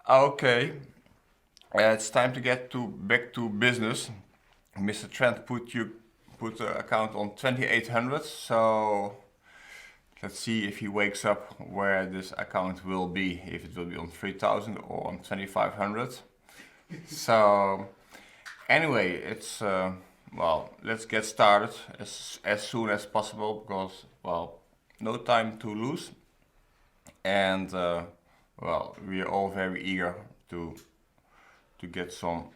Okay, it's time to get back to business. Mr. Trent put the account on 2800, so let's see if he wakes up where this account will be, if it will be on 3000 or on 2500. So anyway, it's well, let's get started as soon as possible because, well, no time to lose, and well, we are all very eager to get some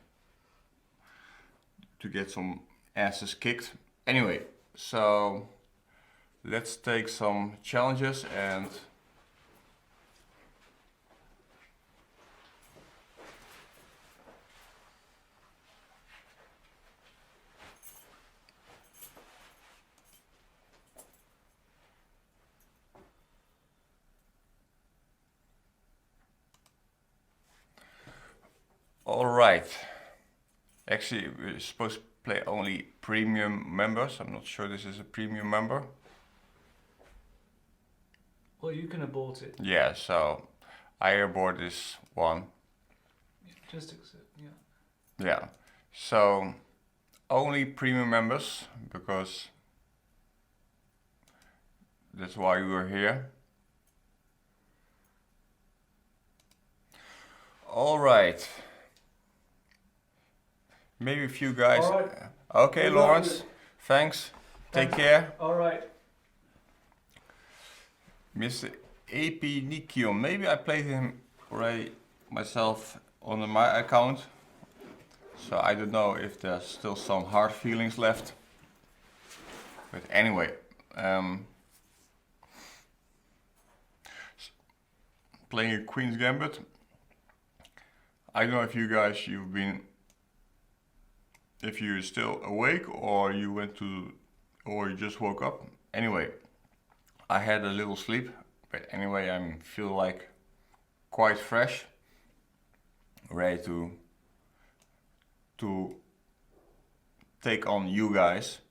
asses kicked. Anyway, so let's take some challenges and all right. Actually, we're supposed to play only premium members. I'm not sure this is a premium member. Well, you can abort it. Yeah, so I abort this one. Just accept, yeah. Yeah, so only premium members because that's why we are here. All right. Maybe a few guys. All right. Okay, Good luck. Lawrence. Thanks. Take Thanks. care. All right. Mr. AP Nikion. Maybe I played him already myself on my account. So I don't know if there's still some hard feelings left. But anyway, playing a Queen's Gambit. I don't know if you guys, if you're still awake or or you just woke up. Anyway, I had a little sleep, but anyway, I feel like quite fresh, ready to take on you guys.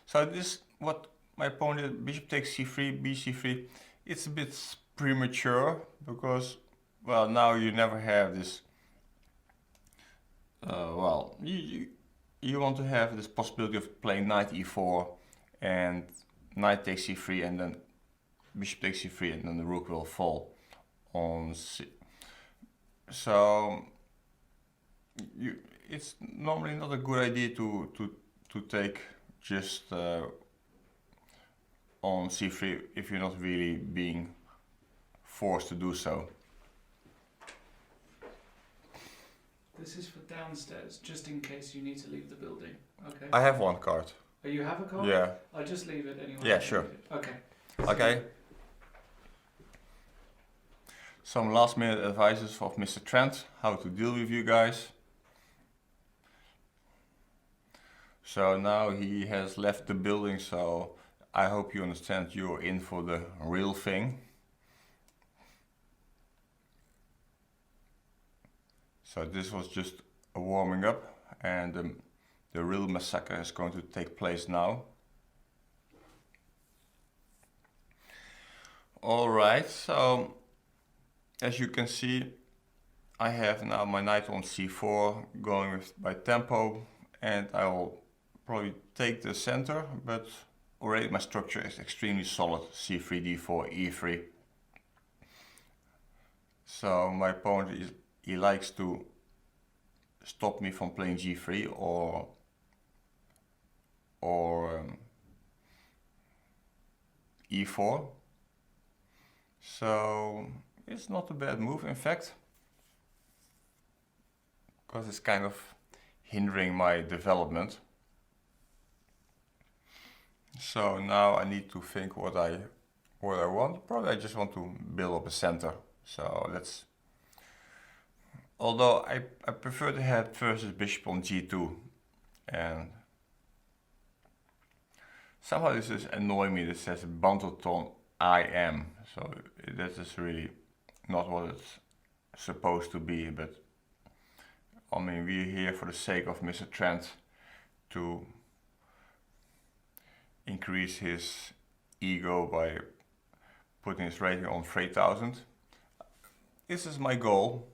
So this, what my opponent, bishop takes c3, bc3, it's a bit premature because, well, now you never have this, well, you want to have this possibility of playing knight e4 and knight takes c3 and then bishop takes c3 and then the rook will fall on c. So it's normally not a good idea to take just on c3 if you're not really being forced to do so. This is for downstairs, just in case you need to leave the building. Okay. I have one card. Oh, you have a card? Yeah. I'll just leave it anyway. Yeah, sure. Okay. Okay. Some last minute advices of Mr. Trent, how to deal with you guys. So now he has left the building, so I hope you understand you're in for the real thing. So this was just a warming up, and the real massacre is going to take place now. Alright, so as you can see, I have now my knight on c4 going with by tempo, and I will probably take the center, but already my structure is extremely solid, c3, d4, e3. So my opponent he likes to stop me from playing g3 or e4. So it's not a bad move, in fact, because it's kind of hindering my development. So now I need to think what I want. Probably I just want to build up a center. So let's. Although I prefer to have versus bishop on g2, and somehow this is annoying me. This says Banterthon I am. So that is really not what it's supposed to be. But I mean, we're here for the sake of Mr. Trent to increase his ego by putting his rating on 3000. This is my goal.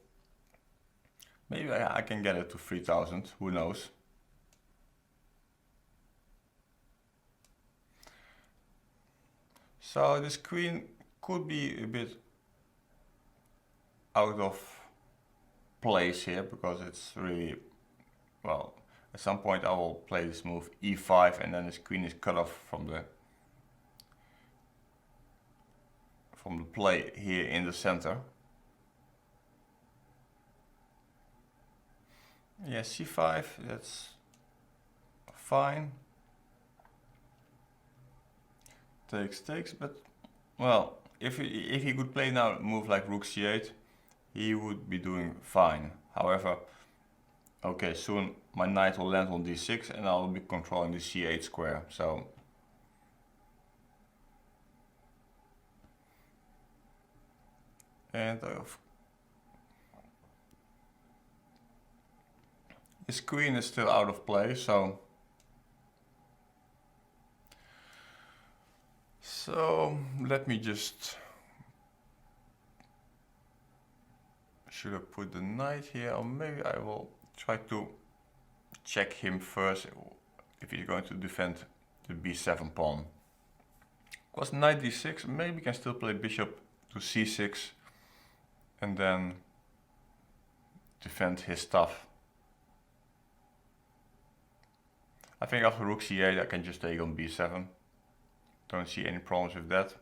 Maybe I can get it to 3000, who knows. So this queen could be a bit out of place here, because it's really, well, at some point I will play this move e5, and then this queen is cut off from the play here in the center. Yeah, c5, that's fine. Takes, but well, if he could play now a move like rook c8, he would be doing fine. However, okay, soon my knight will land on d6 and I'll be controlling the c8 square. So and his queen is still out of play, so let me just, should I put the knight here, or maybe I will try to check him first if he's going to defend the b7 pawn. Because knight d6, maybe we can still play bishop to c6 and then defend his stuff. I think after rook c8 I can just take on b7. Don't see any problems with that.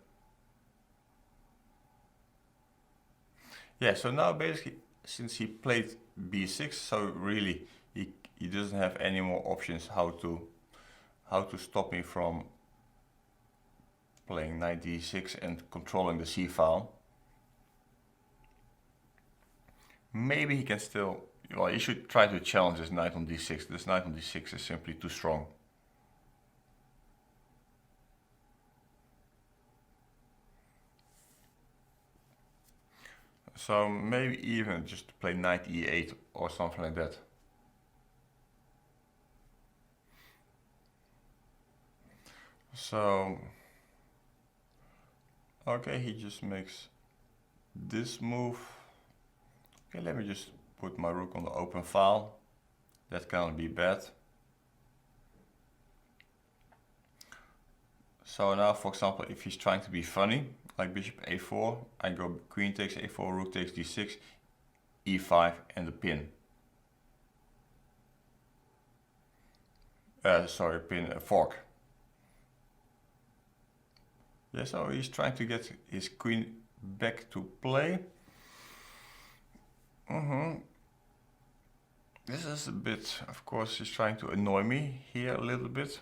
Yeah, so now basically, since he played b6, so really he doesn't have any more options how to stop me from playing knight d6 and controlling the c file. Maybe he can still, well, he should try to challenge this knight on d6. This knight on d6 is simply too strong. So maybe even just play knight e8 or something like that. So, okay, he just makes this move. Okay, let me just put my rook on the open file. That can't be bad. So now, for example, if he's trying to be funny, like bishop a4, I go queen takes a4, rook takes d6, e5 and the pin. Sorry, pin, fork. Yeah, so he's trying to get his queen back to play. This is a bit, of course, he's trying to annoy me here a little bit.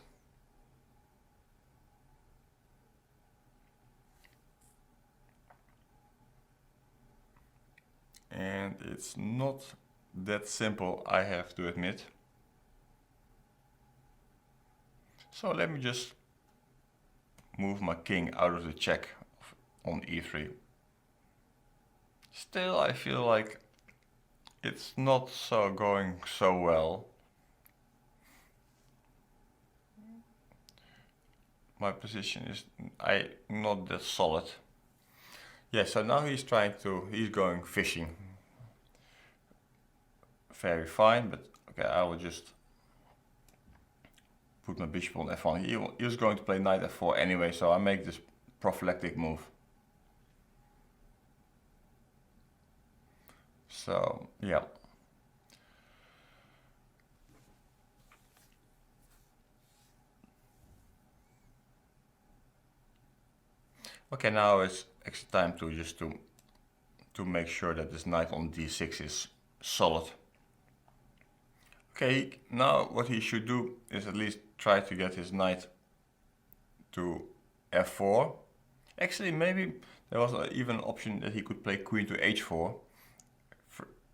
And it's not that simple, I have to admit. So let me just move my king out of the check on e3. Still, I feel like it's not so going so well. My position is not that solid. Yeah, so now he's going fishing. Very fine, but okay, I will just put my bishop on f1. He was going to play knight f4 anyway, so I make this prophylactic move. So, yeah. Okay, now it's extra time to just to make sure that this knight on d6 is solid. Okay, now what he should do is at least try to get his knight to f4. Actually, maybe there was even an option that he could play queen to h4.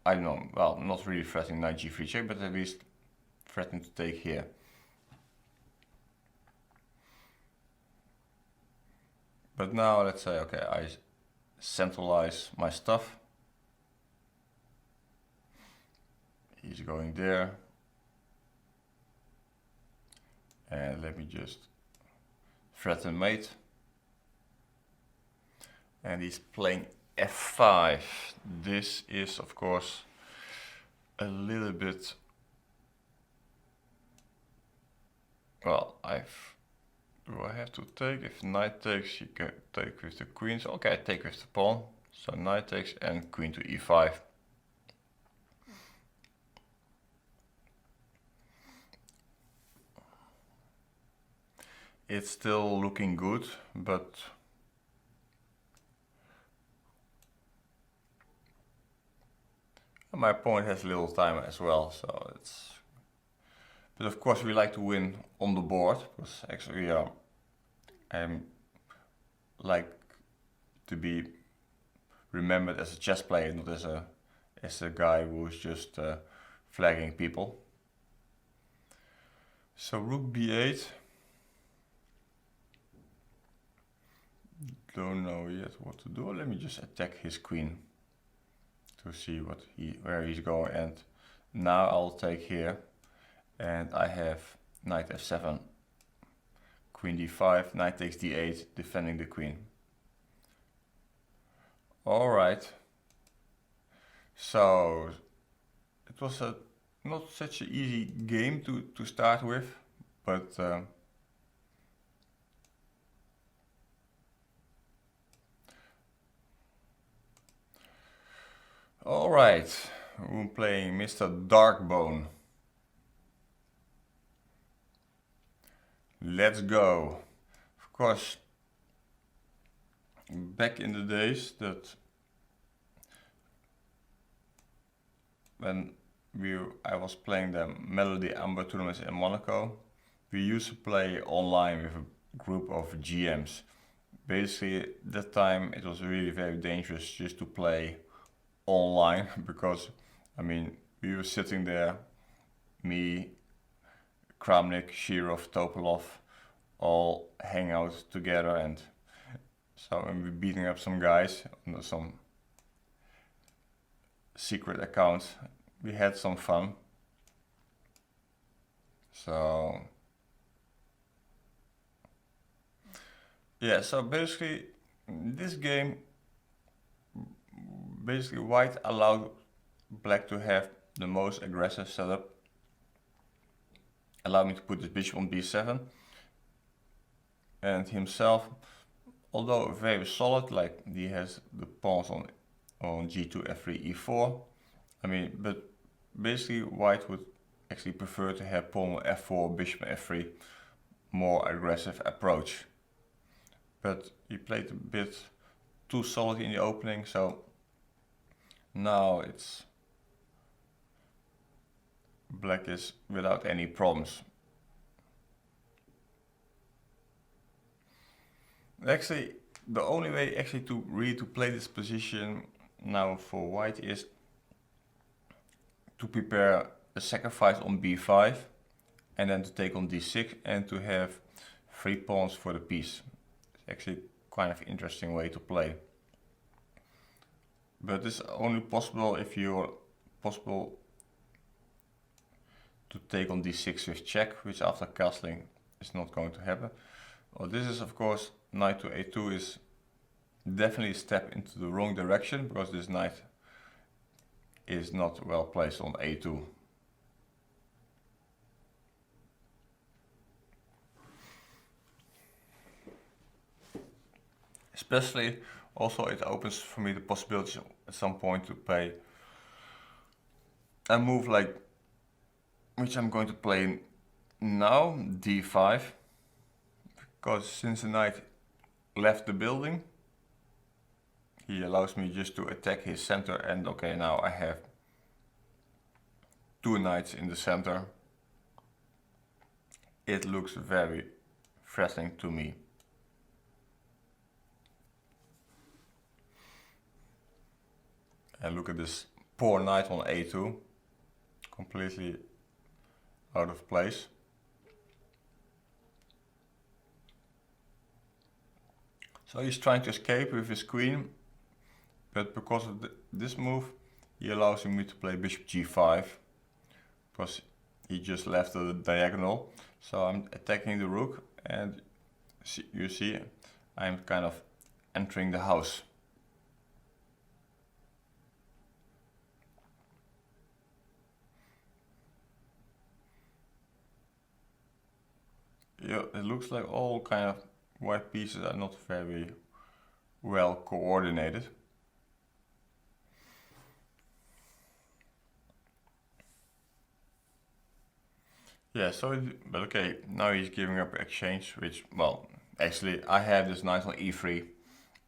I don't know, well, not really threatening knight g3 check, but at least threatening to take here. But now let's say, okay, I centralize my stuff. He's going there. And let me just threaten mate. And he's playing f5. This is, of course, a little bit. Well, do I have to take? If knight takes, you can take with the queens. Okay, I take with the pawn. So knight takes and queen to e5. It's still looking good, but my opponent has little time as well, so it's. But of course, we like to win on the board because actually, I'm like to be remembered as a chess player, not as a guy who's just flagging people. So rook b8. Don't know yet what to do. Let me just attack his queen to see where he's going. And now I'll take here, and I have knight f7, queen d5, knight takes d8, defending the queen. All right. So it was not such an easy game to start with, but all right, we're playing Mr. Darkbone. Let's go. Of course, back in the days that when I was playing the Melody Amber tournaments in Monaco, we used to play online with a group of GMs. Basically, at that time it was really very dangerous just to play online because, I mean, we were sitting there, me, Kramnik, Shirov, Topolov, all hang out together, and so when we're beating up some guys on some secret accounts, we had some fun. So yeah, so basically this game, basically white allowed black to have the most aggressive setup, allowed me to put this bishop on b7, and himself, although very solid, like he has the pawns on g2, f3, e4, I mean, but basically white would actually prefer to have pawn on f4, bishop on f3, more aggressive approach. But he played a bit too solid in the opening, so now it's black is without any problems. Actually, the only way actually to really to play this position now for white is to prepare a sacrifice on b5 and then to take on d6 and to have 3 pawns for the piece. It's actually kind of interesting way to play. But this is only possible if you're possible to take on d6 with check, which after castling is not going to happen. Well, this is of course knight to a2 is definitely a step into the wrong direction because this knight is not well placed on a2. Especially also it opens for me the possibility at some point to play a move like which I'm going to play now, d5, because since the knight left the building, he allows me just to attack his center, and okay, now I have 2 knights in the center. It looks very threatening to me. And look at this poor knight on a2, completely out of place. So he's trying to escape with his queen, but because of this move, he allows me to play bishop g5, because he just left the diagonal. So I'm attacking the rook, and you see, I'm kind of entering the house. Yeah, it looks like all kind of white pieces are not very well coordinated. Yeah, so, but okay, now he's giving up exchange, which, well, actually I have this knight on e3,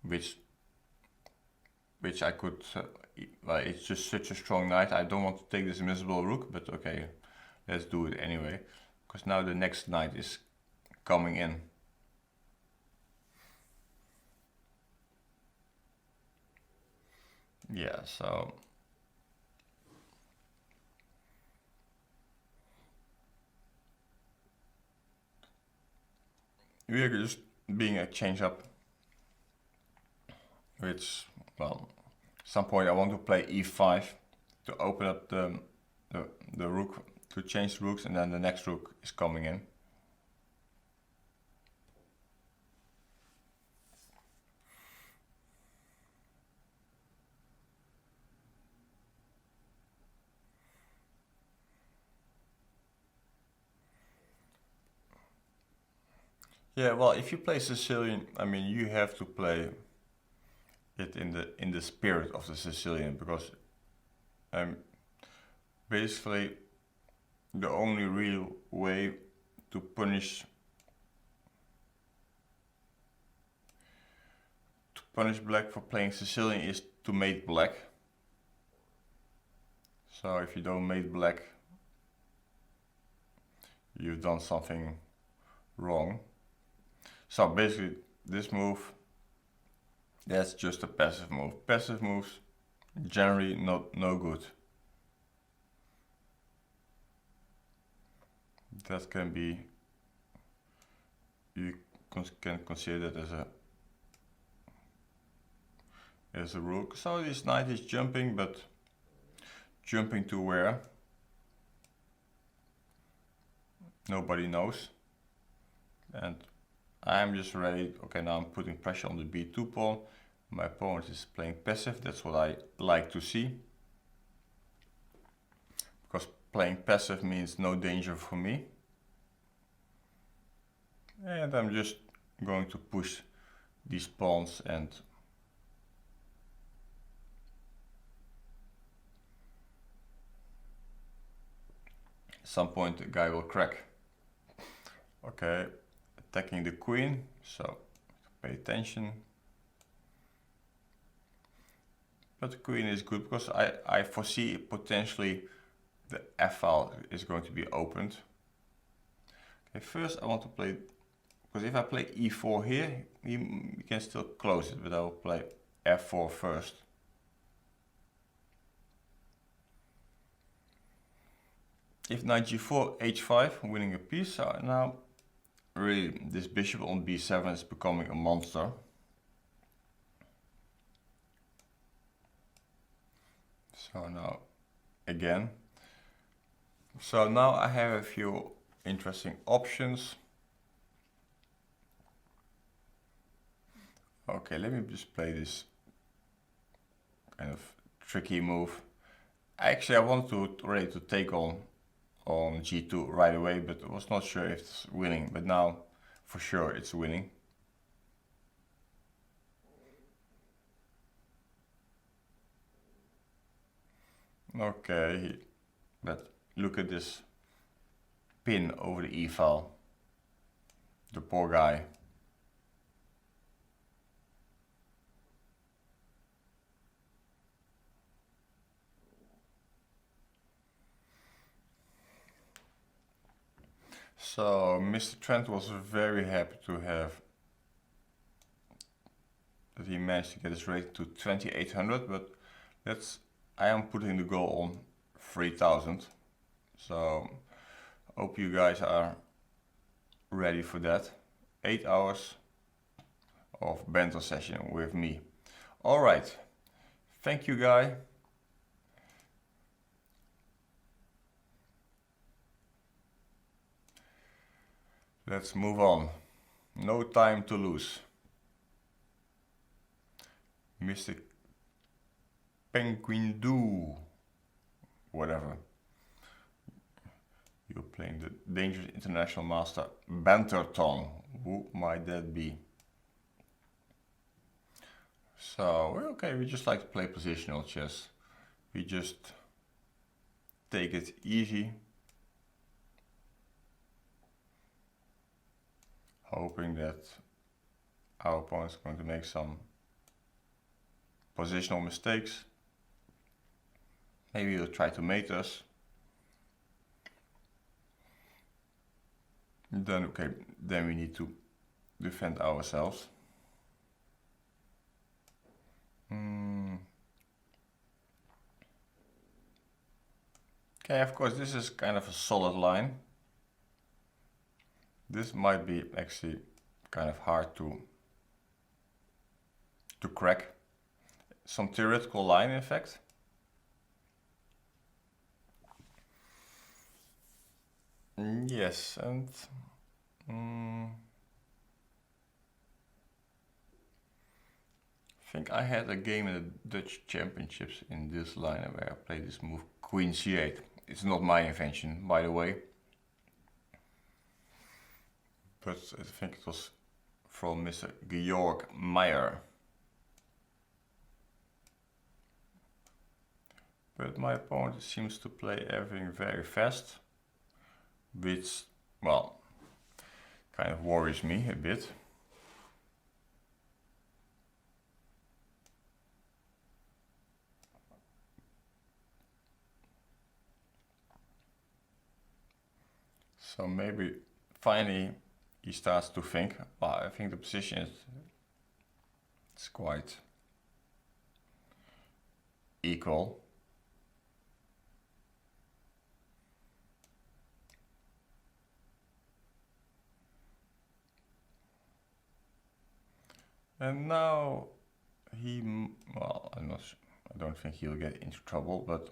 which I could, well, it's just such a strong knight, I don't want to take this invisible rook, but okay, let's do it anyway, because now the next knight is coming in. Yeah, so we are just being a change up, which, well, at some point I want to play e5 to open up the rook, to change the rooks, and then the next rook is coming in. Yeah, well, if you play Sicilian, I mean, you have to play it in the spirit of the Sicilian, because basically the only real way to punish black for playing Sicilian is to mate black. So if you don't mate black, you've done something wrong. So basically this move, that's just a passive move. Passive moves generally no good. That can be, you can consider that as a rook. So this knight is jumping, but jumping to where? Nobody knows. And I'm just ready. Okay, now I'm putting pressure on the b2 pawn. My opponent is playing passive. That's what I like to see, because playing passive means no danger for me. And I'm just going to push these pawns, and at some point the guy will crack. Okay, attacking the queen, so pay attention. But the queen is good because I foresee potentially the f-file is going to be opened. Okay, first I want to play, because if I play e4 here, we can still close it, but I will play f4 first. If knight g4, h5, winning a piece. So now really this bishop on b7 is becoming a monster. So now again. So now I have a few interesting options. Okay, let me just play this kind of tricky move. Actually, I wanted to take on g2 right away, but I was not sure if it's winning. But now, for sure, it's winning. Okay, but look at this pin over the e-file. The poor guy. So Mr. Trent was very happy to have that he managed to get his rating to 2800, but I am putting the goal on 3000. So hope you guys are ready for that. 8 hours of banter session with me. Alright, thank you guy. Let's move on. No time to lose. Mr. Penguin Do. Whatever. You're playing the dangerous international master Banterthon. Who might that be? So, okay, we just like to play positional chess. We just take it easy, hoping that our opponent's going to make some positional mistakes. Maybe he'll try to mate us. Then, okay, then we need to defend ourselves. Okay, of course, this is kind of a solid line. This might be actually kind of hard to crack. Some theoretical line, in fact. Yes, and I think I had a game in the Dutch Championships in this line where I played this move Queen C8. It's not my invention, by the way, but I think it was from Mr. Georg Meyer. But my opponent seems to play everything very fast, which, well, kind of worries me a bit. So maybe finally he starts to think, well, I think the position is quite equal. And now well, I don't think he'll get into trouble, but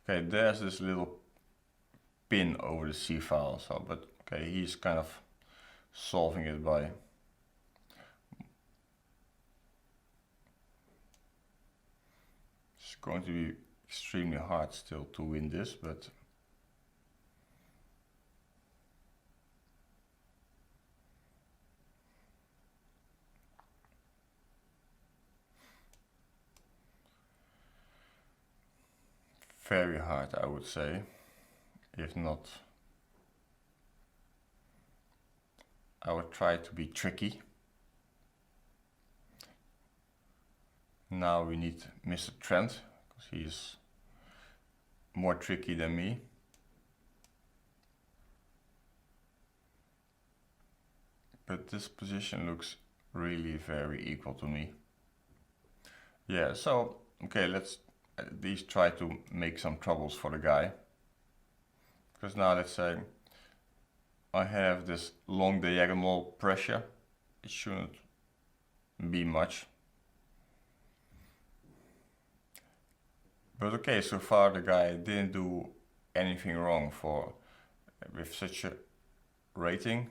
okay, there's this little pin over the C file, so, but okay, he's kind of solving it by it's going to be extremely hard still to win this, but very hard, I would say. If not, I would try to be tricky. Now we need Mr. Trent, because he's more tricky than me. But this position looks really very equal to me. Yeah, so, okay, let's at least try to make some troubles for the guy. Because now let's say I have this long diagonal pressure. It shouldn't be much. But okay, so far the guy didn't do anything wrong with such a rating.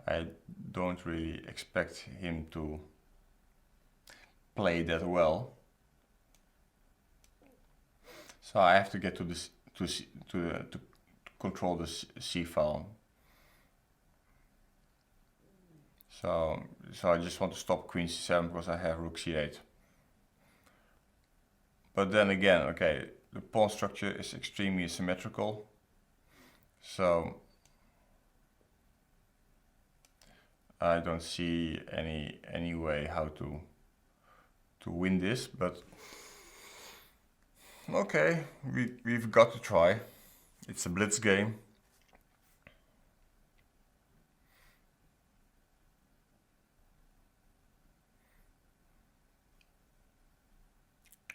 I don't really expect him to play that well. So I have to get to this to control the C file. So I just want to stop Queen C7 because I have Rook C8. But then again, okay, the pawn structure is extremely symmetrical. So I don't see any way how to win this, but okay, we've got to try. It's a blitz game.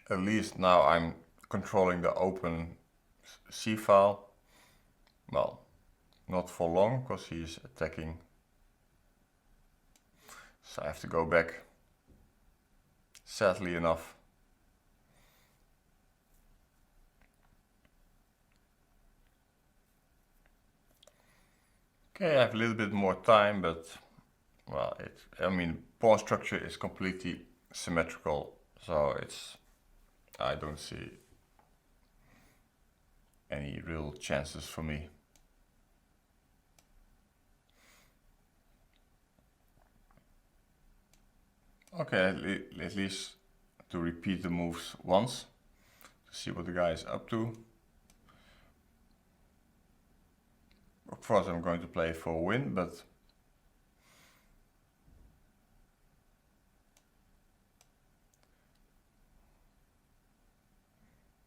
At least now I'm controlling the open C file. Well, not for long, because he's attacking. So I have to go back, sadly enough. Okay, I have a little bit more time, but well, I mean, pawn structure is completely symmetrical, so I don't see any real chances for me. Okay, at least to repeat the moves once, to see what the guy is up to. Of course I'm going to play for a win, but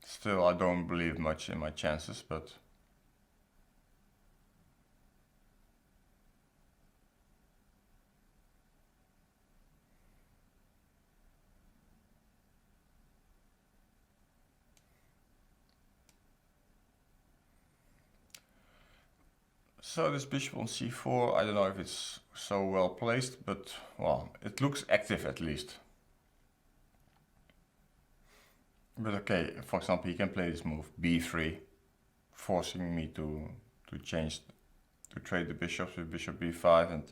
still I don't believe much in my chances, but so this bishop on c4, I don't know if it's so well placed, but well, it looks active at least. But okay, for example, he can play this move b3, forcing me to trade the bishops with bishop b5, and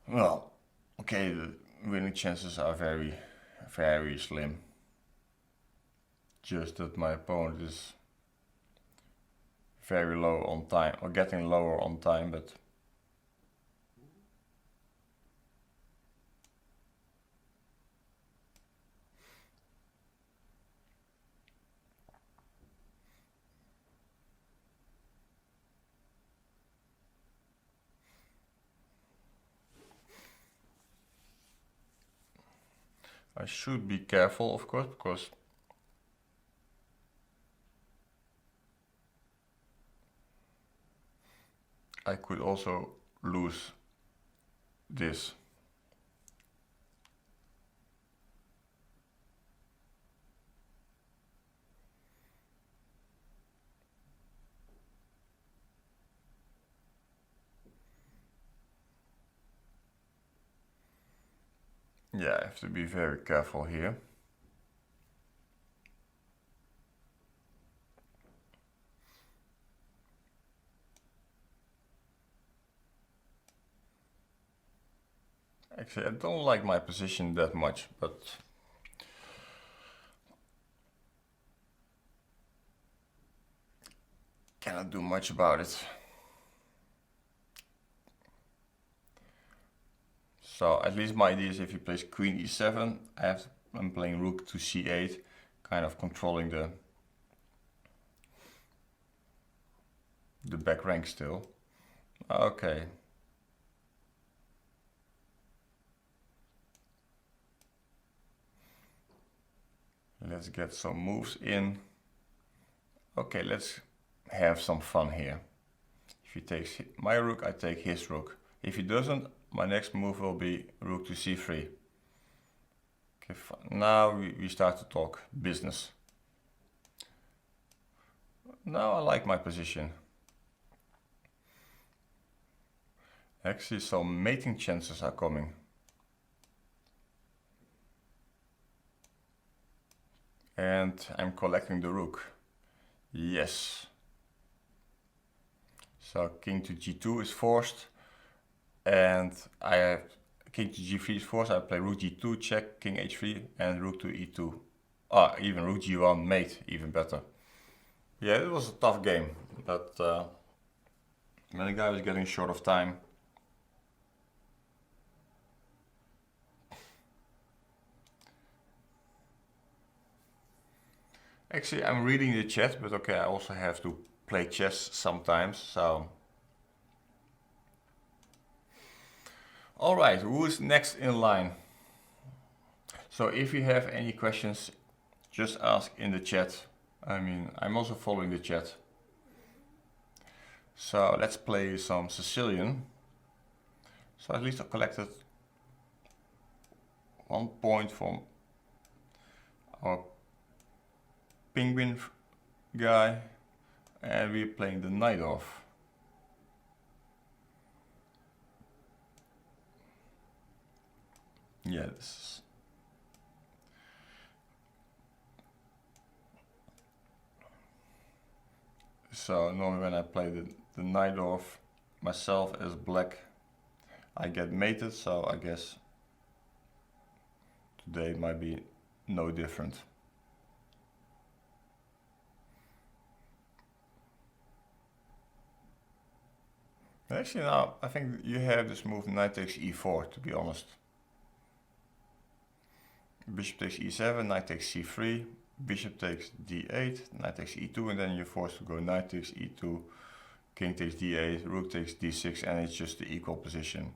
well, okay, the winning chances are very, very slim. Just that my opponent is very low on time, or getting lower on time, but I should be careful, of course, because I could also lose this. Yeah, I have to be very careful here. Actually, I don't like my position that much, but cannot do much about it. So at least my idea is if he plays queen e7, I'm playing rook to c8, kind of controlling the back rank still. Okay. Let's get some moves in. Okay, let's have some fun here. If he takes my rook, I take his rook. If he doesn't, my next move will be rook to c3. Okay, now we start to talk business. Now I like my position. Actually, some mating chances are coming. And I'm collecting the rook. Yes. So king to g2 is forced. And I have king to g3 is forced. I play rook g2, check, king h3, and rook to e2. Ah, even rook g1 mate, even better. Yeah, it was a tough game, but when the guy was getting short of time. Actually, I'm reading the chat, but okay, I also have to play chess sometimes, so. Alright, who is next in line? So if you have any questions, just ask in the chat. I mean, I'm also following the chat. So let's play some Sicilian. So at least I collected 1 point from our penguin guy, and we're playing the knight off. Yeah, this is... So normally when I play the knight off myself as black, I get mated, so I guess today might be no different. Actually now, I think you have this move knight takes e4, to be honest. bishop takes e7, knight takes c3, bishop takes d8, knight takes e2, and then you're forced to go knight takes e2, king takes d8, rook takes d6, and it's just the equal position.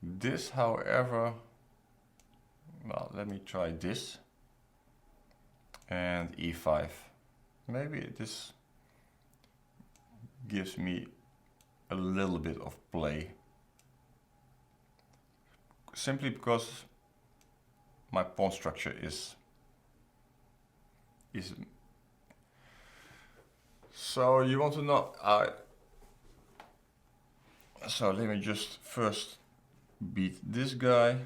This, however, well, let me try this, and e5. Maybe this gives me a little bit of play. Simply because my pawn structure is so you want to know, so let me just first beat this guy.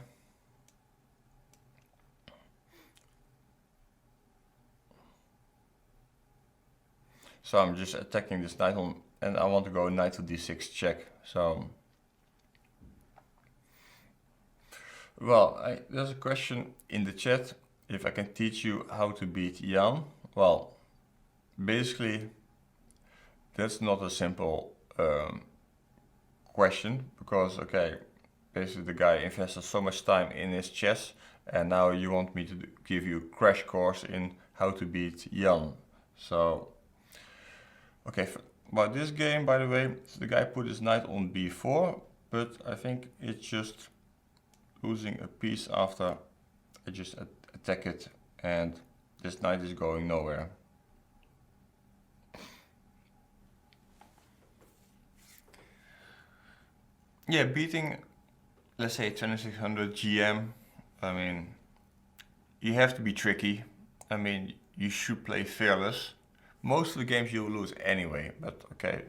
So I'm just attacking this knight on, and I want to go knight to d6 check. So, well, there's a question in the chat if I can teach you how to beat Jan. Well, basically, that's not a simple question, because, okay, basically the guy invested so much time in his chess, and now you want me to give you a crash course in how to beat Jan. So, okay, about this game, by the way, the guy put his knight on b4, but I think it's just losing a piece after I just attack it, and this knight is going nowhere. Yeah, beating, let's say 2600 GM, I mean, you have to be tricky. I mean, you should play fearless. Most of the games you'll lose anyway, but okay.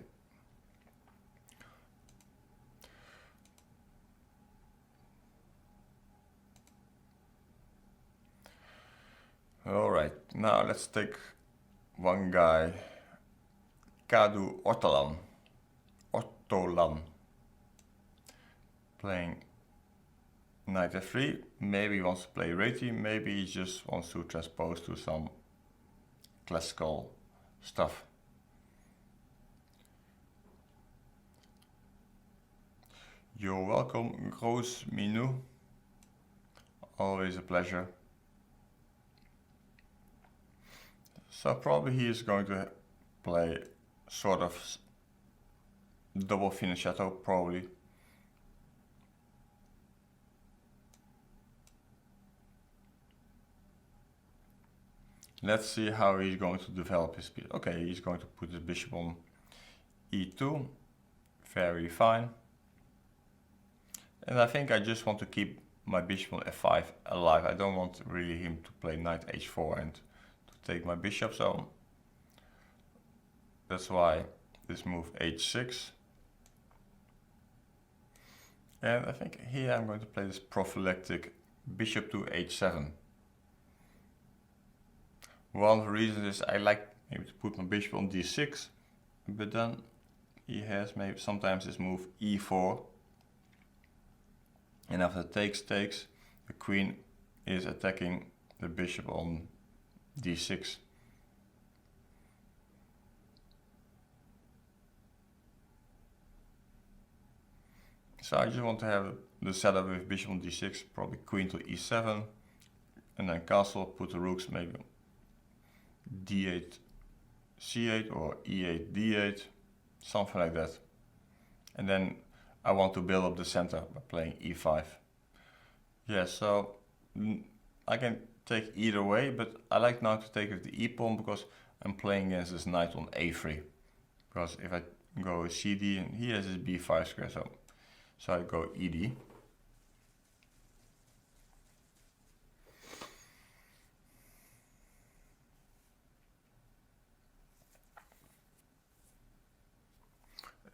Alright, now let's take one guy, Kadu Ortolan, playing knight f3. Maybe he wants to play Reti, maybe he just wants to transpose to some classical stuff. You're welcome, Groos Minou. Always a pleasure. So probably he is going to play sort of double fianchetto, probably. Let's see how he's going to develop his piece. Okay, he's going to put his bishop on e2. Very fine. And I think I just want to keep my bishop on f5 alive. I don't want really him to play knight h4 and to take my bishop, so that's why this move h6. And I think here I'm going to play this prophylactic bishop to h7. One of the reasons is I like maybe to put my bishop on d6, but then he has maybe sometimes this move e4. And after takes, the queen is attacking the bishop on d6. So I just want to have the setup with bishop on d6, probably queen to e7, and then castle, put the rooks maybe d8, c8 or e8, d8, something like that. And then I want to build up the center by playing e5. Yeah, so I can take either way, but I like now to take with the e-pawn because I'm playing against this knight on a3. Because if I go cd, and he has his b5 square, so I go ed.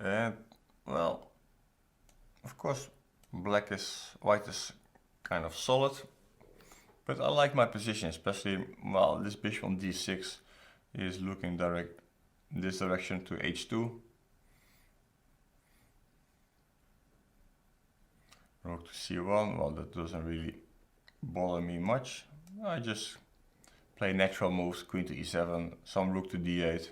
And, well, of course, white is kind of solid, but I like my position, especially while this bishop on d6 is looking this direction to h2. Rook to c1, well, that doesn't really bother me much. I just play natural moves, queen to e7, some rook to d8.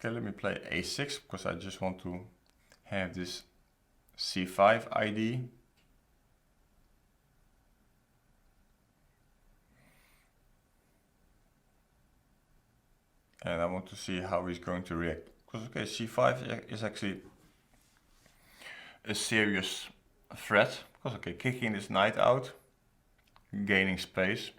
Okay, let me play a6 because I just want to have this c5 ID. And I want to see how he's going to react. Because okay, c5 is actually a serious threat. Because okay, kicking this knight out, gaining space.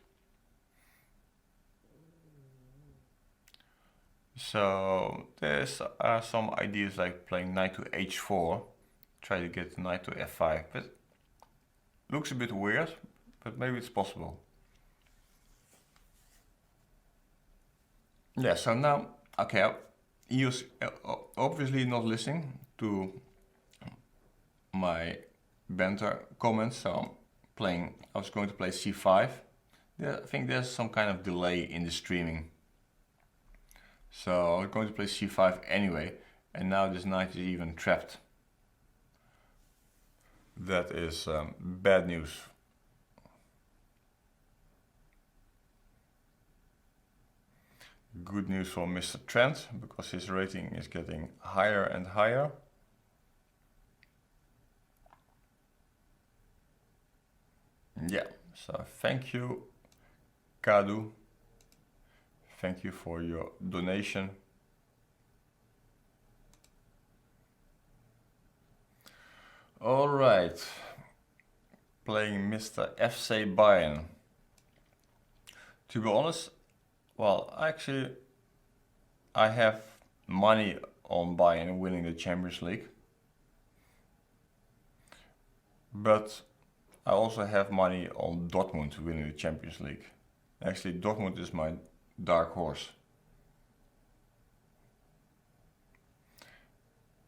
So there's some ideas like playing knight to h4, try to get the knight to f5, but looks a bit weird, but maybe it's possible. Yeah, so now, okay, he was obviously not listening to my banter comments, so I was going to play c5. I think there's some kind of delay in the streaming. So I'm going to play c5 anyway, and now this knight is even trapped. That is bad news. Good news for Mr. Trent, because his rating is getting higher and higher. Yeah, so thank you, Kadu. Thank you for your donation. All right, playing Mr. FC Bayern. To be honest, well, actually, I have money on Bayern winning the Champions League. But I also have money on Dortmund winning the Champions League. Actually, Dortmund is my dark horse.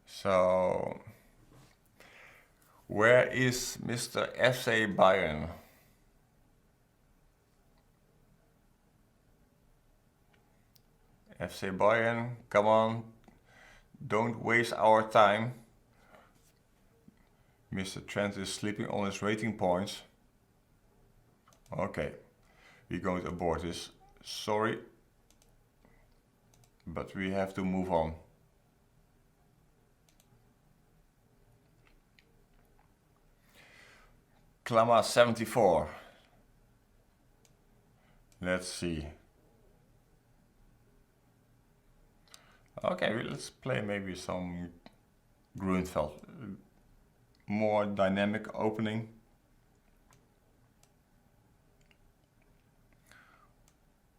So, where is Mr. FC Bayern? FC Bayern, come on, don't waste our time. Mr. Trent is sleeping on his rating points. Okay, we're going to abort this. Sorry, but we have to move on. Klama 74. Let's see. Okay, let's play maybe some Grunfeld. More dynamic opening.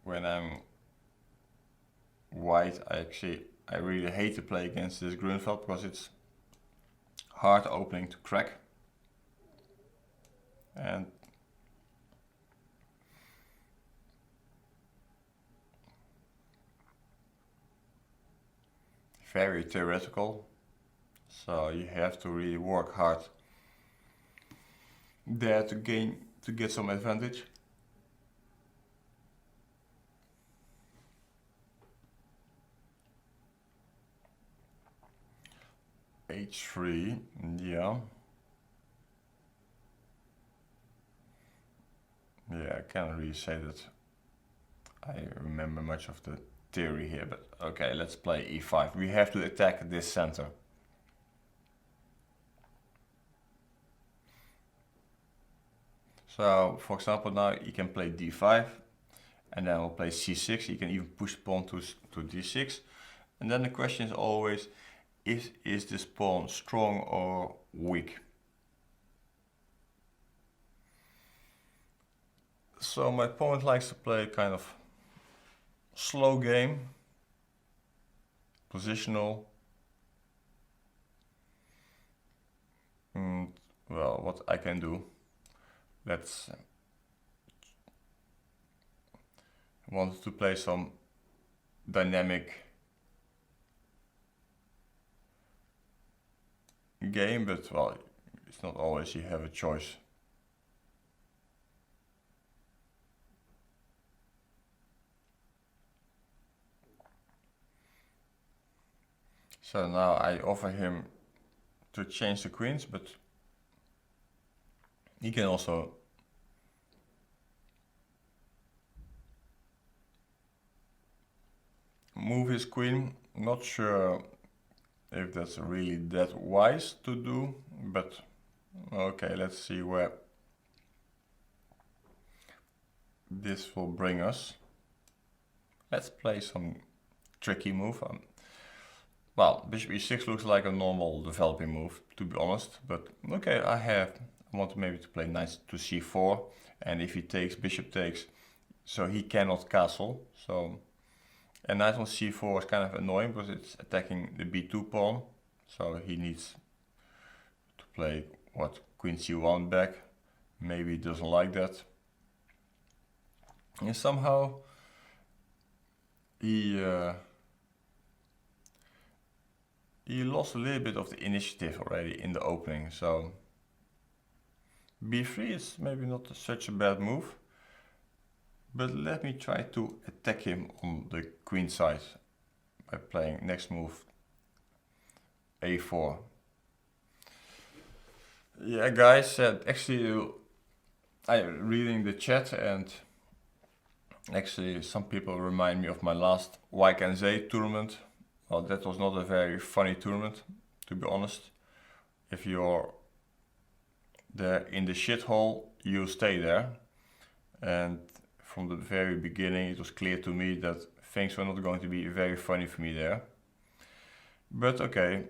When I'm white, I really hate to play against this Grunfeld because it's hard opening to crack. And very theoretical, so you have to really work hard there to get some advantage. H3, yeah. Yeah, I can't really say that I remember much of the theory here, but okay, let's play e5. We have to attack this center. So, for example, now you can play d5, and then we'll play c6. You can even push the pawn to d6. And then the question is always, is this pawn strong or weak? So my opponent likes to play kind of slow game, positional. And, well, what I can do, let's want to play some dynamic game, but well, it's not always you have a choice. So now I offer him to change the queens, but he can also move his queen. Not sure if that's really that wise to do, but okay, let's see where this will bring us. Let's play some tricky move. Well, bishop e6 looks like a normal developing move, to be honest, but okay, I want maybe to play knight to c4, and if he takes, bishop takes, so he cannot castle. So a knight on c4 is kind of annoying because it's attacking the b2 pawn, so he needs to play what, queen c1 back. Maybe he doesn't like that, and somehow he lost a little bit of the initiative already in the opening. So b3 is maybe not such a bad move, but let me try to attack him on the queen side by playing next move a4. Yeah, guys, actually I'm reading the chat, and actually some people remind me of my last YKNZ tournament. Well, that was not a very funny tournament, to be honest. If you're there in the shithole, you stay there. And from the very beginning, it was clear to me that things were not going to be very funny for me there. But okay,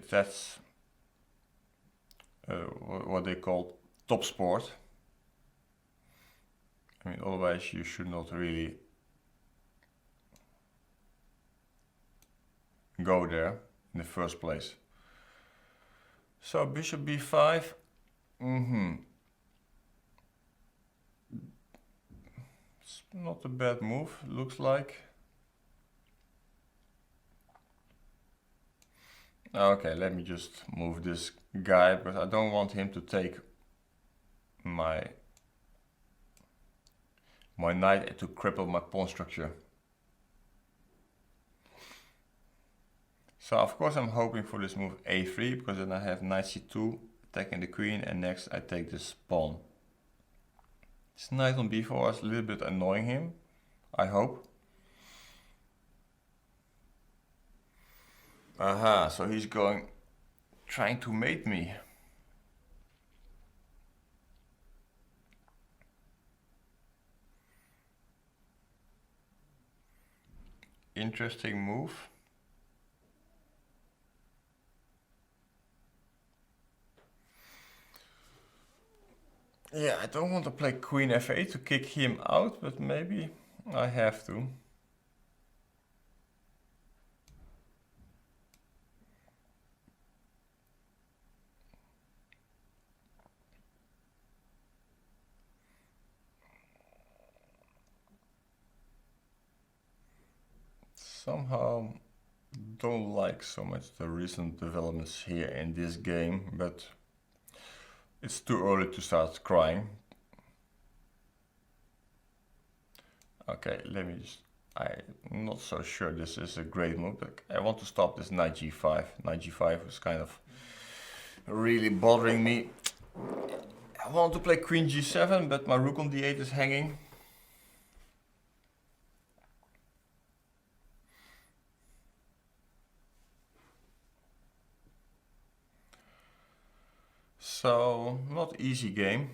that's what they call top sport. I mean, otherwise you should not really go there in the first place. So bishop b5. It's not a bad move, looks like. Okay, let me just move this guy, but I don't want him to take my knight to cripple my pawn structure. So of course I'm hoping for this move a3, because then I have knight c2 attacking the queen, and next I take this pawn. This knight on b4 is a little bit annoying him, I hope. Aha, so he's trying to mate me. Interesting move. Yeah, I don't want to play queen f8 to kick him out, but maybe I have to. Somehow don't like so much the recent developments here in this game, but it's too early to start crying. Okay, let me just, I'm not so sure this is a great move, but I want to stop this knight g5. Knight g5 is kind of really bothering me. I want to play queen g7, but my rook on d8 is hanging. So, not easy game.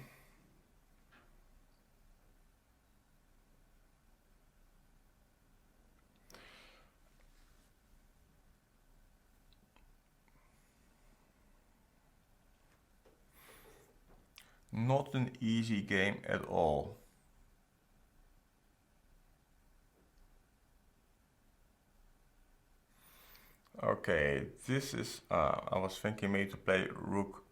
Not an easy game at all. Okay, this is, I was thinking maybe to play rook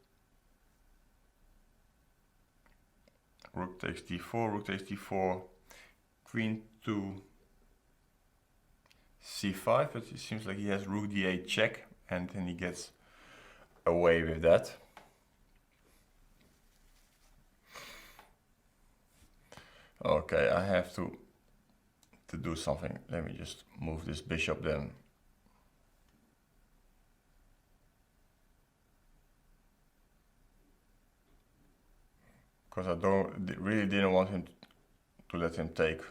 takes d4, rook takes d4, queen to c5, but it seems like he has rook d8 check, and then he gets away with that. Okay, I have to do something. Let me just move this bishop then. Because I really didn't want him to let him take.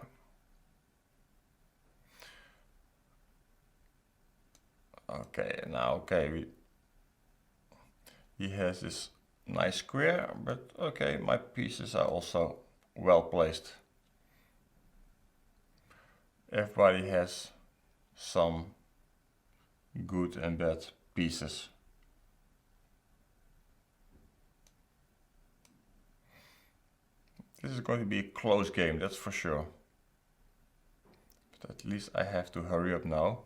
Okay, now he has this nice square, but okay, my pieces are also well placed. Everybody has some good and bad pieces. This is going to be a close game, that's for sure. But at least I have to hurry up now.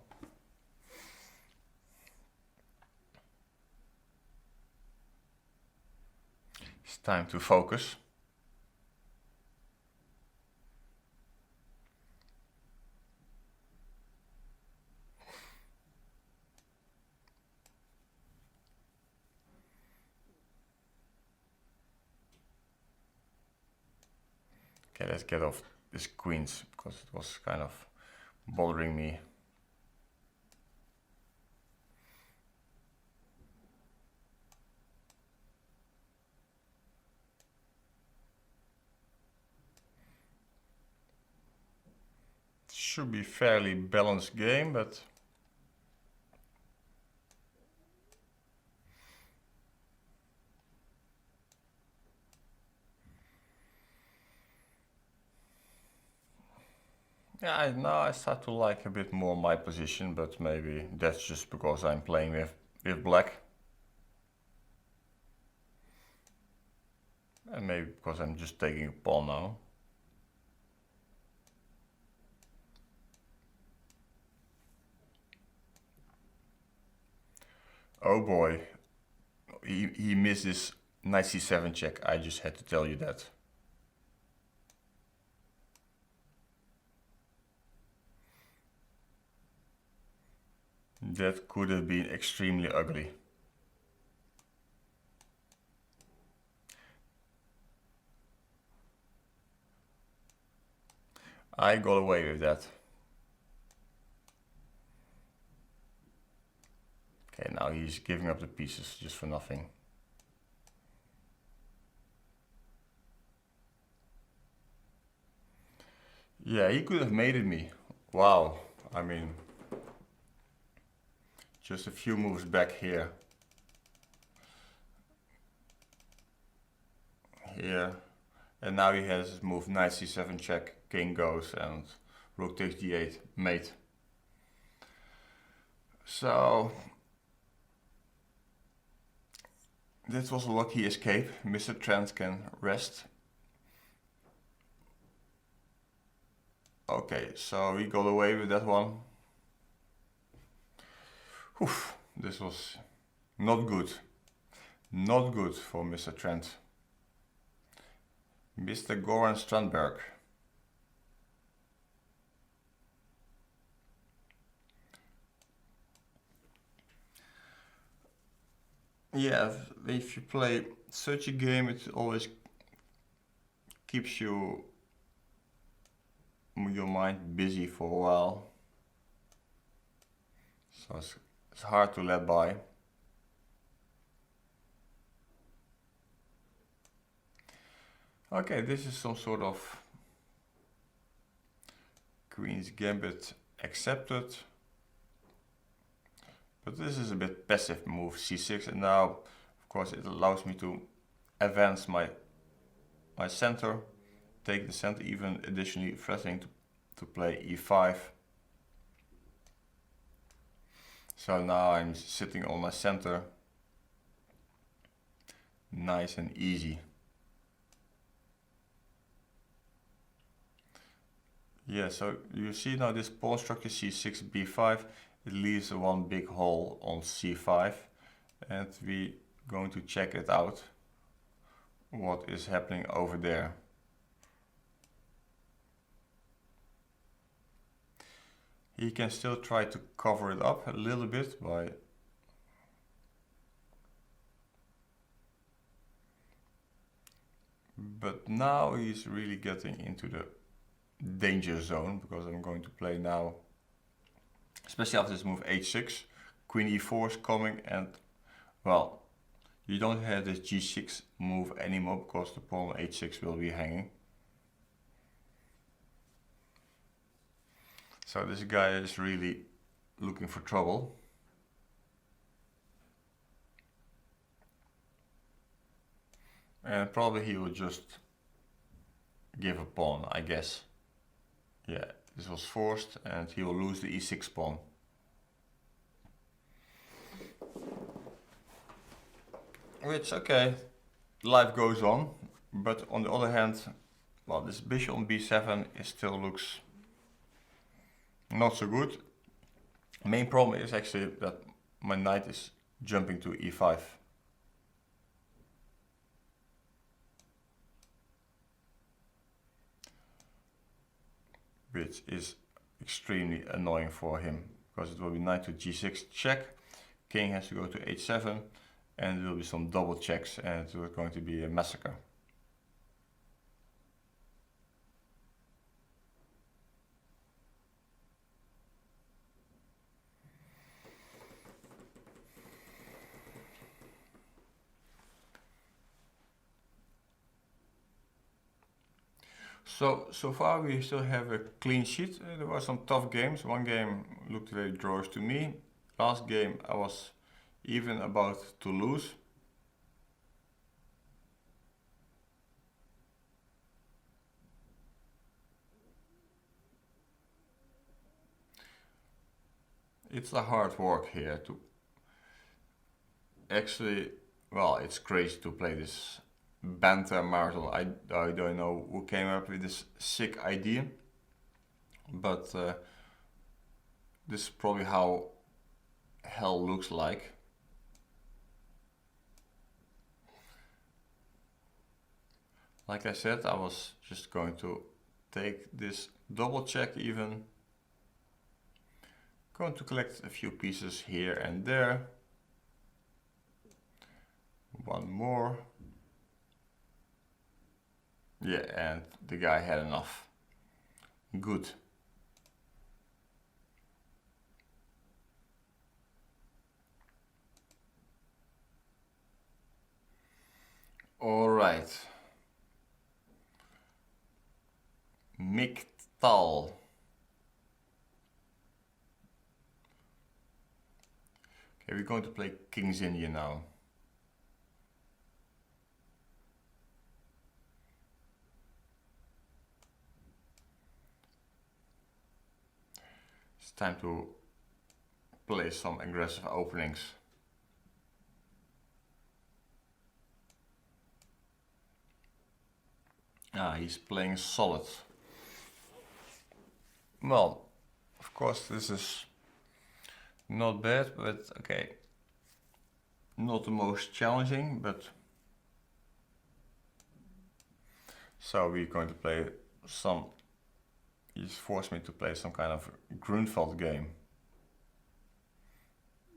It's time to focus. Okay, let's get off this queens because it was kind of bothering me. Should be fairly balanced game, but yeah, now I start to like a bit more my position, but maybe that's just because I'm playing with black. And maybe because I'm just taking a pawn now. Oh boy, he missed this knight c7 check, I just had to tell you that. That could have been extremely ugly. I got away with that. Okay, now he's giving up the pieces just for nothing. Yeah, he could have mated me. Wow, I mean, just a few moves back here. Here. And now he has his move knight c7 check, king goes, and rook takes d8, mate. So this was a lucky escape. Mr. Trent can rest. Okay, so we got away with that one. Oof, this was not good. Not good for Mr. Trent. Mr. Goran Strandberg. Yeah, if you play such a game, it always keeps your mind busy for a while. So it's hard to let by. Okay, this is some sort of Queen's Gambit accepted. But this is a bit passive move, c6, and now of course it allows me to advance my center, take the center, even additionally threatening to play e5. So now I'm sitting on my center, nice and easy. Yeah, so you see now this pawn structure c6, b5, it leaves one big hole on c5, and we're going to check it out, what is happening over there. He can still try to cover it up a little bit by but now he's really getting into the danger zone, because I'm going to play now, especially after this move h6, queen e4 is coming, and well, you don't have this g6 move anymore because the pawn h6 will be hanging. So this guy is really looking for trouble. And probably he will just give a pawn, I guess. Yeah, this was forced and he will lose the e6 pawn. Which, okay, life goes on, but on the other hand, well, this bishop on b7 still looks not so good. Main problem is actually that my knight is jumping to e5. Which is extremely annoying for him, because it will be knight to g6 check, king has to go to h7, and there will be some double checks, and it was going to be a massacre. So far we still have a clean sheet. There were some tough games. One game looked very drawish to me. Last game I was even about to lose. It's a hard work here to actually, well, it's crazy to play this banter marathon. I don't know who came up with this sick idea, but this is probably how hell looks like. Like I said, I was just going to take this double check even. Going to collect a few pieces here and there. One more. Yeah, and the guy had enough. Good. All right. Miktal. Okay, we're going to play King's India now. It's time to play some aggressive openings. Ah, he's playing solid. Well, of course this is not bad, but okay. Not the most challenging, but... So we're going to play some... He's forced me to play some kind of Grunfeld game.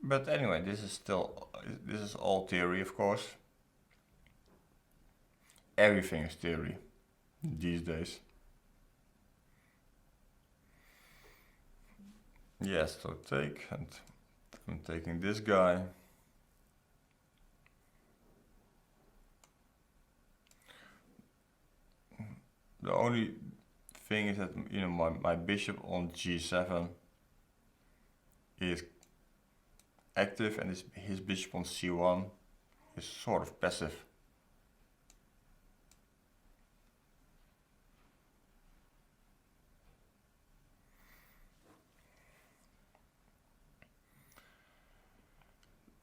But anyway, this is all theory, of course. Everything is theory these days. Yes, so take, and I'm taking this guy. The only thing is that, you know, my bishop on g7 is active, and his bishop on c1 is sort of passive.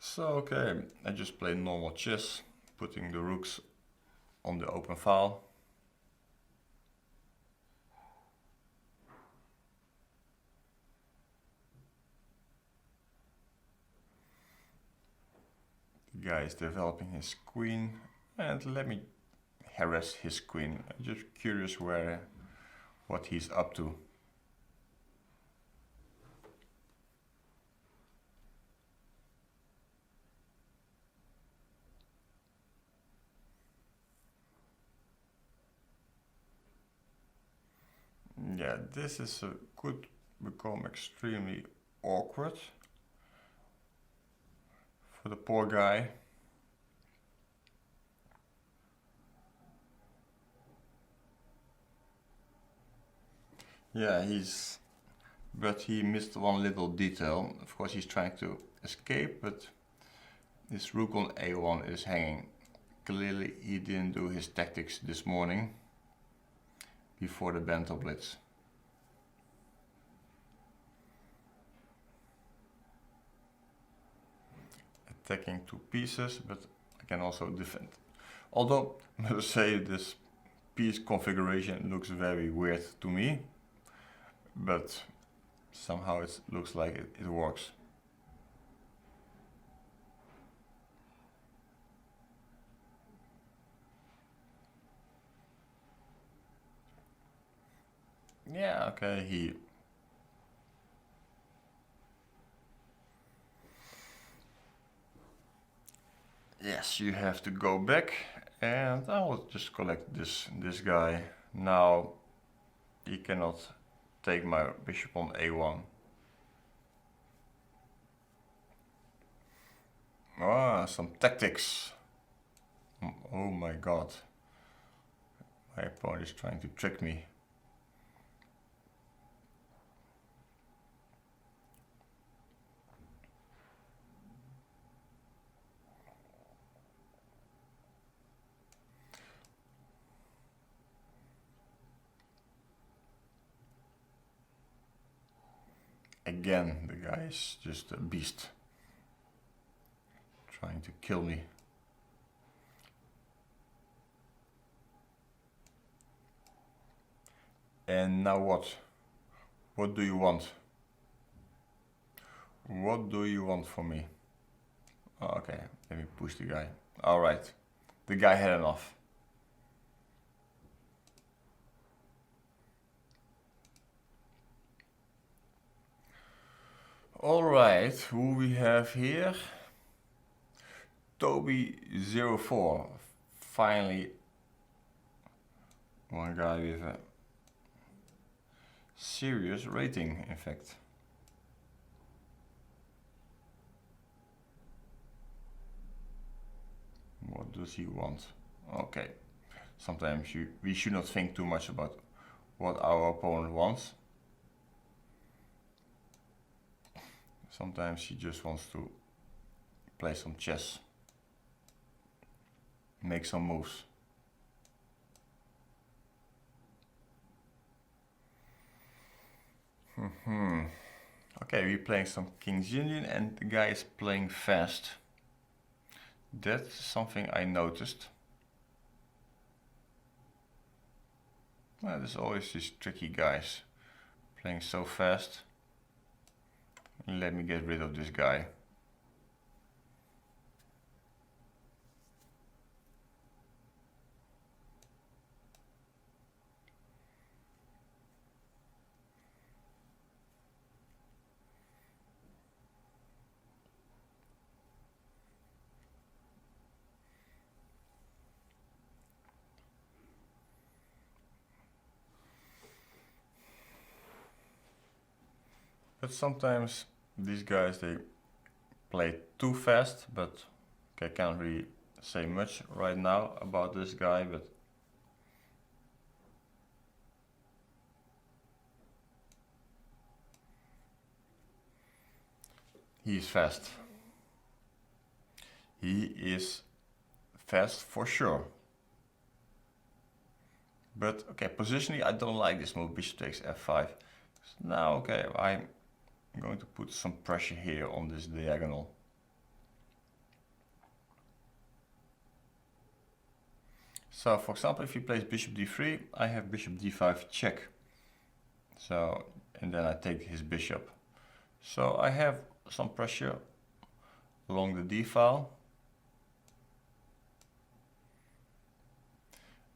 So okay, I just play normal chess, putting the rooks on the open file. The guy is developing his queen, and let me harass his queen. I'm just curious what he's up to. Yeah, this could become extremely awkward for the poor guy. Yeah, but he missed one little detail. Of course, he's trying to escape, but this rook on a1 is hanging clearly he didn't do his tactics this morning before the banter blitz. Attacking 2 pieces, but I can also defend. Although, I must say, this piece configuration looks very weird to me, but somehow it looks like it works. Yeah, okay, Yes, you have to go back, and I will just collect this guy. Now he cannot take my bishop on a1. Ah, some tactics. Oh my god. My opponent is trying to trick me. Again, the guy is just a beast. Trying to kill me. And now what? What do you want? What do you want from me? Oh, okay, let me push the guy. Alright, the guy had enough. Alright, who we have here? Toby04. Finally, one guy with a serious rating, in fact. What does he want? Okay, sometimes we should not think too much about what our opponent wants. Sometimes he just wants to play some chess, make some moves. Okay, we're playing some King's Union and the guy is playing fast. That's something I noticed. Well, there's always these tricky guys playing so fast. Let me get rid of this guy. But sometimes these guys, they play too fast, but I can't really say much right now about this guy, but he is fast. He is fast for sure. But okay, positionally I don't like this move, bishop takes f5. So now okay, I'm going to put some pressure here on this diagonal. So for example, if he plays bishop d3, I have bishop d5 check. So, and then I take his bishop. So I have some pressure along the d file.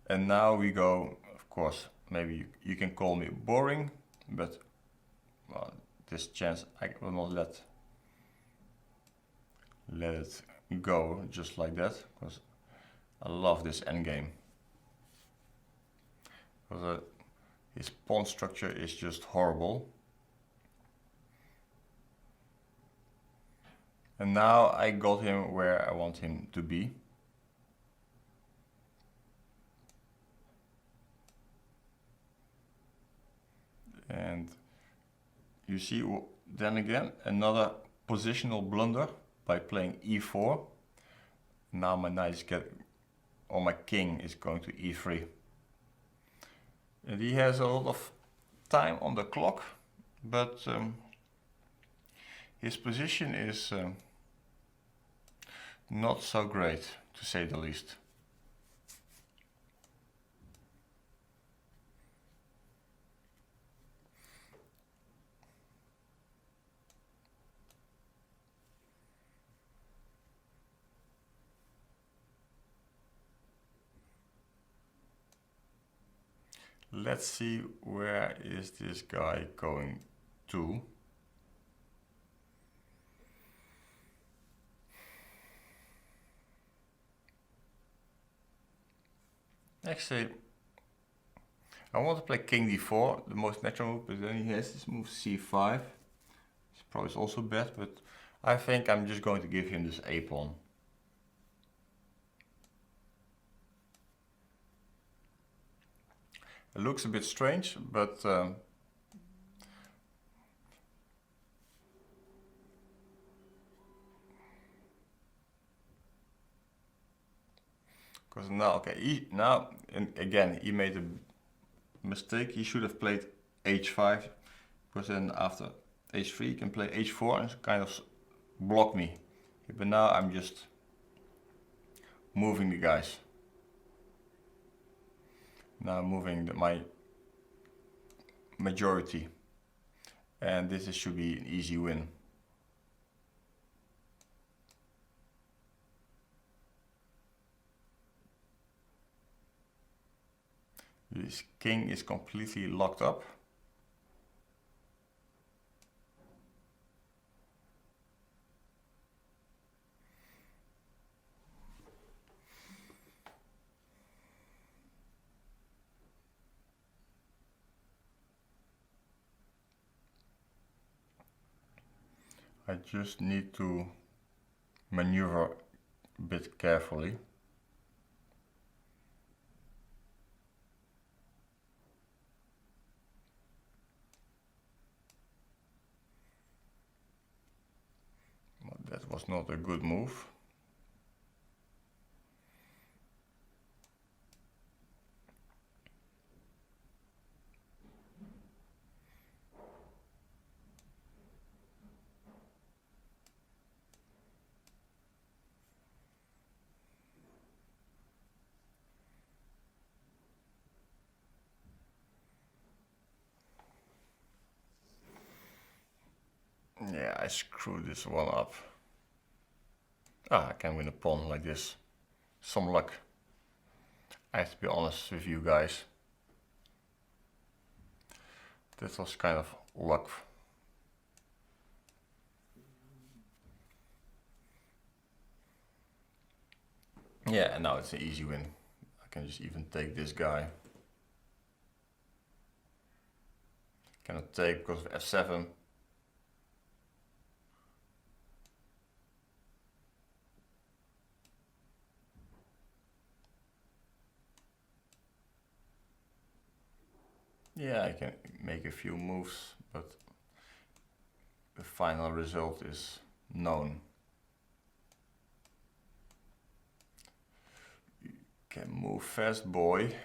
And now we go, of course, maybe you can call me boring, but well, this chance I will not let it go just like that, because I love this endgame. Because his pawn structure is just horrible. And now I got him where I want him to be. And you see, then again, another positional blunder by playing e4. Now my knight is or my king is going to e3. And he has a lot of time on the clock, but his position is not so great, to say the least. Let's see, where is this guy going to? Actually, I want to play king d4, the most natural move, but then he has this move c5. It's probably also bad, but I think I'm just going to give him this a-pawn. It looks a bit strange, but because now, okay, and again, he made a mistake. He should have played h5, because then after h3 he can play h4 and kind of block me. But now I'm just moving the guys. Now I'm moving my majority, and this should be an easy win. This king is completely locked up. I just need to maneuver a bit carefully. But that was not a good move. Yeah, I screwed this one up. I can win a pawn like this. Some luck. I have to be honest with you guys. That was kind of luck. Yeah, and now it's an easy win. I can just even take this guy. Cannot take because of f7. Yeah, I can make a few moves, but the final result is known. You can move fast, boy.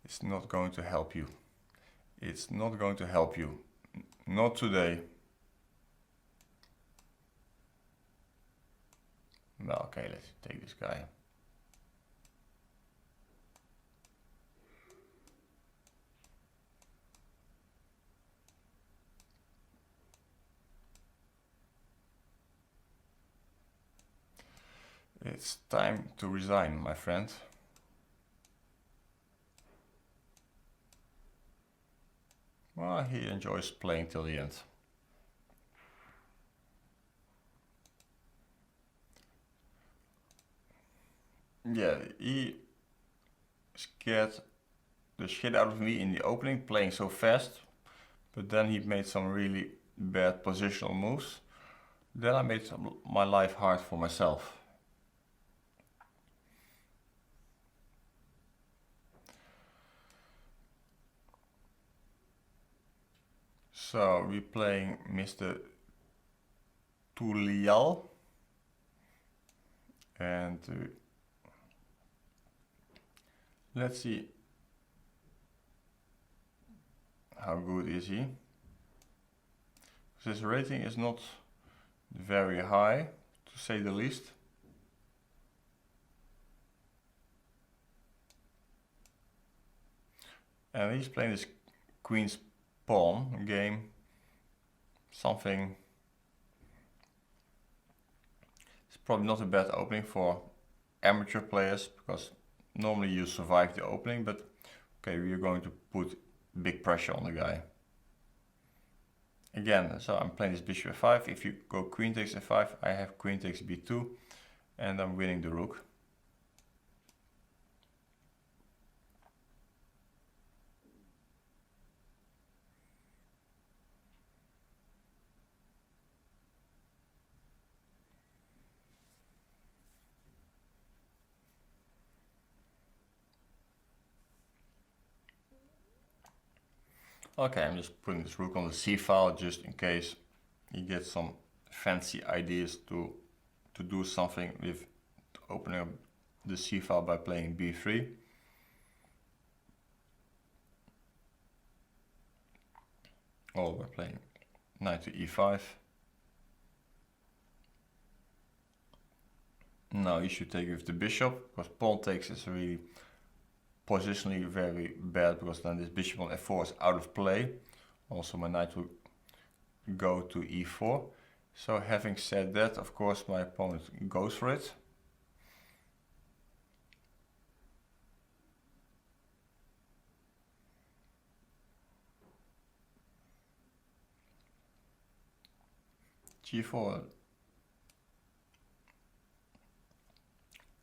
It's not going to help you. It's not going to help you. Not today. No, okay, let's take this guy. It's time to resign, my friend. Well, he enjoys playing till the end. Yeah, he scared the shit out of me in the opening, playing so fast, but then he made some really bad positional moves. Then I made my life hard for myself. So we're playing Mr. Tulial, and let's see how good is he. His rating is not very high, to say the least. And he's playing this Queen's Pawn game. Something. It's probably not a bad opening for amateur players, because normally you survive the opening, but okay, we are going to put big pressure on the guy. Again, so I'm playing this bishop f5. If you go queen takes f5, I have queen takes b2, and I'm winning the rook. Okay, I'm just putting this rook on the c file just in case he gets some fancy ideas to do something with opening up the c file by playing b3. Or by playing knight to e5. Now he should take with the bishop, because pawn takes is really positionally very bad, because then this bishop on f4 is out of play. Also my knight will go to e4. So having said that, of course my opponent goes for it. g4.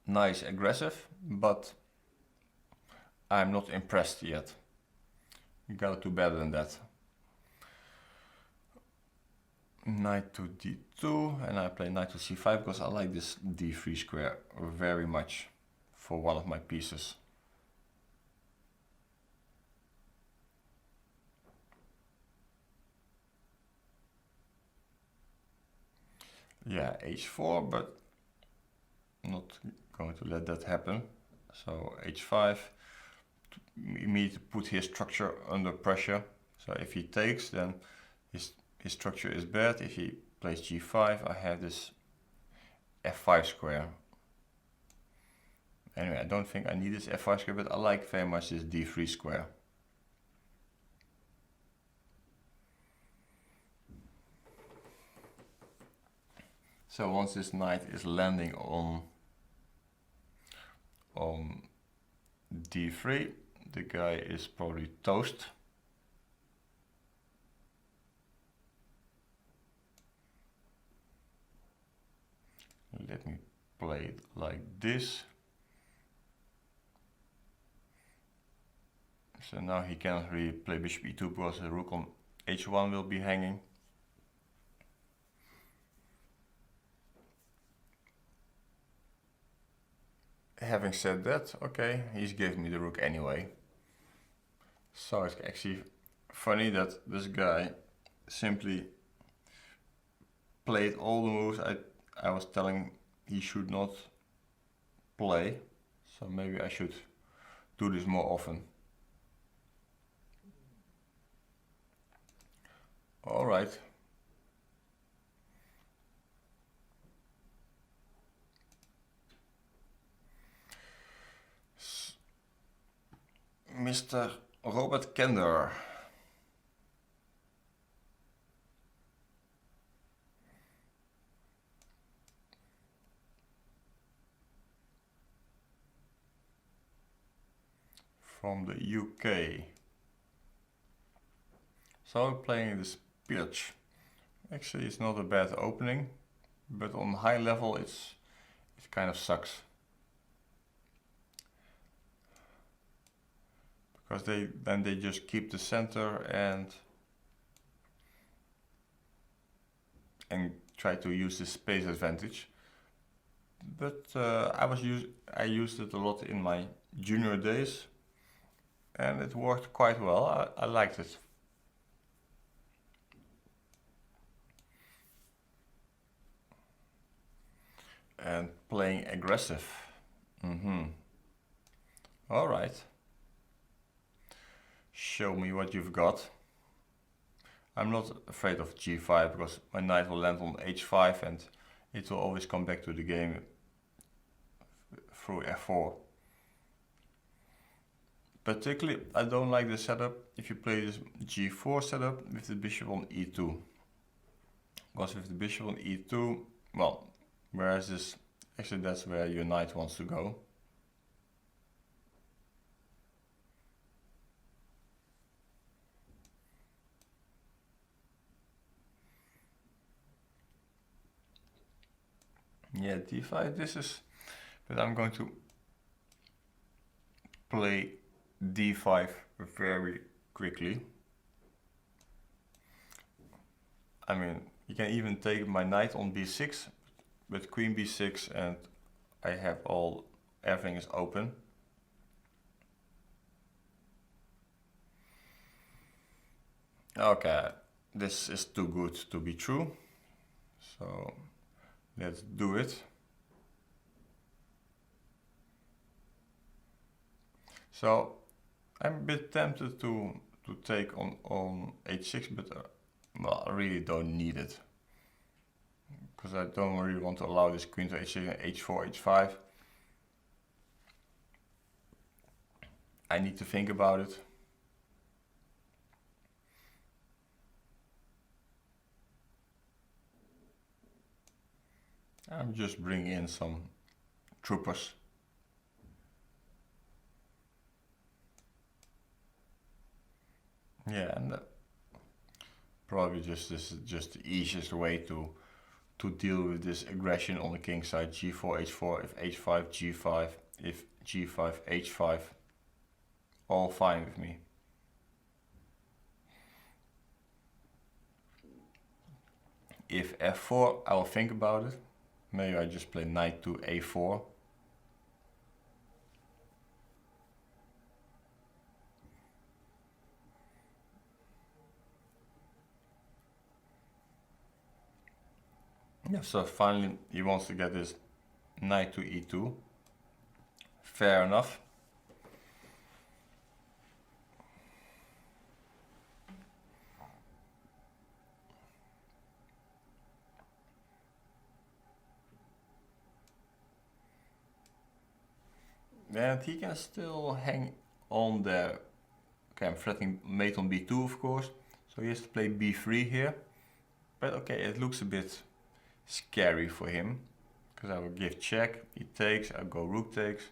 Nice aggressive, but I'm not impressed yet. You gotta do better than that. Knight to d2, and I play knight to c5 because I like this d3 square very much for one of my pieces. Yeah, h4, but I'm not going to let that happen. So h5, we need to put his structure under pressure. So if he takes, then his structure is bad. If he plays g5, I have this f5 square. Anyway, I don't think I need this f5 square, but I like very much this d3 square. So once this knight is landing on d3, the guy is probably toast. Let me play it like this. So now he cannot really play bishop e2 because the rook on h1 will be hanging. Having said that, okay, he's giving me the rook anyway. So it's actually funny that this guy simply played all the moves I was telling he should not play. So maybe I should do this more often. All right. Mr. Robert Kender. From the UK. So playing this pitch. Actually it's not a bad opening, but on high level it kind of sucks. Because they just keep the center and try to use the space advantage. But I used it a lot in my junior days, and it worked quite well. I liked it. and playing aggressive. All right. Show me what you've got. I'm not afraid of g5 because my knight will land on h5 and it will always come back to the game through f4. Particularly, I don't like the setup if you play this g4 setup with the bishop on e2. Because with the bishop on e2, well, whereas this, actually that's where your knight wants to go. Yeah, d5, this is, but I'm going to play d5 very quickly. I mean, you can even take my knight on b6 with queen b6 and I have everything is open. Okay, this is too good to be true, so let's do it. So I'm a bit tempted to take on h6, but well, I really don't need it because I don't really want to allow this queen to h6 and h4, h5. I need to think about it. I'm just bringing in some troopers. Yeah, and probably this is just the easiest way to deal with this aggression on the king side. g4, h4, if h5, g5, if g5, h5, all fine with me. If f4, I will think about it. Maybe I just play knight to a4. Yeah, so finally he wants to get this knight to e2. Fair enough. And he can still hang on there. Okay, I'm threatening mate on b2 of course. So he has to play b3 here. But okay, it looks a bit scary for him. Because I will give check, he takes, I go rook takes.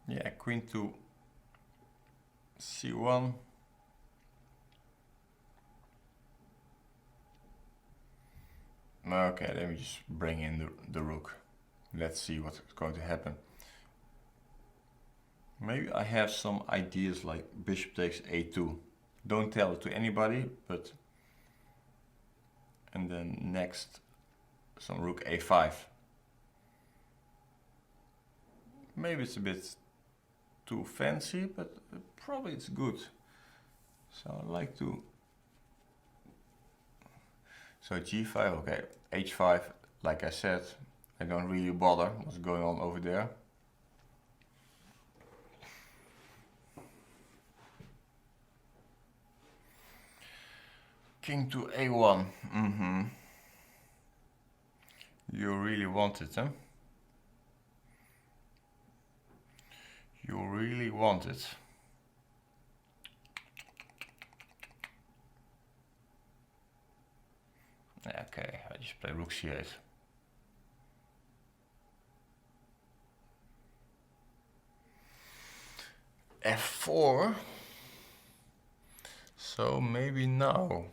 Yeah, queen to c1. Okay, let me just bring in the rook. Let's see what's going to happen. Maybe I have some ideas like bishop takes a2. Don't tell it to anybody, but... And then next, some rook a5. Maybe it's a bit too fancy, but probably it's good. So I like to... So g5, okay, h5, like I said, I don't really bother what's going on over there. King to a1, You really want it, huh? You really want it. Okay, I just play rook c8. f4. So maybe now.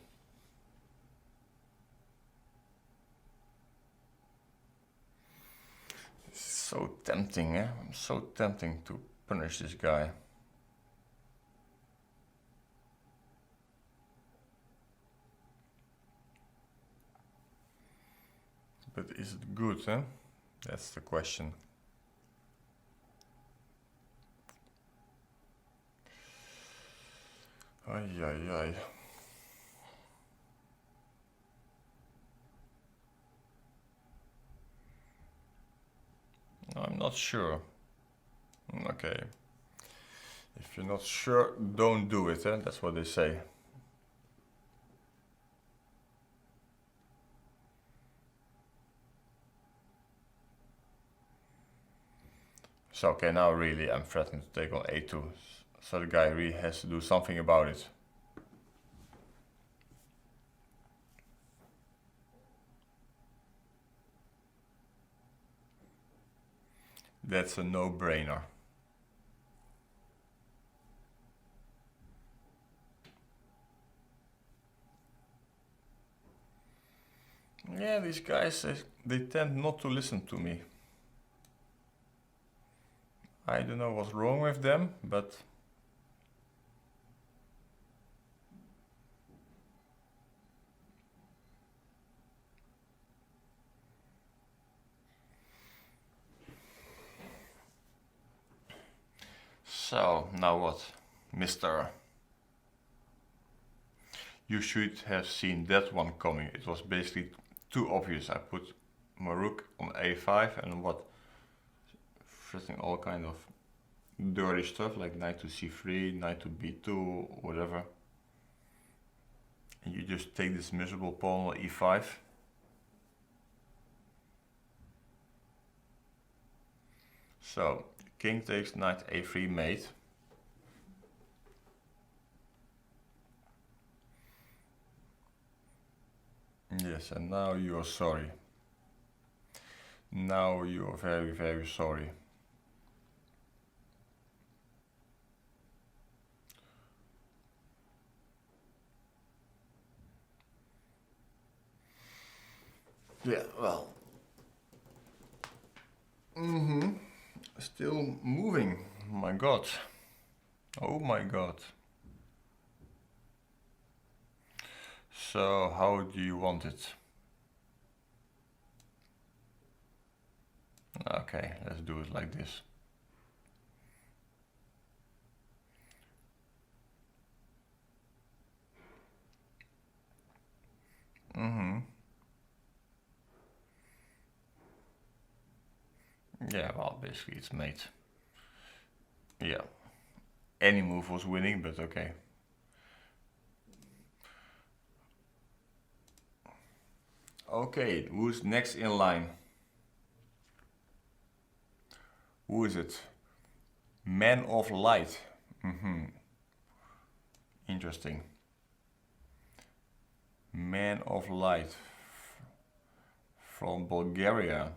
So tempting, eh? So tempting to punish this guy. But is it good, huh? That's the question. Ay, ay, ay. I'm not sure. Okay. If you're not sure, don't do it, eh? That's what they say. So, okay, now really I'm threatening to take on a2. So the guy really has to do something about it. That's a no-brainer. Yeah, these guys, they tend not to listen to me. I don't know what's wrong with them, but... So, now what? Mister... You should have seen that one coming. It was basically too obvious. I put my rook on a5 and what? Threatening all kind of dirty stuff like knight to c3, knight to b2, whatever. And you just take this miserable pawn on e5. So, king takes knight a3 mate. Yes, and now you are sorry. Now you are very, very sorry. Yeah, well. Still moving. My god. Oh my god. So, how do you want it? Okay, let's do it like this. Yeah, well, basically it's mate. Yeah. Any move was winning, but okay. Okay, who's next in line? Who is it? Man of Light. Interesting. Man of Light from Bulgaria.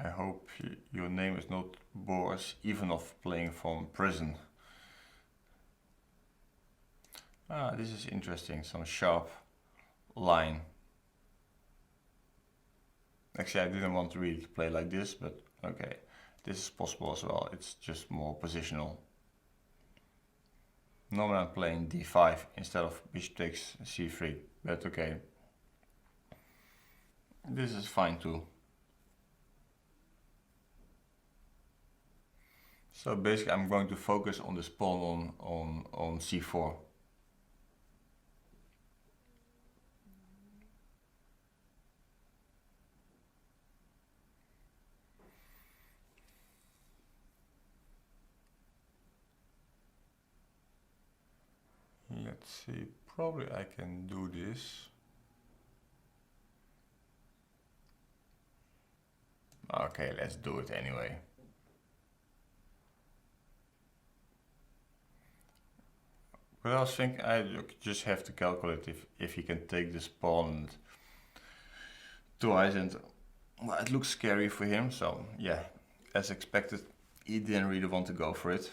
I hope your name is not Boris Ivanov playing from prison. Ah, this is interesting, some sharp line. Actually, I didn't want to really play like this, but okay. This is possible as well, it's just more positional. Normally I'm playing d5 instead of bishop takes c3, but okay. This is fine too. So basically I'm going to focus on this pawn on c4. Let's see, probably I can do this. Okay, let's do it anyway. But I was thinking I just have to calculate if he can take this pawn twice, and well, it looks scary for him, so yeah, as expected, he didn't really want to go for it.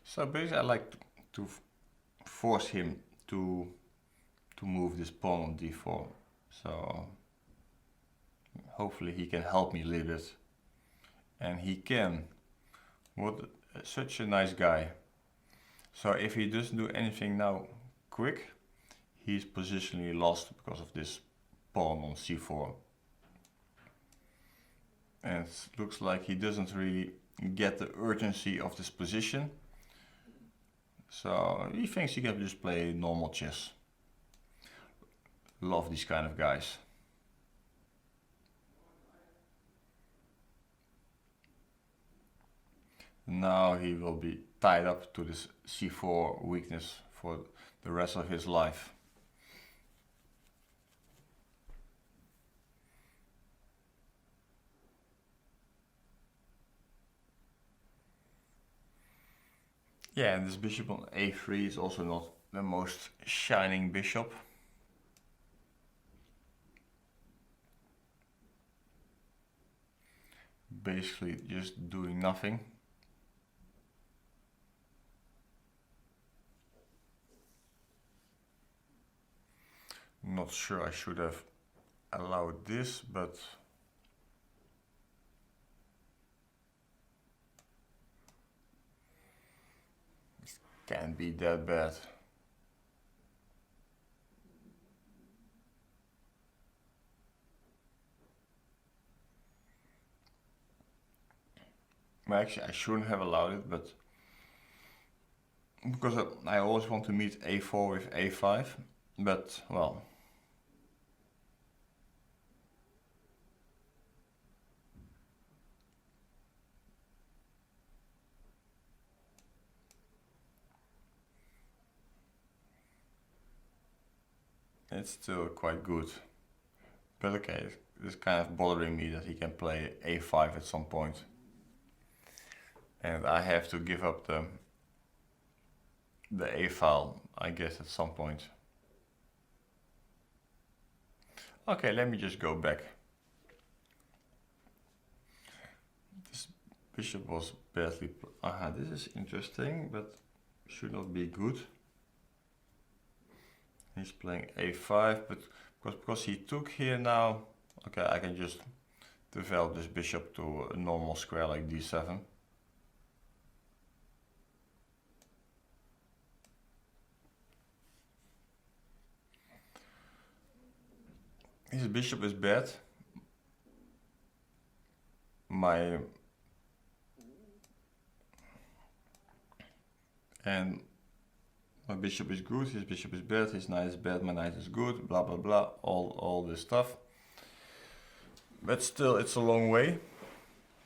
So basically I like to force him to move this pawn on d4. So hopefully he can help me a little bit. And he can. What such a nice guy. So if he doesn't do anything now quick, he's positionally lost because of this pawn on c4. And it looks like he doesn't really get the urgency of this position. So he thinks he can just play normal chess. Love these kind of guys. Now he will be tied up to this c4 weakness for the rest of his life. Yeah, and this bishop on a3 is also not the most shining bishop. Basically just doing nothing. Not sure I should have allowed this, but it can't be that bad. Well, actually, I shouldn't have allowed it, but because I always want to meet a4 with a5, but well. It's still quite good. But okay, it's kind of bothering me that he can play a5 at some point. And I have to give up the a file, I guess, at some point. Okay, let me just go back. This bishop was badly... Aha, this is interesting, but should not be good. He's playing a5, but because he took here now, okay, I can just develop this bishop to a normal square like d7. His bishop is bad. My bishop is good, his bishop is bad, his knight is bad, my knight is good, blah blah blah, all this stuff. But still, it's a long way,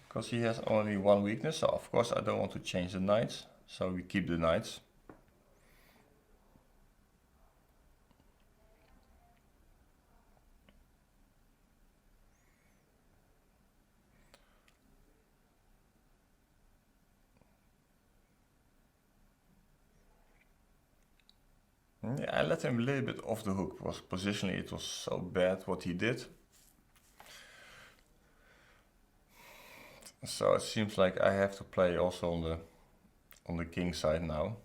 because he has only one weakness, so of course I don't want to change the knights, so we keep the knights. Yeah, I let him a little bit off the hook, because positionally it was so bad what he did. So it seems like I have to play also on the king side now.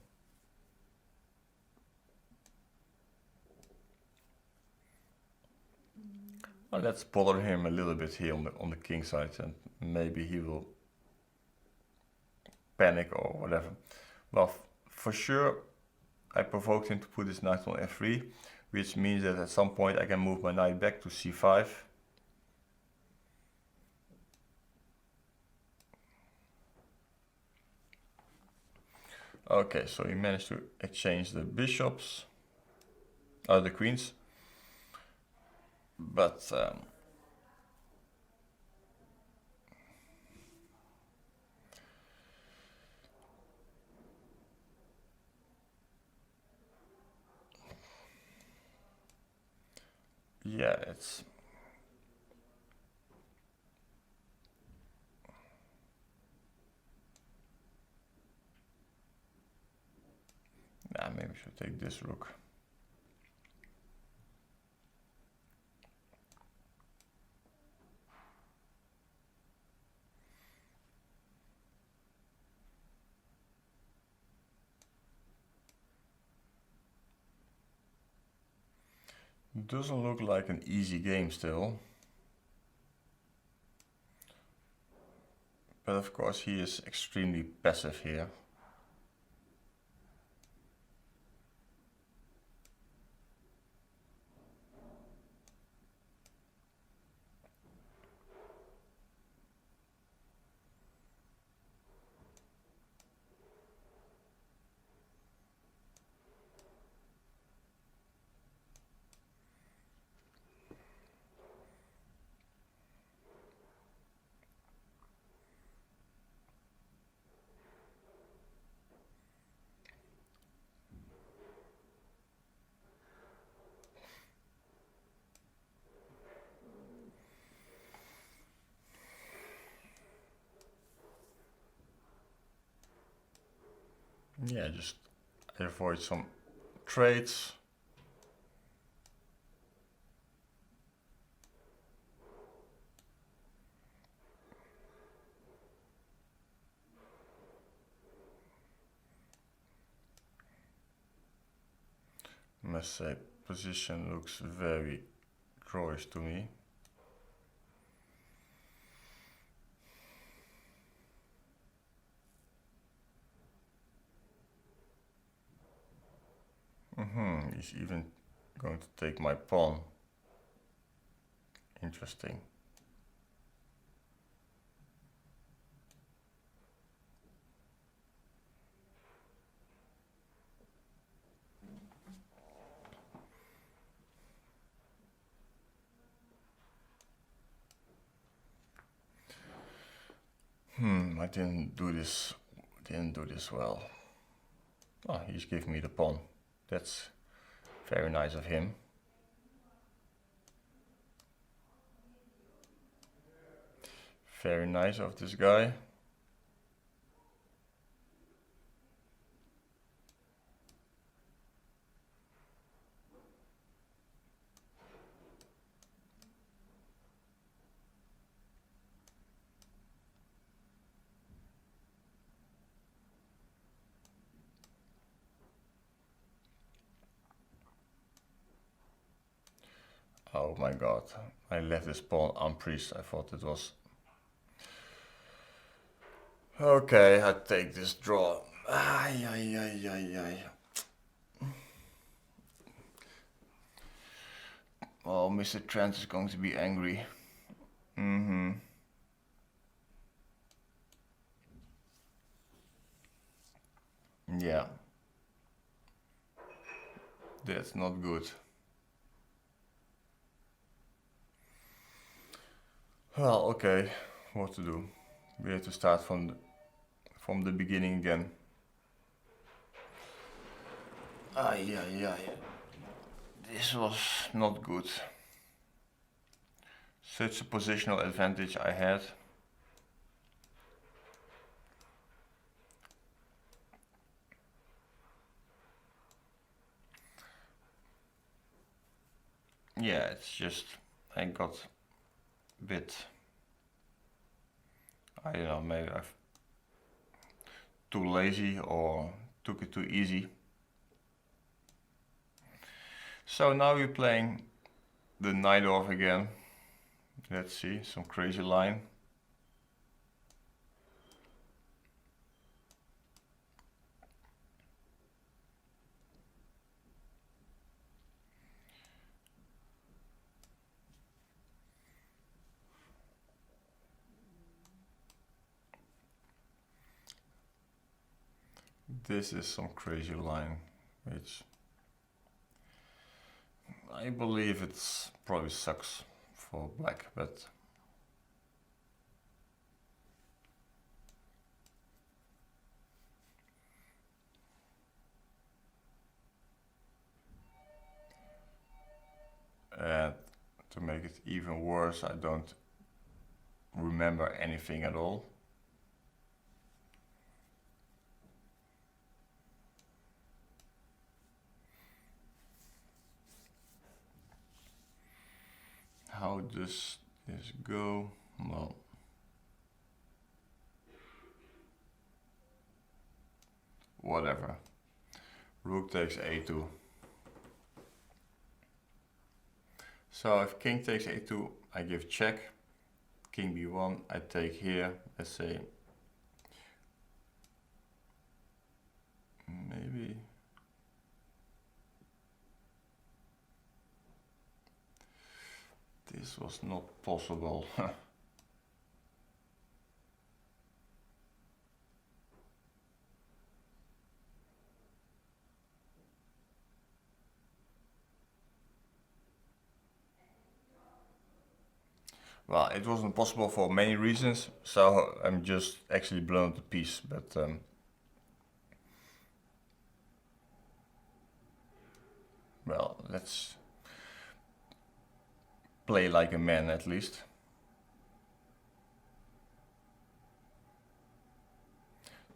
Well, let's bother him a little bit here on the king side, and maybe he will panic or whatever. Well, for sure I provoked him to put his knight on f3, which means that at some point I can move my knight back to c5. Okay, so he managed to exchange the bishops, the queens, but yeah, it's... Nah, maybe I should take this rook. Doesn't look like an easy game still. But of course he is extremely passive here. Yeah, just avoid some trades. Must say, position looks very drawish to me. He's even going to take my pawn. Interesting. I didn't do this well. Oh, he's giving me the pawn. That's very nice of him. Very nice of this guy. Oh my god, I left this pawn unpressed. I thought it was... Okay, I take this draw. Ay, ay, ay, ay, ay. Oh, Mr. Trent is going to be angry. Yeah. That's not good. Well, okay, what to do? We have to start from the beginning again. Ay, ay, ay. This was not good. Such a positional advantage I had. Yeah, it's just I got a bit, I don't know, maybe I've too lazy or took it too easy. So now we're playing the knight off again. Let's see, some crazy line. This is some crazy line, which I believe it's probably sucks for black, but and to make it even worse, I don't remember anything at all. How does this go? Well, whatever. Rook takes a2. So if king takes a2, I give check. King b1, I take here. Let's say maybe this was not possible. Well, it wasn't possible for many reasons, so I'm just actually blown to piece, but well, let's play like a man at least.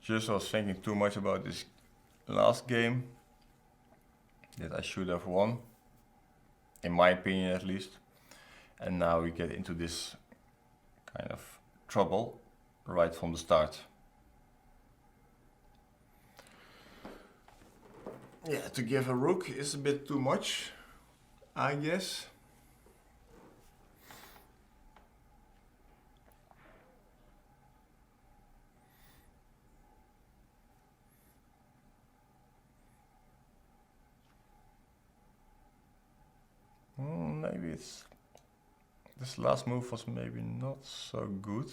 Just was thinking too much about this last game that I should have won, in my opinion at least. And now we get into this kind of trouble right from the start. Yeah, to give a rook is a bit too much, I guess. Maybe it's... This last move was maybe not so good.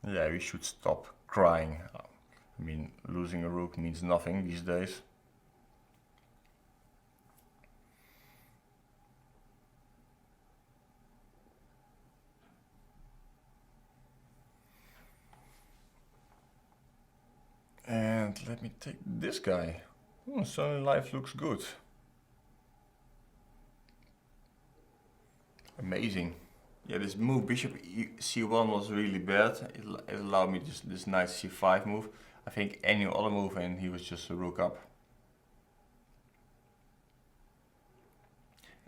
Yeah, we should stop crying. I mean, losing a rook means nothing these days. And let me take this guy. Suddenly life looks good. Amazing. Yeah, this move bishop c1 was really bad. It allowed me this nice c5 move. I think any other move and he was just a rook up.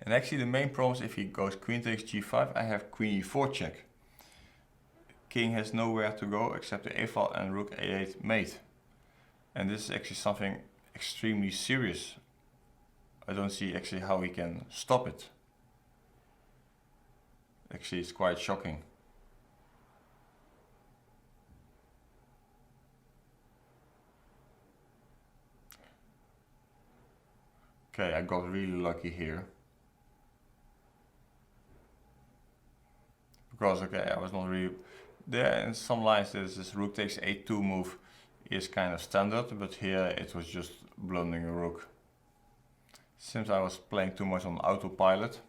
And actually the main problem is if he goes queen takes g5, I have queen e4 check. King has nowhere to go except the a-file and rook a8 mate. And this is actually something extremely serious. I don't see actually how we can stop it. Actually, it's quite shocking. Okay, I got really lucky here. Because, okay, I was not really... There in some lines there's this rook takes a2 move is kind of standard, but here it was just blundering a rook. Since I was playing too much on autopilot.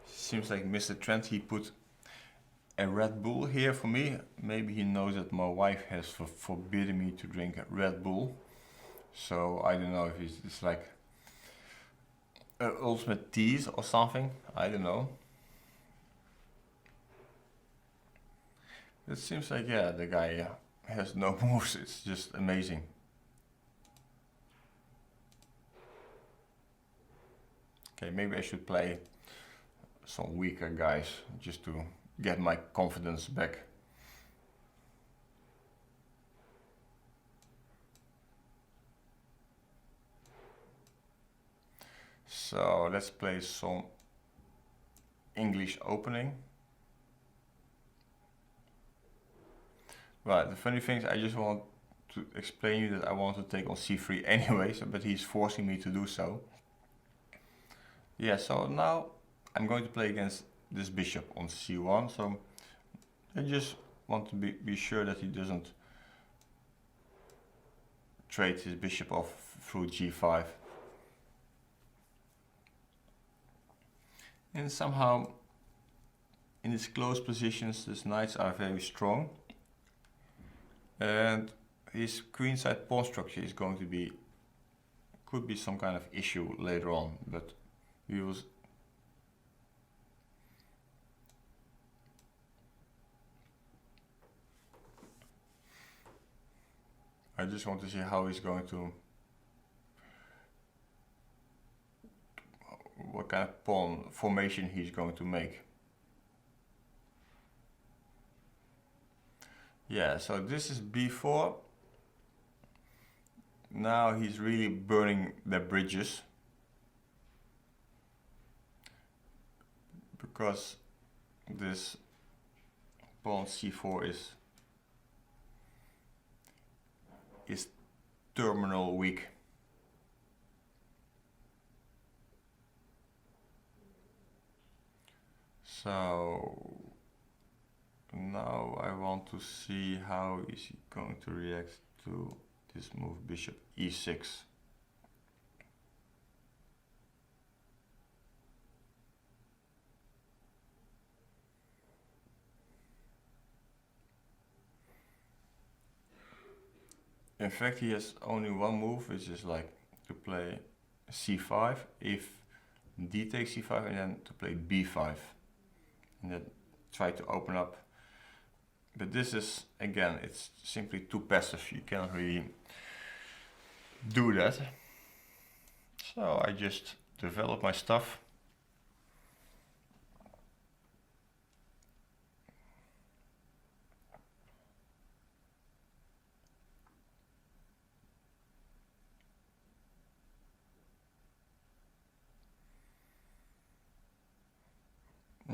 Seems like Mr. Trent, he put a Red Bull here for me. Maybe he knows that my wife has forbidden me to drink Red Bull. So I don't know if it's like ultimate tease or something. I don't know. It seems like, yeah, the guy has no moves. It's just amazing. Okay, maybe I should play some weaker guys just to get my confidence back. So let's play some English opening. Right, the funny thing is I just want to explain you that I want to take on c3 anyway, but he's forcing me to do so. Yeah, so now I'm going to play against this bishop on c1, so I just want to be sure that he doesn't trade his bishop off through g5. And somehow in these close positions these knights are very strong. And his queenside pawn structure is going to be, could be some kind of issue later on, but we will. I just want to see how he's going to, what kind of pawn formation he's going to make. Yeah, so this is b4. Now he's really burning the bridges. Because this pawn c4 is terminal weak. So now I want to see how is he going to react to this move bishop e6. In fact, he has only one move, which is like to play c5 if d takes c5, and then to play b5, and then try to open up. But this is, again, it's simply too passive. You cannot really do that. So I just develop my stuff.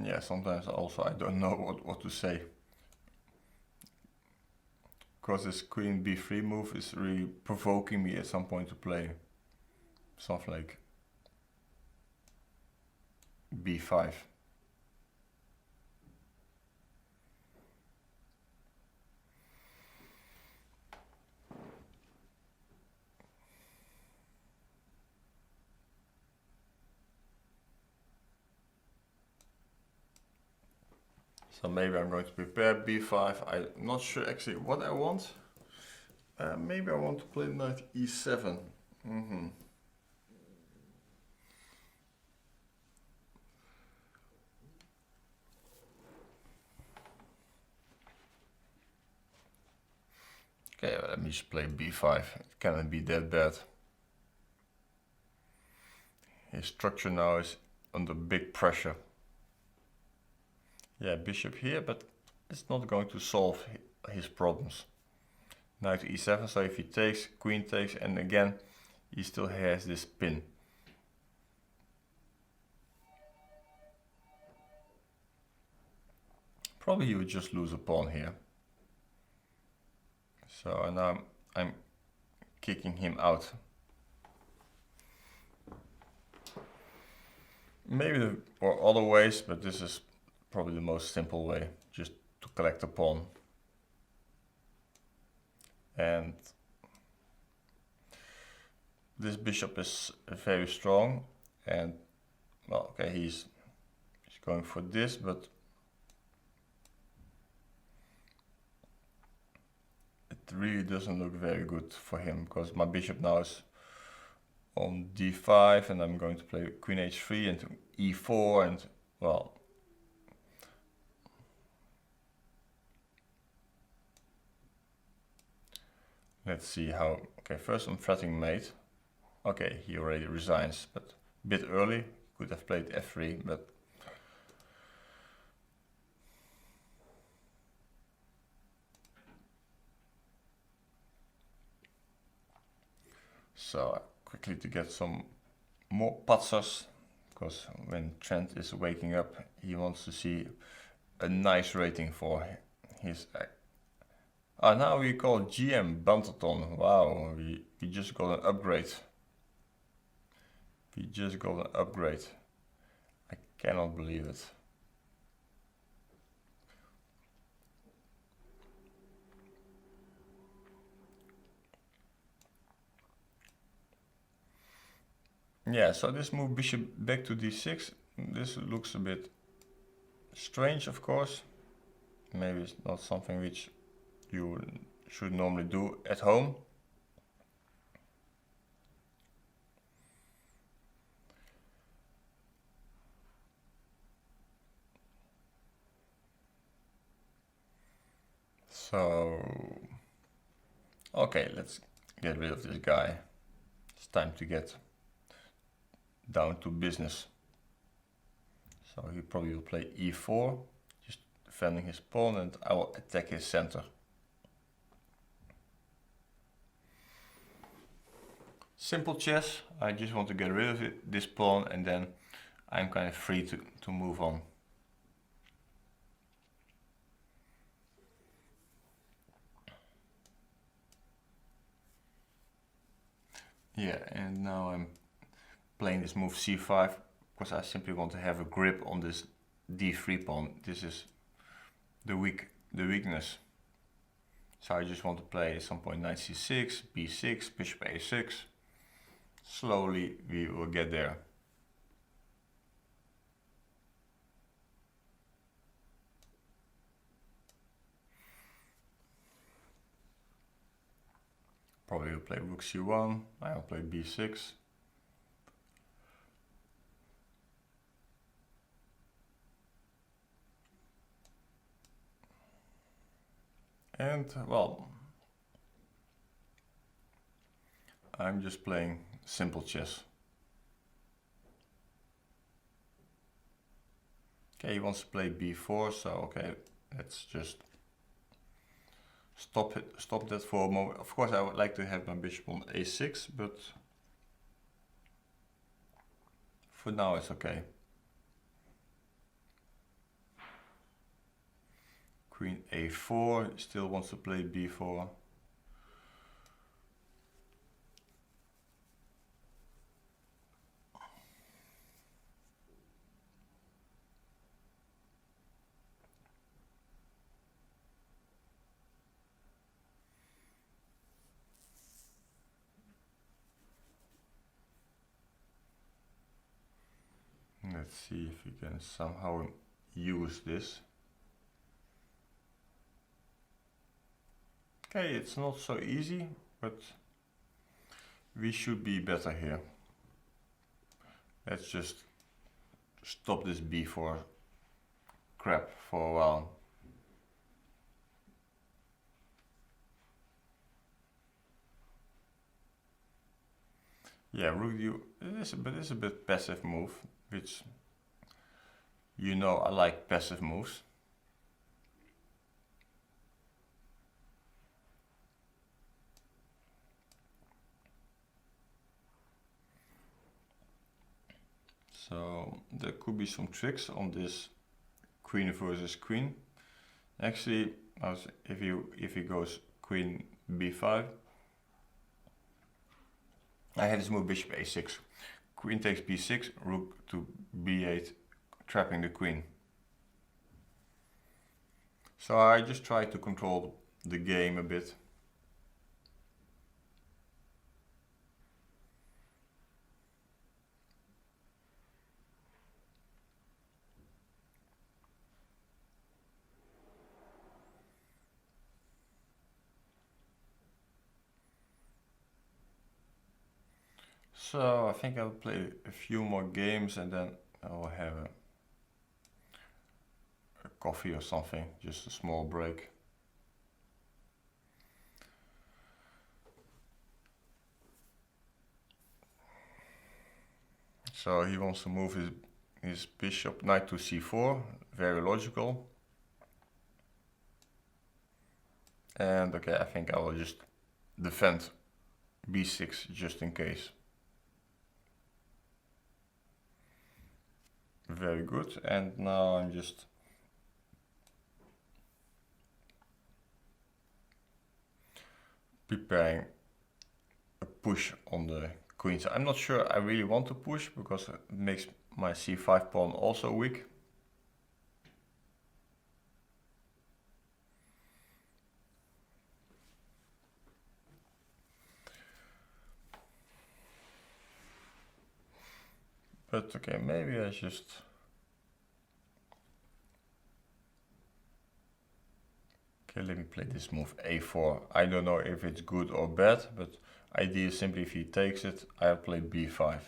Yeah, sometimes also I don't know what to say. Because this queen b3 move is really provoking me at some point to play something like b5. So maybe I'm going to prepare b5. I'm not sure actually what I want. Maybe I want to play knight e7. Okay, well, let me just play b5. It cannot be that bad. His structure now is under big pressure. Yeah, bishop here, but it's not going to solve his problems. Knight to e7, so if he takes, queen takes, and again he still has this pin. Probably he would just lose a pawn here. So now I'm kicking him out. Maybe there are other ways, but this is probably the most simple way, just to collect a pawn. And this bishop is very strong, and well, okay, he's going for this, but it really doesn't look very good for him, because my bishop now is on d5, and I'm going to play queen h3 and e4, and well, let's see how. Okay, first I'm threatening mate. Okay, he already resigns, but a bit early. Could have played f3, but so quickly to get some more patzers, because when Trent is waking up, he wants to see a nice rating for his. Now we call GM Banterthon. Wow, we just got an upgrade. We just got an upgrade. I cannot believe it. Yeah, so this move bishop back to d6, this looks a bit strange, of course. Maybe it's not something which you should normally do at home. So, okay, let's get rid of this guy. It's time to get down to business. So he probably will play e4, just defending his pawn, and I will attack his center. Simple chess. I just want to get rid of this pawn, and then I'm kind of free to move on. Yeah, and now I'm playing this move c5 because I simply want to have a grip on this d3 pawn. This is the weakness. So I just want to play at some point knight c6, b6, bishop a6. Slowly we will get there. Probably will play rook c1, I'll play b6. And well, I'm just playing simple chess. Okay, he wants to play b4, so okay, let's just stop that for a moment. Of course, I would like to have my bishop on a6, but for now it's okay. Queen a4, still wants to play b4. Let's see if we can somehow use this. Okay, it's not so easy, but we should be better here. Let's just stop this b4 crap for a while. Yeah, rook it is a bit passive move, which you know I like passive moves. So there could be some tricks on this queen versus queen. Actually, if he goes queen b5, I had this move bishop a6, queen takes b6, rook to b8, trapping the queen. So I just try to control the game a bit. So I think I'll play a few more games and then I'll have a coffee or something, just a small break. So he wants to move his bishop knight to c4, very logical. And okay, I think I will just defend b6 just in case. Very good, and now I'm just preparing a push on the queen. So I'm not sure I really want to push because it makes my c5 pawn also weak. But okay, maybe I just... Okay, let me play this move a4. I don't know if it's good or bad, but idea is simply if he takes it, I'll play b5.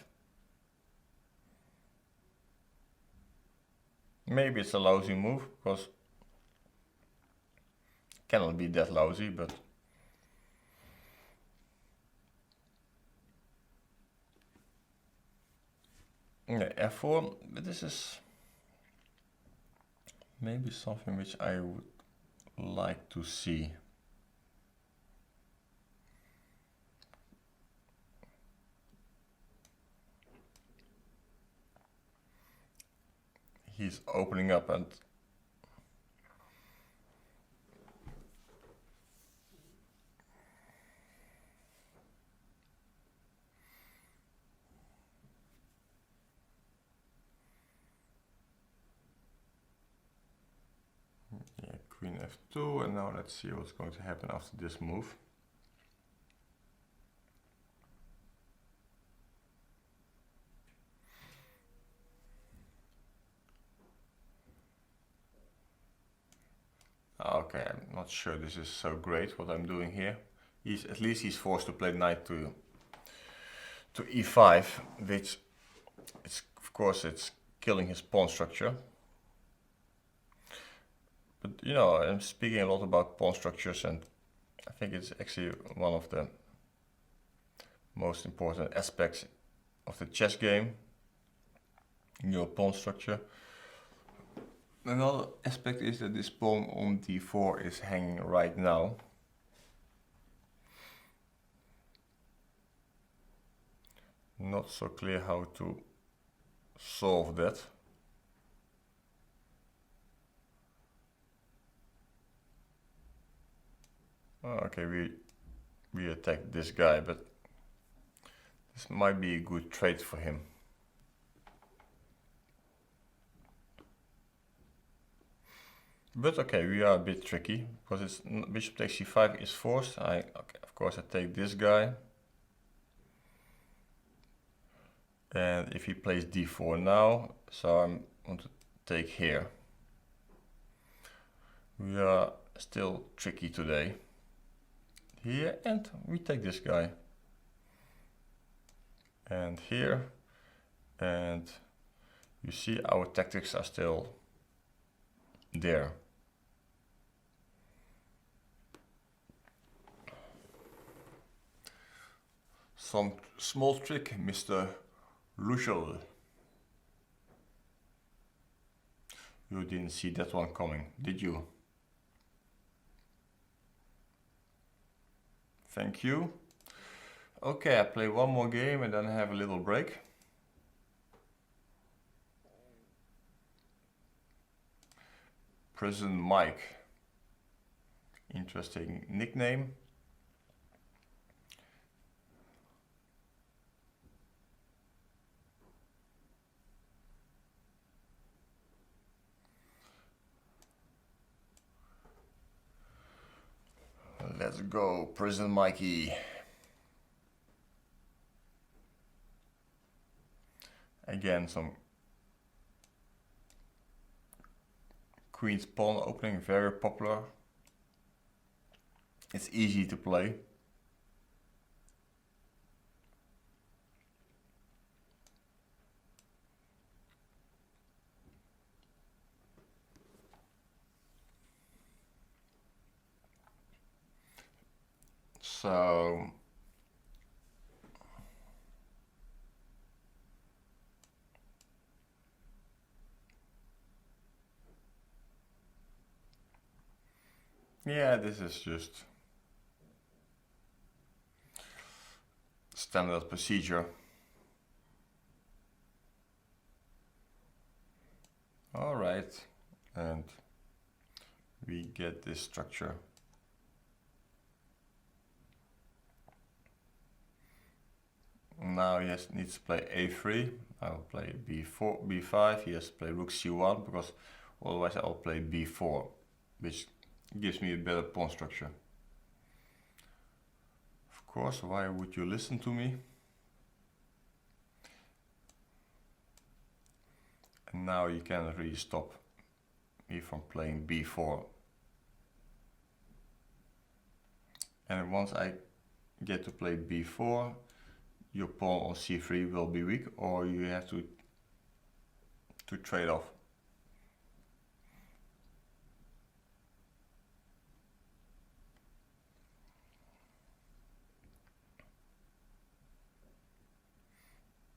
Maybe it's a lousy move, because it cannot be that lousy, but... Yeah, f4, but this is maybe something which I would like to see. He's opening up and yeah, queen f2, and now let's see what's going to happen after this move. Okay, I'm not sure this is so great what I'm doing here. at least he's forced to play knight to e5, which of course it's killing his pawn structure. But you know, I'm speaking a lot about pawn structures, and I think it's actually one of the most important aspects of the chess game, your pawn structure. Another aspect is that this pawn on d4 is hanging right now. Not so clear how to solve that. Okay, we attacked this guy, but this might be a good trade for him. But okay, we are a bit tricky because it's bishop takes c5 is forced. Of course I take this guy. And if he plays d4 now, so I'm going to take here. We are still tricky today. Here, and we take this guy. And here, and you see our tactics are still there. Some small trick, Mr. Luschel. You didn't see that one coming, did you? Thank you. Okay, I play one more game and then I have a little break. Prison Mike. Interesting nickname. Let's go, Prison Mikey. Again, some queen's pawn opening, very popular. It's easy to play. So yeah, this is just standard procedure. All right, and we get this structure. Now he needs to play a3. I'll play b4, b5. He has to play rook c1 because otherwise I'll play b4, which gives me a better pawn structure. Of course, why would you listen to me? And now you cannot really stop me from playing b4. And once I get to play b4, your pawn on c3 will be weak, or you have to trade off.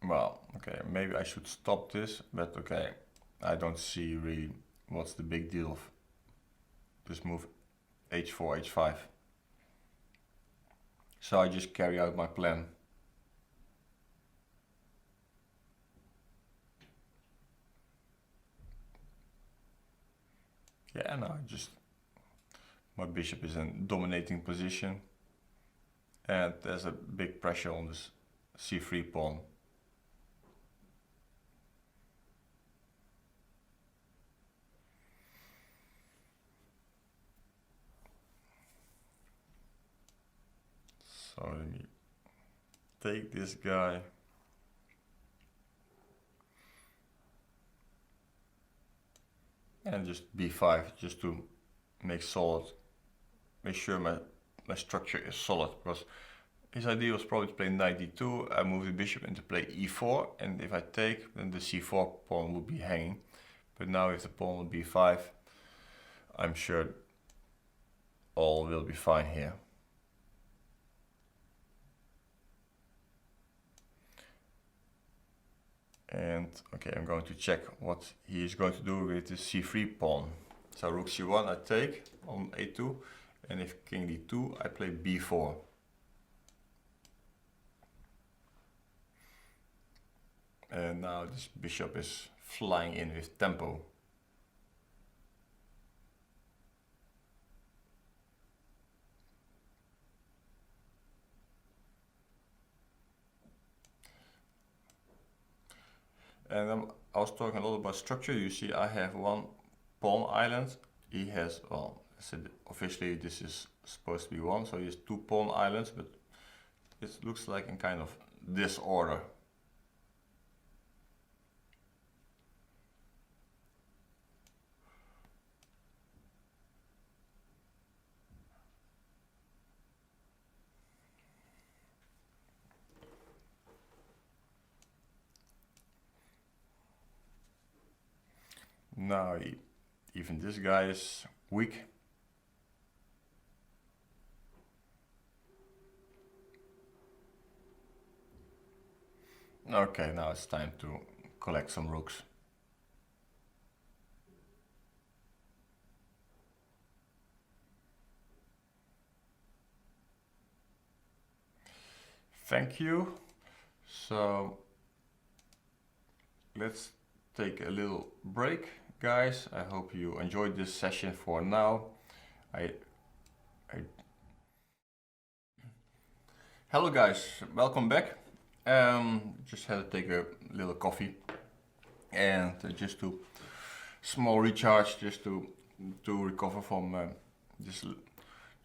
Well, okay, maybe I should stop this, but okay, I don't see really what's the big deal of this move h4, h5. So I just carry out my plan. Yeah, no, my bishop is in dominating position and there's a big pressure on this c3 pawn. So let me take this guy. And just b5, just to make sure my my structure is solid, because his idea was probably to play knight d2, I move the bishop into play e4, and if I take, then the c4 pawn would be hanging. But now if the pawn would b5, I'm sure all will be fine here. And okay, I'm going to check what he is going to do with the c3 pawn. So rook c1 I take on a2, and if king d2 I play b4. And now this bishop is flying in with tempo. And I was talking a lot about structure. You see I have one pawn island. He has, well, I said officially this is supposed to be one, so he has two pawn islands, but it looks like in kind of disorder. Now even this guy is weak. Okay, now it's time to collect some rooks. Thank you. So let's take a little break, guys. I hope you enjoyed this session for now. Hello guys, welcome back. Just had to take a little coffee and just to small recharge, just to recover from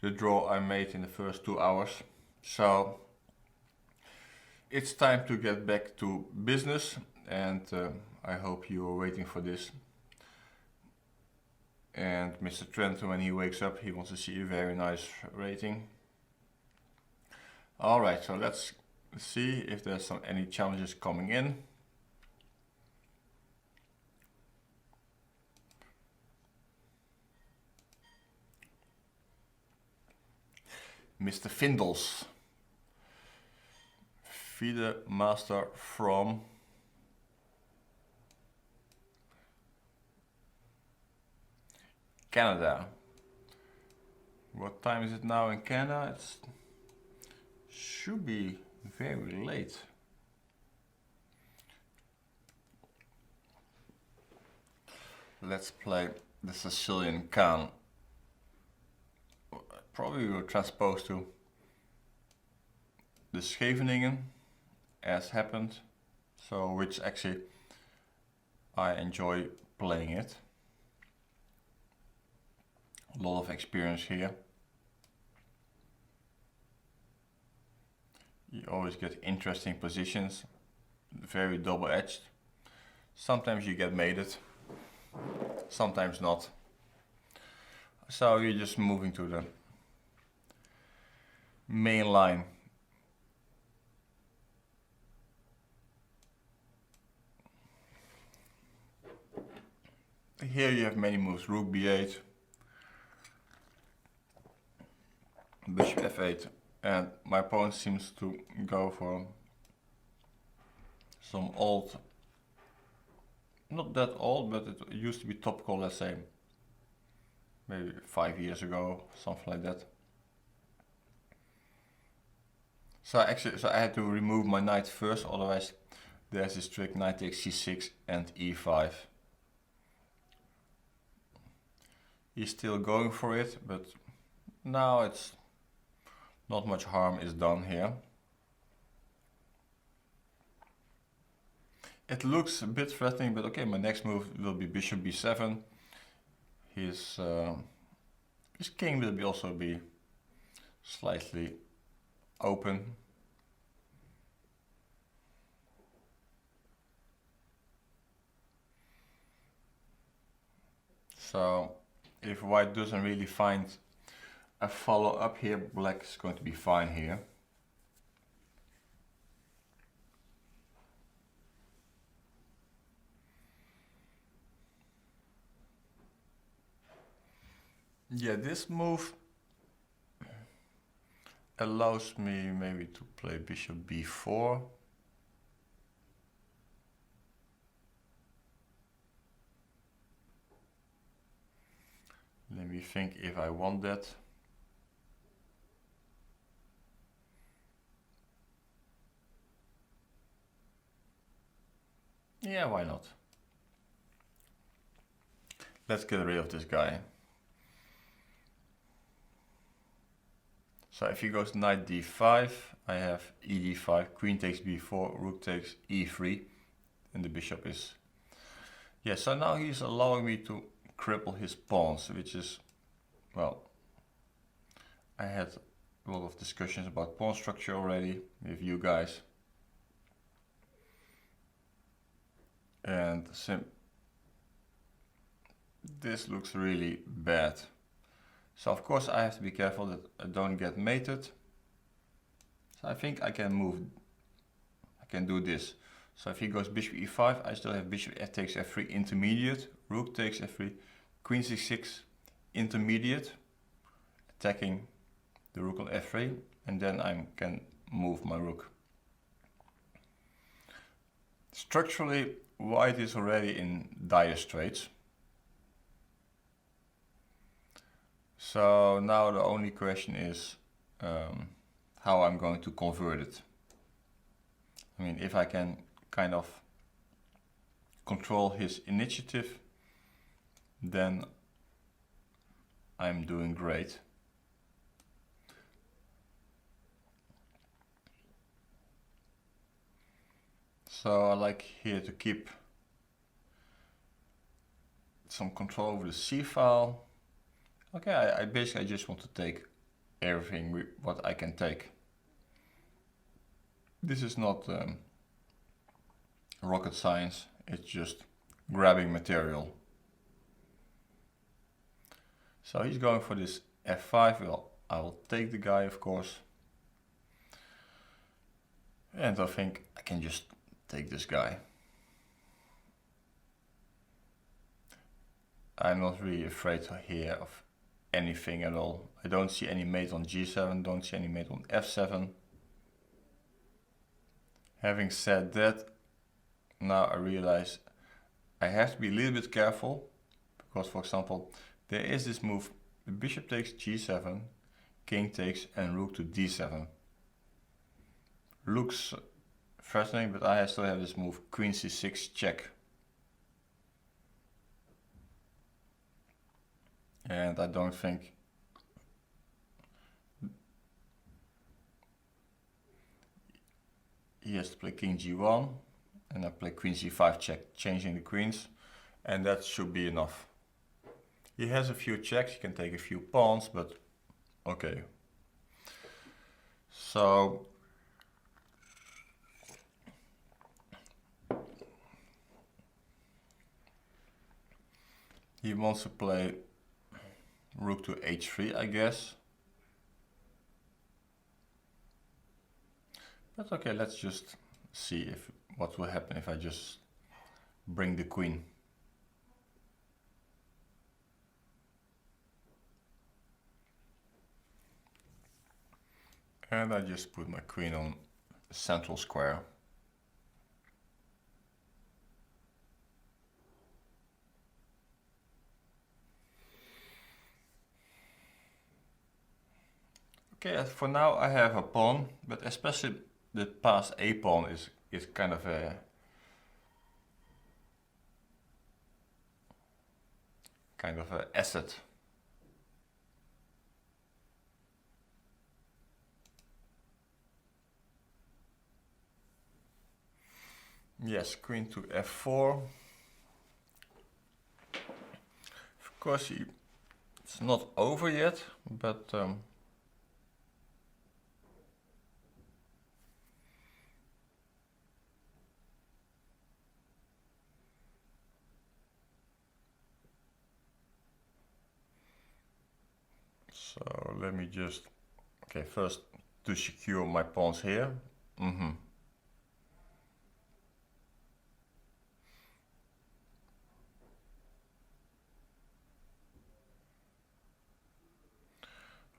the draw I made in the first 2 hours. So it's time to get back to business, and I hope you are waiting for this. And Mr. Trent, when he wakes up, he wants to see a very nice rating. Alright, so let's see if there's any challenges coming in. Mr. Findels, FIDE master from Canada. What time is it now in Canada? It should be very late. Let's play the Sicilian Khan. Probably will transpose to the Scheveningen as happened, so which actually I enjoy playing it. A lot of experience here. You always get interesting positions, very double-edged. Sometimes you get mated, sometimes not. So you're just moving to the main line. Here you have many moves, rook b8, bishop f8, and my opponent seems to go for some old, not that old, but it used to be topical, let's say, maybe 5 years ago, something like that. So I had to remove my knight first, otherwise there's this trick, knight takes c6 and e5. He's still going for it, but now it's not much harm is done here. It looks a bit threatening, but okay, my next move will be bishop b7. His king will also be slightly open. So if white doesn't really find a follow up here, black is going to be fine here. Yeah, this move allows me maybe to play bishop b4. Let me think if I want that. Yeah, why not? Let's get rid of this guy. So if he goes knight d5, I have e d5, queen takes b4, rook takes e3, and the bishop is... Yeah, so now he's allowing me to cripple his pawns, which is, well, I had a lot of discussions about pawn structure already with you guys. And this looks really bad. So of course I have to be careful that I don't get mated. So I think I can do this. So if he goes bishop e5, I still have bishop f takes f3 intermediate, rook takes f3, queen c6 intermediate, attacking the rook on f3, and then I can move my rook. Structurally, white is already in dire straits. So now the only question is how I'm going to convert it. I mean, if I can kind of control his initiative, then I'm doing great. So I like here to keep some control over the C file. Okay, I basically just want to take everything what I can take. This is not rocket science, it's just grabbing material. So he's going for this f5, well, I will take the guy of course. And I think I can just take this guy. I'm not really afraid here of anything at all. I don't see any mate on g7, don't see any mate on f7. Having said that, now I realize I have to be a little bit careful, because for example, there is this move, the bishop takes g7, king takes and rook to d7. Looks threatening, but I still have this move, queen c6 check. And I don't think he has to play king g1, and I play queen c5 check, changing the queens, and that should be enough. He has a few checks, he can take a few pawns, but okay. So he wants to play rook to h3, I guess. But okay, let's just see what will happen if I just bring the queen. And I just put my queen on the central square. Okay, for now I have a pawn, but especially the passed a pawn is kind of a asset. Yes, queen to f4. Of course, it's not over yet, but so let me just, okay, first to secure my pawns here.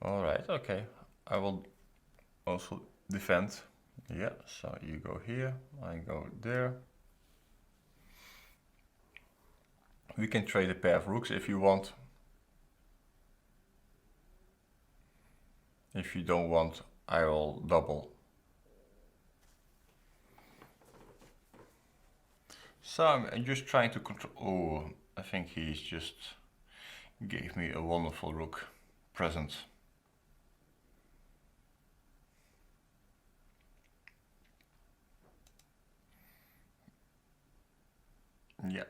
Alright, okay. I will also defend. Yeah, so you go here, I go there. We can trade a pair of rooks if you want. If you don't want, I will double. So I'm just trying to control. Oh, I think he's just gave me a wonderful rook present. Yeah.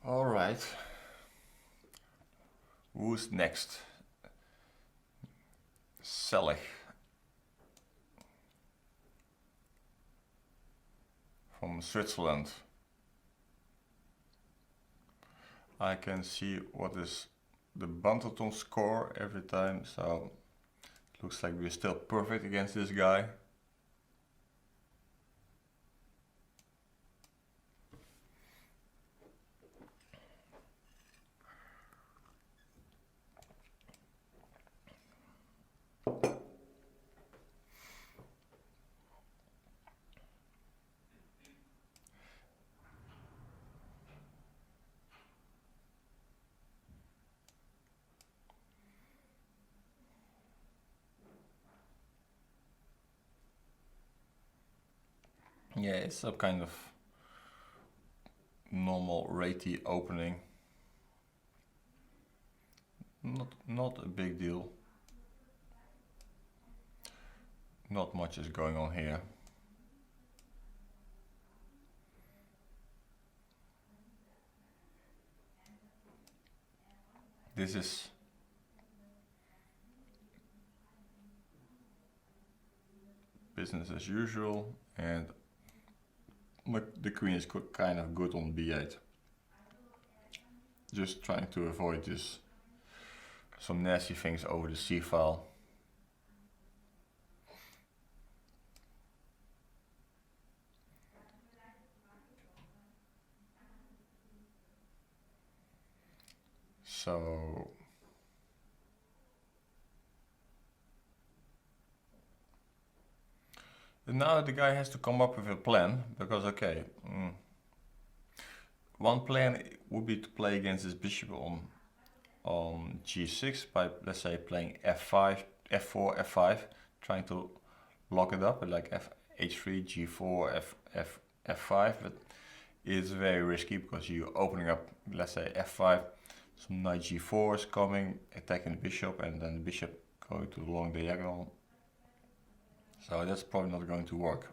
All right. Who's next? Selig from Switzerland. I can see what is the Banterthon score every time, so it looks like we're still perfect against this guy. Yeah, it's a kind of normal ratey opening. Not a big deal. Not much is going on here. This is business as usual, and the queen is kind of good on b8. Just trying to avoid this, some nasty things over the c file. So now the guy has to come up with a plan, because okay, one plan would be to play against this bishop on g6 by, let's say, playing f5, f4, f5, trying to lock it up like h3, g4, f5, but it's very risky because you're opening up, let's say, f5, some knight g4 is coming, attacking the bishop, and then the bishop going to the long diagonal. So that's probably not going to work.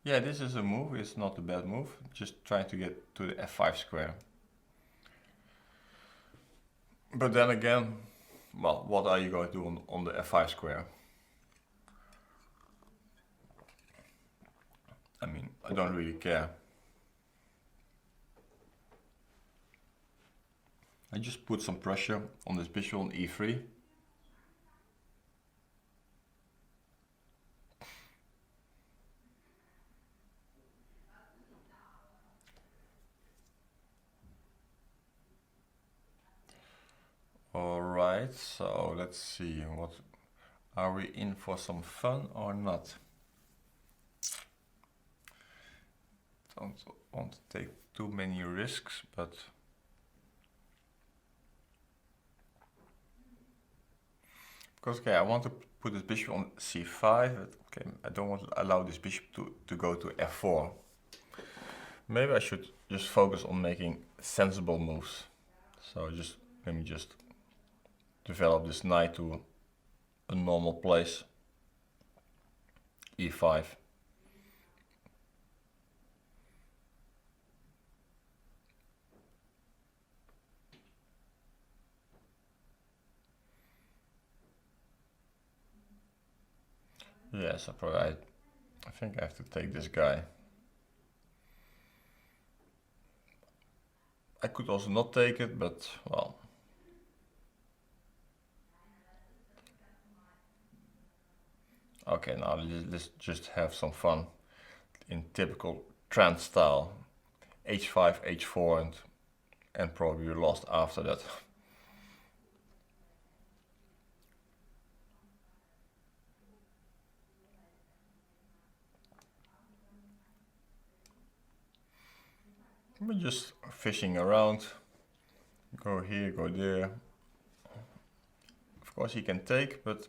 Yeah, this is a move, it's not a bad move, just trying to get to the f5 square. But then again, well, what are you going to do on the f5 square? I mean, I don't really care. I just put some pressure on this bishop on e3. Alright, so let's see, what are we in for, some fun or not? Don't want to take too many risks, but because okay, I want to put this bishop on c5, but okay, I don't want to allow this bishop to go to f4. Maybe I should just focus on making sensible moves. So let me just develop this knight to a normal place. e5. Yes, I think I have to take this guy. I could also not take it, but well. Okay, now let's just have some fun in typical trend style. H5, H4, and probably lost after that. We're just fishing around. Go here, go there. Of course he can take, but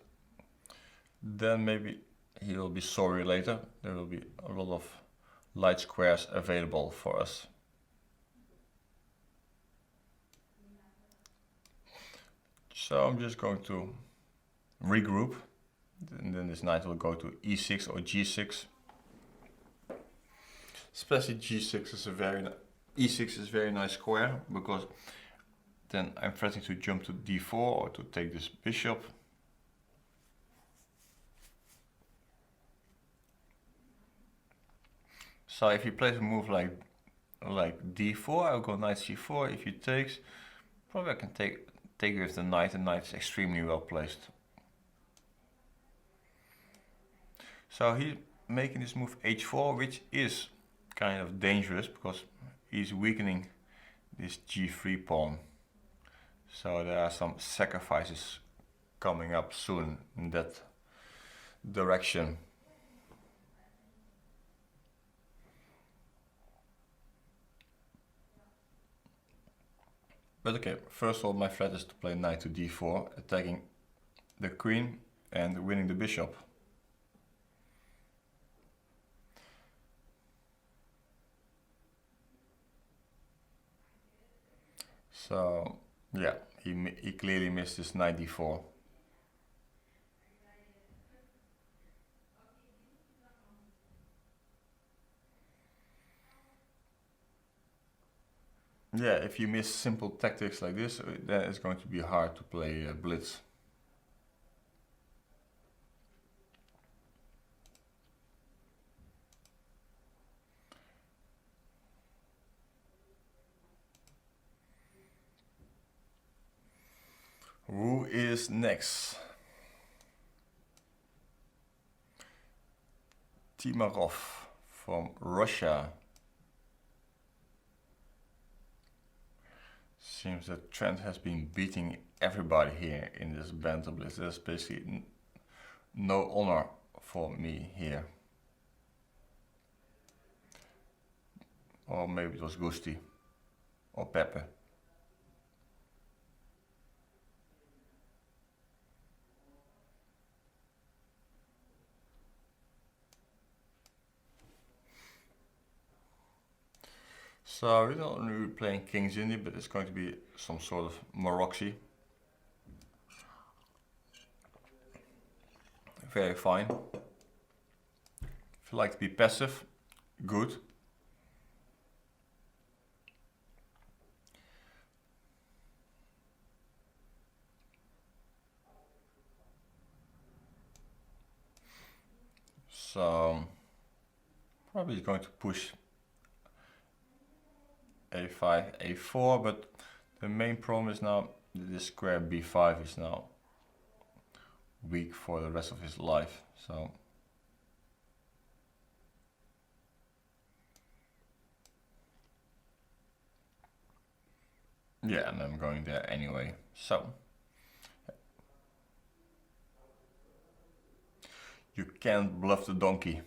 then maybe he will be sorry later. There will be a lot of light squares available for us. So I'm just going to regroup, and then this knight will go to E6 or G6. Especially G6 is E6 is a very nice square, because then I'm threatening to jump to D4 or to take this bishop. So if he plays a move like D4, I'll go knight C4. If he takes, probably I can take with the knight. The knight is extremely well placed. So he's making this move H4, which is kind of dangerous because he's weakening this G3 pawn. So there are some sacrifices coming up soon in that direction. But okay, first of all, my threat is to play knight to D4, attacking the queen and winning the bishop. So yeah, he clearly missed his knight D4. Yeah, if you miss simple tactics like this, then it's going to be hard to play blitz. Who is next? Timarov from Russia. Seems that Trent has been beating everybody here in this banter blitz. There's basically no honor for me here. Or maybe it was Gusti or Pepe. So we're not only playing King's Indy, but it's going to be some sort of Maroxy. Very fine. If you like to be passive, good. So probably going to push A5, A4, but the main problem is now that this square B5 is now weak for the rest of his life. So yeah, and I'm going there anyway. So you can't bluff the donkey.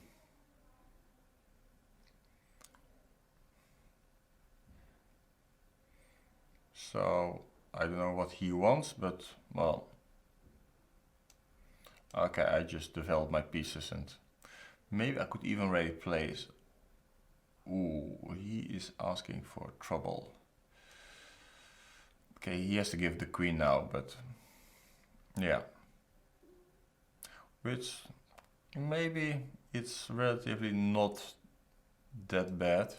So I don't know what he wants, but well, okay, I just developed my pieces, and maybe I could even ready plays. Ooh, he is asking for trouble. Okay, he has to give the queen now, but yeah. Which maybe it's relatively not that bad.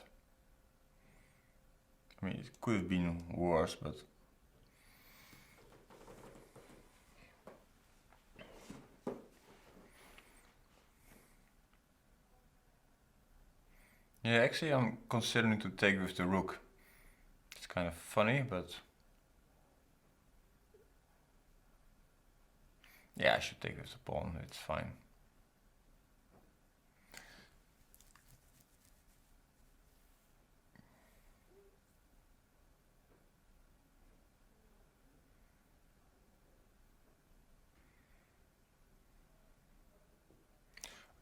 I mean, it could have been worse, but yeah, actually I'm considering to take with the rook. kind of funny, but yeah, I should take this pawn, it's fine.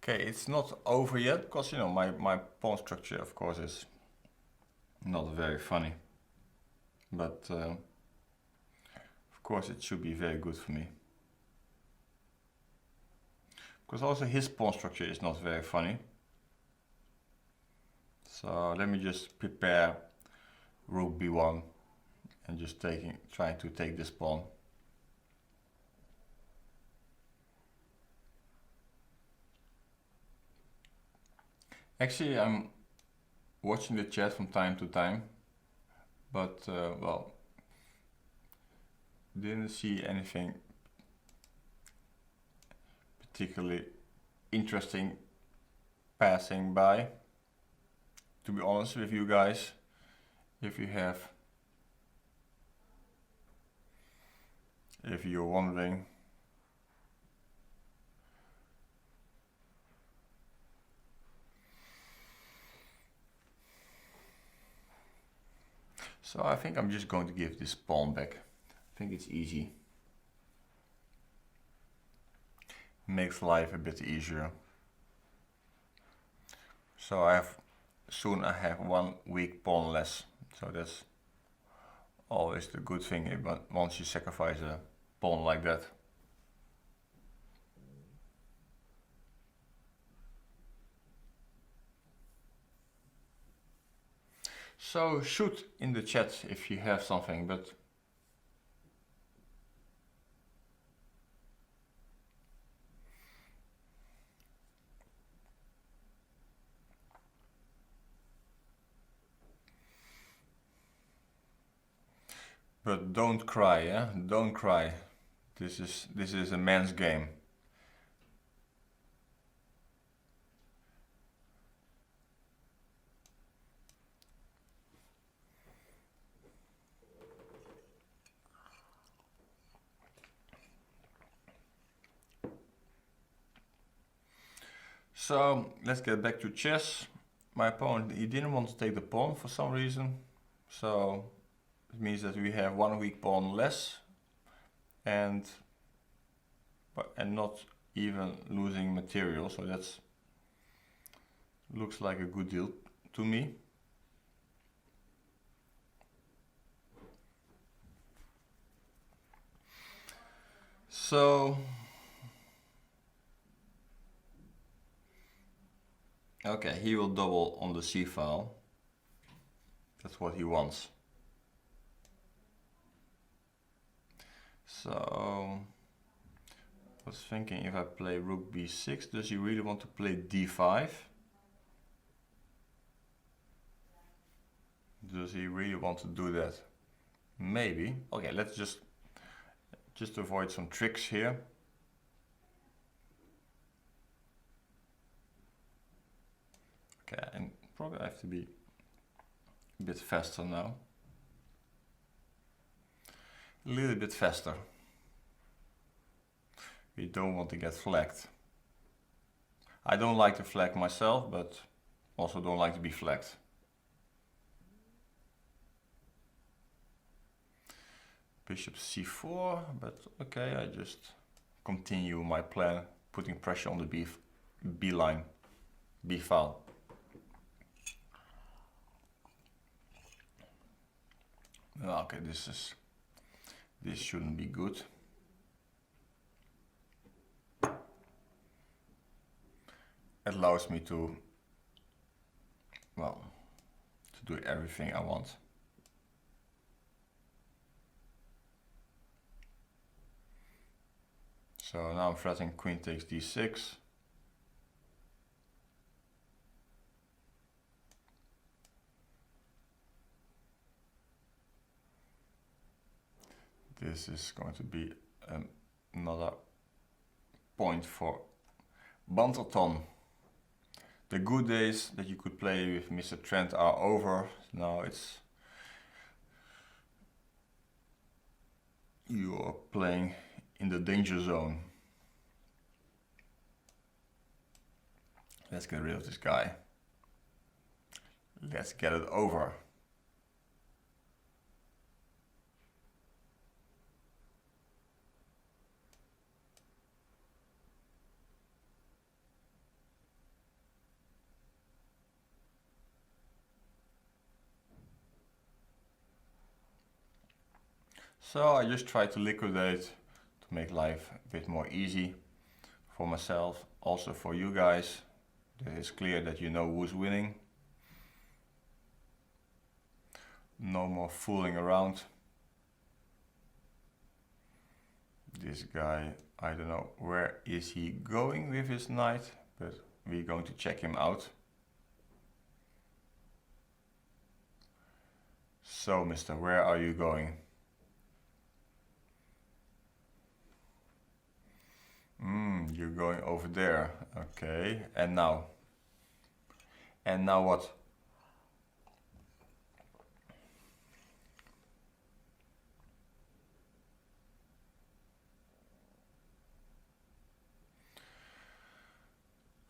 Okay, it's not over yet, because you know my pawn structure of course is not very funny, but of course it should be very good for me. Because also his pawn structure is not very funny. So let me just prepare rook b1 and just trying to take this pawn. Actually, I'm watching the chat from time to time, but well, didn't see anything particularly interesting passing by. To be honest with you guys, if you're wondering. So I think I'm just going to give this pawn back. I think it's easy. Makes life a bit easier. So soon I have one weak pawn less. So that's always the good thing once you sacrifice a pawn like that. So shoot in the chat if you have something, but don't cry, yeah? Don't cry. This is a man's game. So let's get back to chess. My opponent, he didn't want to take the pawn for some reason. So it means that we have one weak pawn less and not even losing material. So that's looks like a good deal to me. So okay, he will double on the c file. That's what he wants. So I was thinking, if I play rook b6, does he really want to play d5? Does he really want to do that? Maybe. Okay, let's just avoid some tricks here. Okay, and probably I have to be a bit faster now. A little bit faster. We don't want to get flagged. I don't like to flag myself, but also don't like to be flagged. Bishop c4, but okay, I just continue my plan, putting pressure on the b line, b file. Okay, this shouldn't be good. It allows me to, well, to do everything I want. So now I'm threatening queen takes d6. This is going to be another point for Banterthon. The good days that you could play with Mr. Trent are over. Now it's for playing in the danger zone. Let's get rid of this guy. Let's get it over. So I just try to liquidate to make life a bit more easy for myself, also for you guys. It is clear that you know who's winning. No more fooling around. This guy, I don't know where is he going with his knight, but we're going to check him out. So, mister, where are you going? You're going over there. Okay, and now? And now what?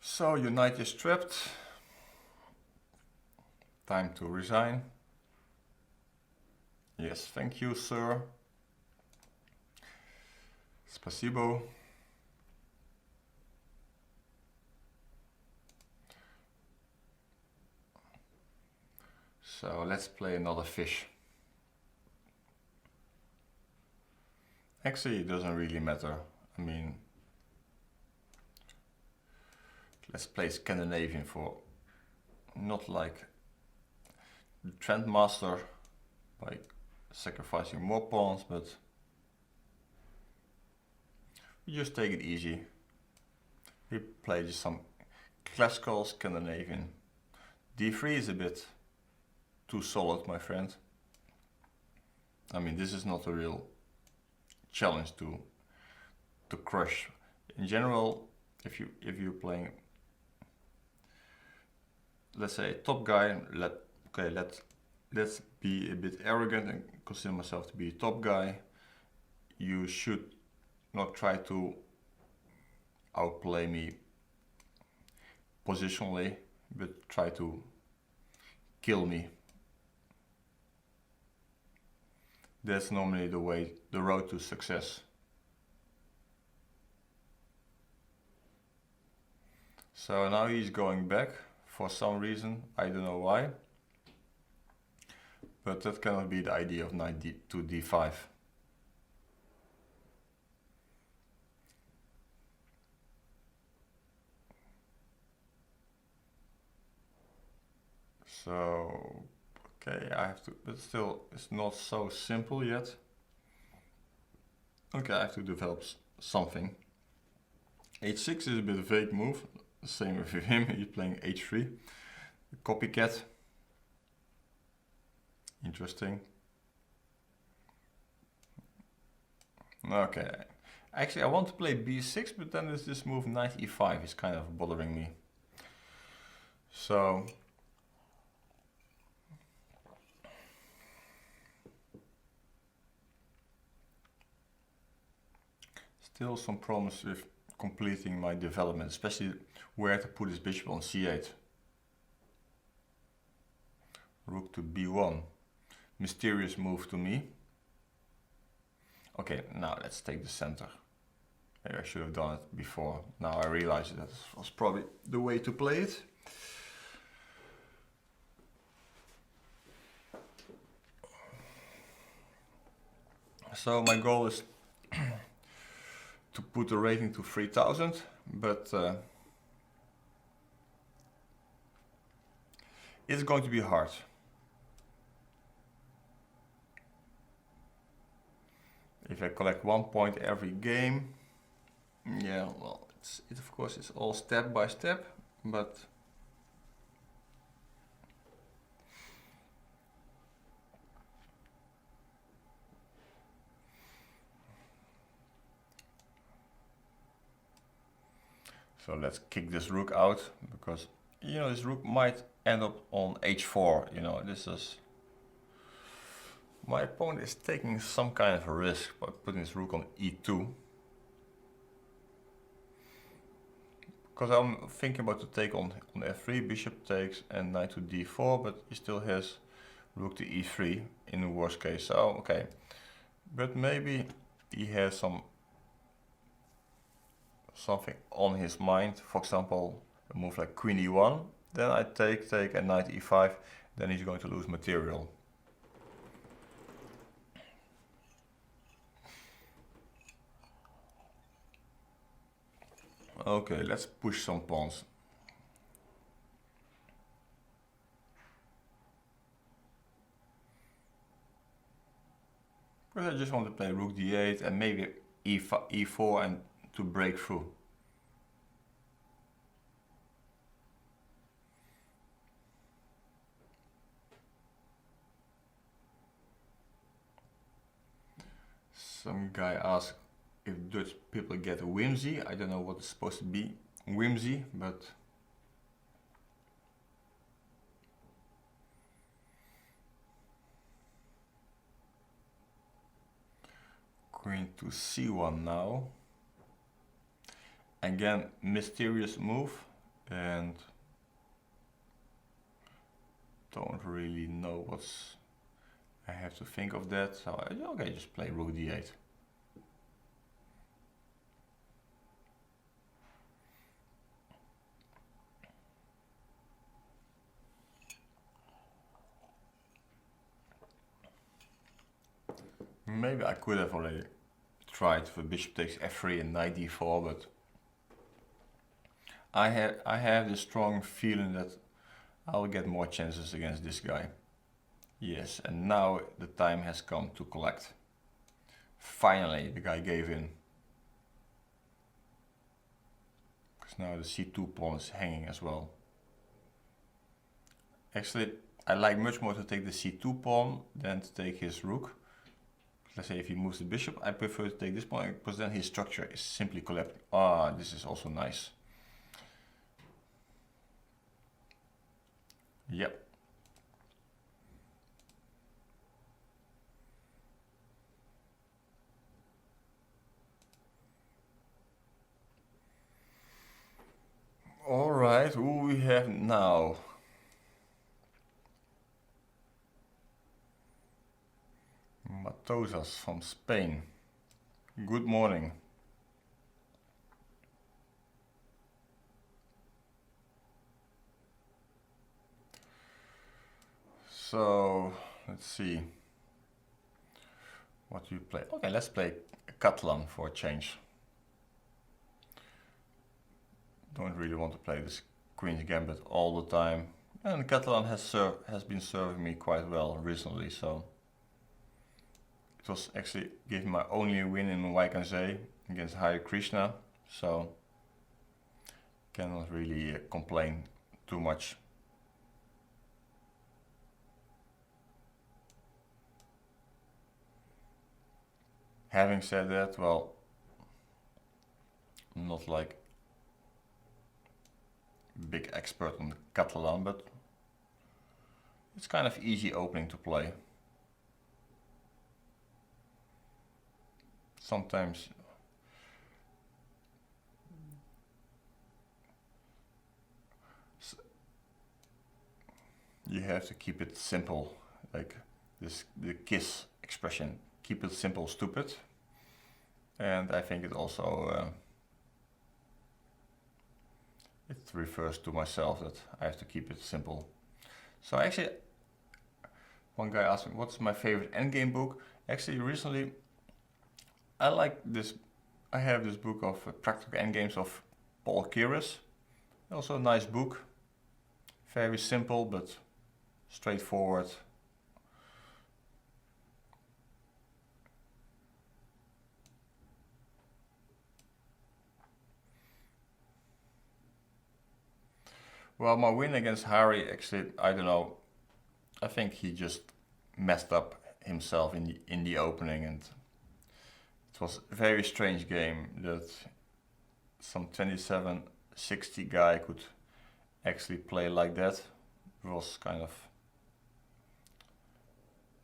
So your knight is trapped. Time to resign. Yes, thank you, sir. Spasibo. So let's play another fish. Actually, it doesn't really matter. I mean, let's play Scandinavian for not like the Trendmaster by sacrificing more pawns, but we just take it easy. We play just some classical Scandinavian. D3 is a bit too solid, my friend. I mean, this is not a real challenge to crush. In general, if you're playing, let's say top guy, let's be a bit arrogant and consider myself to be a top guy. You should not try to outplay me positionally, but try to kill me. That's normally the road to success. So now he's going back for some reason, I don't know why. But that cannot be the idea of knight to d5. So, okay, I have to, but still, it's not so simple yet. Okay, I have to develop something. h6 is a bit of a vague move. Same with him, he's playing h3. Copycat. Interesting. Okay. Actually, I want to play b6, but then there's this move knight e5 is kind of bothering me. So still some problems with completing my development, especially where to put his bishop on c8. Rook to b1. Mysterious move to me. Okay, now let's take the center. Maybe I should have done it before. Now I realize that was probably the way to play it. So my goal is to put the rating to 3000, but it's going to be hard. If I collect 1 point every game, yeah, well, it of course it's all step by step, but so let's kick this rook out, because you know this rook might end up on h4. You know, this is My opponent is taking some kind of a risk by putting his rook on e2. Because I'm thinking about to take on f3, bishop takes and knight to d4, but he still has rook to e3 in the worst case. So okay, but maybe he has something on his mind. For example, a move like queen e1, then I take and knight e5, then he's going to lose material. Okay, let's push some pawns. Because I just want to play rook d8 and maybe e4 and to break through. Some guy asked if Dutch people get whimsy. I don't know what it's supposed to be, whimsy, but queen to c1 now. Again, mysterious move, and don't really know what's I have to think of that. So okay, just play rook d8. Maybe I could have already tried for bishop takes f3 and knight d4, but I have this strong feeling that I'll get more chances against this guy. Yes, and now the time has come to collect. Finally, the guy gave in. Because now the c2 pawn is hanging as well. Actually, I like much more to take the c2 pawn than to take his rook. Let's say if he moves the bishop, I prefer to take this pawn because then his structure is simply collapsing. Ah, this is also nice. Yep. Alright, who we have now? Matosas from Spain. Good morning. So, let's see. What do you play? Okay, let's play Catalan for a change. Don't really want to play this Queen's Gambit all the time. And Catalan has been serving me quite well recently, so it was actually giving my only win in Waikansei against Hare Krishna, so cannot really complain too much. Having said that, well, I'm not like big expert on the Catalan, but it's kind of easy opening to play. Sometimes you have to keep it simple, like the KISS expression, keep it simple, stupid. And I think it also it refers to myself that I have to keep it simple. So actually, one guy asked me what's my favorite endgame book. Actually, recently I like this. I have this book of practical endgames of Paul Keres. Also a nice book. Very simple but straightforward. Well, my win against Harry, actually, I don't know. I think he just messed up himself in the opening, and it was a very strange game that some 27-60 guy could actually play like that. It was kind of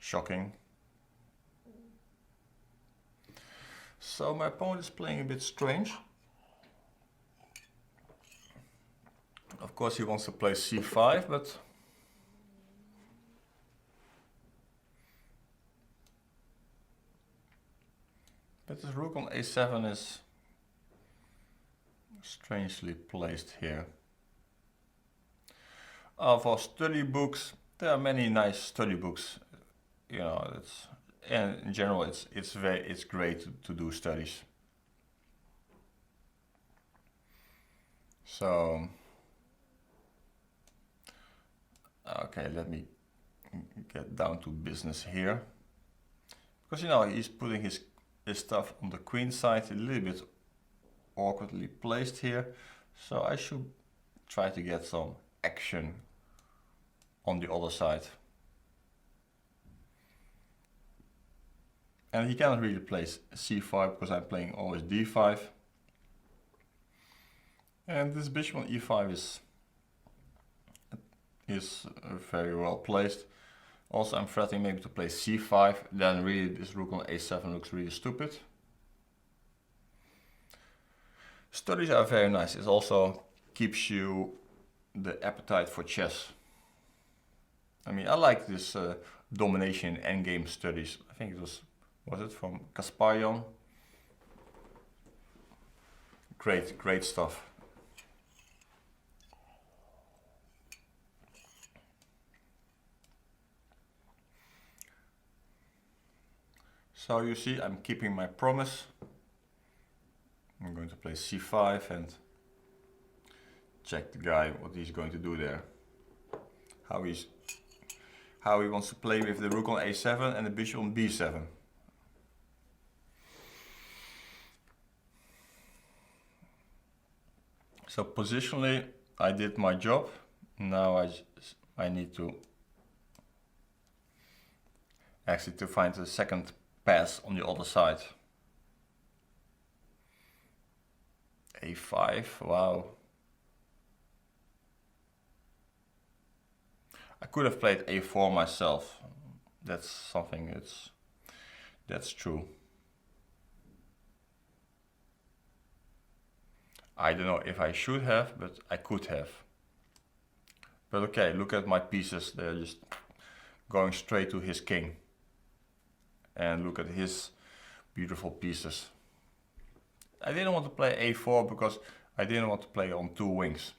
shocking. So my opponent is playing a bit strange. Of course he wants to play c5, but this rook on a7 is strangely placed here. For study books, there are many nice study books. You know, and in general, it's great to do studies. So, okay, let me get down to business here, because you know he's putting his stuff on the queen side, a little bit awkwardly placed here. So I should try to get some action on the other side. And he cannot really play c5 because I'm playing always d5. And this bishop on e5 is very well placed. Also I'm threatening maybe to play c5, then really this rook on a7 looks really stupid. Studies are very nice. It also keeps you the appetite for chess. I mean, I like this domination endgame studies. I think it was it from Kasparyan? Great stuff. So you see, I'm keeping my promise. I'm going to play c5 and check the guy what he's going to do there. How he wants to play with the rook on a7 and the bishop on b7. So positionally, I did my job. Now I need to actually find the second pass on the other side. a5, wow. I could have played a4 myself. That's something that's true. I don't know if I should have, but I could have. But okay, look at my pieces. They're just going straight to his king. And look at his beautiful pieces. I didn't want to play a4 because I didn't want to play on two wings.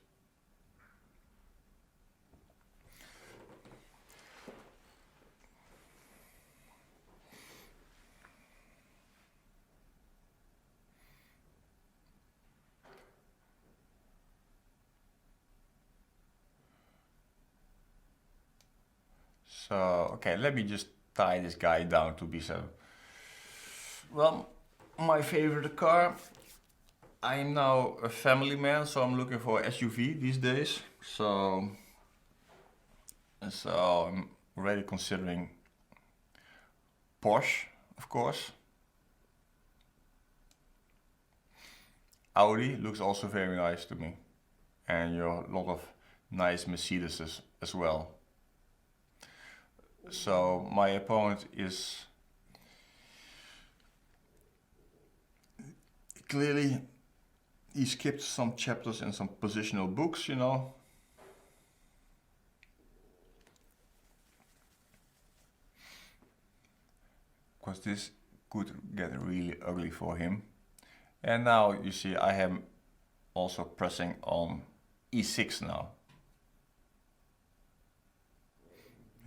So, okay, let me just tie this guy down to b7. Well, my favorite car. I'm now a family man, so I'm looking for SUV these days. So I'm already considering Porsche, of course. Audi looks also very nice to me. And you know, a lot of nice Mercedes as well. So my opponent is clearly, he skipped some chapters in some positional books, you know. Because this could get really ugly for him. And now you see I am also pressing on e6 now.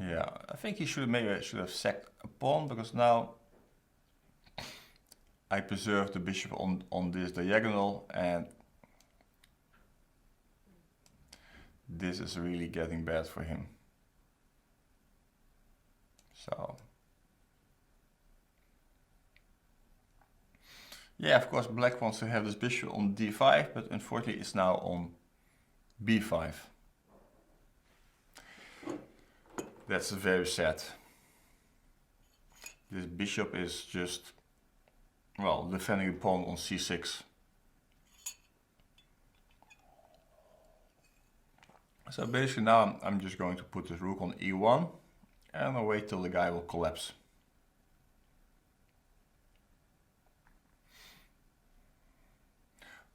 Yeah, I think he should have sacked a pawn, because now I preserve the bishop on this diagonal, and this is really getting bad for him. So yeah, of course black wants to have this bishop on d5, but unfortunately it's now on b5. That's very sad. This bishop is just, well, defending the pawn on c6. So basically now I'm just going to put this rook on e1 and I'll wait till the guy will collapse.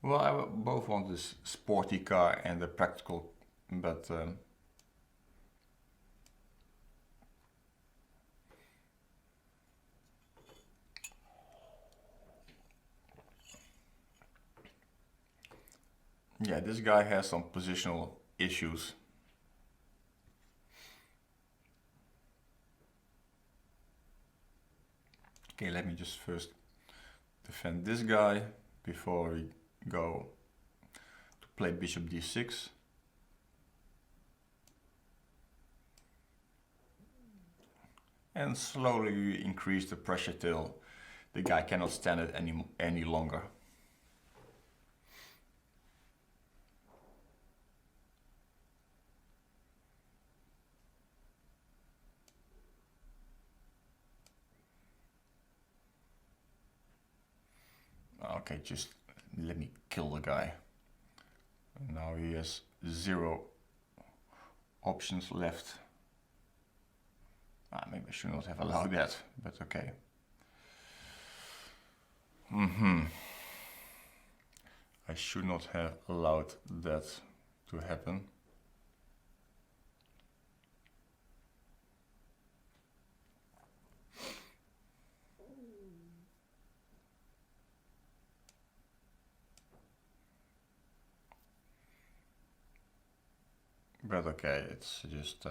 Well, I both want this sporty car and the practical, but yeah, this guy has some positional issues. Okay, let me just first defend this guy before we go to play bishop d6. And slowly we increase the pressure till the guy cannot stand it any longer. Okay, just let me kill the guy. Now he has 0 options left. Maybe I should not have allowed that, but okay. I should not have allowed that to happen. But okay, it's just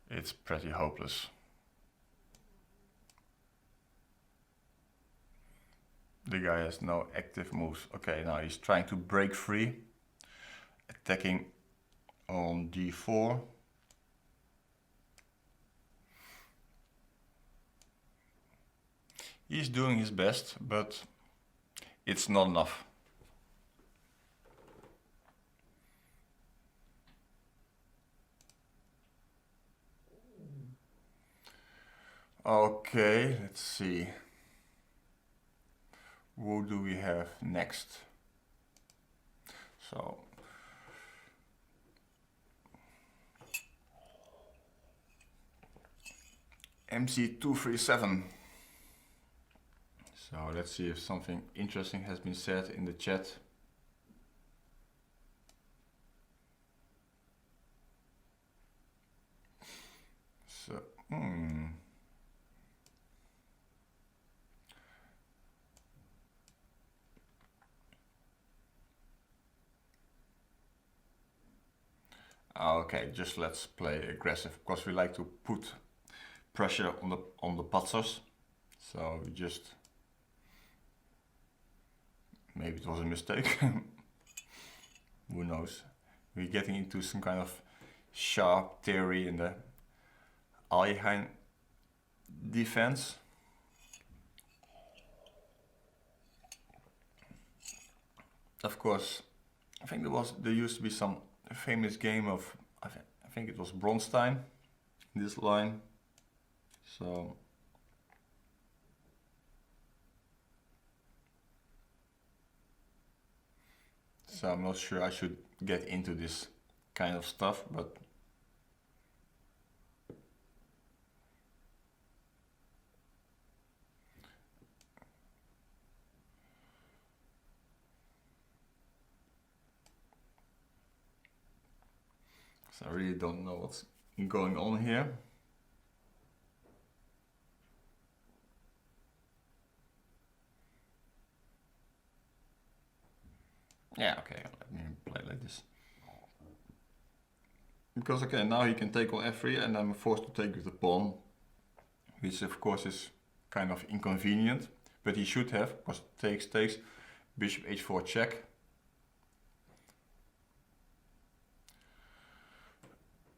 it's pretty hopeless. The guy has no active moves. Okay, now he's trying to break free, attacking on d4. He's doing his best, but it's not enough. Okay, let's see. Who do we have next? So MC237. So let's see if something interesting has been said in the chat. So, okay, just let's play aggressive because we like to put pressure on the patzers. So we just, maybe it was a mistake. Who knows? We're getting into some kind of sharp theory in the Algeheim defense. Of course, I think there used to be some famous game of, I think it was Bronstein in this line. So I'm not sure I should get into this kind of stuff, but so I really don't know what's going on here. Yeah, okay, let me play like this. Because okay, now he can take on f3 and I'm forced to take with the pawn, which of course is kind of inconvenient, but he should have, because takes, bishop h4 check.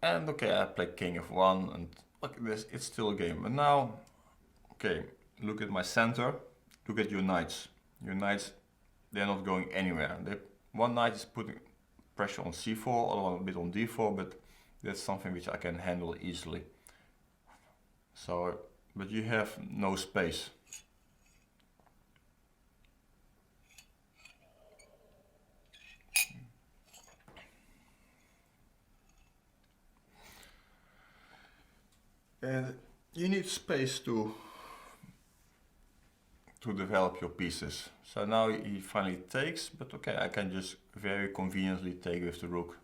And okay, I play king f1 and look at this, it's still a game. But now, okay, look at my center, look at your knights. Your knights, they're not going anywhere. One knight is putting pressure on c4, other one a bit on d4, but that's something which I can handle easily. So, but you have no space. And you need space to to develop your pieces. So now he finally takes, but okay, I can just very conveniently take with the rook.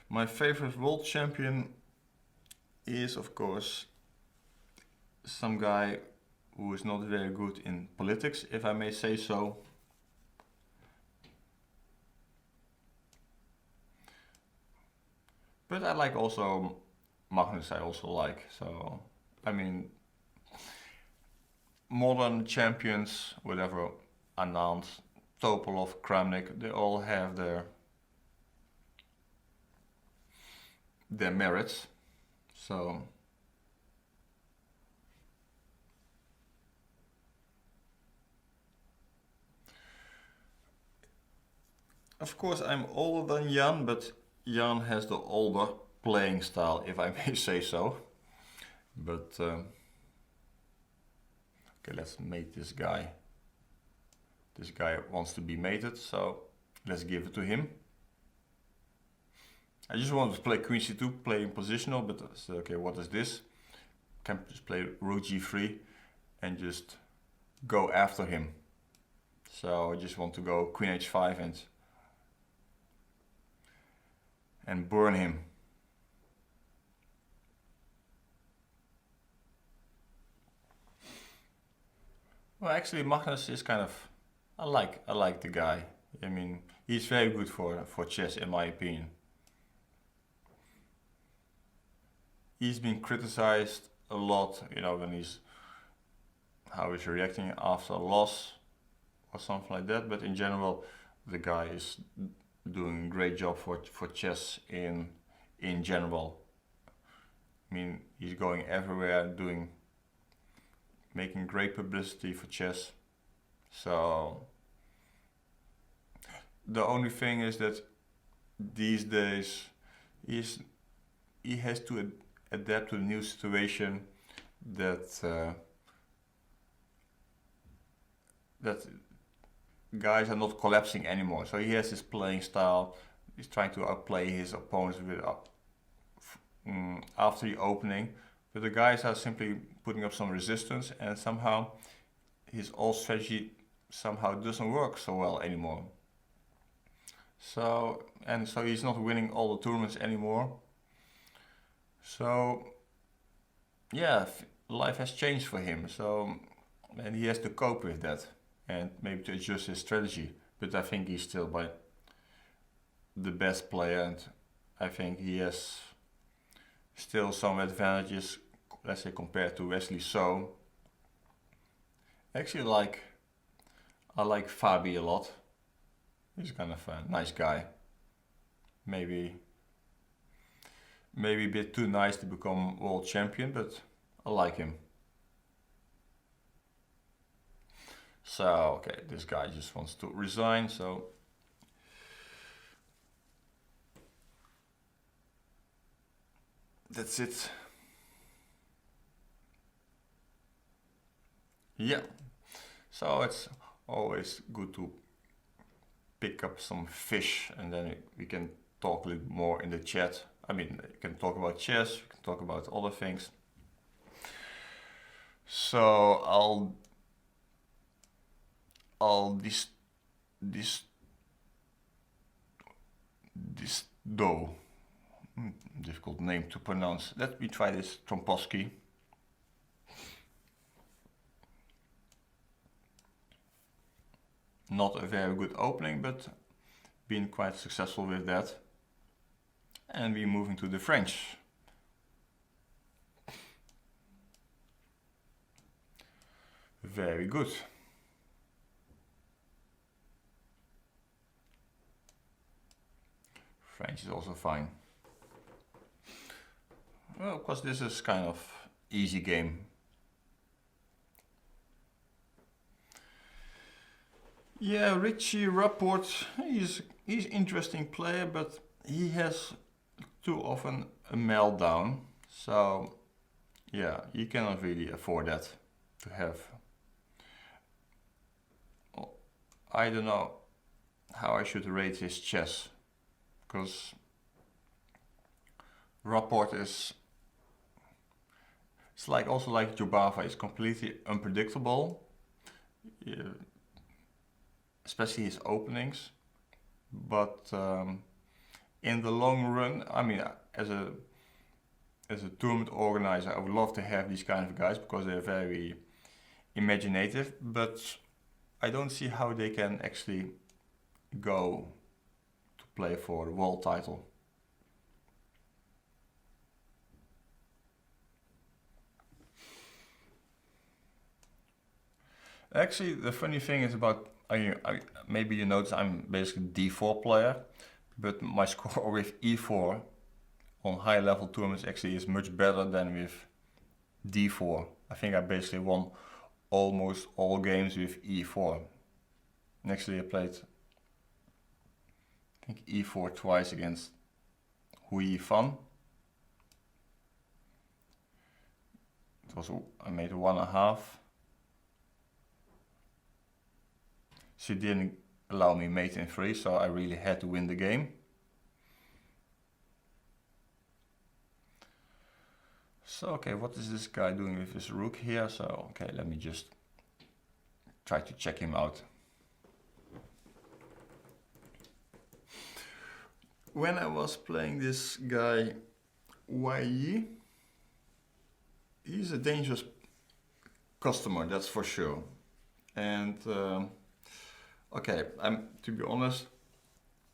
My favorite world champion is, of course, some guy who is not very good in politics, if I may say so. But I like also Magnus, I also like. So, I mean, modern champions, whatever, Anand, Topalov, Kramnik, they all have their merits. So, of course, I'm older than Jan, but Jan has the older playing style, if I may say so. But okay, let's mate this guy. This guy wants to be mated, so let's give it to him. I just wanted to play Queen C2, playing positional, but I said, okay, what is this? Can just play Rook G3 and just go after him. So I just want to go Queen H5 and burn him. Well, actually, Magnus is kind of, I like the guy. I mean, he's very good for chess, in my opinion. He's been criticized a lot, you know, when how he's reacting after a loss or something like that. But in general, the guy is doing a great job for chess in general. I mean, he's going everywhere, making great publicity for chess. So the only thing is that these days he has to adapt to the new situation that guys are not collapsing anymore. So he has his playing style. He's trying to outplay his opponents with after the opening, but the guys are simply putting up some resistance, and somehow his old strategy somehow doesn't work so well anymore. So he's not winning all the tournaments anymore. So yeah, life has changed for him. So, and he has to cope with that and maybe to adjust his strategy. But I think he's still the best player, and I think he has still some advantages, let's say, compared to Wesley So. Actually, I like Fabi a lot. He's kind of a nice guy. Maybe a bit too nice to become world champion, but I like him. So, okay, this guy just wants to resign, so that's it. Yeah, so it's always good to pick up some fish, and then we can talk a little more in the chat. I mean, you can talk about chess, you can talk about other things. So this do difficult name to pronounce. Let me try this Tromposky. Not a very good opening, but been quite successful with that. And we're moving to the French. Very good. French is also fine. Well, of course, this is kind of easy game. Yeah, Richie Rapport, he's interesting player, but he has too often a meltdown. So yeah, you cannot really afford that to have. Well, I don't know how I should rate his chess, because Rapport is it's like also like Jobava, it's completely unpredictable, especially his openings. But in the long run, I mean, as a tournament organizer, I would love to have these kind of guys because they're very imaginative. But I don't see how they can actually go to play for the world title. Actually, the funny thing is about, maybe you notice I'm basically D4 player, but my score with E4 on high level tournaments actually is much better than with D4. I think I basically won almost all games with E4. And actually I played, I think, E4 twice against Hui Fan. It was, I made 1.5. She didn't allow me mate in 3, so I really had to win the game. So, okay, what is this guy doing with his rook here? So, okay, let me just try to check him out. When I was playing this guy, Wely, he's a dangerous customer, that's for sure. And okay, to be honest,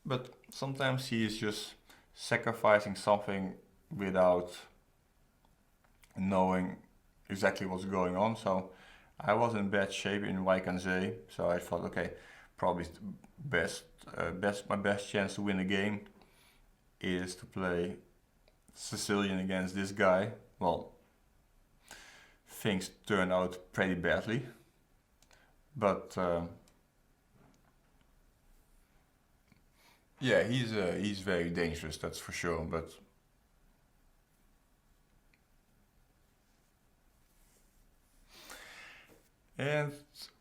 but sometimes he is just sacrificing something without knowing exactly what's going on. So I was in bad shape in Wijk, so I thought, okay, probably my best chance to win a game is to play Sicilian against this guy. Well, things turned out pretty badly, but yeah, he's very dangerous, that's for sure. But and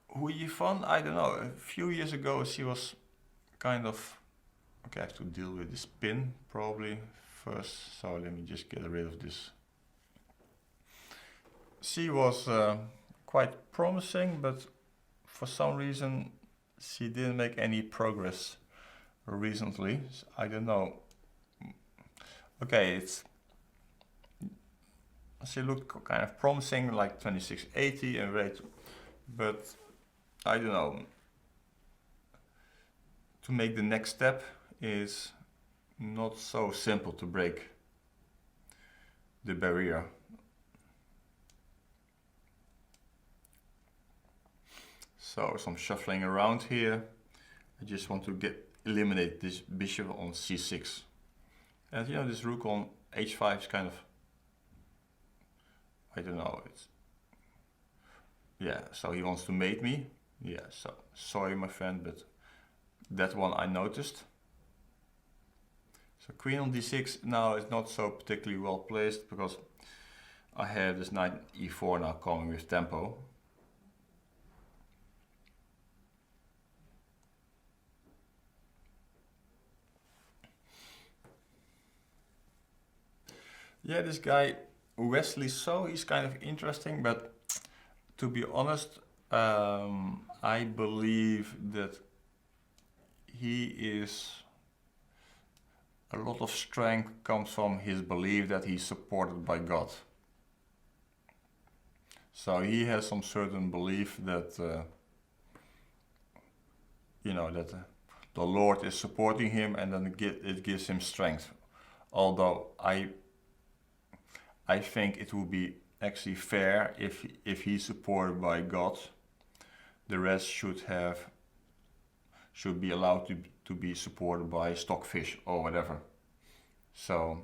Hui Fan, I don't know. A few years ago, she was kind of, okay, I have to deal with this pin probably first. So let me just get rid of this. She was quite promising, but for some reason she didn't make any progress recently. I don't know. Okay, she looked kind of promising, like 2680 and rate, but I don't know. To make the next step is not so simple to break the barrier. So some shuffling around here. I just want to eliminate this bishop on c6. And you know, this rook on h5 is kind of, I don't know, it's, yeah, so he wants to mate me. Yeah, so sorry my friend, but that one I noticed. So queen on d6 now is not so particularly well placed because I have this knight e4 now coming with tempo. Yeah, this guy Wesley So, he's kind of interesting, but to be honest, I believe that he is, a lot of strength comes from his belief that he's supported by God. So he has some certain belief that, you know, that the Lord is supporting him, and then it gives him strength. Although I think it would be actually fair if he's supported by God, the rest should be allowed to be supported by stockfish or whatever. So,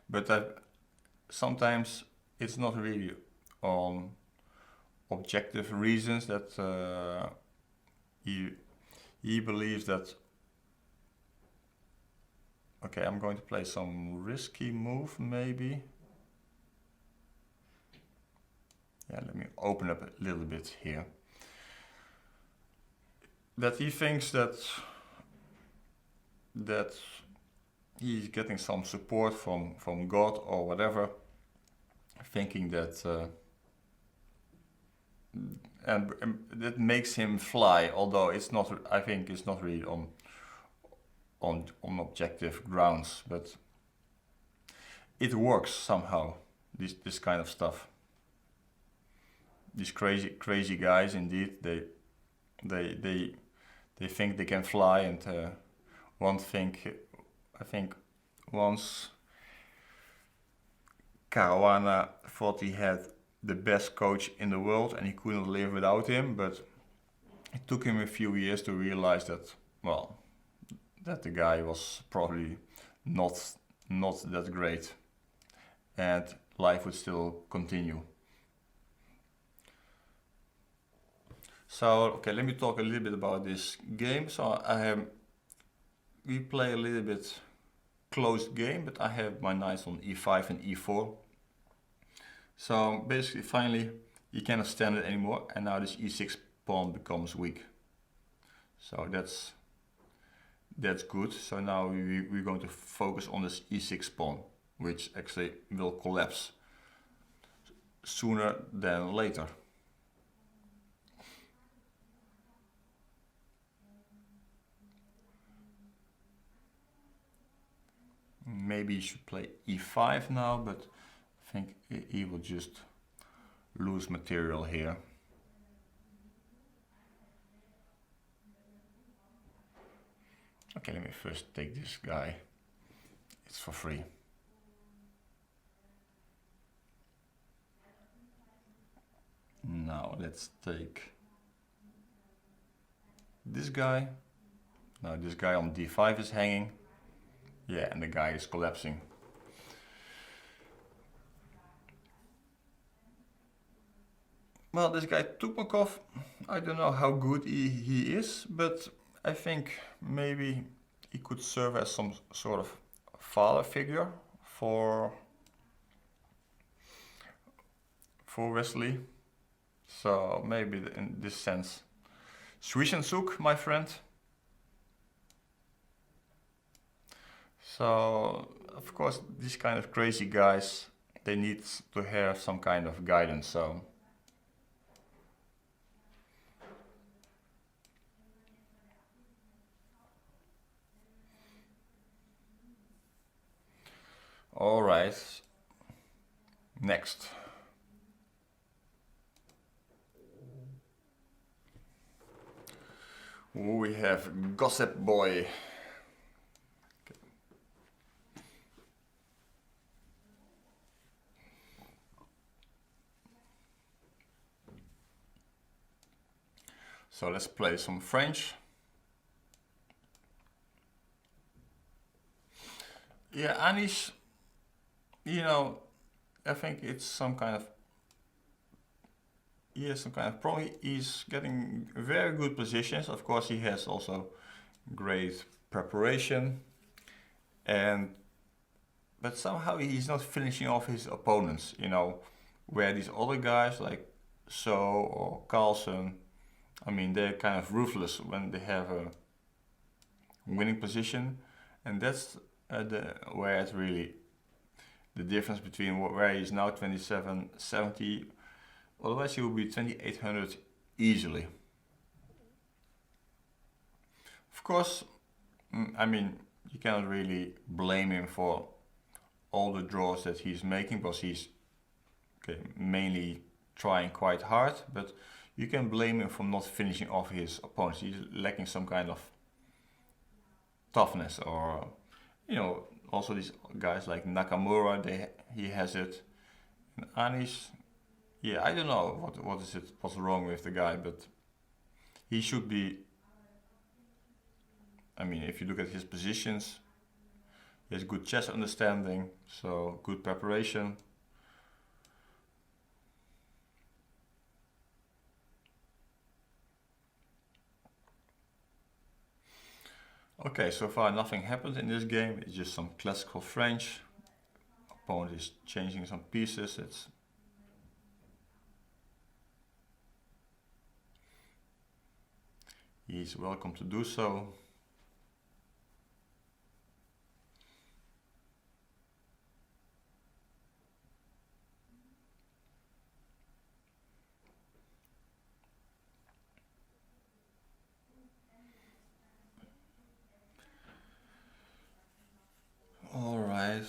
but sometimes it's not really on objective reasons that he believes that, okay, I'm going to play some risky move maybe. Yeah, let me open up a little bit here. That he thinks that he's getting some support from God or whatever, thinking that and that makes him fly. Although it's not, I think it's not really on objective grounds, but it works somehow. This kind of stuff. These crazy guys, indeed, they think they can fly, and I think once Caruana thought he had the best coach in the world and he couldn't live without him, but it took him a few years to realize that, well, that the guy was probably not that great, and life would still continue. So, okay, let me talk a little bit about this game. So we play a little bit closed game, but I have my knights on e5 and e4. So basically, finally, he cannot stand it anymore, and now this e6 pawn becomes weak. So that's good. So now we're going to focus on this e6 pawn, which actually will collapse sooner than later. Maybe he should play e5 now, but I think he will just lose material here. Okay, let me first take this guy. It's for free. Now let's take this guy. Now this guy on d5 is hanging. Yeah, and the guy is collapsing. Well, this guy Tupmakov, I don't know how good he is, but I think maybe he could serve as some sort of father figure for Wesley. So maybe in this sense. Suk, my friend. So, of course, these kind of crazy guys, they need to have some kind of guidance. So, all right. Next. We have Gossip Boy. So let's play some French. Yeah, Anish, you know, I think it's some kind of, he has some kind of problem. He's getting very good positions. Of course, he has also great preparation, but somehow he's not finishing off his opponents. You know, where these other guys like So or Carlsen, I mean, they're kind of ruthless when they have a winning position, and that's where it's really the difference between where he is now 2770. Otherwise, he will be 2800 easily. Of course, I mean, you cannot really blame him for all the draws that he's making, because he's mainly trying quite hard, but you can blame him for not finishing off his opponents. He's lacking some kind of toughness, or also these guys like Nakamura, he has it. And Anish, yeah, I don't know what's wrong with the guy, but he should be. I mean, if you look at his positions, he has good chess understanding, so good preparation. Okay, so far nothing happened in this game. It's just some classical French. Opponent is changing some pieces. He's welcome to do so.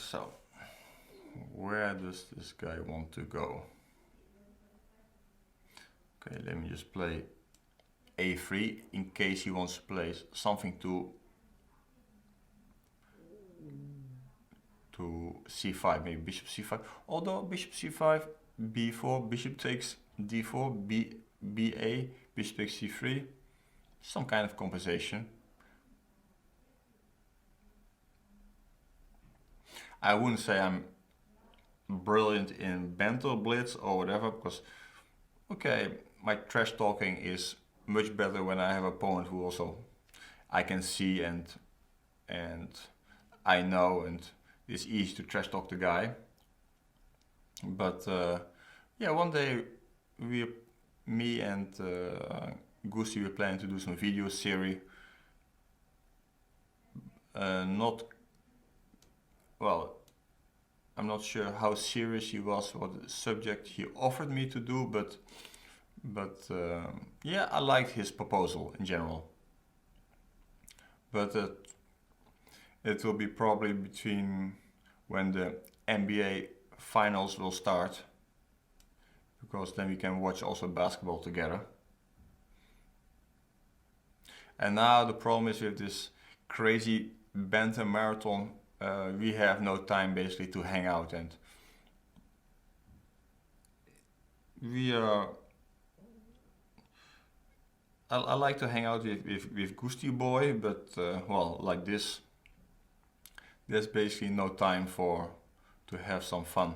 So, where does this guy want to go? Okay, let me just play a3 in case he wants to play something to c5, maybe bishop c5. Although bishop c5, b4, bishop takes d4, ba, bishop takes c3, some kind of compensation. I wouldn't say I'm brilliant in banter, blitz or whatever, because okay, my trash talking is much better when I have an opponent who also I can see and I know, and it's easy to trash talk the guy. But yeah, one day me and Goosey were planning to do some video series. Not well. I'm not sure how serious he was, what subject he offered me to do, but yeah, I liked his proposal in general. But it will be probably between when the NBA finals will start, because then we can watch also basketball together. And now the problem is with this crazy banter marathon, we have no time basically to hang out, and we are. I like to hang out with Goosty Boy, but well, like this, there's basically no time to have some fun.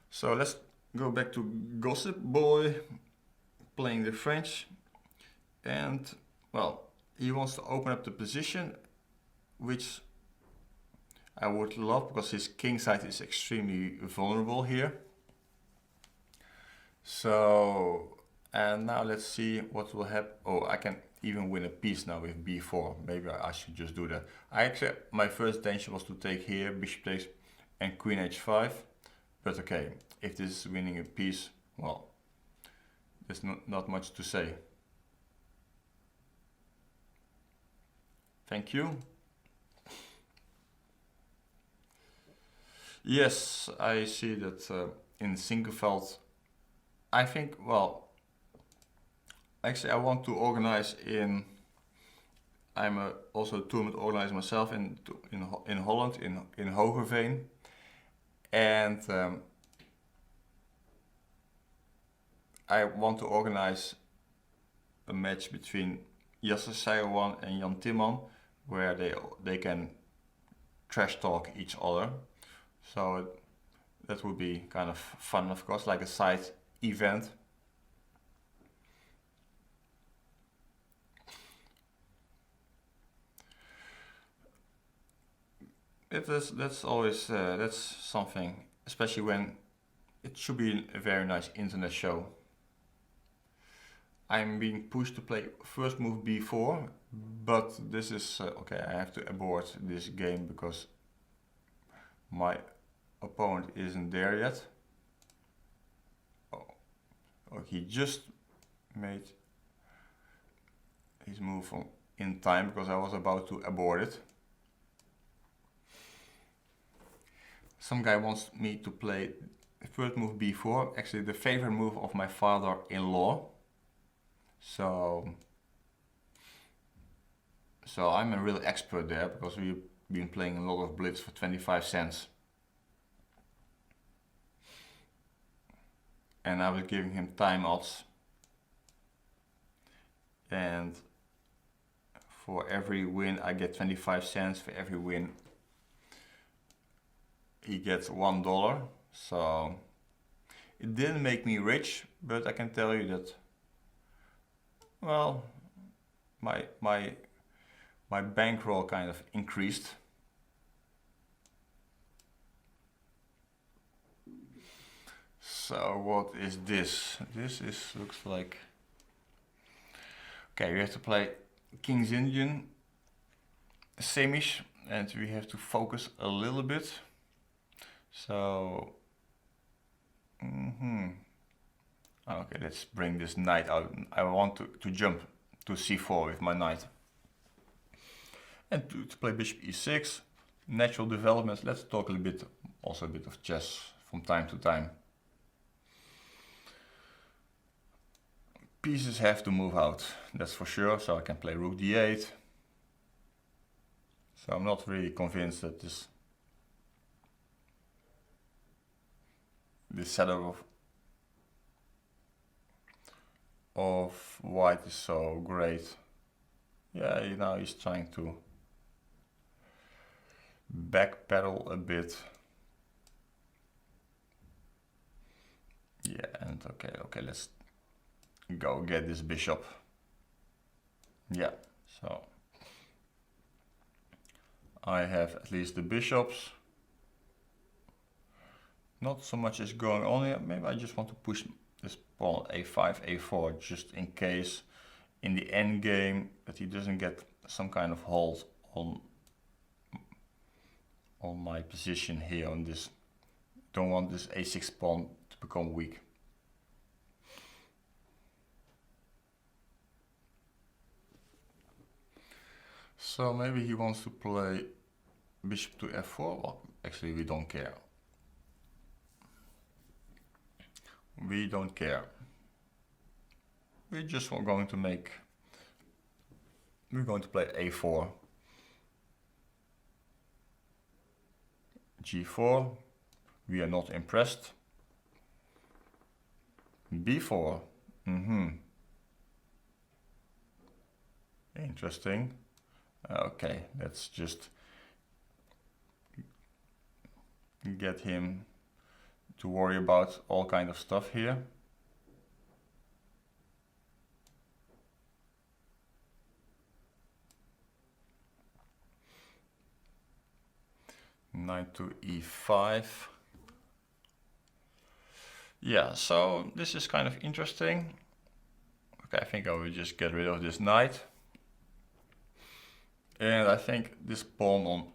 So let's go back to Gossip Boy playing the French, and well, he wants to open up the position, which I would love because his king side is extremely vulnerable here. So, and now let's see what will happen. Oh, I can even win a piece now with b4. Maybe I should just do that. My first intention was to take here, bishop takes, and queen h5. But okay, if this is winning a piece, well, there's not much to say. Thank you. Yes, I see that in Sinkerveld, I think, well, actually I want to organize I'm also a tournament organizer myself in Holland, in Hogerveen. And I want to organize a match between Jasser Seijerwan and Jan Timman, where they can trash talk each other. So that would be kind of fun, of course, like a side event. That's always that's something, especially when it should be a very nice internet show. I'm being pushed to play first move b4, but this is okay. I have to abort this game because my opponent isn't there yet. Oh, he just made his move in time because I was about to abort it. Some guy wants me to play first move b4, actually the favorite move of my father-in-law. So I'm a real expert there because we've been playing a lot of blitz for 25 cents. And I was giving him time odds. And for every win I get 25 cents, for every win he gets $1. So it didn't make me rich, but I can tell you that, well, my bankroll kind of increased. So what is this? This looks like, okay, we have to play King's Indian semish, and we have to focus a little bit. So okay, let's bring this knight out. I want to jump to c4 with my knight. And to play bishop e6, natural development. Let's talk a little bit, also a bit of chess from time to time. Pieces have to move out, that's for sure, so I can play rook d8. So I'm not really convinced that this setup of white is so great. Yeah, now he's trying to backpedal a bit. Yeah, and okay, let's go get this bishop. Yeah, so I have at least the bishops. Not so much is going on here. Maybe I just want to push this pawn a5, a4, just in case in the end game that he doesn't get some kind of hold on my position here on this. Don't want this a6 pawn to become weak. So maybe he wants to play bishop to f4. Well, actually we don't care. We don't care. We're just going to play a4. g4. We are not impressed. b4. Interesting. Okay, let's just get him to worry about all kind of stuff here. Knight to e5. Yeah, so this is kind of interesting. Okay, I think I will just get rid of this knight. And I think this pawn on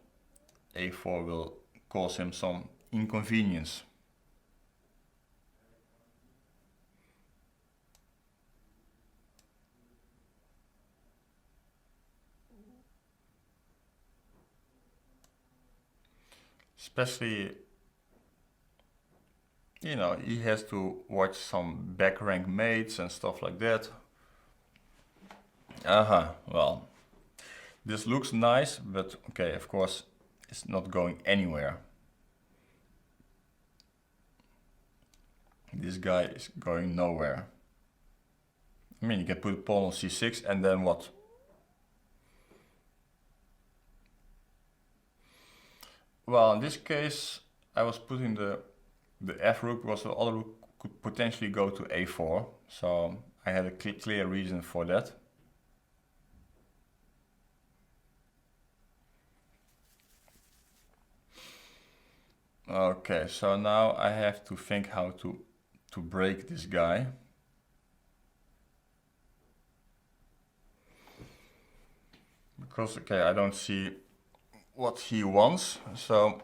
a4 will cause him some inconvenience. Especially, you know, he has to watch some back rank mates and stuff like that. Well, this looks nice, but okay, of course, it's not going anywhere. This guy is going nowhere. I mean, you can put pawn on c6 and then what? Well, in this case, I was putting the f rook because the other rook could potentially go to a4. So I had a clear reason for that. Okay, so now I have to think how to break this guy. Because, okay, I don't see what he wants, so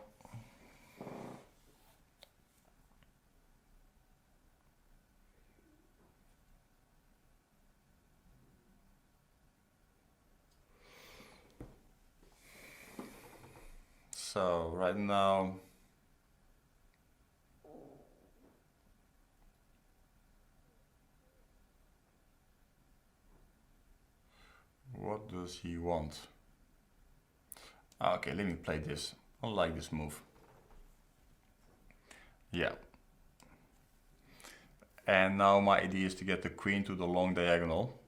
right now what does he want? Okay, let me play this. I like this move. Yeah. And now my idea is to get the queen to the long diagonal.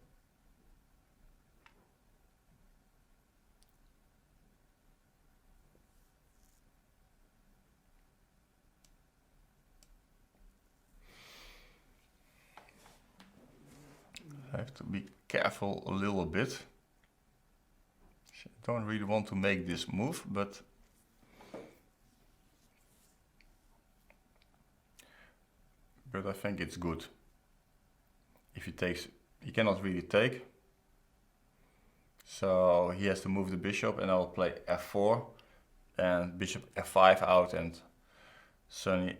I have to be careful a little bit. I don't really want to make this move, but I think it's good. If he takes, he cannot really take. So he has to move the bishop and I will play f4 and bishop f5 out and suddenly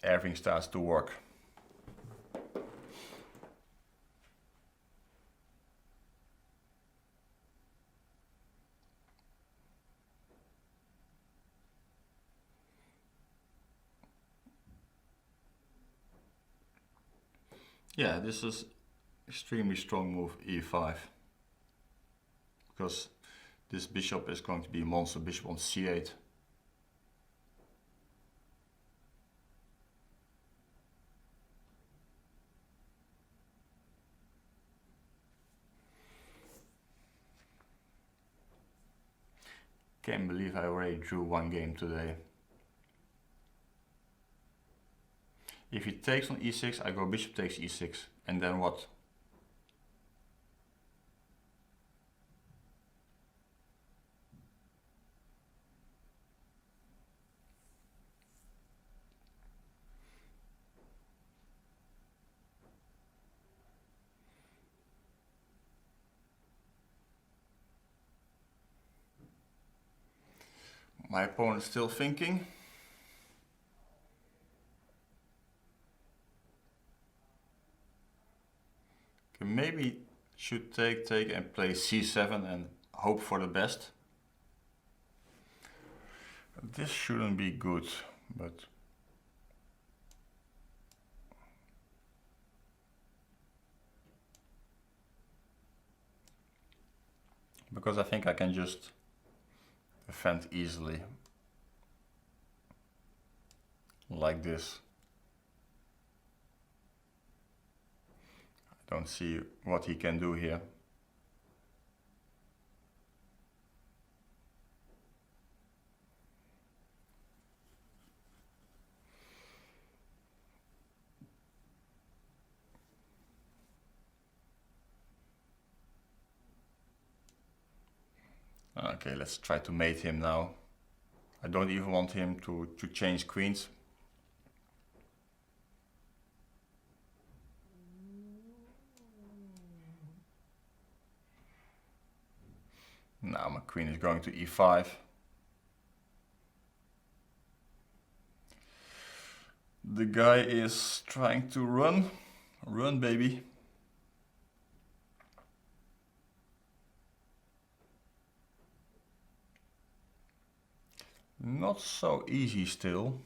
everything starts to work. Yeah, this is extremely strong move, e5. Because this bishop is going to be a monster bishop on c8. Can't believe I already drew one game today. If he takes on e6, I go bishop takes e6, and then what? My opponent is still thinking. Okay, maybe should take and play c7 and hope for the best. This shouldn't be good, but because I think I can just defend easily like this. I don't see what he can do here. Okay, let's try to mate him now. I don't even want him to change queens. Now my queen is going to e5. The guy is trying to run. Run, baby. Not so easy still.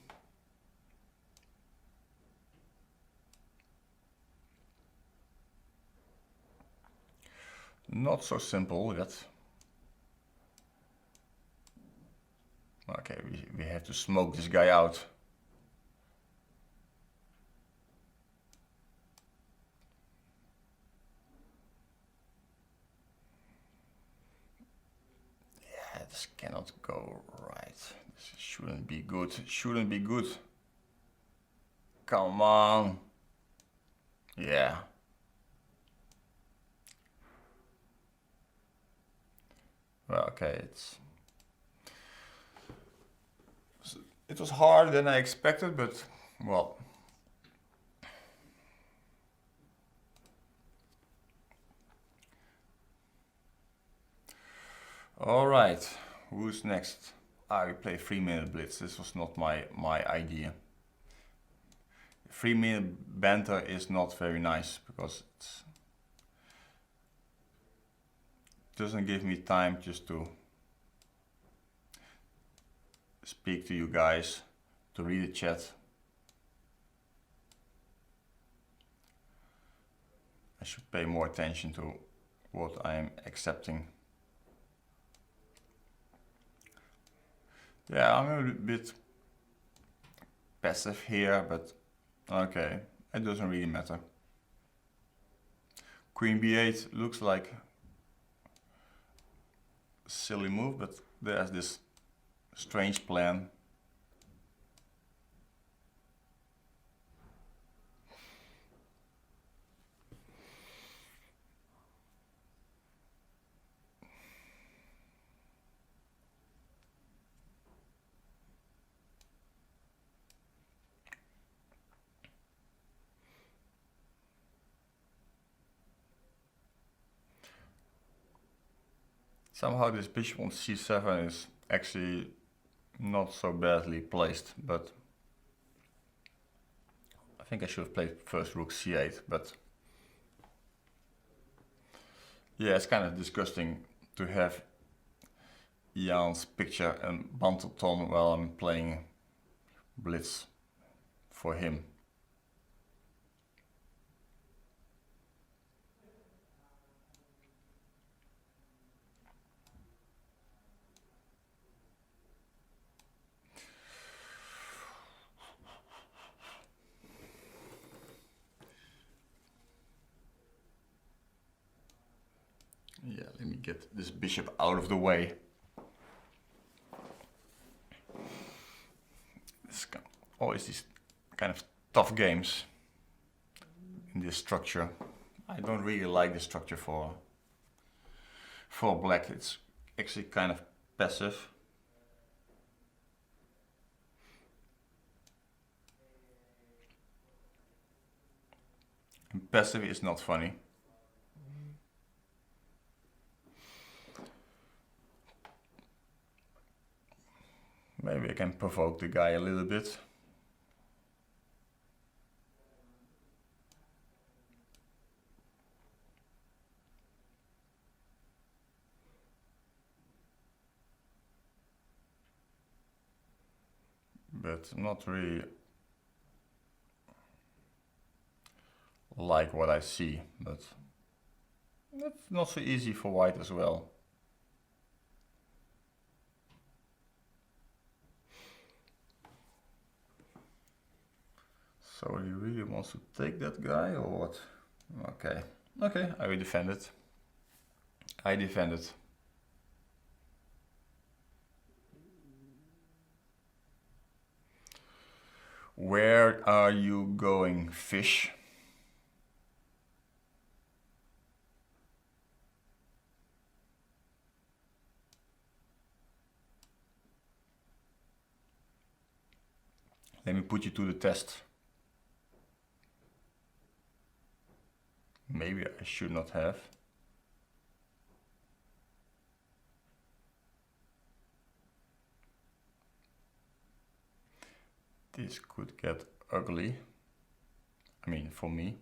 Not so simple yet. Okay, we have to smoke this guy out. Yeah, this cannot go right. This shouldn't be good. Shouldn't be good. Come on. Yeah. Well, okay, it was harder than I expected, but well. All right, who's next? I play 3-minute blitz. This was not my idea. 3-minute banter is not very nice because it doesn't give me time just to speak to you guys, to read the chat. I should pay more attention to what I am accepting. Yeah, I'm a bit passive here, but okay, it doesn't really matter. Queen b8 looks like a silly move, but there's this strange plan. Somehow this bishop on c7 is actually not so badly placed, but I think I should have played first rook c8, but yeah, it's kind of disgusting to have Jan's picture and Banterthon while I'm playing blitz for him. get this bishop out of the way. It's always these kind of tough games in this structure. I don't really like the structure for black. It's actually kind of passive. And passive is not funny. Maybe I can provoke the guy a little bit. But not really like what I see, but that's not so easy for white as well. So he really wants to take that guy or what? Okay, okay, I will defend it. I defend it. Where are you going, fish? Let me put you to the test. Maybe I should not have. This could get ugly. I mean, for me.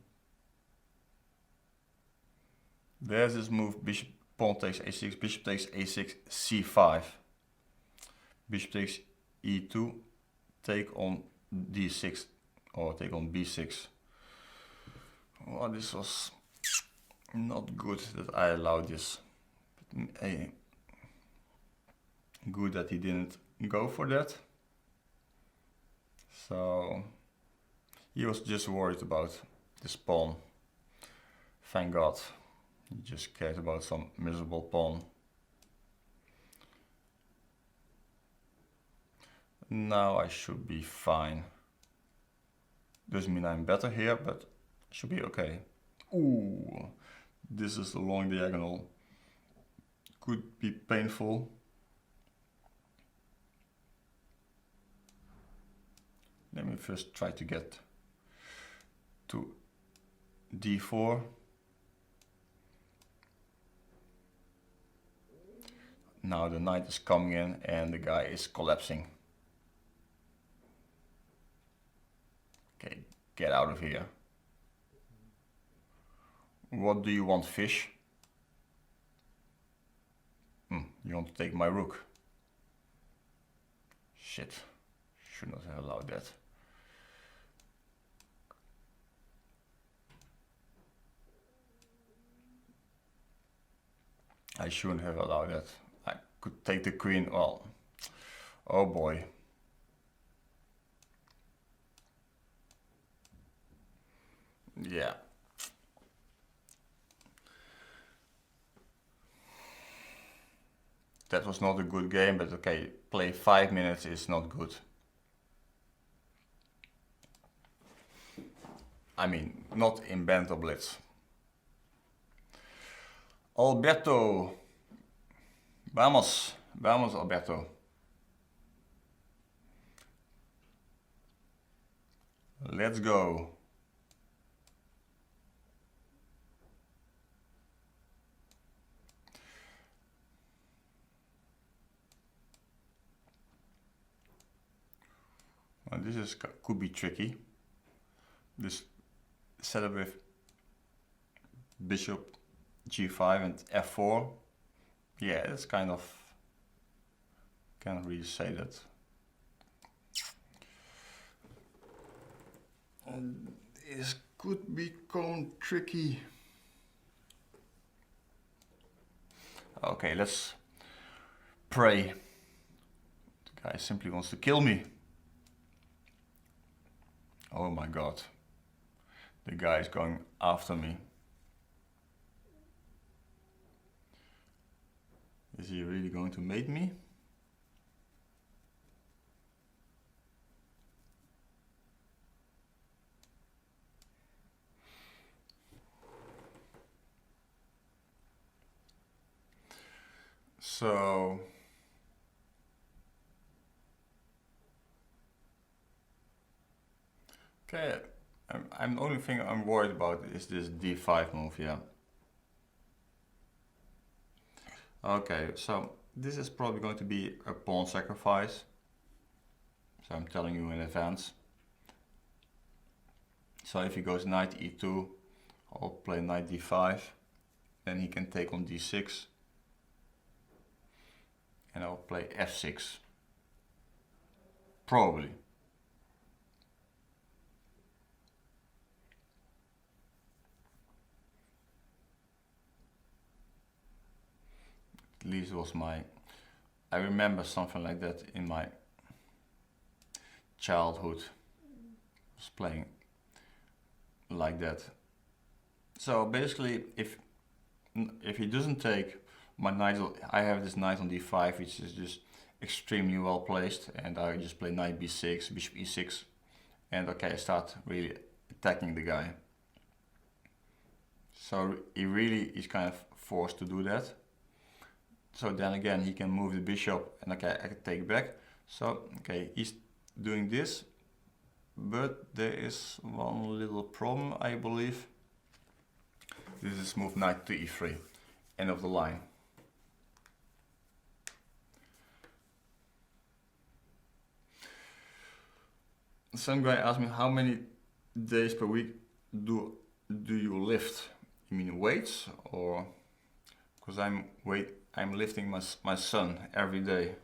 There's this move, bishop, pawn takes a6, bishop takes a6, c5. Bishop takes e2, take on d6, or take on b6. Well, this was not good that I allowed this. But, good that he didn't go for that. So he was just worried about this pawn. Thank God. He just cared about some miserable pawn. Now I should be fine. Doesn't mean I'm better here, but should be okay. Ooh, this is a long diagonal. Could be painful. Let me first try to get to d4. Now the knight is coming in and the guy is collapsing. Okay, get out of here. What do you want, fish? You want to take my rook? Shit, should not have allowed that. I shouldn't have allowed that. I could take the queen. Well, oh boy. Yeah. That was not a good game, but okay, play 5 minutes is not good. I mean, not in banter blitz. Alberto. Vamos. Vamos, Alberto. Let's go. Well, this could be tricky. This setup with bishop g5 and f4. Yeah, it's kind of, can't really say that. And this could become tricky. Okay, let's pray. The guy simply wants to kill me. Oh my God. The guy is going after me. Is he really going to mate me? So okay, I'm the only thing I'm worried about is this d5 move, yeah. Okay, so this is probably going to be a pawn sacrifice. So I'm telling you in advance. So if he goes knight e2, I'll play knight d5, then he can take on d6, and I'll play f6. Probably. At least it was I remember something like that in my childhood. I was playing like that. So basically, if he doesn't take my knight, I have this knight on d5, which is just extremely well placed, and I just play knight b6, bishop e6, and okay, I start really attacking the guy. So he really is kind of forced to do that. So then again, he can move the bishop, and okay, I can take back. So okay, he's doing this, but there is one little problem, I believe. This is move knight to e3, end of the line. Some guy asked me how many days per week do you lift? You mean weights, or because I'm lifting my son every day.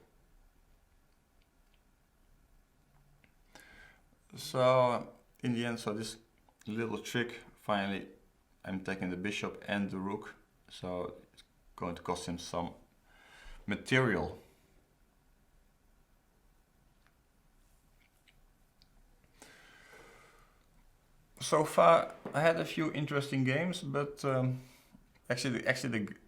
So in the end, so this little trick, finally I'm taking the bishop and the rook, so it's going to cost him some material. So far I had a few interesting games, but actually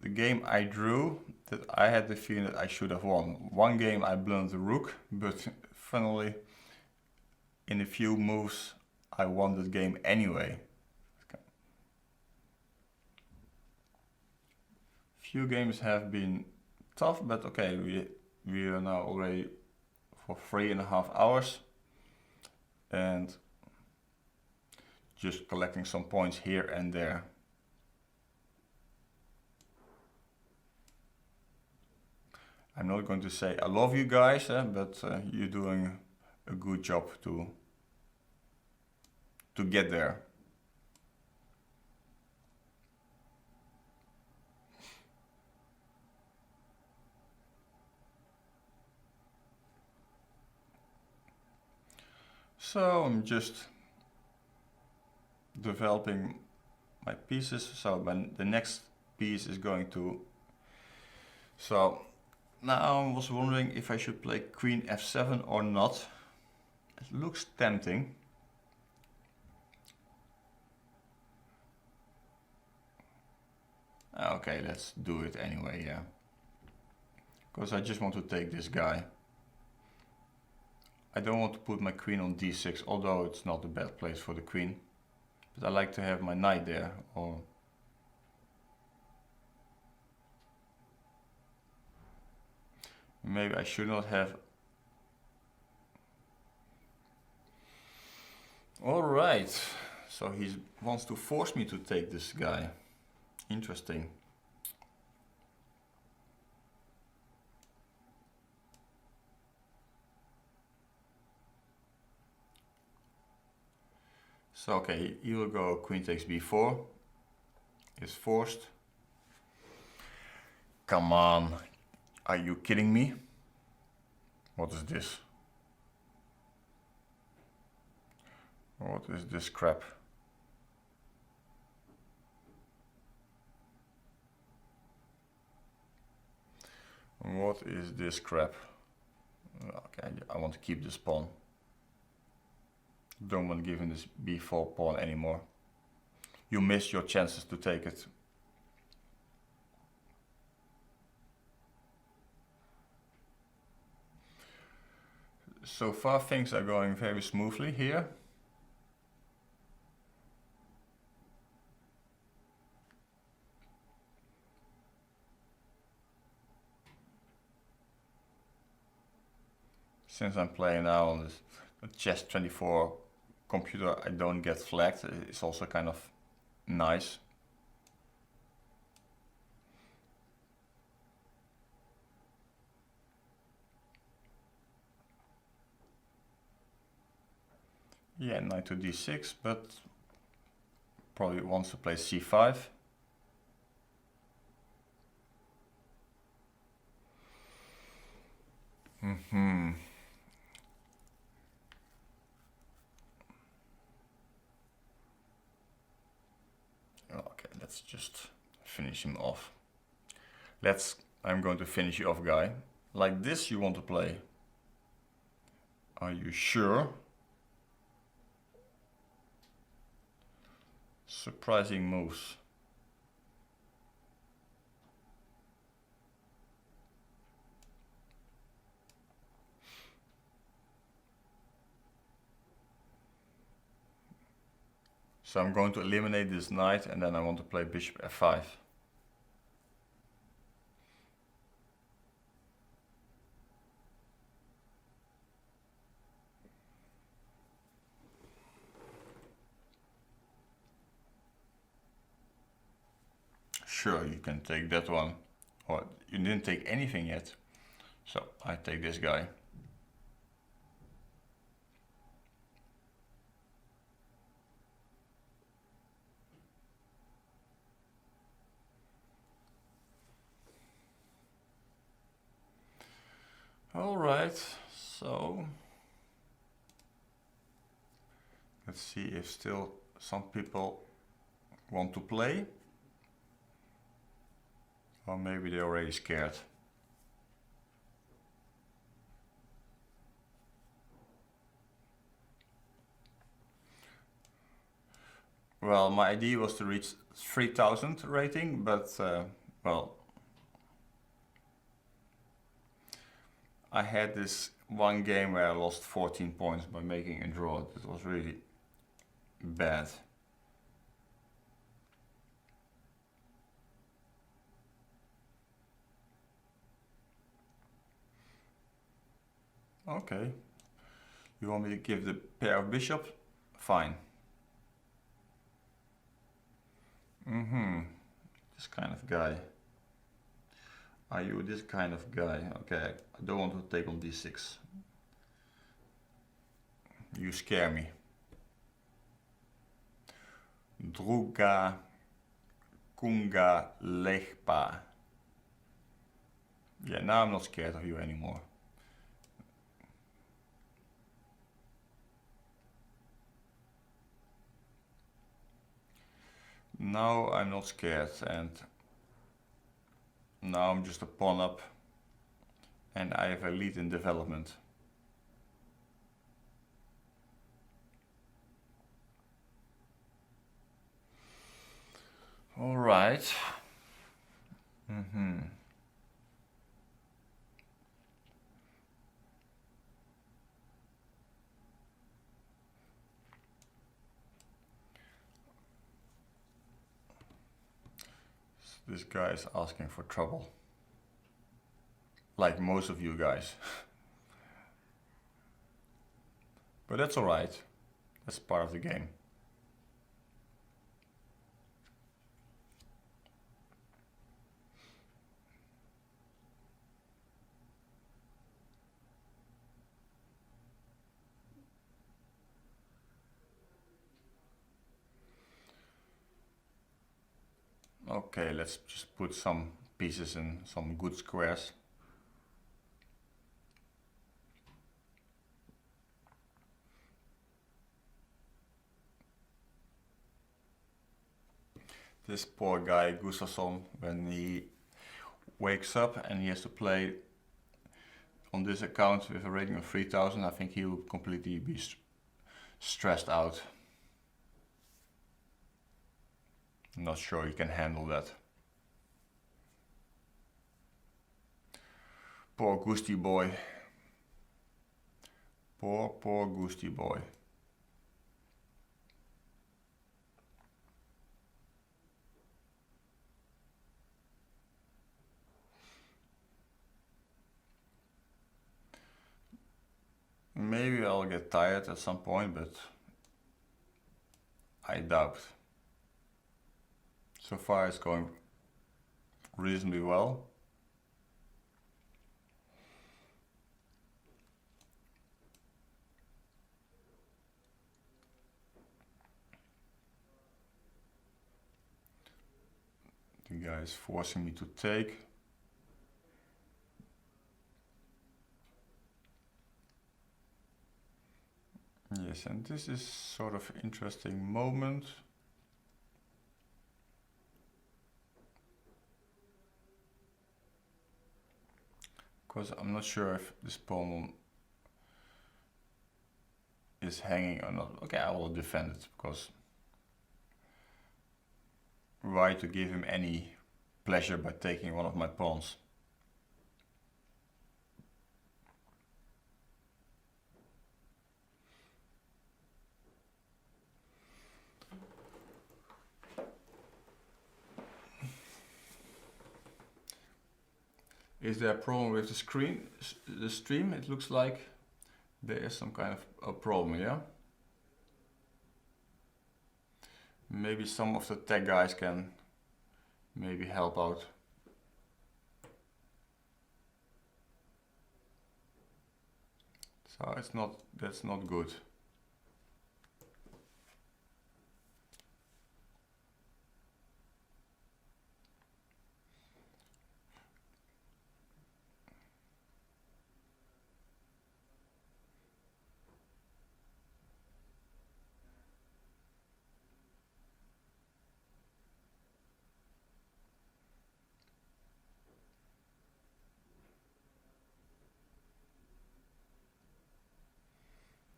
the game I drew, that I had the feeling that I should have won. One game I blundered the rook, but finally in a few moves I won the game anyway. Few games have been tough, but okay, we are now already for 3.5 hours and just collecting some points here and there. I'm not going to say I love you guys, but you're doing a good job to get there. So I'm just developing my pieces. So when the next piece is going to... So now I was wondering if I should play queen f7 or not. It looks tempting. Okay, let's do it anyway, yeah. Because I just want to take this guy. I don't want to put my queen on d6, although it's not a bad place for the queen. But I like to have my knight there, or... Maybe I should not have... Alright, so he wants to force me to take this guy. Interesting. So okay, he will go queen takes b4. It's forced. Come on, are you kidding me? What is this? What is this crap? What is this crap? Okay, I want to keep this pawn. Don't want to give him this b4 pawn anymore. You miss your chances to take it. So far things are going very smoothly here. Since I'm playing now on this Chess24 computer, I don't get flagged. It's also kind of nice. Yeah, knight to d6, but probably wants to play c5. Okay, let's just finish him off. I'm going to finish you off, guy. Like this you want to play? Are you sure? Surprising moves. So I'm going to eliminate this knight and then I want to play bishop f5. Sure, you can take that one. Or you didn't take anything yet. So I take this guy. All right, so let's see if still some people want to play. Or maybe they're already scared. Well, my idea was to reach 3000 rating, but well, I had this one game where I lost 14 points by making a draw. It was really bad. Okay. You want me to give the pair of bishops? Fine. This kind of guy. Are you this kind of guy? Okay, I don't want to take on d6. You scare me. Druga Kunga Legpa. Yeah, now I'm not scared of you anymore. Now I'm not scared, and now I'm just a pawn up and I have a lead in development. All right. This guy is asking for trouble. Like most of you guys. But that's alright. That's part of the game. Okay, let's just put some pieces in some good squares. This poor guy, Gustafsson, when he wakes up and he has to play on this account with a rating of 3000, I think he will completely be stressed out. I'm not sure he can handle that. Poor Gusty boy. Poor Goosty boy. Maybe I'll get tired at some point, but I doubt. So far it's going reasonably well. The guy is forcing me to take. Yes, and this is sort of interesting moment. Because I'm not sure if this pawn is hanging or not. Okay, I will defend it, because why to give him any pleasure by taking one of my pawns? Is there a problem with the stream? It looks like there is some kind of a problem, yeah? Maybe some of the tech guys can maybe help out. So that's not good.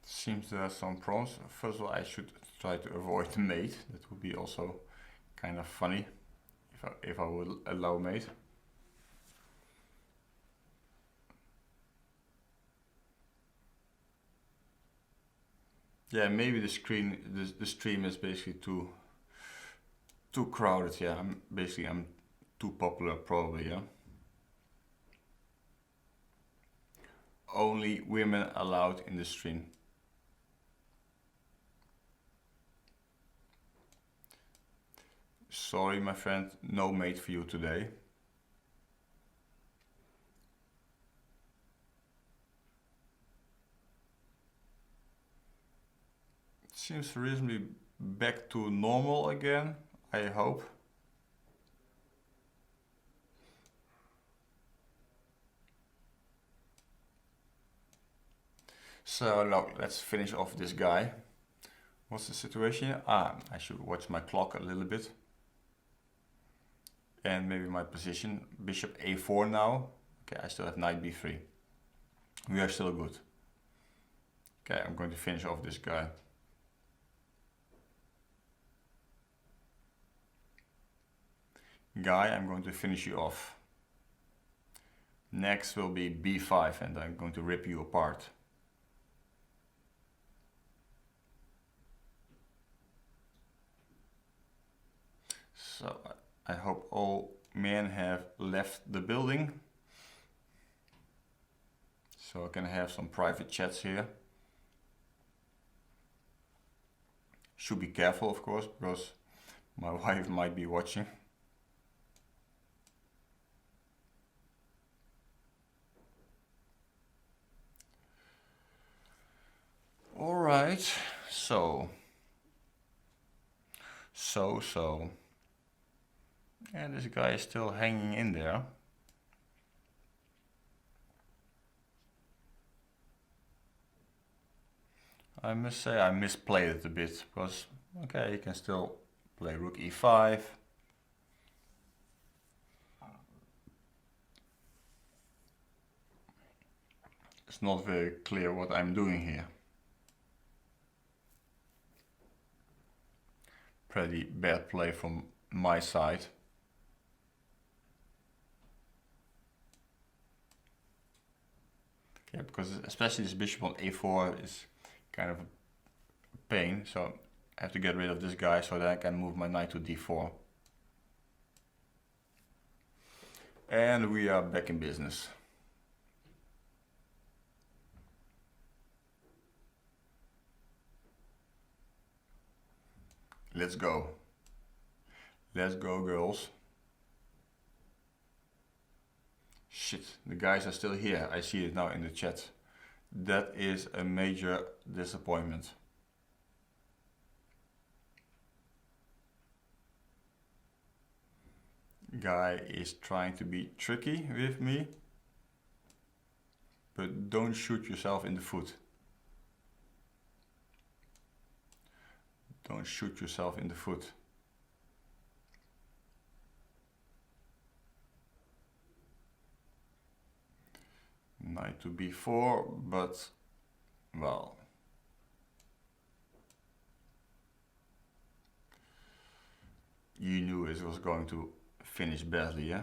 Seems there are some problems. First of all, I should try to avoid the mate. That would be also kind of funny if I would allow mate. Yeah, maybe the stream is basically too crowded. Yeah, I'm too popular probably. Yeah. Only women allowed in the stream. Sorry, my friend, no mate for you today. It seems reasonably back to normal again, I hope. So now let's finish off this guy. What's the situation here? I should watch my clock a little bit. And maybe my position, bishop a4 now. Okay, I still have knight b3. We are still good. Okay, I'm going to finish off this guy. Guy, I'm going to finish you off. Next will be b5 and I'm going to rip you apart. So I hope all men have left the building, so I can have some private chats here. Should be careful, of course, because my wife might be watching. All right, so. And this guy is still hanging in there. I must say I misplayed it a bit, because, okay, you can still play rook e5. It's not very clear what I'm doing here. Pretty bad play from my side. Yeah, because especially this bishop on a4 is kind of a pain, so I have to get rid of this guy so that I can move my knight to d4. And we are back in business. Let's go. Let's go, girls. Shit, the guys are still here. I see it now in the chat. That is a major disappointment. Guy is trying to be tricky with me, but don't shoot yourself in the foot. Don't shoot yourself in the foot. Knight to b4, but well, you knew it was going to finish badly, yeah?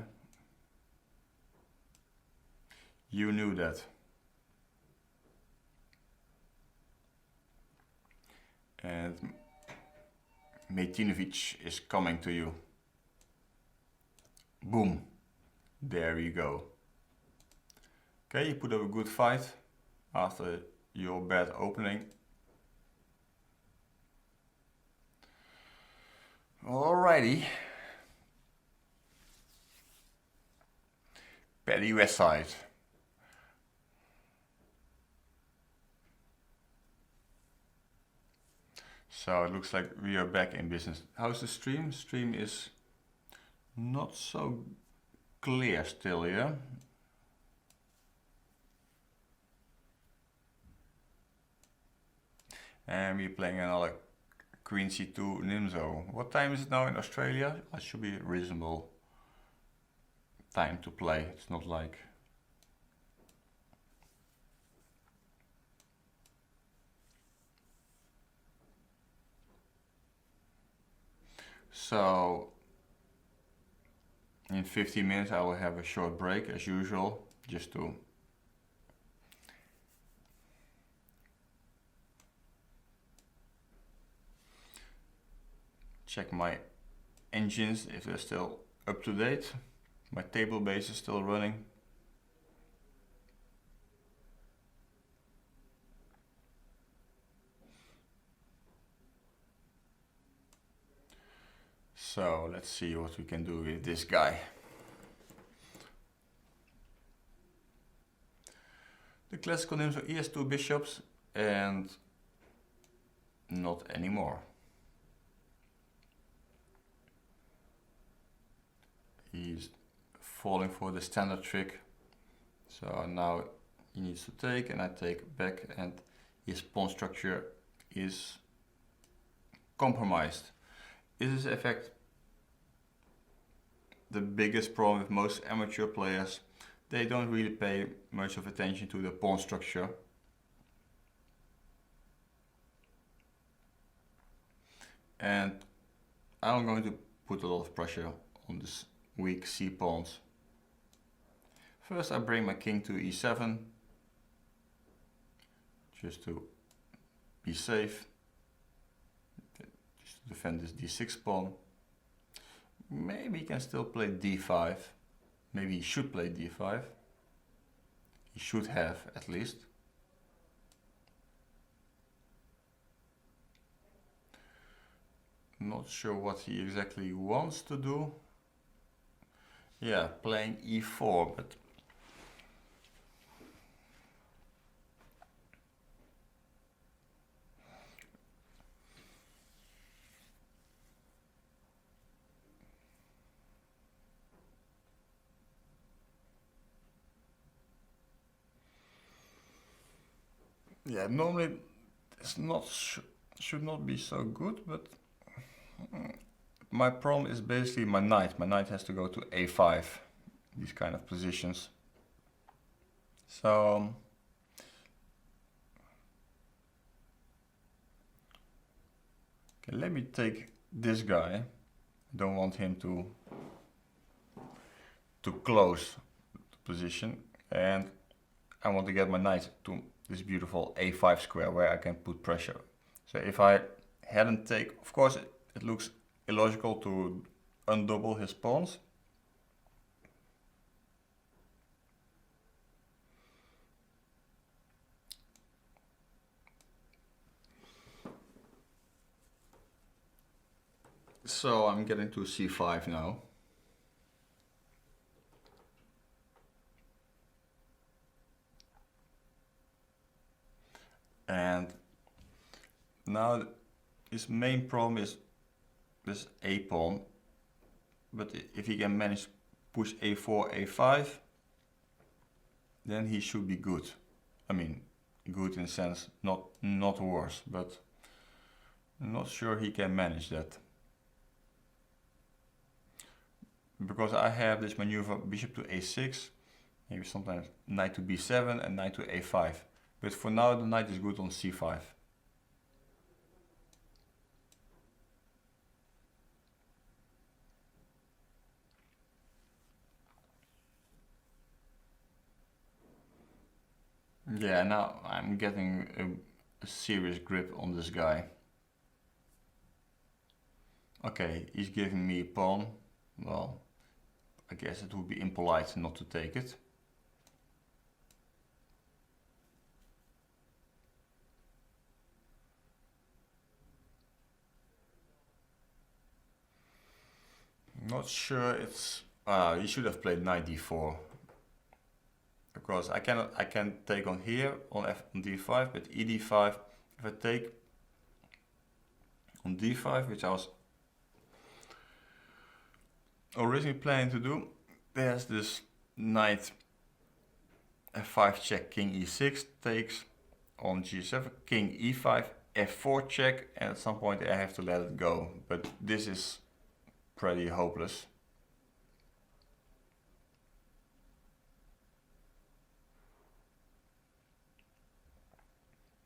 You knew that. And Metinovic is coming to you. Boom. There you go. Okay, you put up a good fight after your bad opening. Alrighty. Paddy Westside. So it looks like we are back in business. How's the stream? Stream is not so clear still, yeah? And we're playing another Queen C2 Nimzo. What time is it now in Australia? It should be a reasonable time to play. It's not like... So in 15 minutes I will have a short break as usual, just to check my engines if they're still up to date. My table base is still running. So let's see what we can do with this guy. The classical Nimzo, he has 2 bishops and not anymore. He's falling for the standard trick. So now he needs to take and I take back, and his pawn structure is compromised. This is in fact the biggest problem with most amateur players. They don't really pay much of attention to the pawn structure. And I'm going to put a lot of pressure on this weak c pawns. First I bring my king to e7, just to be safe, just to defend this d6 pawn. Maybe he can still play d5, maybe he should play d5, he should have at least. Not sure what he exactly wants to do. Yeah, playing e4, but yeah, normally it's not should not be so good, but my problem is basically my knight. My knight has to go to a5, these kind of positions. So okay, let me take this guy. I don't want him to close the position, and I want to get my knight to this beautiful a5 square where I can put pressure. So if I hadn't take, of course it looks illogical to undouble his pawns. So I'm getting to c5 now. And now his main problem is this a pawn, but if he can manage to push a4, a5, then he should be good. I mean, good in a sense, not worse, but I'm not sure he can manage that. Because I have this maneuver bishop to a6, maybe sometimes knight to b7 and knight to a5. But for now the knight is good on c5. Yeah, now I'm getting a serious grip on this guy. Okay, he's giving me a pawn. Well, I guess it would be impolite not to take it. Not sure it's... you should have played knight d4. Because I can take on here on d5, but ed5, if I take on d5, which I was originally planning to do, there's this knight f5 check, king e6 takes on g7, king e5, f4 check, and at some point I have to let it go. But this is pretty hopeless.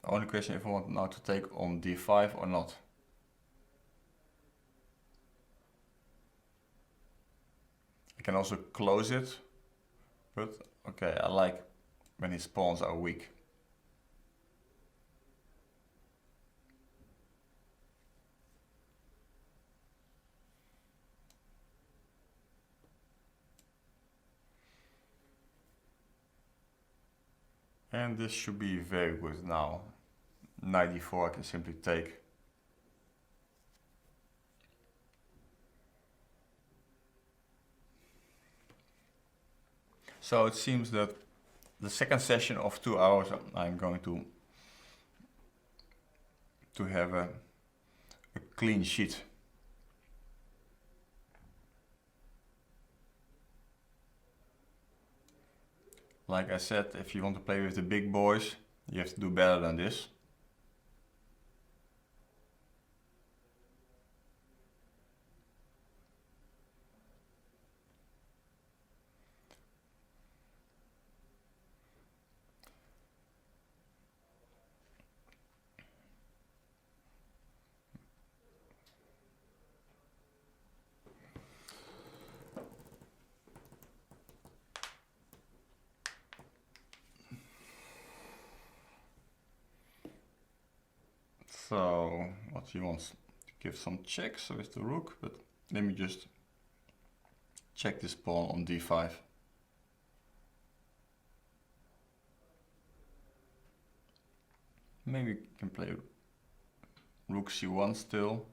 The only question if I want now to take on d5 or not. I can also close it, but okay, I like when his pawns are weak. And this should be very good now. Knight d4 I can simply take. So it seems that the second session of 2 hours I'm going to have a clean sheet. Like I said, if you want to play with the big boys, you have to do better than this. So what he wants to give some checks with the rook, but let me just check this pawn on d5. Maybe we can play rook c1 still.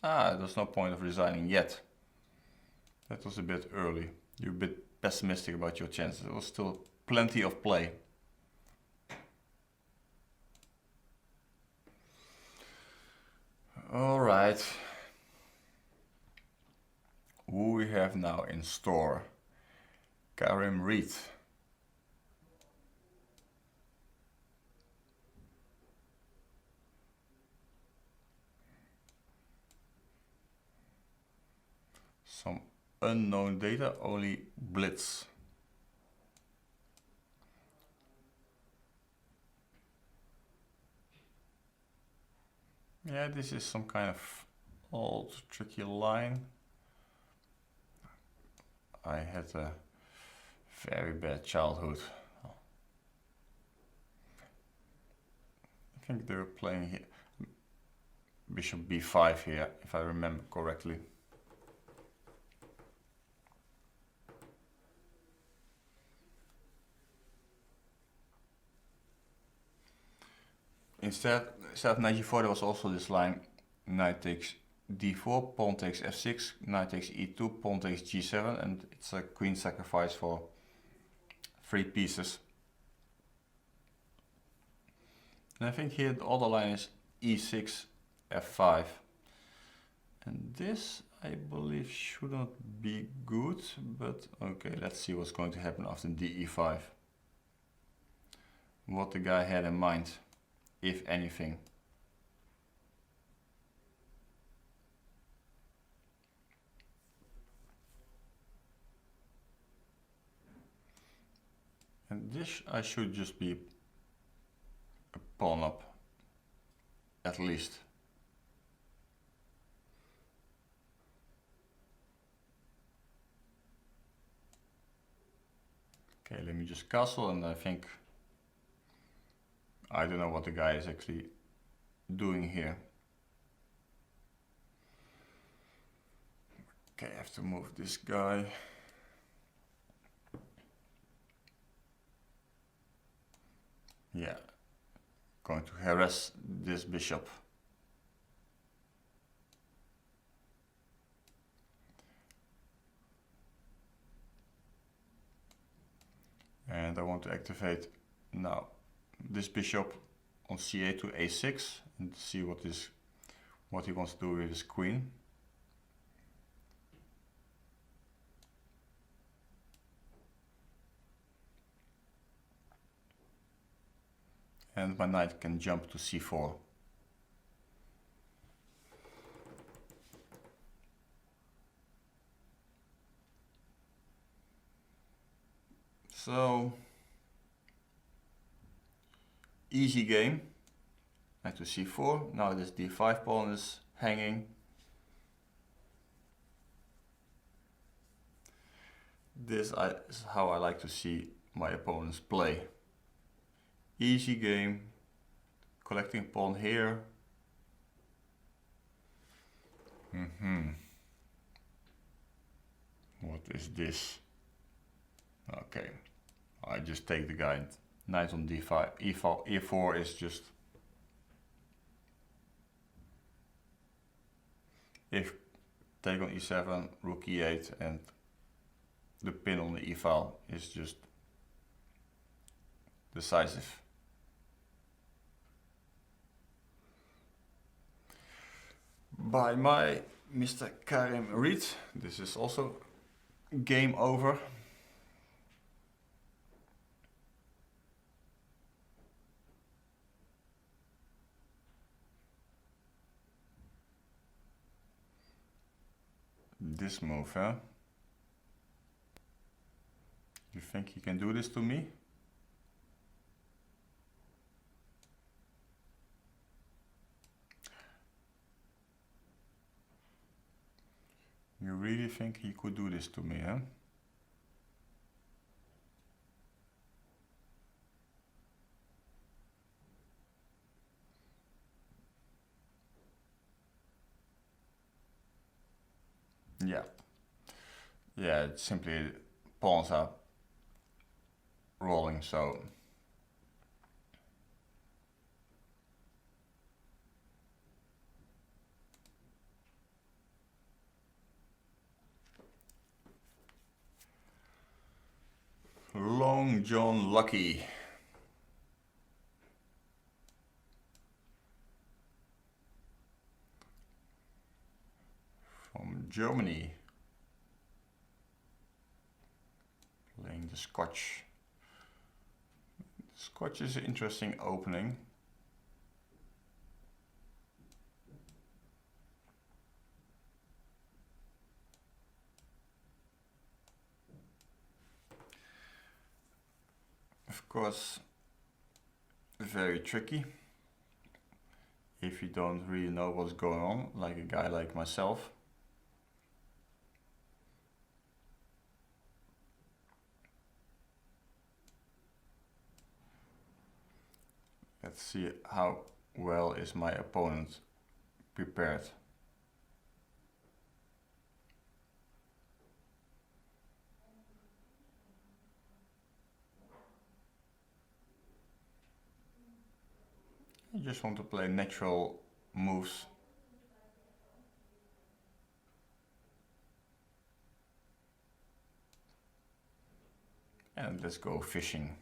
There's no point of resigning yet. That was a bit early. You're a bit pessimistic about your chances. There was still plenty of play. Alright. Who we have now in store? Karim Reed. Some unknown data, only blitz. Yeah, this is some kind of old tricky line. I had a very bad childhood. I think they were playing here. Bishop b5 here, if I remember correctly. Instead of knight g4, there was also this line: knight takes d4, pawn takes f6, knight takes e2, pawn takes g7, and it's a queen sacrifice for 3 pieces. And I think here the other line is e6, f5. And this, I believe, shouldn't be good, but okay, let's see what's going to happen after de5. What the guy had in mind, if anything. And this I should just be a pawn up, at least. Okay, let me just castle, and I think I don't know what the guy is actually doing here. Okay, I have to move this guy. Yeah, going to harass this bishop. And I want to activate now this bishop on c8 to a6 and see what he wants to do with his queen. And my knight can jump to c4. So, easy game. Knight to c4. Now this d5 pawn is hanging. This is how I like to see my opponents play. Easy game, collecting pawn here. What is this? Okay, I just take the guy. Knight on d5, e4 is just... If take on e7, rook e8, and the pin on the e file is just decisive. By my Mr. Karim Reed, this is also game over. This move, huh? You think you can do this to me? You really think he could do this to me, huh? Yeah. Yeah, it's simply pawns are rolling, so... Long John Lucky. From Germany. Playing the Scotch. Scotch is an interesting opening. Of course, very tricky if you don't really know what's going on, like a guy like myself. Let's see how well is my opponent prepared. I just want to play natural moves. And let's go fishing.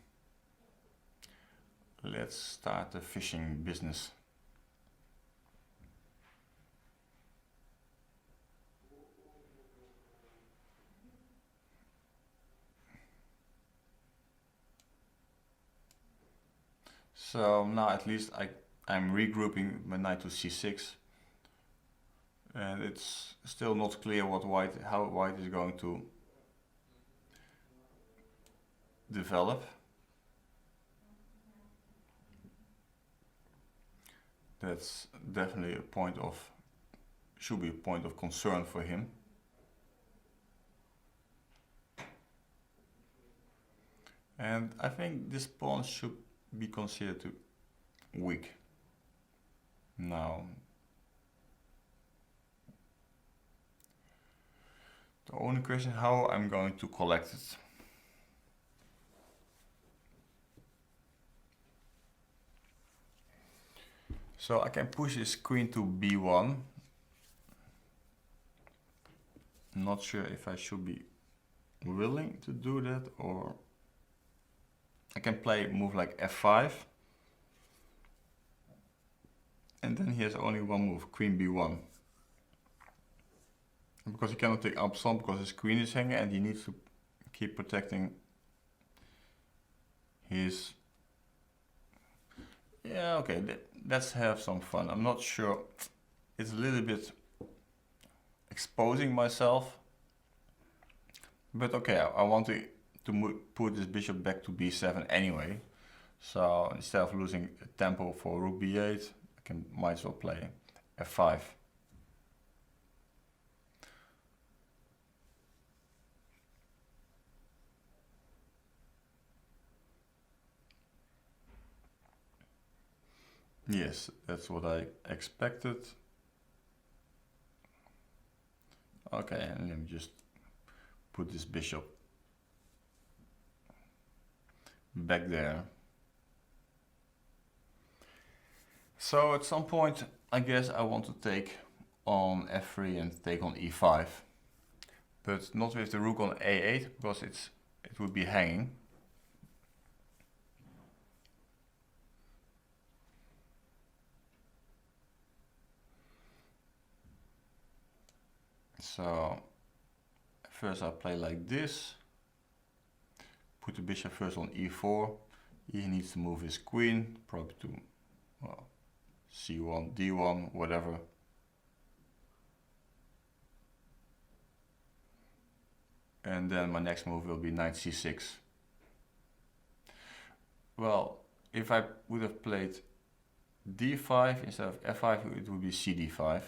Let's start the fishing business. So now at least I'm regrouping my knight to c6, and it's still not clear how white is going to develop. That's definitely should be a point of concern for him. And I think this pawn should be considered to weak. Now, the only question how I'm going to collect it. So I can push this queen to b1. Not sure if I should be willing to do that, or I can play a move like f5. And then he has only one move, queen b1. And because he cannot take up some because his queen is hanging, and he needs to keep protecting his... Yeah, okay, let's have some fun. I'm not sure. It's a little bit exposing myself. But okay, I want to put this bishop back to b7 anyway. So instead of losing tempo for rook b8, might as well play f5. Yes, that's what I expected. Okay, and let me just put this bishop back there. So at some point, I guess I want to take on f3 and take on e5, but not with the rook on a8 because it would be hanging. So first I play like this, put the bishop first on e4. He needs to move his queen, probably to c1, d1, whatever. And then my next move will be knight c6. Well, if I would have played d5 instead of f5, it would be cd5.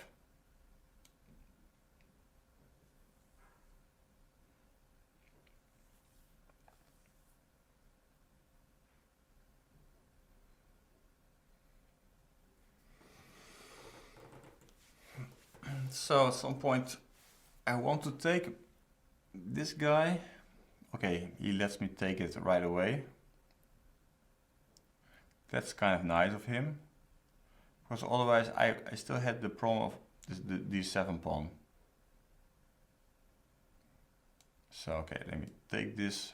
So at some point I want to take this guy. Okay, he lets me take it right away. That's kind of nice of him, because otherwise I still had the problem of the d7 pawn. So okay, let me take this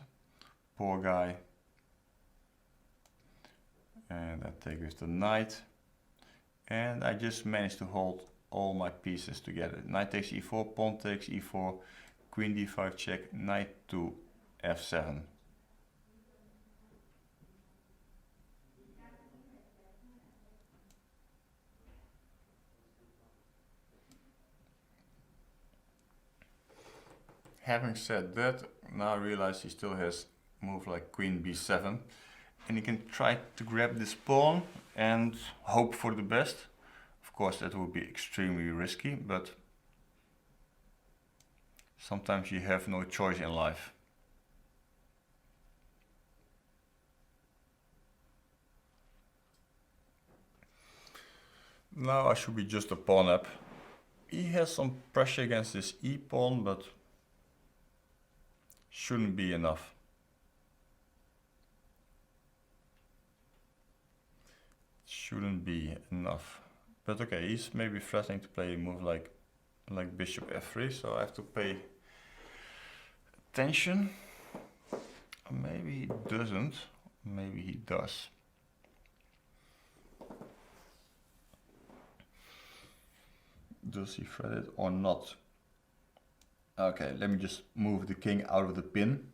poor guy, and I take with the knight, and I just managed to hold all my pieces together. Knight takes e4, pawn takes e4, queen d5 check, knight to f7. Having said that, now I realize he still has move like queen b7, and he can try to grab this pawn and hope for the best. Of course that would be extremely risky, but sometimes you have no choice in life. Now I should be just a pawn up. He has some pressure against this e-pawn, but shouldn't be enough. Shouldn't be enough. But okay, he's maybe threatening to play a move like bishop f3, so I have to pay attention. Maybe he doesn't, maybe he does. Does he threat it or not? Okay, let me just move the king out of the pin.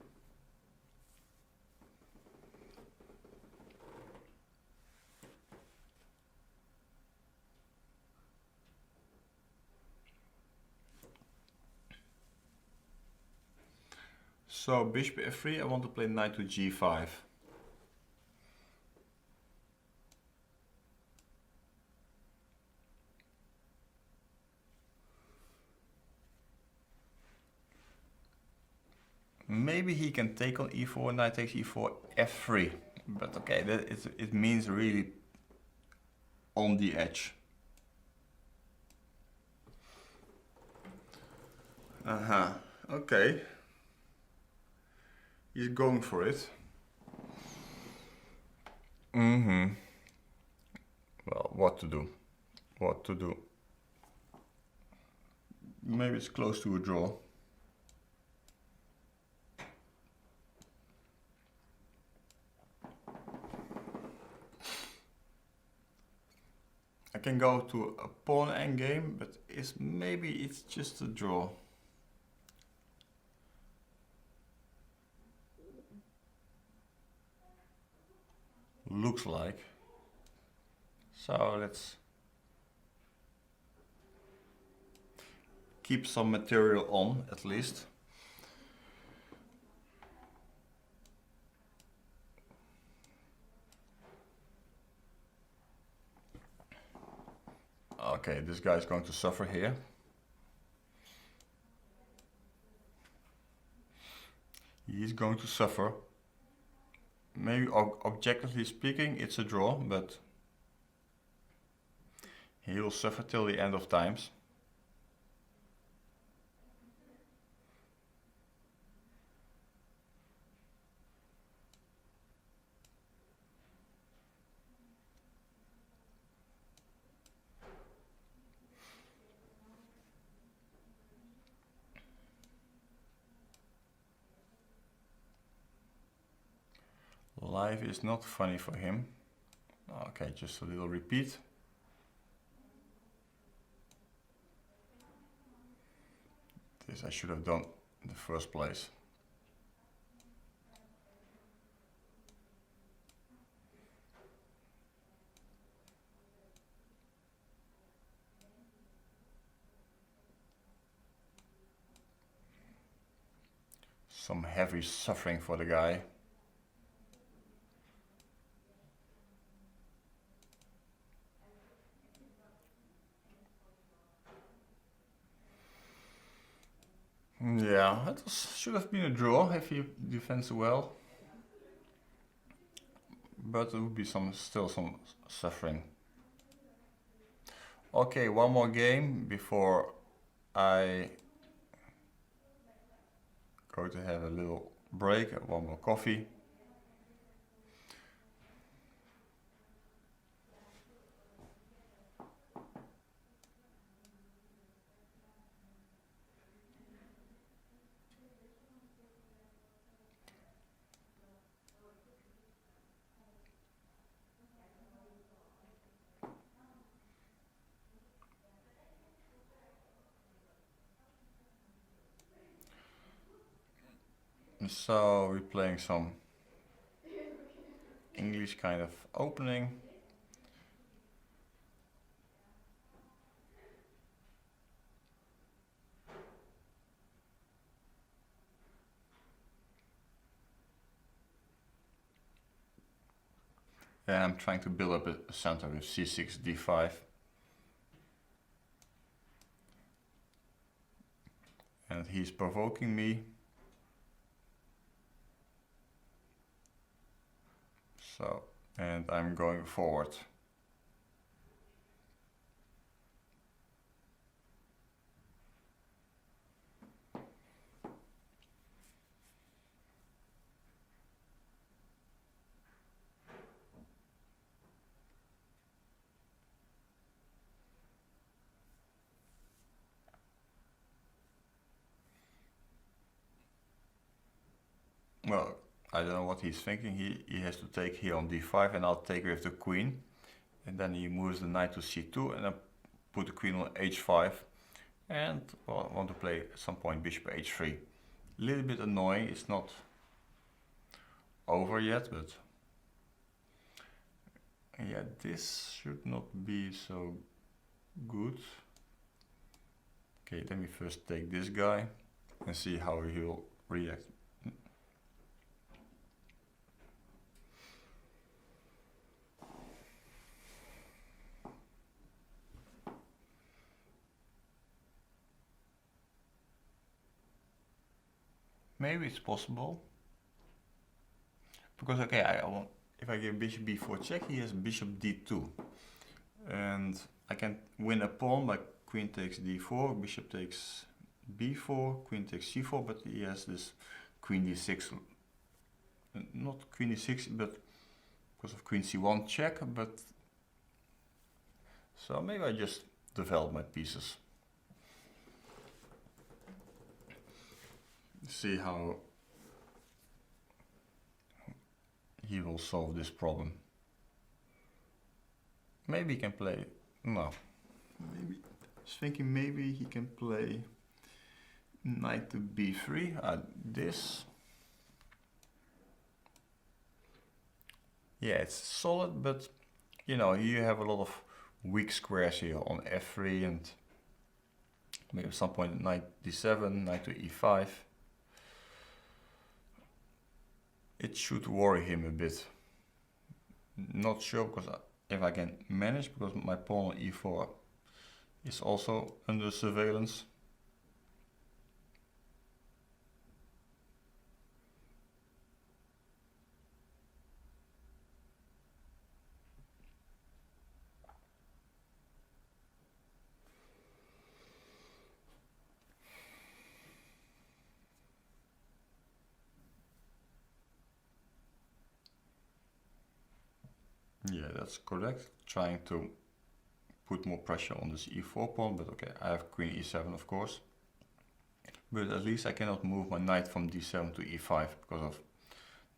So bishop f3, I want to play knight to g5. Maybe he can take on e4, knight takes e4, f3. But okay, it means really on the edge. Okay. He's going for it. Well, what to do? What to do? Maybe it's close to a draw. I can go to a pawn endgame, but maybe it's just a draw. Looks like. So let's keep some material on at least. Okay, this guy's going to suffer here. He's going to suffer. Maybe objectively speaking it's a draw, but he will suffer till the end of times. Life is not funny for him. Okay, just a little repeat. This I should have done in the first place. Some heavy suffering for the guy. Yeah, should have been a draw if he defends well. But there would be still some suffering. Okay, one more game before I go to have a little break, one more coffee. So we're playing some English kind of opening. And I'm trying to build up a center with c6, d5. And he's provoking me. So, and I'm going forward. Well, I don't know what he's thinking. He has to take here on d5 and I'll take with the queen. And then he moves the knight to c2 and then put the queen on h5. And well, I want to play at some point bishop h3. A little bit annoying, it's not over yet, but yeah, this should not be so good. Okay, let me first take this guy and see how he'll react. Maybe it's possible. Because okay, I want, if I give bishop b4 check, he has bishop d2. And I can win a pawn by queen takes d4, bishop takes b4, queen takes c4, but he has this queen d6. Not queen d6, but because of queen c1 check, but so maybe I just develop my pieces. See how he will solve this problem. Maybe he can play, no, maybe, I was thinking maybe he can play knight to b3, this. Yeah, it's solid, but you know, you have a lot of weak squares here on f3 and maybe at some point knight d7, knight to e5. It should worry him a bit. Not sure because if I can manage, because my pawn on e4 is also under surveillance. Yeah, that's correct. Trying to put more pressure on this e4 pawn, but okay, I have queen e7 of course. But at least I cannot move my knight from d7 to e5 because of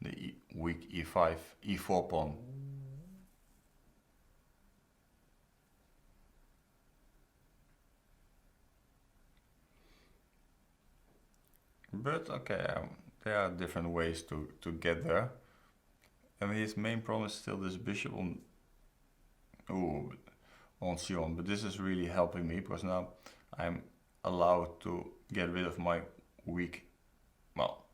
the weak e5, e4 pawn. But okay, there are different ways to get there. And his main problem is still this bishop on c1, but this is really helping me because now I'm allowed to get rid of my weak, well,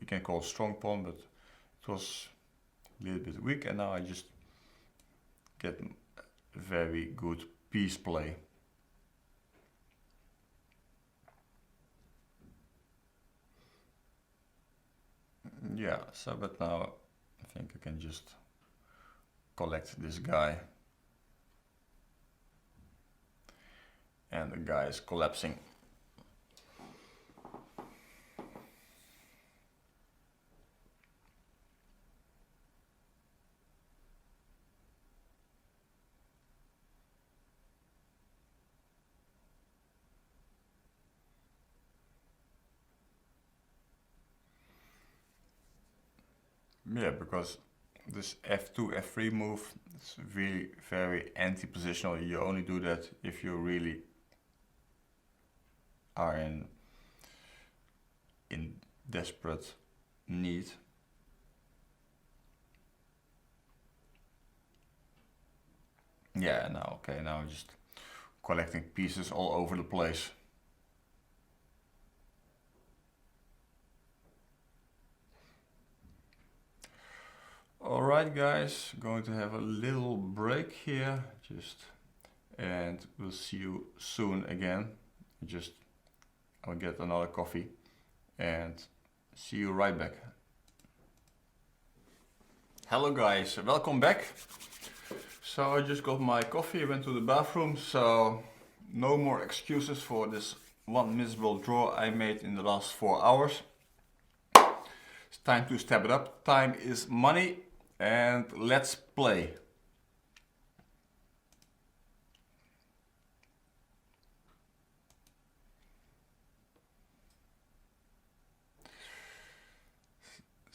you can call it strong pawn, but it was a little bit weak, and now I just get very good piece play. Yeah, so but now I think I can just collect this guy. And the guy is collapsing. Yeah, because this f2, f3 move is really very anti-positional. You only do that if you really are in desperate need. Yeah, now okay, now I'm just collecting pieces all over the place. Alright guys, going to have a little break here, and we'll see you soon again. I'll get another coffee and see you right back. Hello guys, welcome back. So I just got my coffee, went to the bathroom, so no more excuses for this one miserable draw I made in the last 4 hours. It's time to step it up. Time is money, and let's play.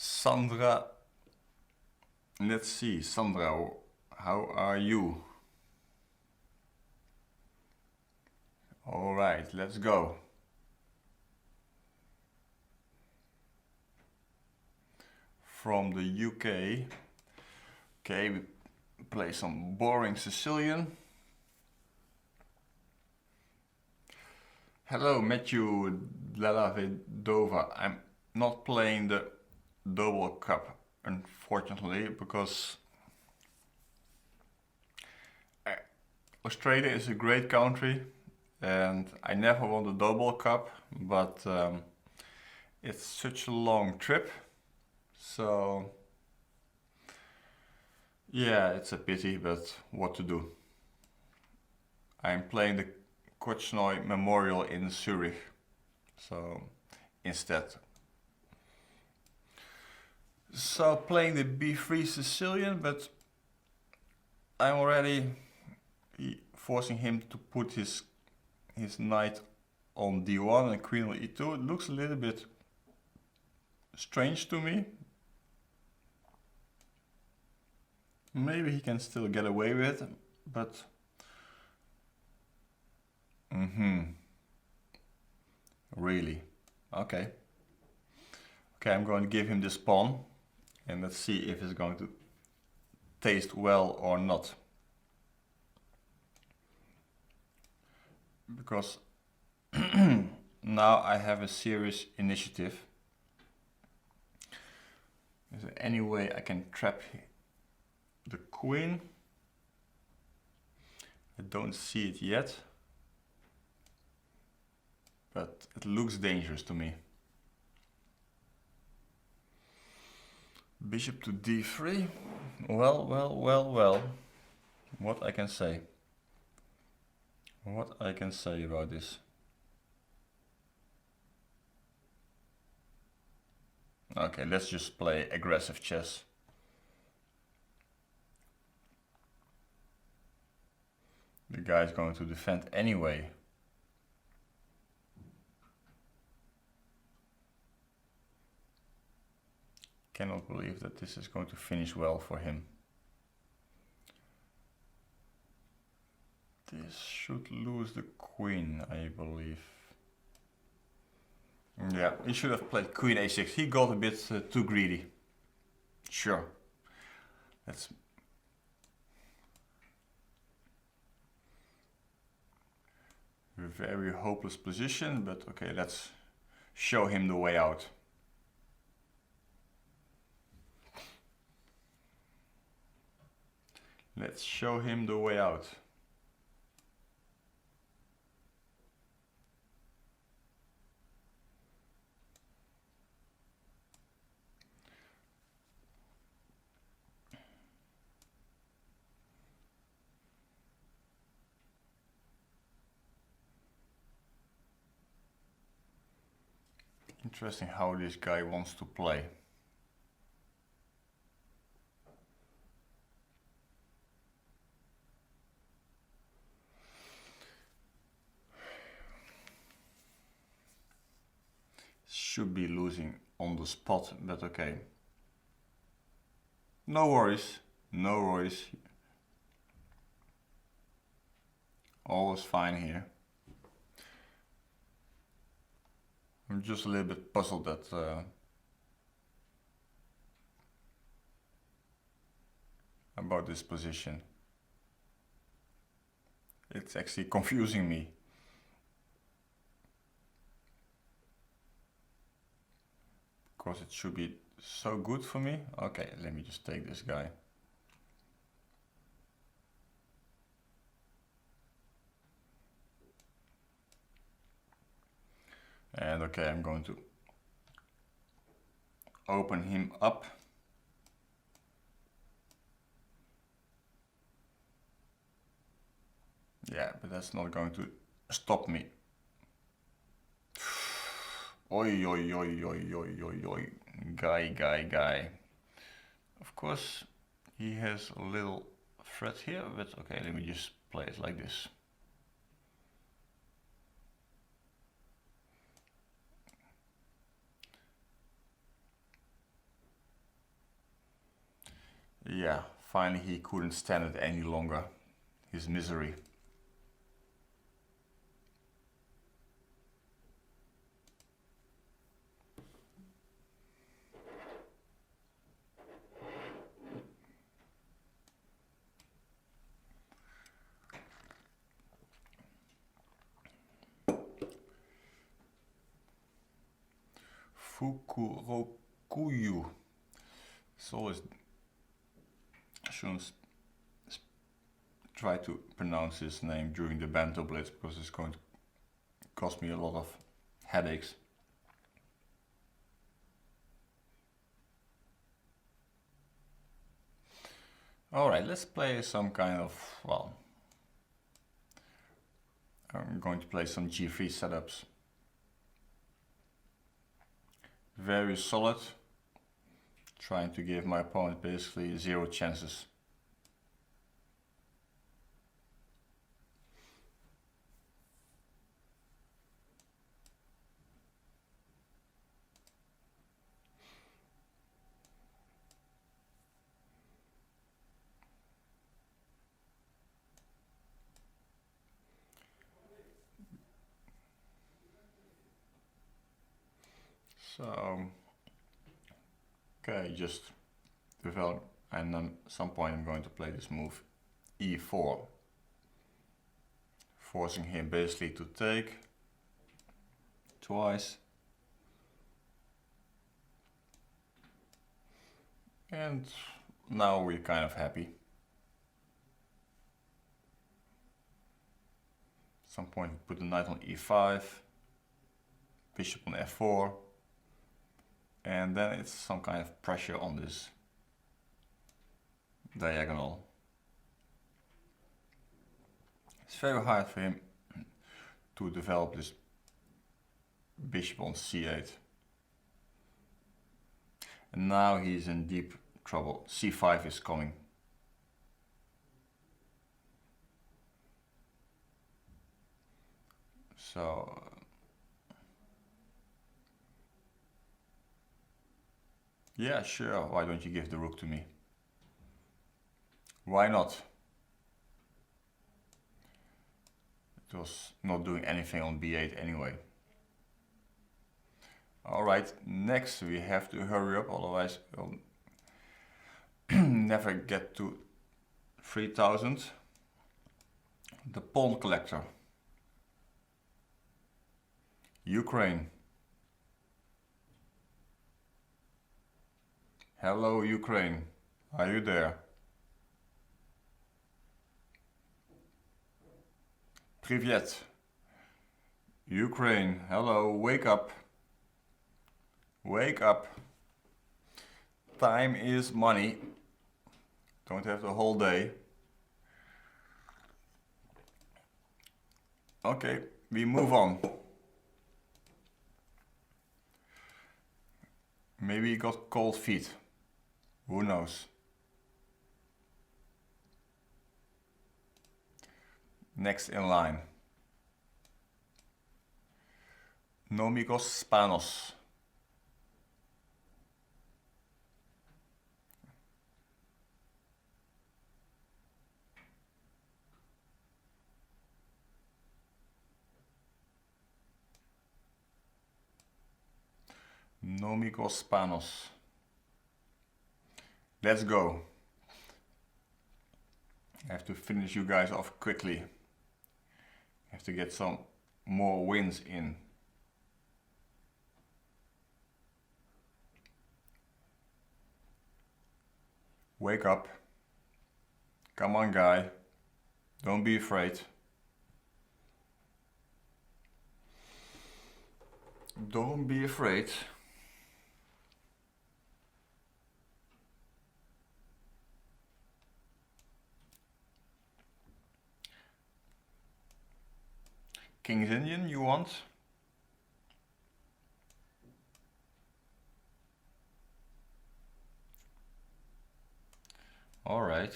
Sandra. Let's see, Sandra, how are you? All right, let's go. From the UK. Okay, we play some boring Sicilian. Hello, Matthew Delavedova. I'm not playing the double cup, unfortunately, because Australia is a great country and I never won the double cup, but it's such a long trip, so yeah, it's a pity, but what to do. I'm playing the Korchnoi Memorial in Zurich, so instead. So playing the b3 Sicilian, but I'm already forcing him to put his knight on d1 and queen on e2. It looks a little bit strange to me. Maybe he can still get away with it, but really? Okay. Okay, I'm going to give him this pawn and let's see if it's going to taste well or not. Because now I have a serious initiative. Is there any way I can trap the queen? I don't see it yet, but it looks dangerous to me. Bishop to d3. Well. What I can say? What I can say about this? Okay, let's just play aggressive chess. The guy's going to defend anyway. Cannot believe that this is going to finish well for him. This should lose the queen, I believe. Yeah, he should have played queen a6. He got a bit too greedy. Sure. That's a very hopeless position, but okay, let's show him the way out. Let's show him the way out. Interesting how this guy wants to play. Should be losing on the spot, but okay. No worries, no worries. All is fine here. I'm just a little bit puzzled that about this position. It's actually confusing me. Because it should be so good for me. Okay, let me just take this guy. And okay, I'm going to open him up. Yeah, but that's not going to stop me. Oi, oi, oi, oi, oi, oi, oi. Guy. Of course, he has a little threat here, but okay, let me just play it like this. Yeah, finally he couldn't stand it any longer, his misery. Fukurokuyu. So always shouldn't try to pronounce his name during the banter blitz because it's going to cost me a lot of headaches. Alright, let's play some kind of, well, I'm going to play some G3 setups. Very solid, trying to give my opponent basically 0 chances. So, okay, just develop, and then at some point I'm going to play this move e4, forcing him basically to take twice, and now we're kind of happy. At some point put the knight on e5, bishop on f4, and then it's some kind of pressure on this diagonal. It's very hard for him to develop this bishop on c8. And now he's in deep trouble. c5 is coming. So yeah, sure, why don't you give the rook to me? Why not? It was not doing anything on b8 anyway. Alright, next we have to hurry up, otherwise we'll never get to 3000. The pawn collector. Ukraine. Hello Ukraine, are you there? Privyet. Ukraine, hello, wake up. Wake up. Time is money. Don't have the whole day. Okay, we move on. Maybe he got cold feet. Who knows? Next in line. Nomikos Spanos. Nomikos Spanos. Let's go. I have to finish you guys off quickly. I have to get some more wins in. Wake up. Come on, guy. Don't be afraid. Don't be afraid. King's Indian, you want? All right.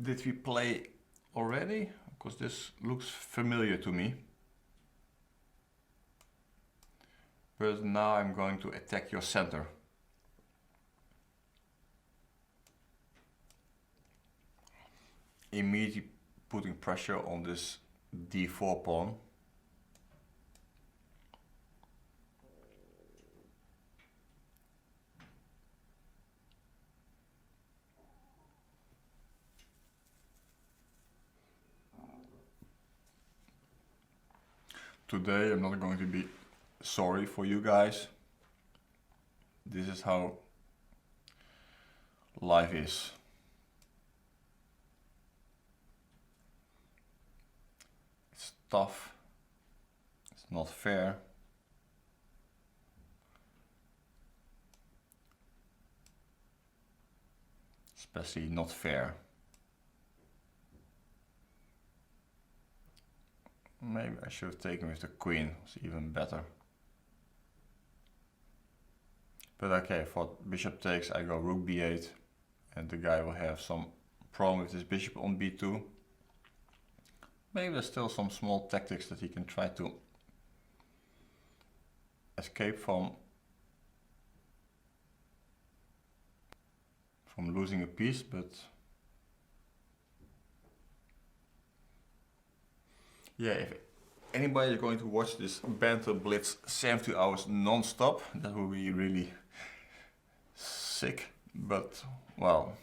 Did we play already? Because this looks familiar to me. But now I'm going to attack your center. Immediately putting pressure on this d4 pawn. Today I'm not going to be sorry for you guys. This is how life is. It's tough. It's not fair. Especially not fair. Maybe I should have taken with the queen, it's even better. But okay, for bishop takes I go rook b8 and the guy will have some problem with his bishop on b2. Maybe there's still some small tactics that he can try to escape from losing a piece, but yeah, if anybody is going to watch this banter blitz 72 hours non-stop, that will be really sick, but well.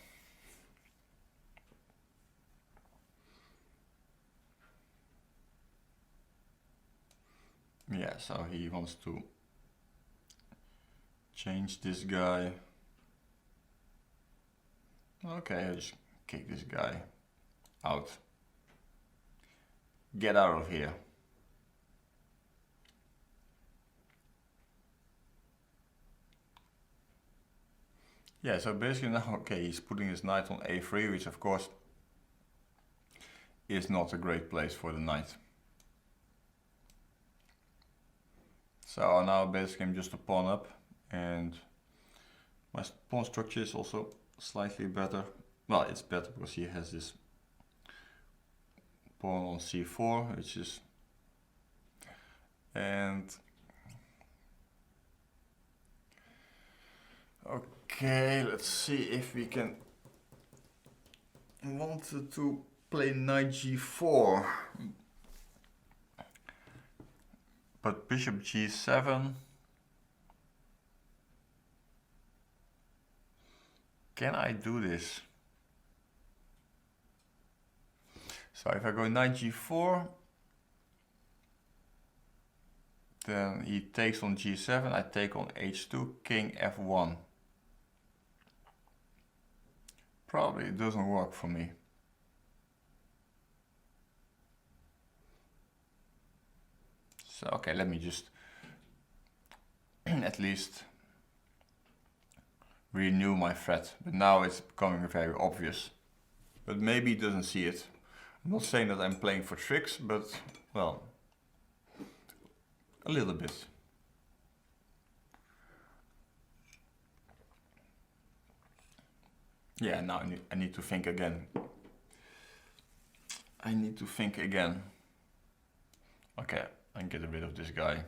Yeah, so he wants to change this guy. Okay, I'll just kick this guy out. Get out of here. Yeah, so basically now, okay, he's putting his knight on a3, which of course is not a great place for the knight. So now basically I'm just a pawn up, and my pawn structure is also slightly better. Well, it's better because he has this pawn on c4, which is, and okay, let's see if we can wanted to play knight g4, but bishop g7. Can I do this? So if I go knight g4, then he takes on g7, I take on h2, king f1. Probably it doesn't work for me. So okay, let me just at least renew my threat, but now it's becoming very obvious. But maybe he doesn't see it. I'm not saying that I'm playing for tricks, but well, a little bit. Yeah, now I need to think again. I need to think again. Okay, I can get rid of this guy.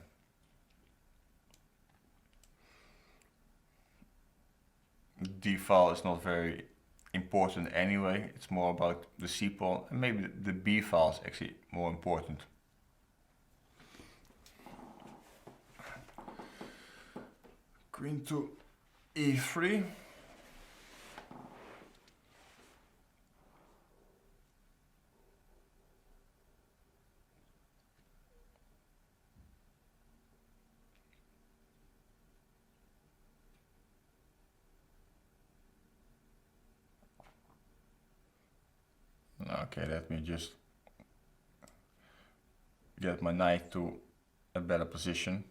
D file is not very important anyway, it's more about the C pawn, and maybe the B file is actually more important. Queen to E3. Okay, let me just get my knight to a better position,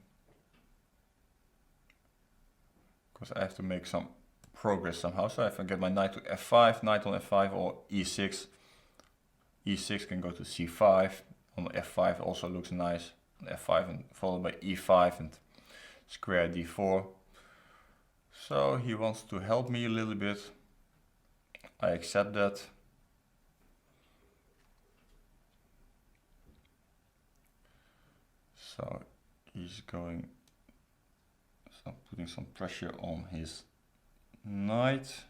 because I have to make some progress somehow. So if I get my knight to f5, knight on f5 or e6, e6 can go to c5, on f5 also looks nice, on f5 and followed by e5 and square d4. So he wants to help me a little bit, I accept that. So he's going So putting some pressure on his knight.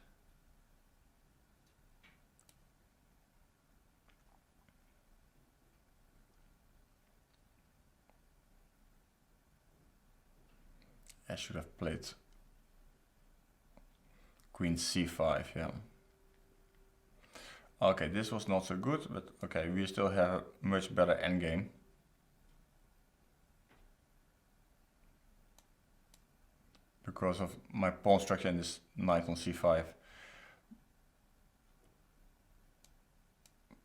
I should have played queen c5, yeah. Okay, this was not so good, but okay, we still have a much better endgame. Because of my pawn structure and this knight on c5.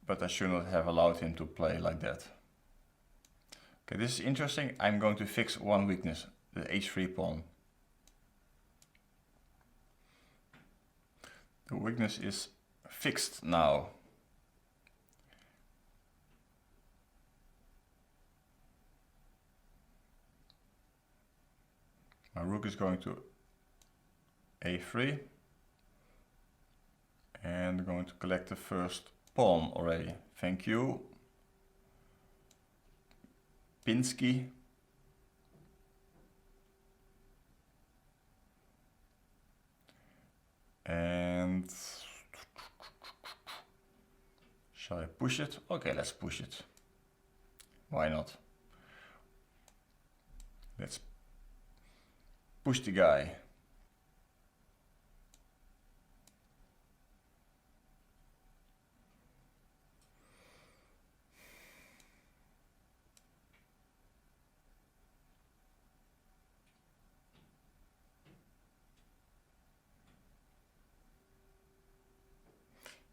But I should not have allowed him to play like that. Okay, this is interesting. I'm going to fix one weakness, the h3 pawn. The weakness is fixed now. My rook is going to a3 and going to collect the first pawn already. Thank you, Pinsky. And shall I push it? Okay, let's push it. Why not? Let's push the guy.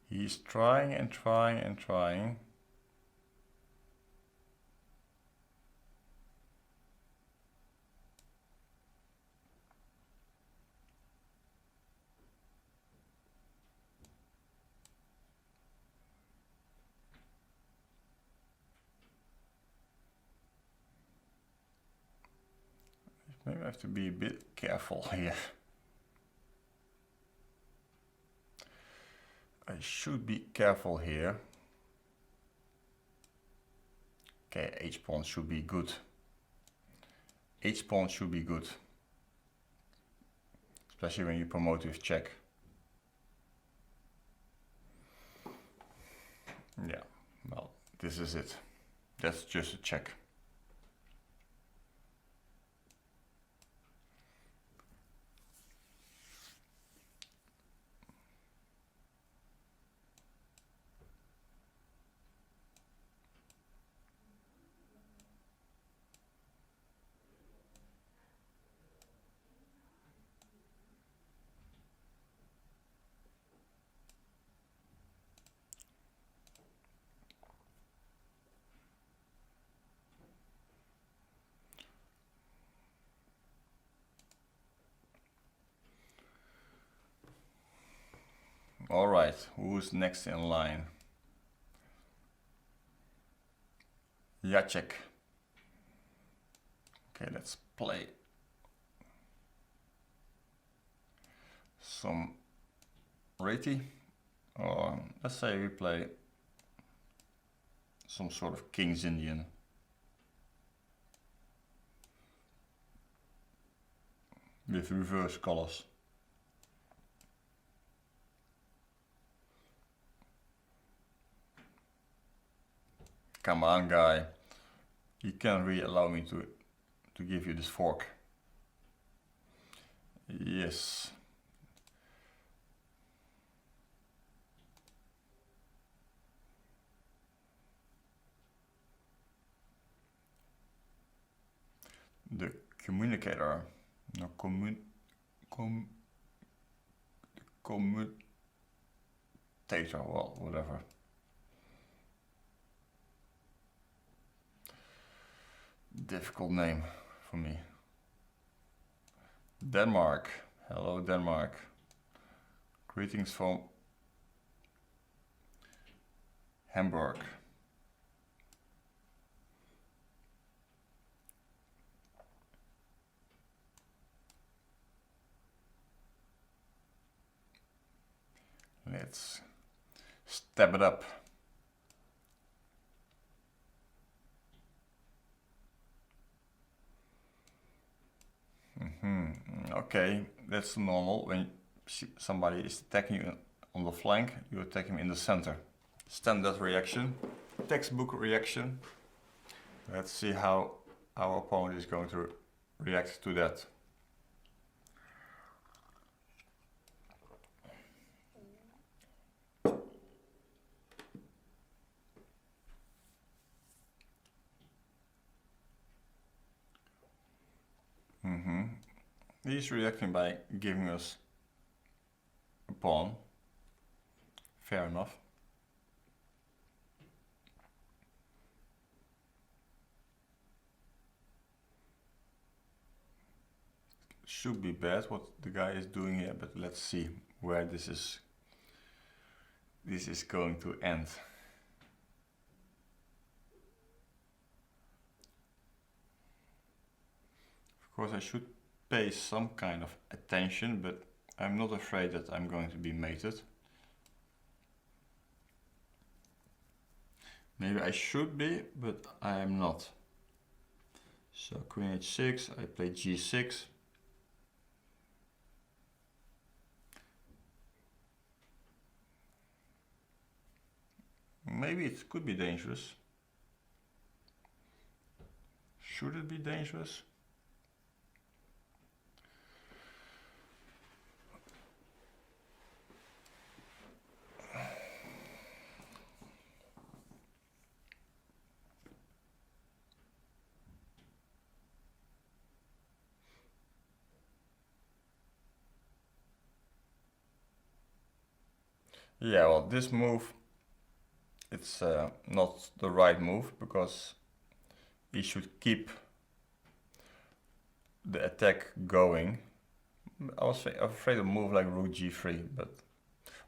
He's trying and trying and trying. Maybe I have to be a bit careful here. I should be careful here. Okay, h-pawn should be good. H-pawn should be good. Especially when you promote with check. Yeah, well, this is it. That's just a check. All right, who's next in line? Jacek. Okay, let's play some Reti. Or let's say we play some sort of King's Indian. With reverse colors. Come on, guy. You can't really allow me to give you this fork. Yes. The communicator. No, commutator, well, whatever. Difficult name for me. Denmark. Hello, Denmark. Greetings from Hamburg. Let's step it up. Okay, that's normal. When somebody is attacking you on the flank, you attack him in the center. Standard reaction, textbook reaction. Let's see how our opponent is going to react to that. He's reacting by giving us a pawn. Fair enough. Should be bad what the guy is doing here, but let's see where this is going to end. Of course I should pay some kind of attention, but I'm not afraid that I'm going to be mated. Maybe I should be, but I am not. So queen h6, I play g6. Maybe it could be dangerous. Should it be dangerous? Yeah, well, this move, it's not the right move, because he should keep the attack going. I was afraid of a move like rook g3, but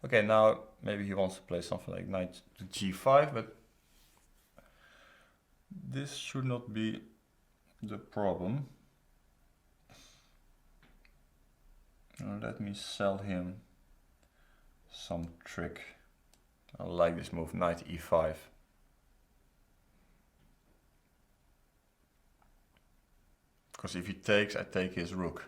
okay, now maybe he wants to play something like knight to g5, but this should not be the problem. Now let me sell him some trick. I like this move, knight e5. Because if he takes, I take his rook.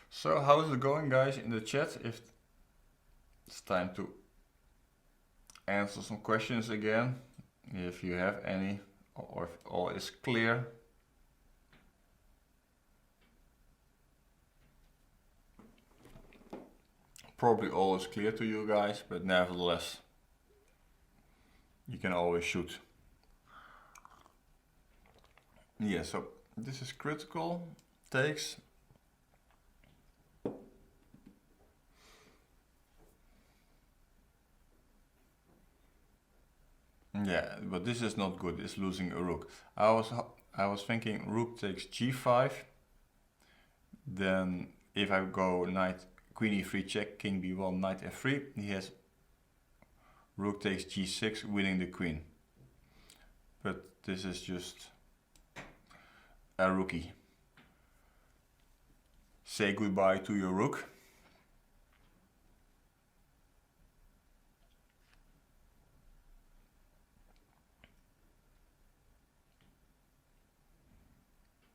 So how is it going, guys, in the chat? If it's time to answer some questions again, if you have any, or if all is clear. Probably all is clear to you guys, but nevertheless, you can always shoot. Yeah, so this is critical, takes. Yeah, but this is not good, it's losing a rook. I was thinking rook takes g5, then if I go knight, queen e3 check, king b1, knight f3, he has rook takes g6, winning the queen. But this is just a rookie. Say goodbye to your rook.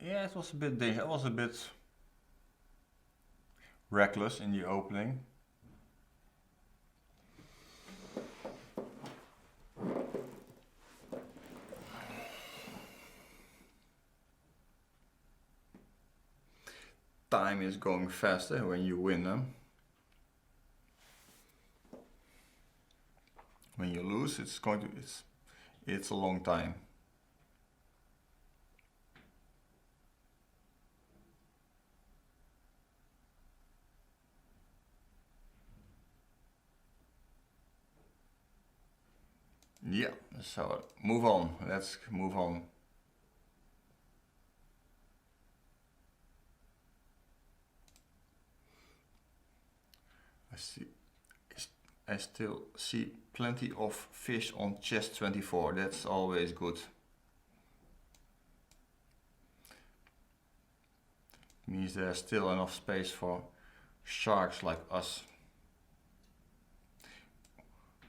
Yeah, it was a bit dangerous. I was a bit reckless in the opening. Time is going faster when you win them. When you lose, it's a long time. Yeah, so move on. Let's move on. I still see plenty of fish on chess 24. That's always good. Means there's still enough space for sharks like us.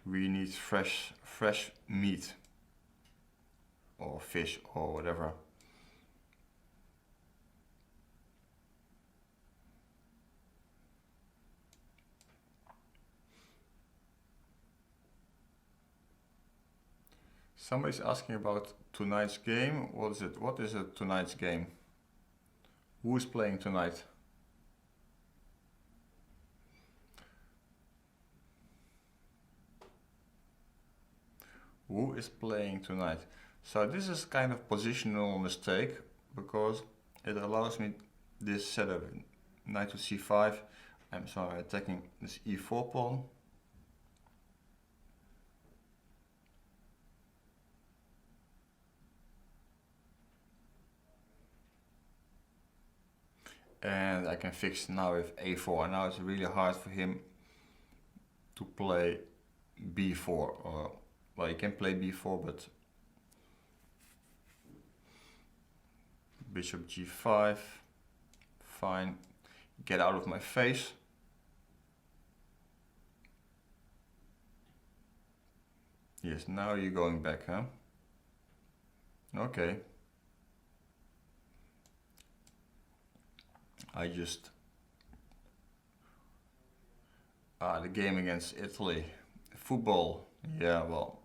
We need fresh meat or fish or whatever. Somebody's asking about tonight's game. What is it? What is it tonight's game? Who is playing tonight? Who is playing tonight? So this is kind of positional mistake because it allows me this setup. Knight to c5. I'm sorry, attacking this e4 pawn. And I can fix now with a4. Now it's really hard for him to play b4. Or, well, he can play b4, but bishop g5. Fine. Get out of my face. Yes, now you're going back, huh? Okay. I just the game against Italy, football. Yeah, well,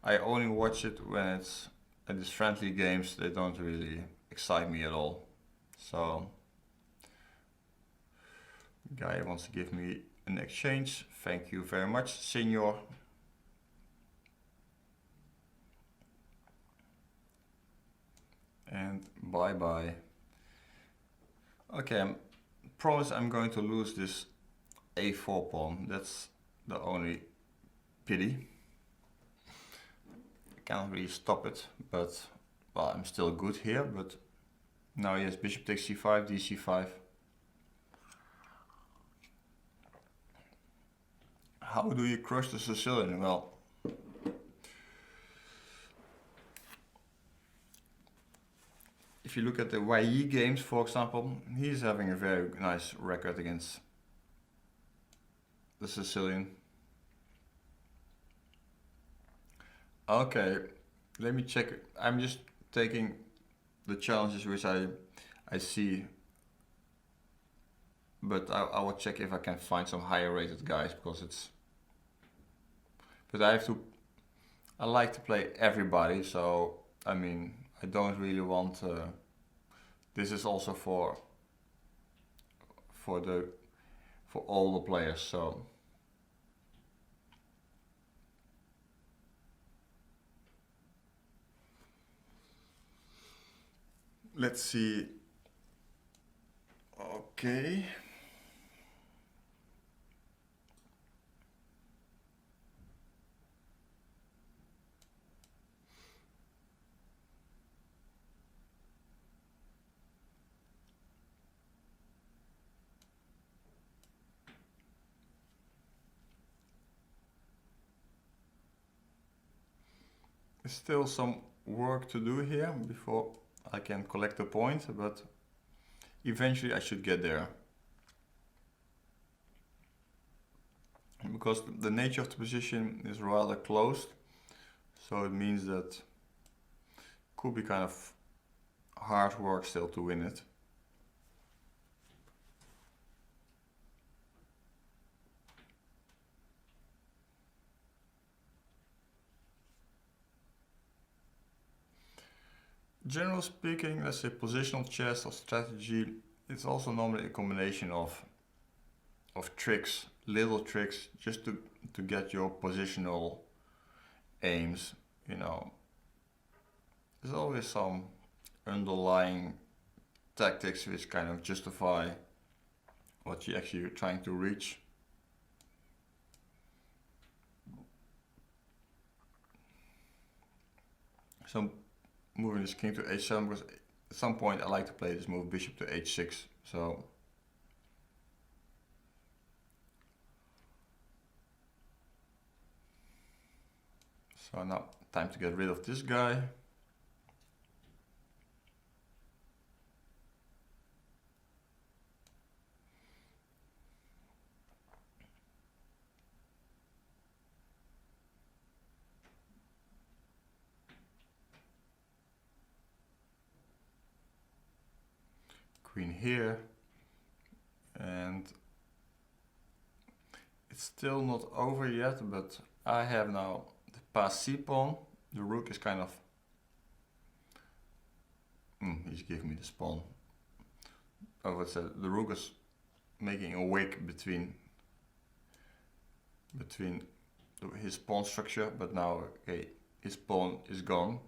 I only watch it when it's at these friendly games. They don't really excite me at all. So, guy wants to give me an exchange. Thank you very much, senor. And bye bye. Okay, I promise I'm going to lose this a4 pawn. That's the only pity. I can't really stop it, but well, I'm still good here. But now he has bishop takes c5, dc5. How do you crush the Sicilian? Well, if you look at the YE games, for example, he's having a very nice record against the Sicilian. Okay, let me check. I'm just taking the challenges which I see, but I will check if I can find some higher rated guys, because it's, but I like to play everybody, so I mean, I don't really want this is also for all the players, so let's see. Okay. There's still some work to do here before I can collect a point, but eventually I should get there. Because the nature of the position is rather closed, so it means that it could be kind of hard work still to win it. Generally speaking, let's say positional chess or strategy, it's also normally a combination of tricks, little tricks, just to get your positional aims, you know. There's always some underlying tactics which kind of justify what you're actually trying to reach. So moving this king to h7, because at some point I like to play this move bishop to h6. So now time to get rid of this guy. queen here, and it's still not over yet, but I have now the pass c pawn. The rook is kind of he's giving me this pawn. Oh, what's that? The rook is making a wick between his pawn structure, but now okay, his pawn is gone.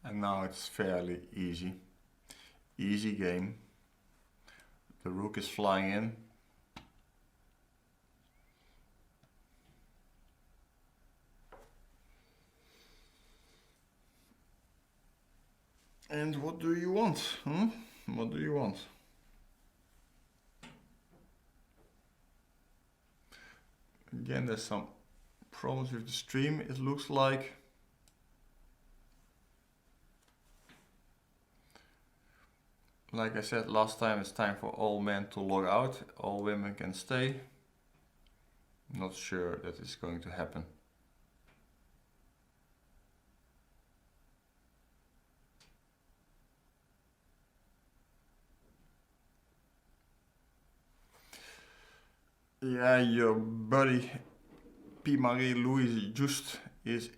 And now it's fairly easy game. The rook is flying in. And what do you want? What do you want? Again, there's some problems with the stream, it looks like. Like I said last time, it's time for all men to log out. All women can stay. Not sure that is going to happen. Yeah, your buddy P-Marie-Louise just is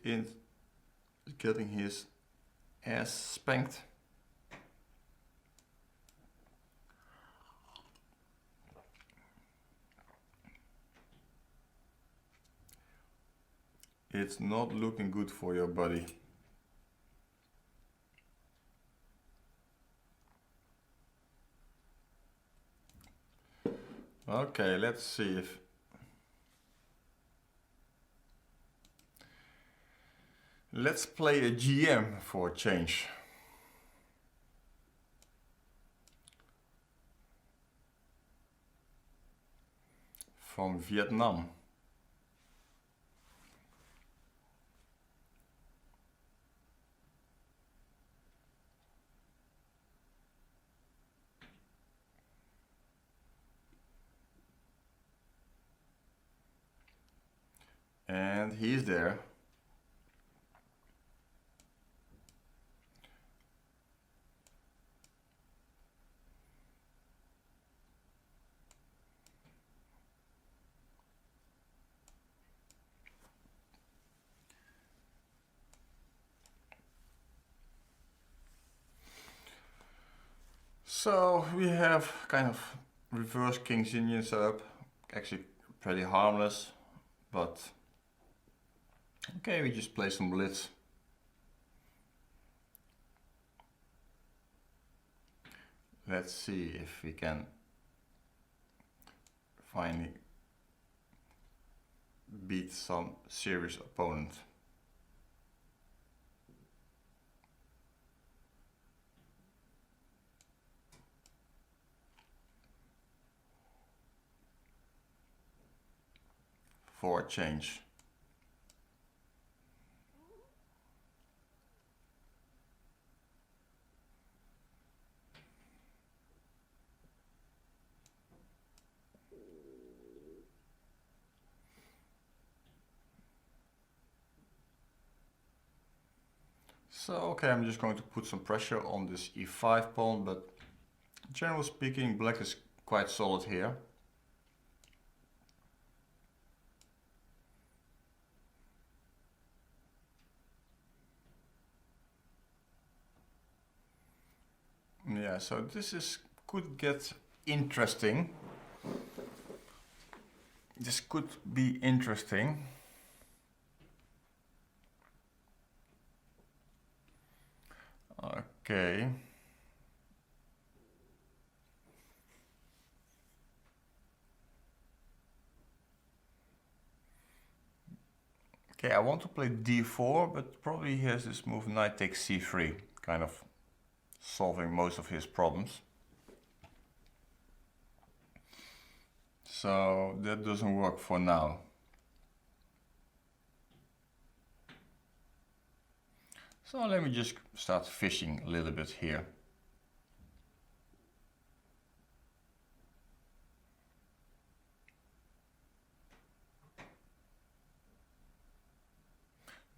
getting his ass spanked. It's not looking good for your buddy. Okay, let's see if... Let's play a GM for a change. From Vietnam. And he's there. So we have kind of reverse King's Indian setup. Actually pretty harmless, but okay, we just play some blitz. Let's see if we can finally beat some serious opponent. For a change. So okay, I'm just going to put some pressure on this e5 pawn, but generally speaking, black is quite solid here. Yeah, so this could get interesting. This could be interesting. Okay. Okay, I want to play d4, but probably he has this move knight takes c3, kind of solving most of his problems. So that doesn't work for now. So let me just start fishing a little bit here.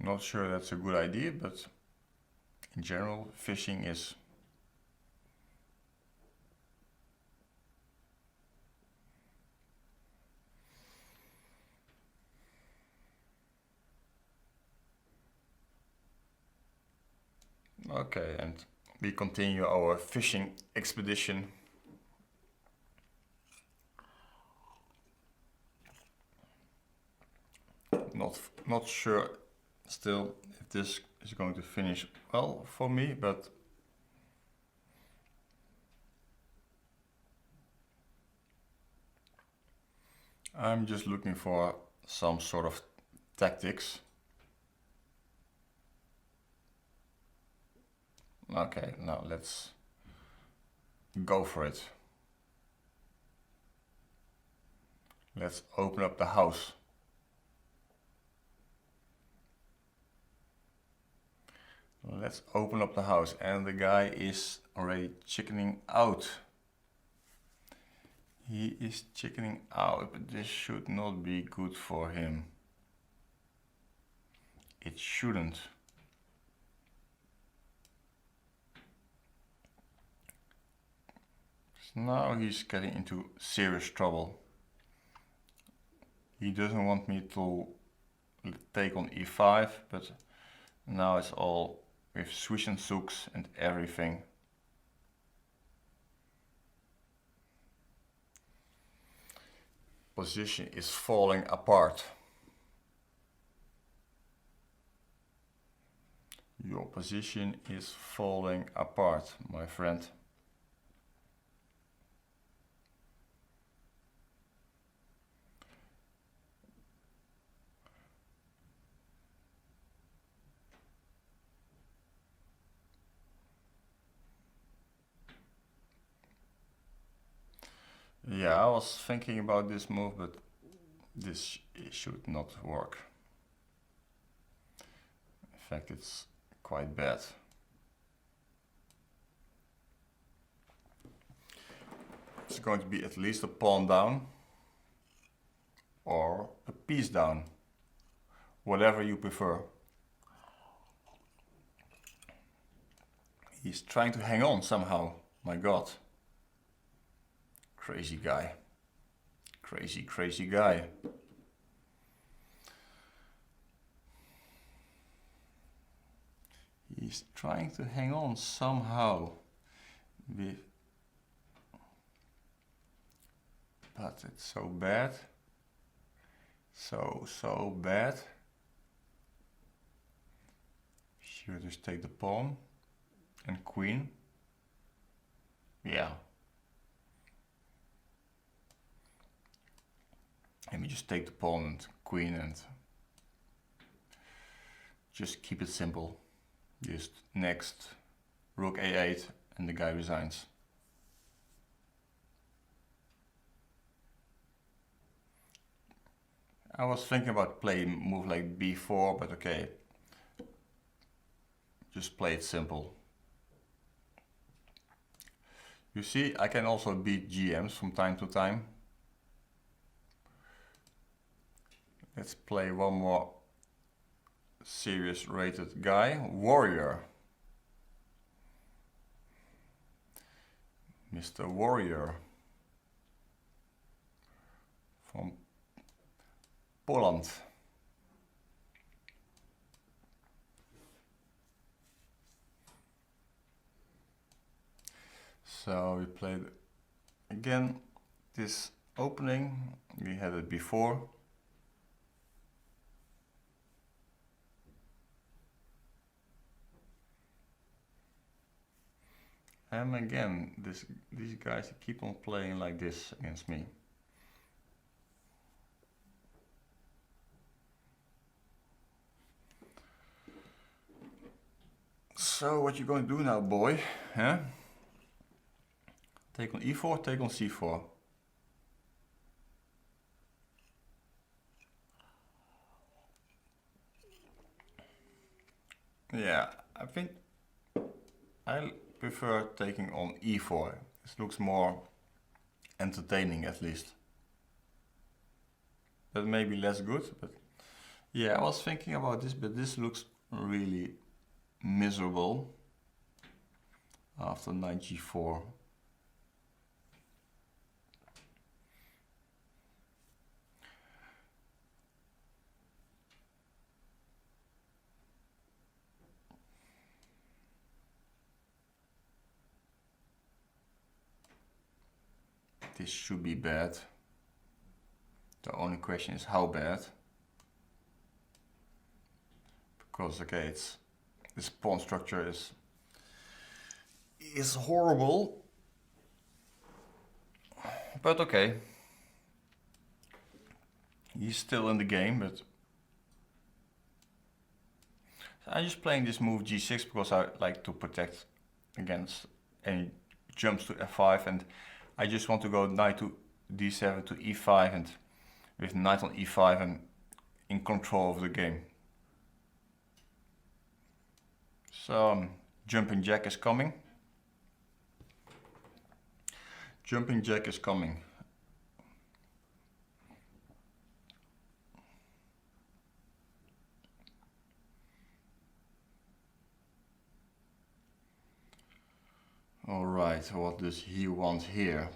Not sure that's a good idea, but in general, fishing is okay, and we continue our fishing expedition. Not sure still if this is going to finish well for me, but I'm just looking for some sort of tactics. Okay, now let's go for it. Let's open up the house. Let's open up the house, and the guy is already chickening out. He is chickening out, but this should not be good for him. It shouldn't. So now he's getting into serious trouble. He doesn't want me to take on e5, but now it's all with swish and zooks and everything. Position is falling apart. Your position is falling apart, my friend. Yeah, I was thinking about this move, but this should not work. In fact, it's quite bad. It's going to be at least a pawn down or a piece down, whatever you prefer. He's trying to hang on somehow, my God. Crazy guy. Crazy, crazy guy. He's trying to hang on somehow. But it's so bad. So bad. Should just take the pawn and queen. Yeah. Let me just take the pawn and queen and just keep it simple. Just next, rook a8 and the guy resigns. I was thinking about playing a move like b4, but okay. Just play it simple. You see, I can also beat GMs from time to time. Let's play one more serious rated guy, Warrior. Mr. Warrior from Poland. So we played again this opening. We had it before. And again, these guys keep on playing like this against me. So what you going to do now, boy? Huh? Take on e4, take on c4. Yeah, I think I prefer taking on e4. This looks more entertaining at least. That may be less good, but Yeah, I was thinking about this, but this looks really miserable after knight g4. This should be bad. The only question is how bad. Because okay, this pawn structure is horrible. But okay. He's still in the game, but I'm just playing this move g6 because I like to protect against any jumps to f5, and I just want to go knight to d7 to e5, and with knight on e5 I'm in control of the game. So jumping jack is coming. Jumping jack is coming. Alright, what does he want here?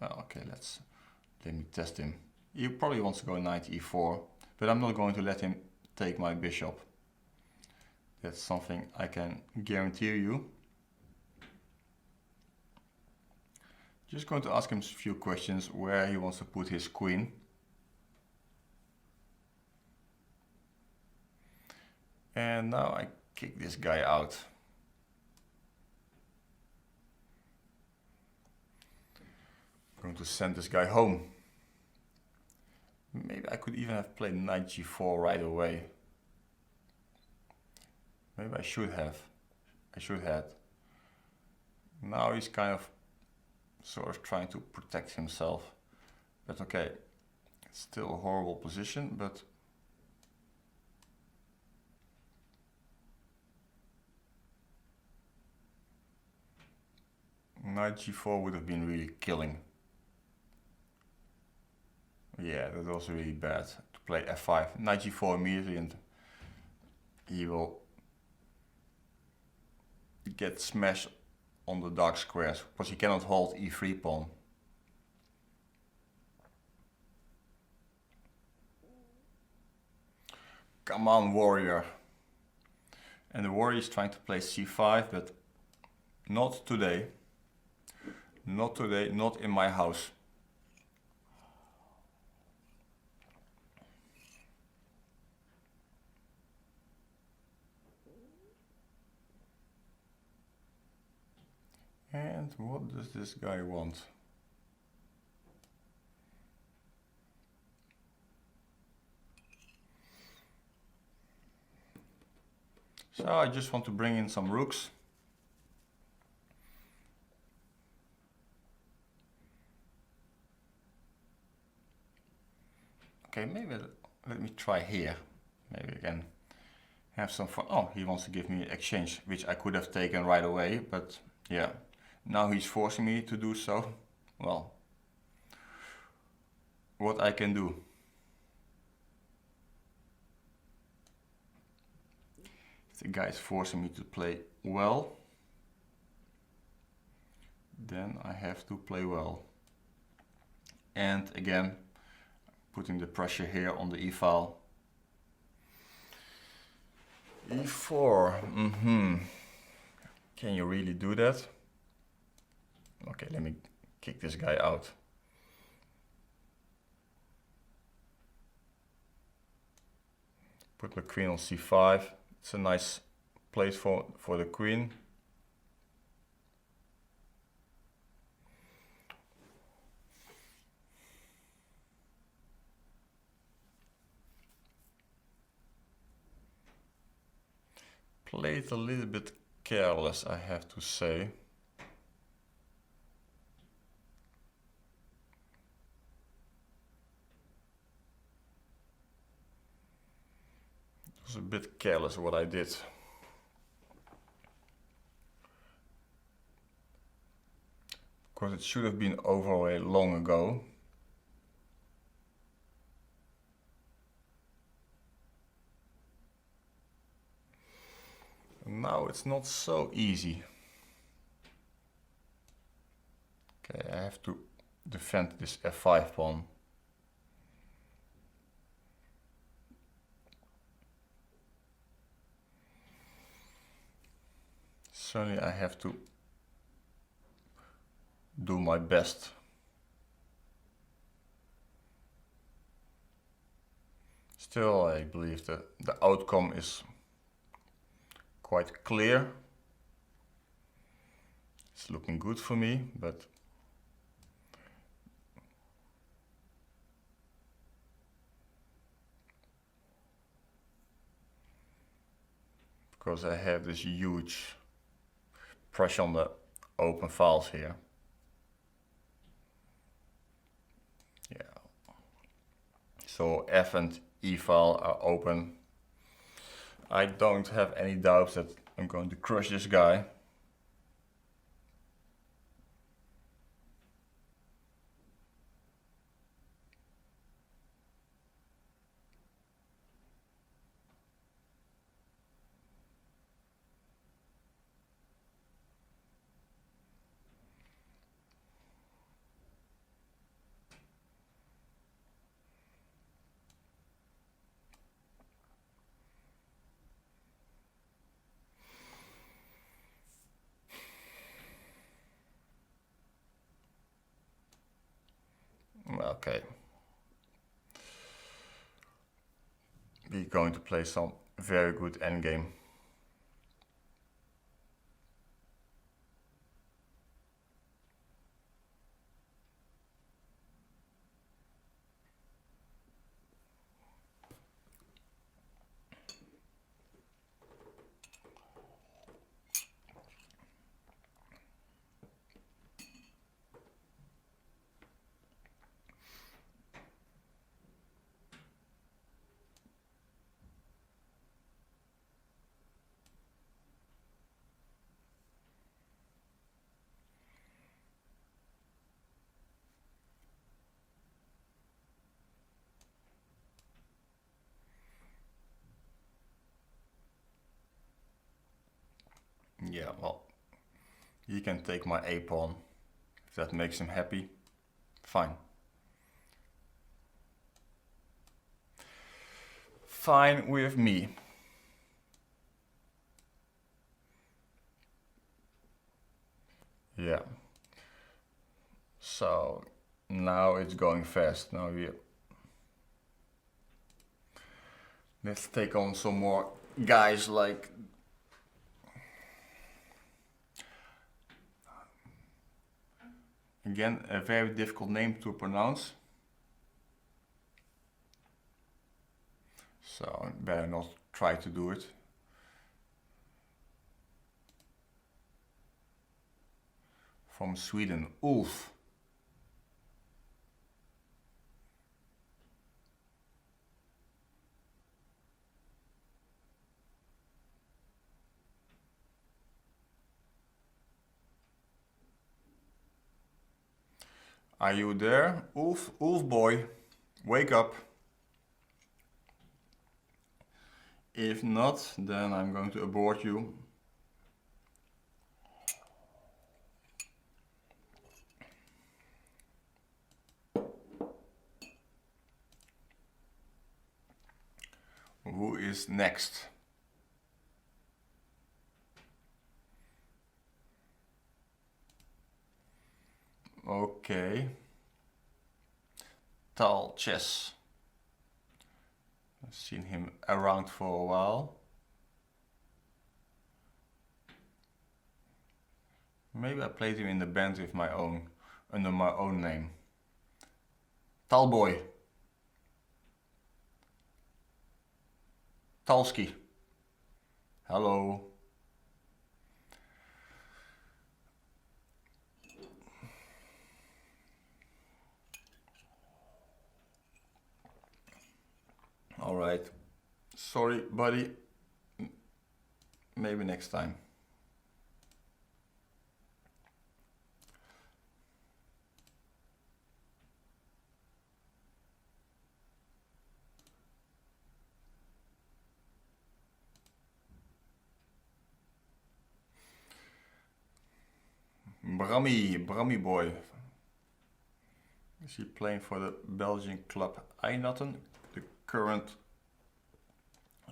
Well, okay, let me test him. He probably wants to go knight e4, but I'm not going to let him take my bishop. That's something I can guarantee you. Just going to ask him a few questions where he wants to put his queen. And now I kick this guy out. I'm going to send this guy home. Maybe I could even have played knight g4 right away. Maybe I should have. Now he's kind of sort of trying to protect himself. But okay, it's still a horrible position, but knight g4 would have been really killing. Yeah, that was really bad to play f5. Knight g4 immediately, and he will get smashed on the dark squares because he cannot hold e3 pawn. Come on, warrior. And the warrior is trying to play c5, but not today. Not today, not in my house. And what does this guy want? So I just want to bring in some rooks. Okay, maybe let me try here. Maybe I can have some fun. Oh, he wants to give me an exchange, which I could have taken right away, but yeah. Now he's forcing me to do so. Well, what I can do. If the guy is forcing me to play well, then I have to play well. And again, putting the pressure here on the e-file. e4, Can you really do that? Okay, let me kick this guy out. Put my queen on c5. It's a nice place for the queen. Played a little bit careless, I have to say. It was a bit careless what I did. Because it should have been over long ago. Now it's not so easy. Okay, I have to defend this f5 pawn. Certainly I have to do my best. Still, I believe that the outcome is quite clear. It's looking good for me, but because I have this huge pressure on the open files here. Yeah. So F and E file are open. I don't have any doubts that I'm going to crush this guy. Okay. We're going to play some very good endgame. Yeah, well, he can take my A pawn. If that makes him happy, fine. Fine with me. Yeah. So now it's going fast. Now let's take on some more guys like again a very difficult name to pronounce. So better not try to do it. From Sweden, Ulf. Are you there, Ulf? Ulf boy, wake up. If not, then I'm going to abort you. Who is next? Okay. Tal Chess. I've seen him around for a while. Maybe I played him in the band with my own, under my own name. Talboy. Talski. Hello. All right. Sorry, buddy. Maybe next time. Brammy boy. Is he playing for the Belgian club Eindhoven, the current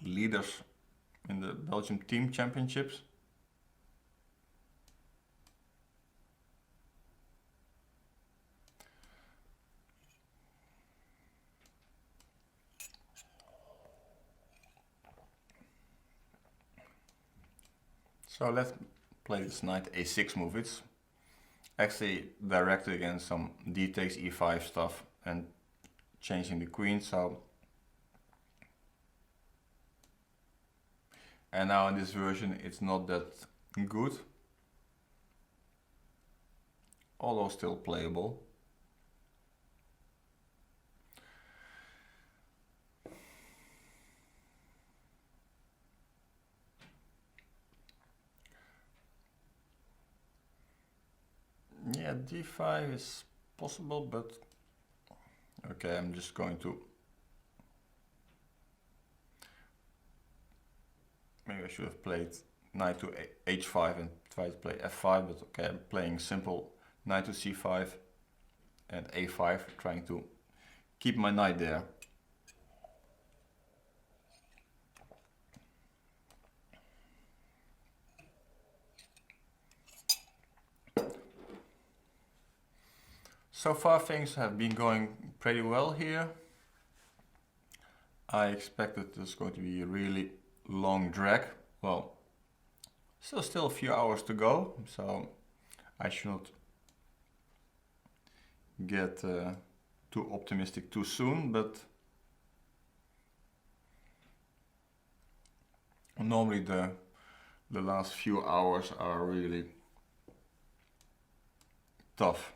leaders in the Belgian team championships? So let's play this knight a6 move. It's actually directed against some d takes e5 stuff and changing the queen. So, and now in this version it's not that good, although still playable. Yeah, d5 is possible, but okay, I'm just going to, maybe I should have played knight to h5 and tried to play f5, but okay, I'm playing simple knight to c5 and a5, trying to keep my knight there. So far things have been going pretty well here. I expected this going to be a really long drag. Well, still a few hours to go, so I should not get too optimistic too soon, but normally the last few hours are really tough.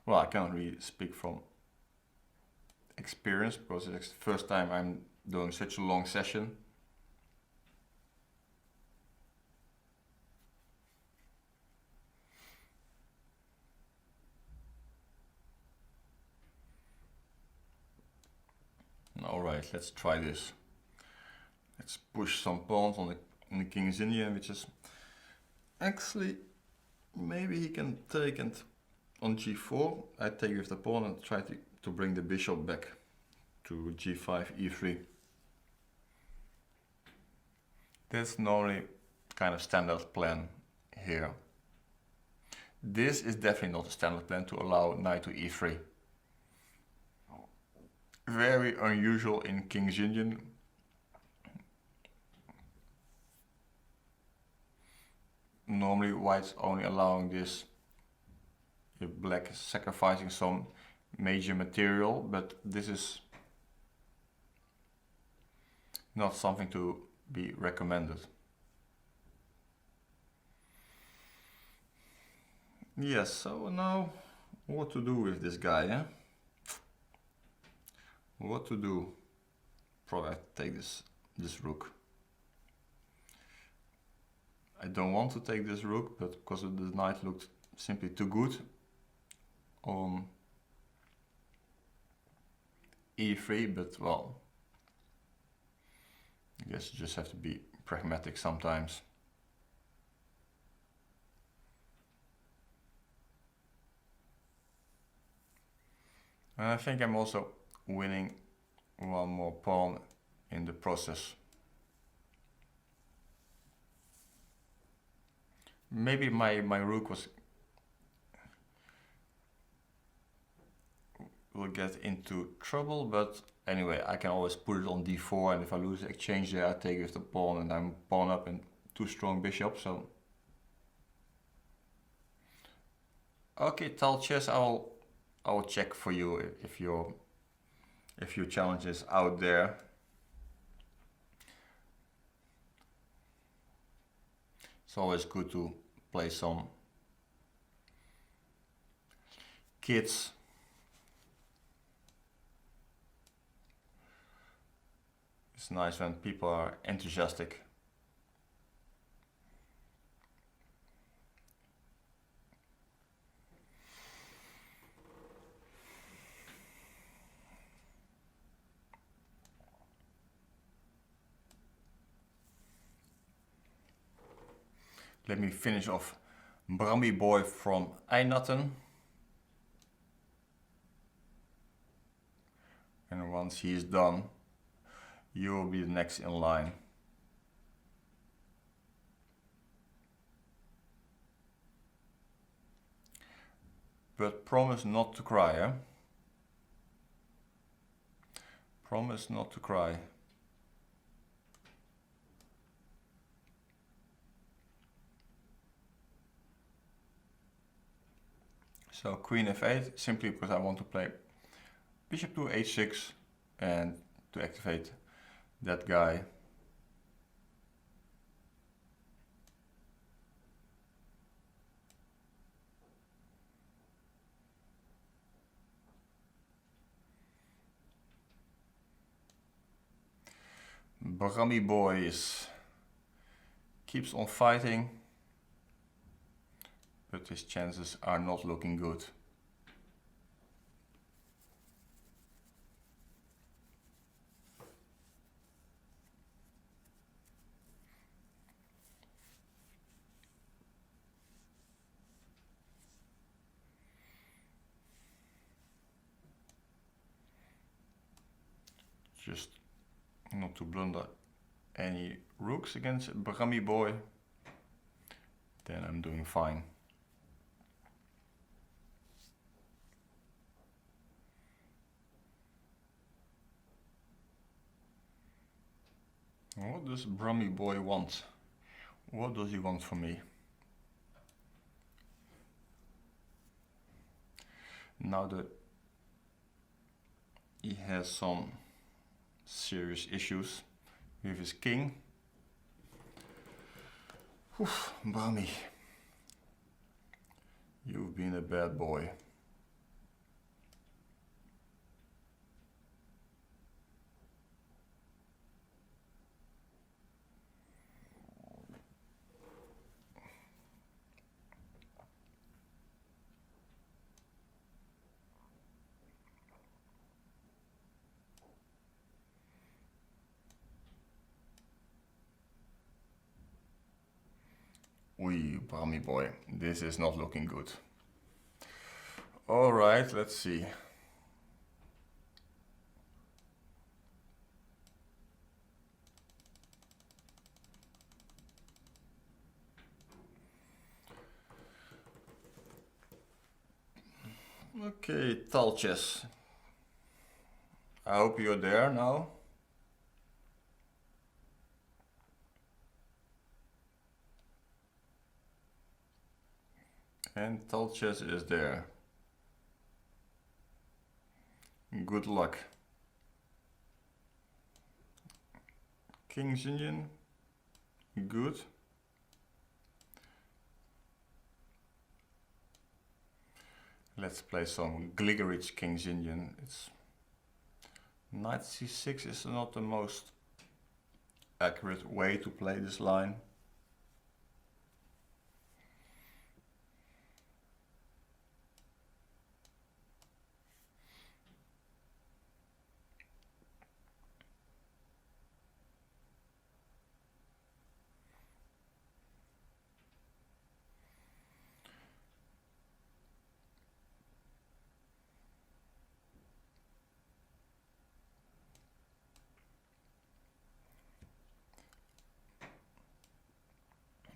Well, I cannot really speak from experience because it's the first time I'm doing such a long session. Alright, let's try this. Let's push some pawns on the King's Indian, which is actually, maybe he can take and on g4, I take with the pawn and try to bring the bishop back to g5, e3. That's normally kind of standard plan here. This is definitely not a standard plan to allow knight to e3. Very unusual in King's Indian. Normally white's only allowing this if black is sacrificing some major material, but this is not something to be recommended. Yes, so now what to do with this guy, eh? What to do? Probably take this rook. I don't want to take this rook, but because the knight looked simply too good on e3, but well, I guess you just have to be pragmatic sometimes. And I think I'm also winning one more pawn in the process. Maybe my rook will get into trouble, but anyway, I can always put it on d4, and if I lose the exchange there, I take it with the pawn, and I'm pawn up and two strong bishops. So okay, Tal Chess, I will check for you if your challenge is out there. It's always good to play some kids. It's nice when people are enthusiastic. let me finish off Brammy Boy from Einatten. And once he is done, you will be the next in line. But promise not to cry, eh? Promise not to cry. So Queen f8, simply because I want to play Bishop to h6 and to activate that guy. Brammy Boy keeps on fighting, but his chances are not looking good. Just not to blunder any rooks against Brammy Boy, then I'm doing fine. What does Brammy Boy want? What does he want from me? Now that he has some serious issues with his king. Oof, Brammy, you've been a bad boy. Oei, Brammy Boy, this is not looking good. Alright, let's see. Okay, Talches. I hope you're there now. And Talches is there. Good luck. King's Union. Good. Let's play some Gligerich King's Union. It's Knight c6 is not the most accurate way to play this line.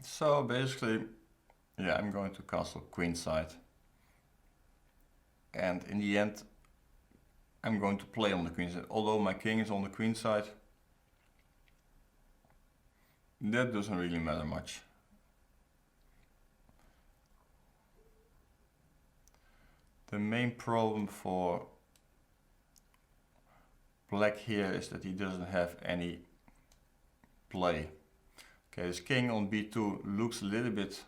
So basically, yeah, I'm going to castle queenside. And in the end, I'm going to play on the queenside. Although my king is on the queenside, that doesn't really matter much. The main problem for black here is that he doesn't have any play. Okay, his king on b2 looks a little bit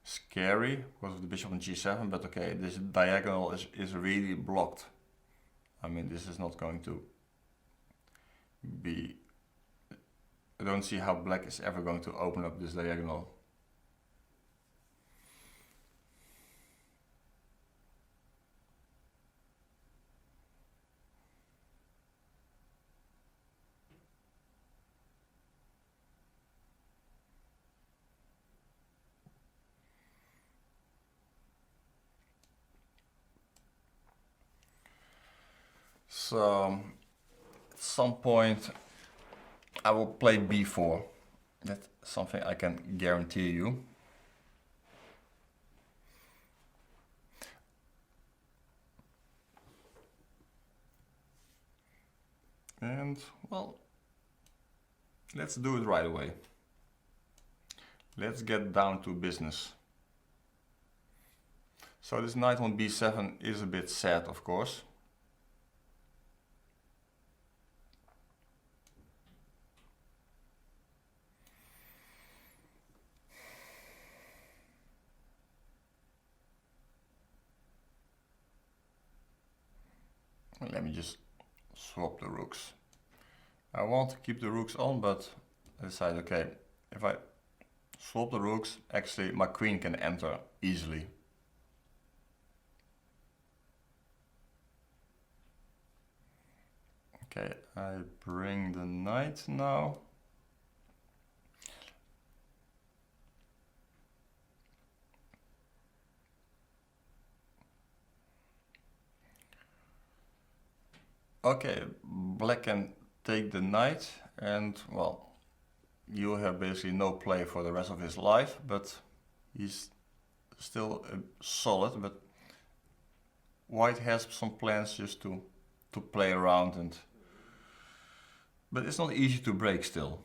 scary because of the bishop on g7, but okay, this diagonal is really blocked. I mean, this is not going to be... I don't see how black is ever going to open up this diagonal. So at some point I will play b4. That's something I can guarantee you. And well, let's do it right away. Let's get down to business. So this knight on b7 is a bit sad, of course. Let me just swap the rooks. I want to keep the rooks on, but I decide, okay, if I swap the rooks, actually my queen can enter easily. Okay, I bring the knight now. Okay, black can take the knight, and well, you have basically no play for the rest of his life, but he's still solid. But white has some plans just to play around, and but it's not easy to break still.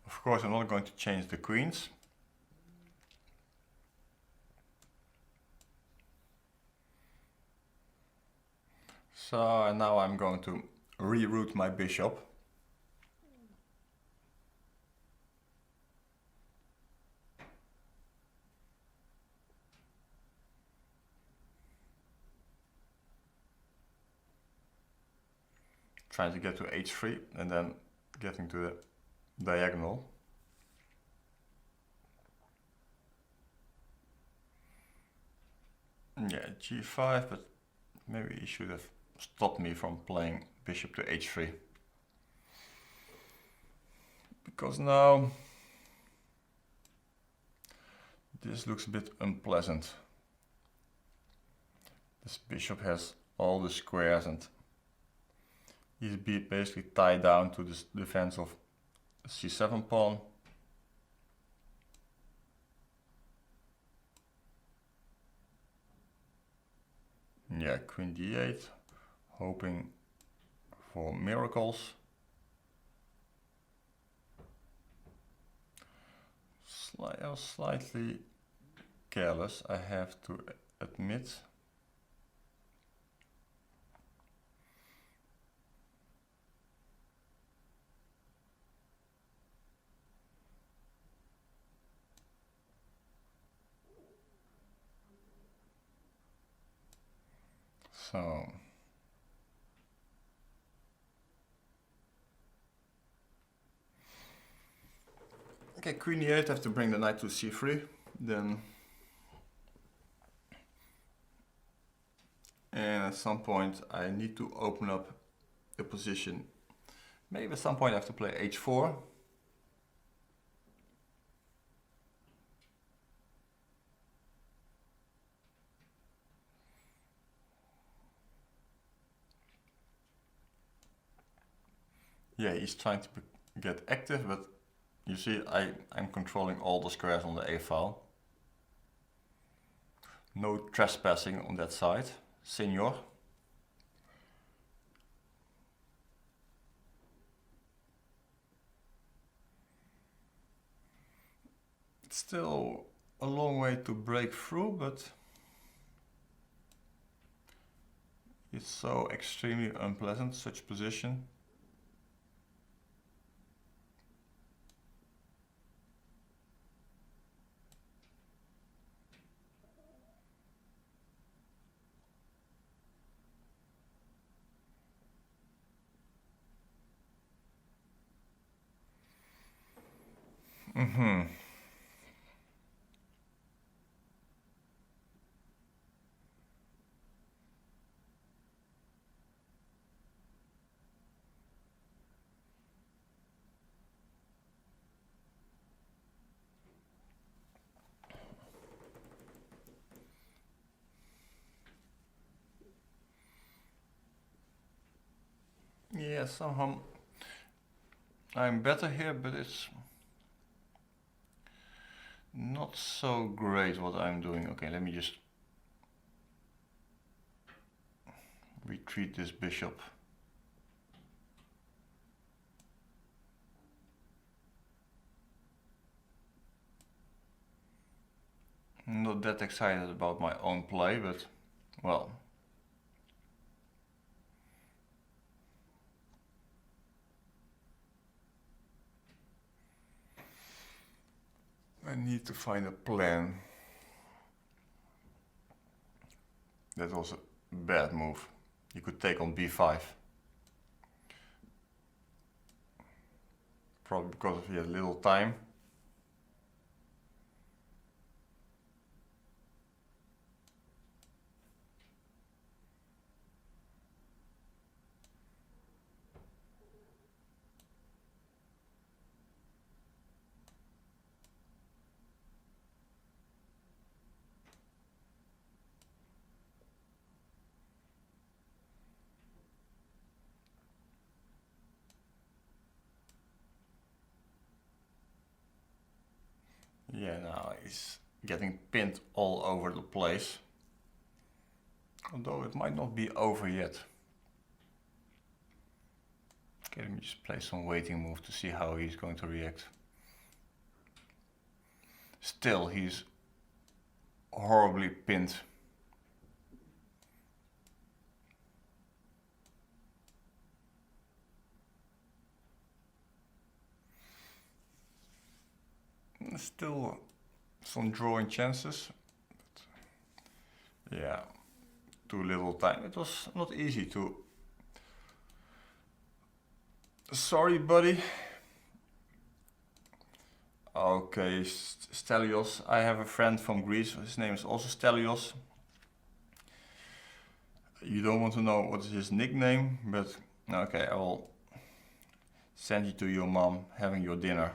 Of course, I'm not going to change the queens. So now I'm going to reroute my bishop. Trying to get to h3 and then getting to the diagonal. Yeah, g5, but maybe he should have stopped me from playing bishop to h3. Because now this looks a bit unpleasant. This bishop has all the squares and he's basically tied down to this defense of the c7 pawn. Yeah, queen d8, hoping for miracles. I was slightly careless, I have to admit. So okay, queen e8, have to bring the knight to c3, then and at some point I need to open up the position. Maybe at some point I have to play h4. Yeah, he's trying to get active, but you see I'm controlling all the squares on the A file. No trespassing on that side, senor. It's still a long way to break through, but it's so extremely unpleasant, such position. somehow I'm better here, but it's not so great what I'm doing. Okay, let me just retreat this bishop. Not that excited about my own play, but well. I need to find a plan. That was a bad move. You could take on b5. Probably because he had little time. Yeah, now he's getting pinned all over the place. Although it might not be over yet. Okay, let me just play some waiting move to see how he's going to react. Still, he's horribly pinned. Still some drawing chances. But yeah, too little time. It was not easy to... Sorry, buddy. Okay, Stelios. I have a friend from Greece. His name is also Stelios. You don't want to know what is his nickname, but okay, I will send you to your mom having your dinner.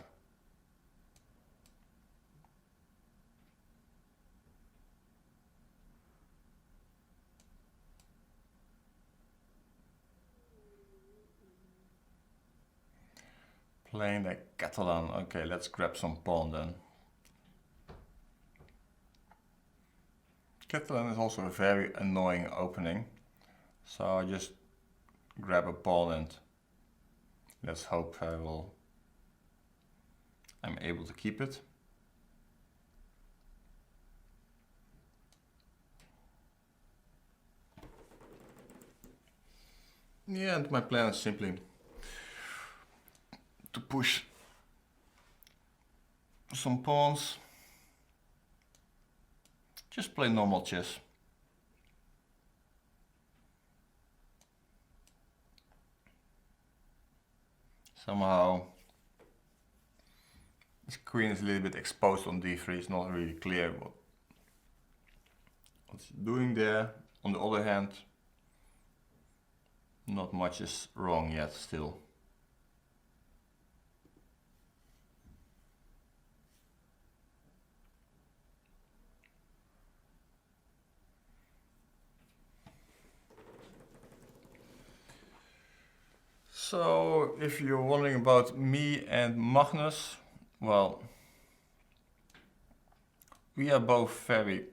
Playing the Catalan. Okay, let's grab some pawn then. Catalan is also a very annoying opening. So I just grab a pawn and let's hope I'm able to keep it. Yeah, and my plan is simply to push some pawns. Just play normal chess. Somehow this queen is a little bit exposed on d3. It's not really clear what it's doing there. On the other hand, not much is wrong yet still. So, if you're wondering about me and Magnus, well, we are both very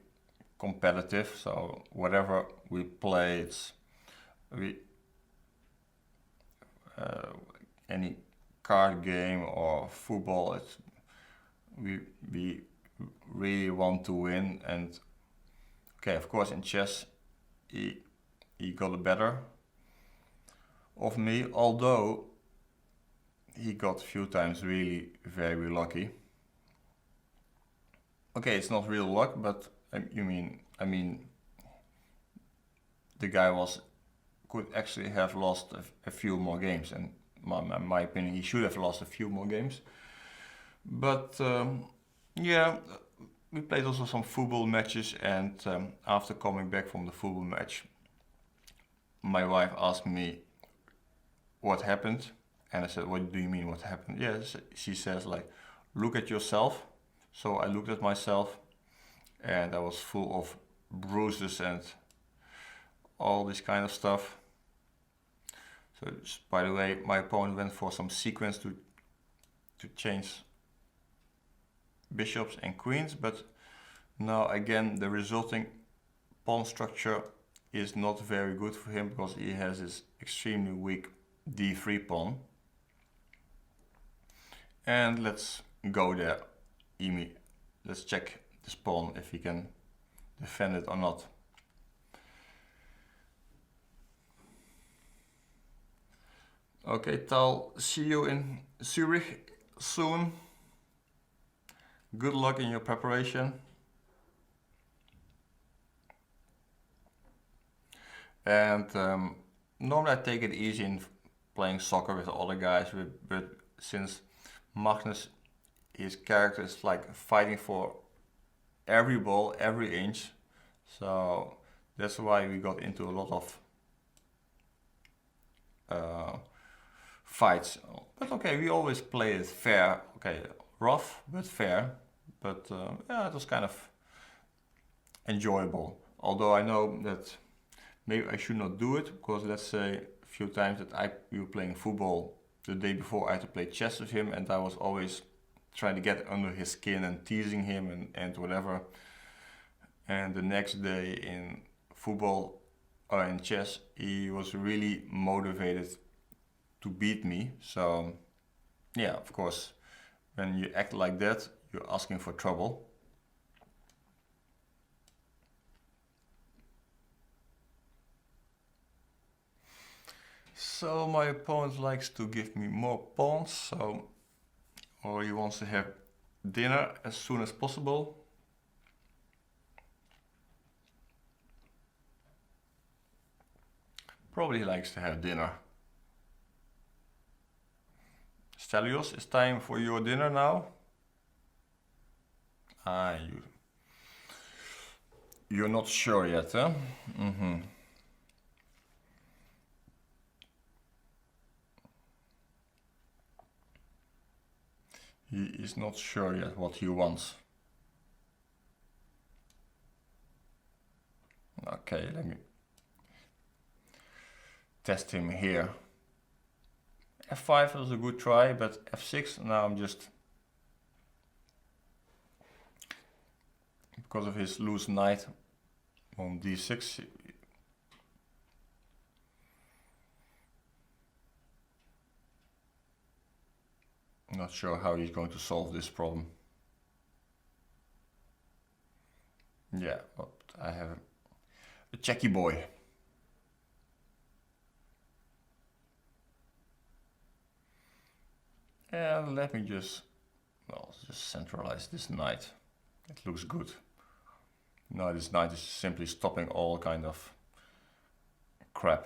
competitive, so whatever we play, any card game or football, we really want to win. And okay, of course in chess he got the better of me, although he got a few times really very lucky. Okay, it's not real luck, but I mean the guy could actually have lost a few more games, and in my opinion he should have lost a few more games. But yeah, we played also some football matches, and after coming back from the football match, my wife asked me what happened, and I said, what do you mean what happened? Yes, she says, like, look at yourself. So I looked at myself and I was full of bruises and all this kind of stuff. So by the way, my opponent went for some sequence to change bishops and queens, but now again the resulting pawn structure is not very good for him because he has this extremely weak d3 pawn. And let's go there. Let's check this pawn if he can defend it or not. Okay, Tal, see you in Zurich soon. Good luck in your preparation. And normally I take it easy in playing soccer with other guys, but since Magnus, his character is like fighting for every ball, every inch, so that's why we got into a lot of fights. But okay, we always play it fair. Okay, rough but fair. But yeah, it was kind of enjoyable. Although I know that maybe I should not do it, because let's say a few times that we were playing football the day before, I had to play chess with him, and I was always trying to get under his skin and teasing him and whatever. And the next day in football or in chess, he was really motivated to beat me. So yeah, of course, when you act like that, you're asking for trouble. So my opponent likes to give me more pawns, or he wants to have dinner as soon as possible. Probably likes to have dinner. Stelios, it's time for your dinner now. You're not sure yet, huh? He is not sure yet what he wants. Okay, let me test him here. F5 was a good try, but F6, now I'm just, because of his loose knight on D6. Not sure how he's going to solve this problem. Yeah, but I have a checky boy. And let me just centralize this knight. It looks good. Now this knight is simply stopping all kind of crap.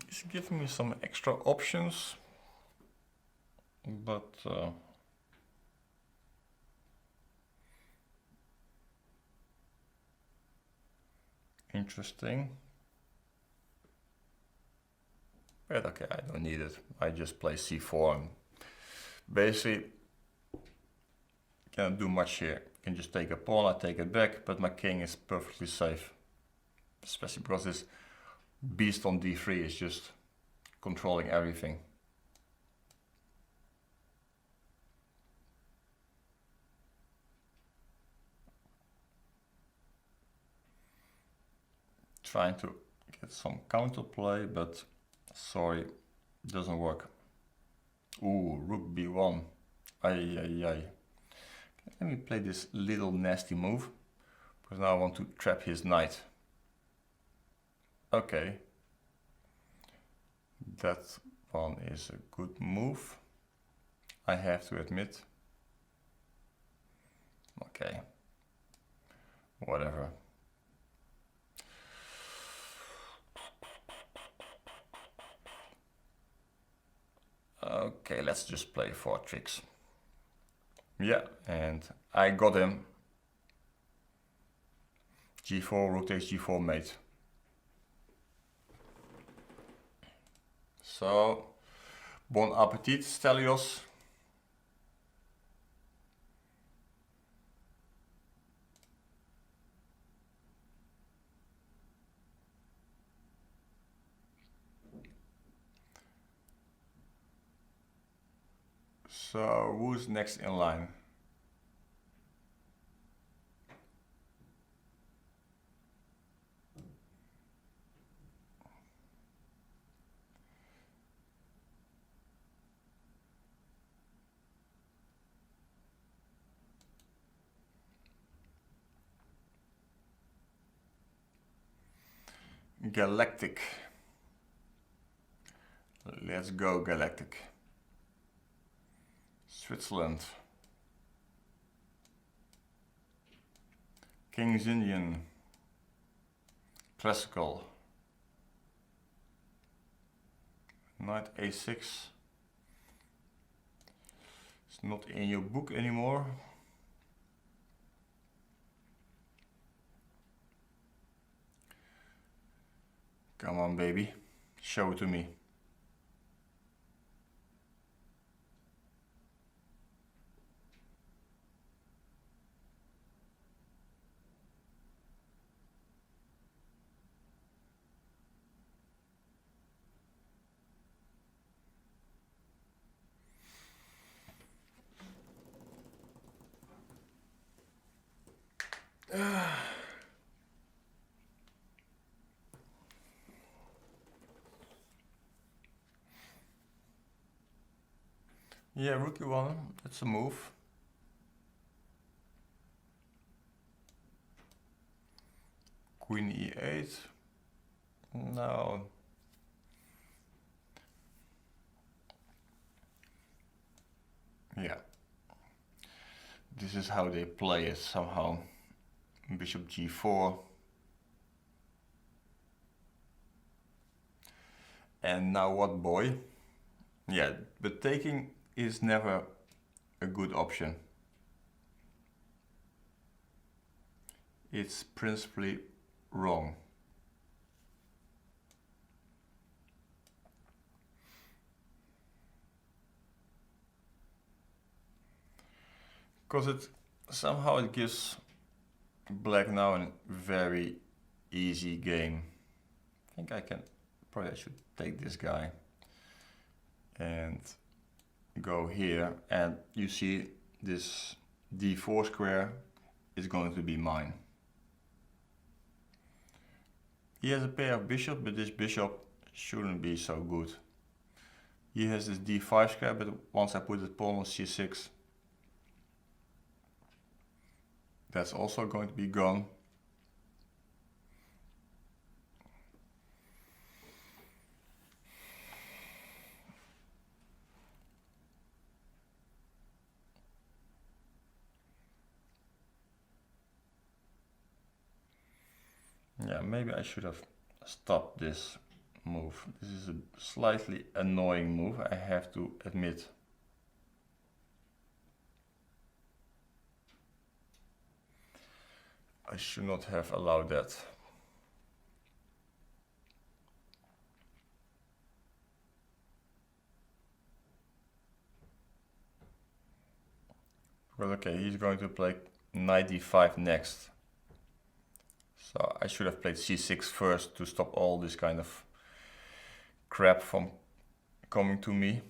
He's giving me some extra options, but interesting. But okay, I don't need it. I just play c4 and basically can't do much here. I can just take a pawn, I take it back, but my king is perfectly safe. Especially because this beast on d3 is just controlling everything. Trying to get some counterplay, but sorry, doesn't work. Ooh, rook b1. Ay. Let me play this little nasty move, because now I want to trap his knight. Okay. That one is a good move, I have to admit. Okay. Whatever. Okay, let's just play 4 tricks. Yeah, and I got him. G4, rook takes G4 mate. So, bon appetit, Stelios. So who's next in line? Galactic. Let's go Galactic. Switzerland. King's Indian. Classical. Knight A6. It's not in your book anymore. Come on, baby. Show it to me. Yeah, rook e1, that's a move. Queen e8. No. Yeah. This is how they play it somehow. Bishop g4. And now what, boy? Yeah, but taking is never a good option. It's principally wrong. Because somehow it gives black now a very easy game. I think I should take this guy and go here, and you see this d4 square is going to be mine. He has a pair of bishops, but this bishop shouldn't be so good. He has this d5 square, but once I put the pawn on c6, that's also going to be gone. Yeah, maybe I should have stopped this move. This is a slightly annoying move, I have to admit. I should not have allowed that. Well, okay, he's going to play knight d5 next. So I should have played c6 first to stop all this kind of crap from coming to me.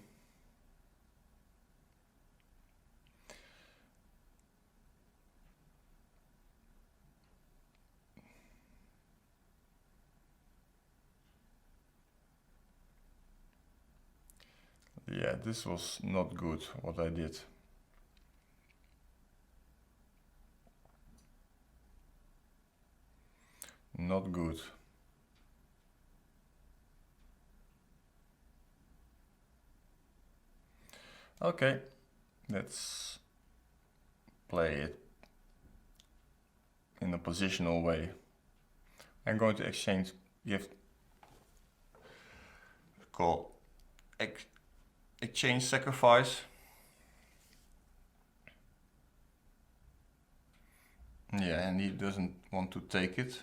Yeah, this was not good what I did. Not good. Okay, let's play it in a positional way. I'm going to exchange, call exchange sacrifice. Yeah, and he doesn't want to take it.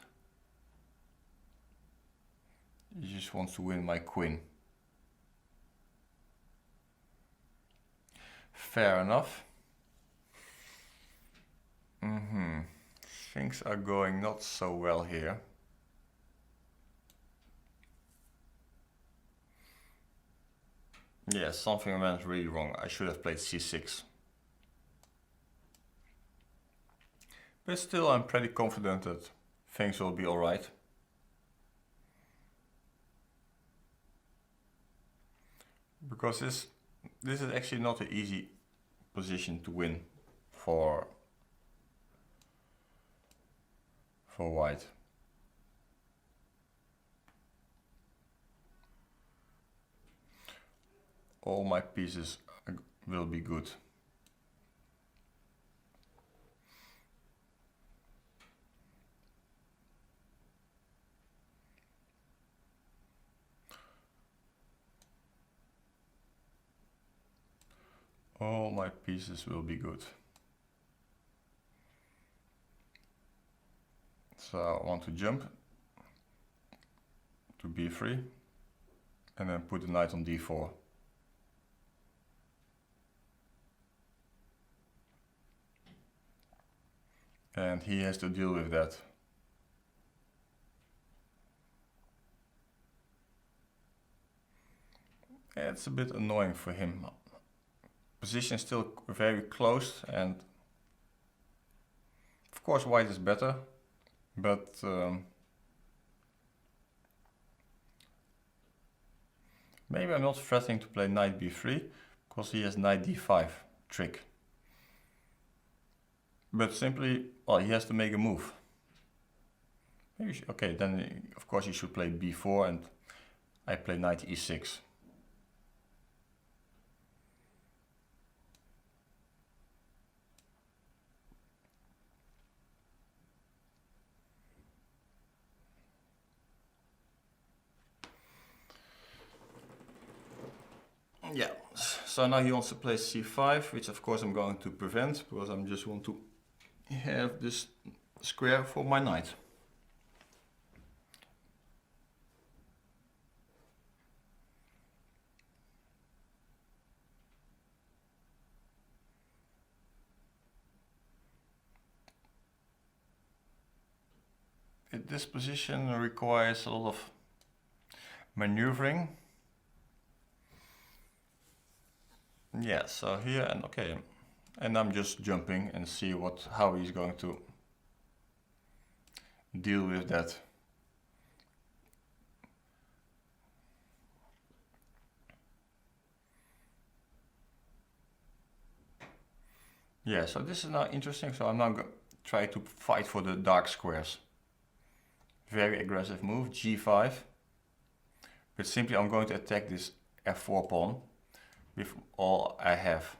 He just wants to win my queen. Fair enough. Things are going not so well here. Yeah, something went really wrong. I should have played c6. But still, I'm pretty confident that things will be alright. Because this is actually not an easy position to win for white. All my pieces will be good. All my pieces will be good. So I want to jump to b3 and then put the knight on d4. And he has to deal with that. It's a bit annoying for him. Position is still very close, and of course white is better, but maybe I'm not threatening to play knight b3 because he has knight d5 trick. But simply, well, he has to make a move. Maybe okay, then of course he should play b4 and I play knight e6. Yeah, so now he wants to play c5, which of course I'm going to prevent because I just want to have this square for my knight. This position requires a lot of maneuvering. Yeah, so here and okay, and I'm just jumping and see how he's going to deal with that. Yeah, so this is now interesting. So I'm now going to try to fight for the dark squares. Very aggressive move, g5. But simply I'm going to attack this f4 pawn with all I have.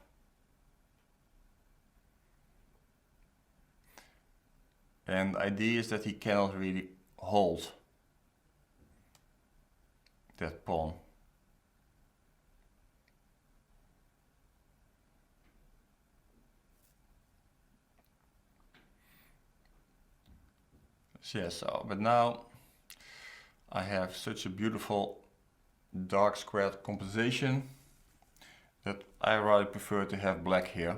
And the idea is that he cannot really hold that pawn. Yeah, so, but now I have such a beautiful dark squared compensation that I rather prefer to have black here.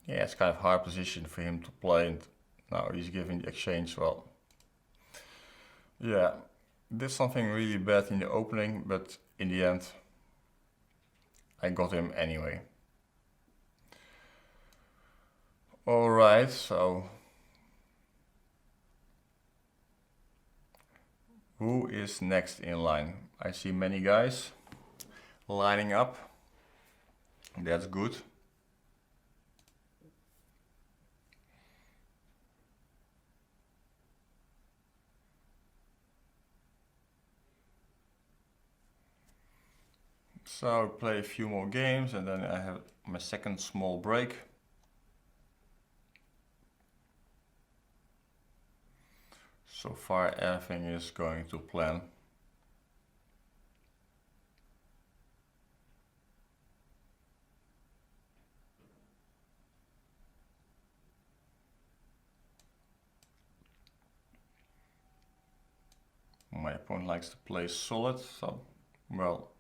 Yeah, it's kind of hard position for him to play, and now he's giving the exchange. Well, yeah, did something really bad in the opening, but in the end I got him anyway. Alright, so who is next in line? I see many guys lining up. That's good. So play a few more games and then I have my second small break. So far everything is going to plan. My opponent likes to play solid, so well,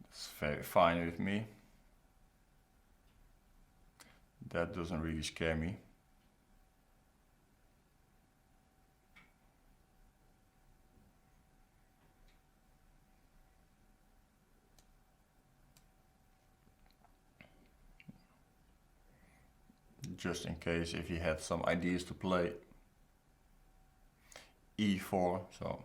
it's very fine with me. That doesn't really scare me. Just in case if he had some ideas to play e4, so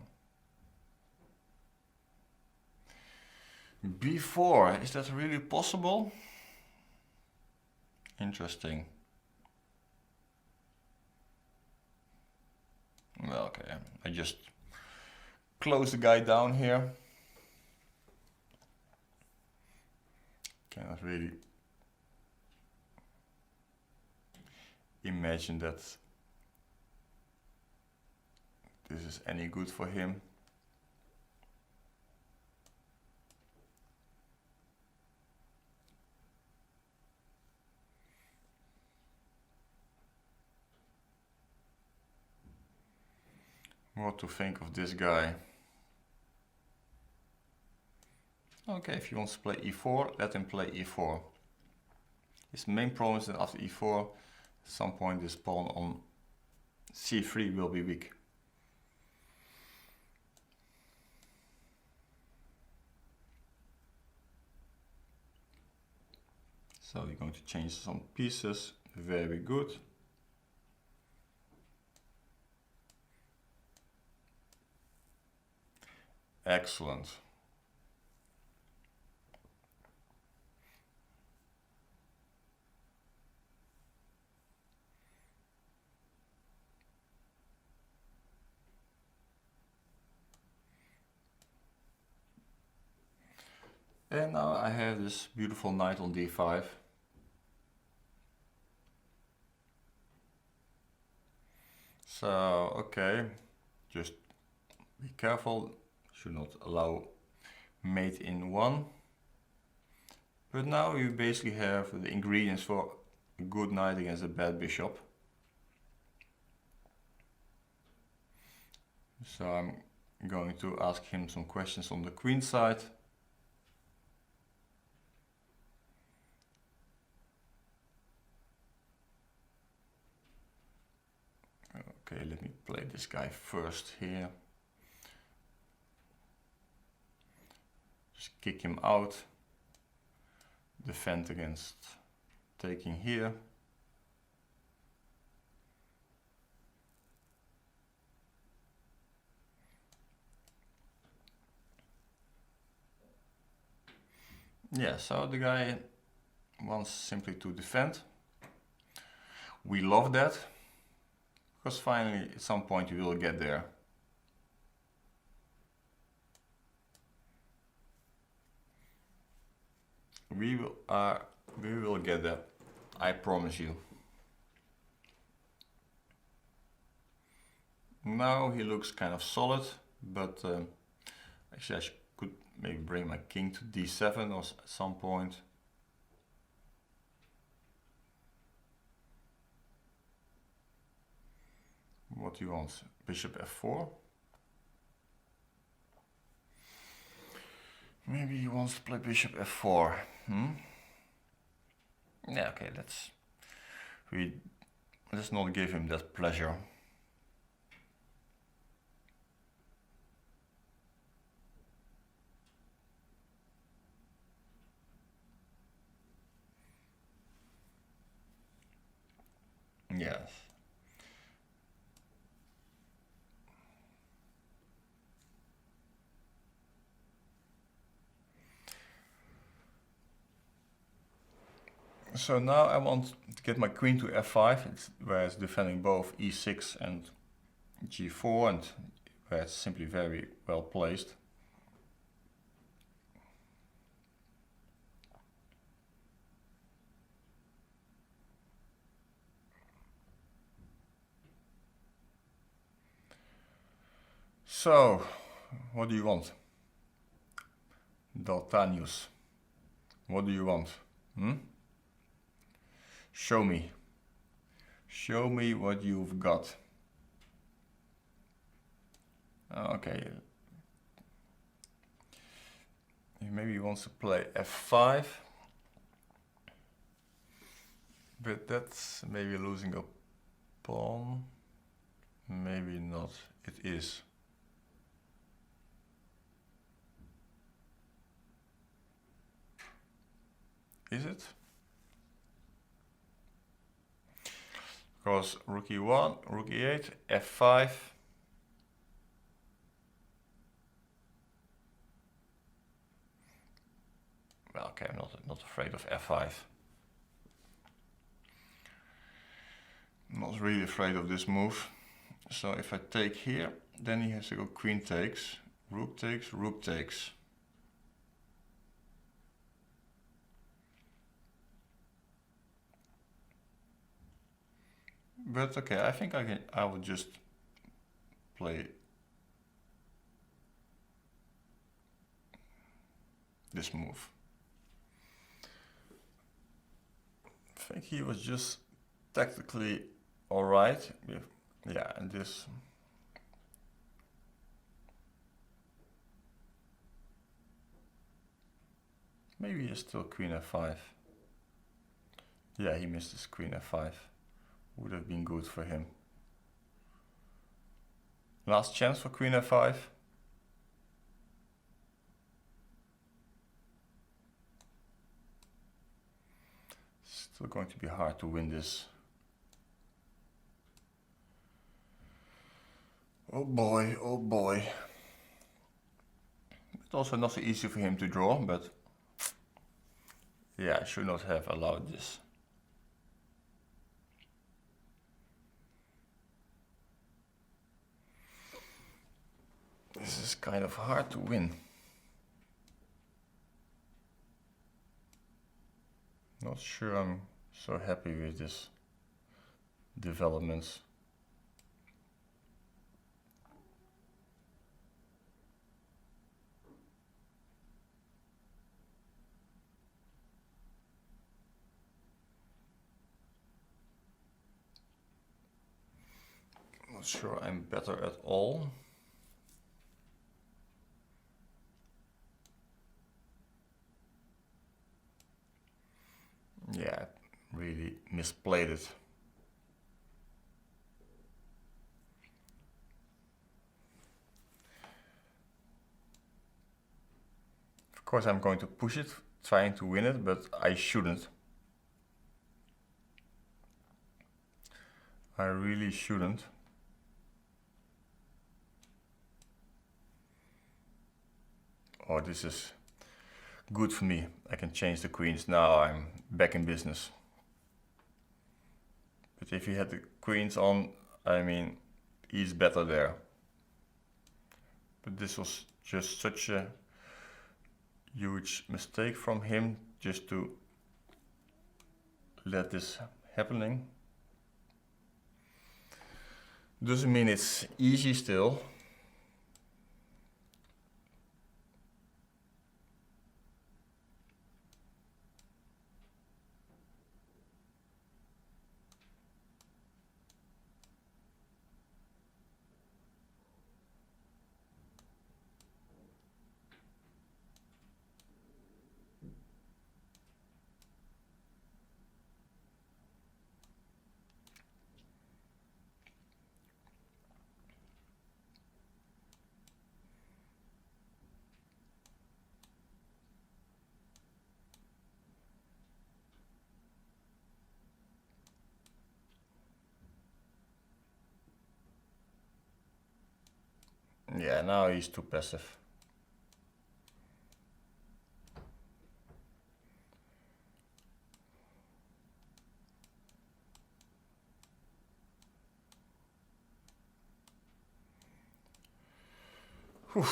b4, is that really possible? Interesting. Well, okay, I just close the guy down here. Cannot really imagine that this is any good for him. What to think of this guy? Okay, if he wants to play e4, let him play e4. His main problem is that after e4, at some point this pawn on c3 will be weak. So we're going to change some pieces. Very good. Excellent. And now I have this beautiful knight on d5. So, okay, just be careful, should not allow mate in one. But now you basically have the ingredients for a good knight against a bad bishop. So I'm going to ask him some questions on the queen side. Okay, let me play this guy first here. Just kick him out. Defend against taking here. Yeah, so the guy wants simply to defend. We love that, because finally at some point you will get there. We will get that, I promise you. Now he looks kind of solid, but actually I could maybe bring my king to d7 or at some point. What do you want? Bishop f4? Maybe he wants to play bishop f4. Yeah, okay, let's not give him that pleasure. Yes. So now I want to get my queen to f5, where it's defending both e6 and g4, and where it's simply very well placed. So, what do you want? Daltanius. What do you want? Show me. Show me what you've got. Okay. Maybe he wants to play f5. But that's maybe losing a pawn. Maybe not. It is. Is it? Because rook e1, rook e8, f5. Well, okay, I'm not afraid of f5. I'm not really afraid of this move. So if I take here, then he has to go queen takes, rook takes, rook takes. But okay, I think I will just play this move. I think he was just tactically alright. Yeah, and this. Maybe he is still queen f5. Yeah, he missed his queen f5. Would have been good for him. Last chance for queen f5. Still going to be hard to win this. Oh boy, oh boy. It's also not so easy for him to draw, but yeah, I should not have allowed this. This is kind of hard to win. Not sure I'm so happy with this developments. Not sure I'm better at all. Yeah, really misplayed it. Of course I'm going to push it, trying to win it, but I shouldn't. I really shouldn't. Oh, this is good for me. I can change the queens. Now I'm back in business. But if he had the queens on, I mean, he's better there. But this was just such a huge mistake from him, just to let this happening. Doesn't mean it's easy still. Yeah, now he's too passive. Whew.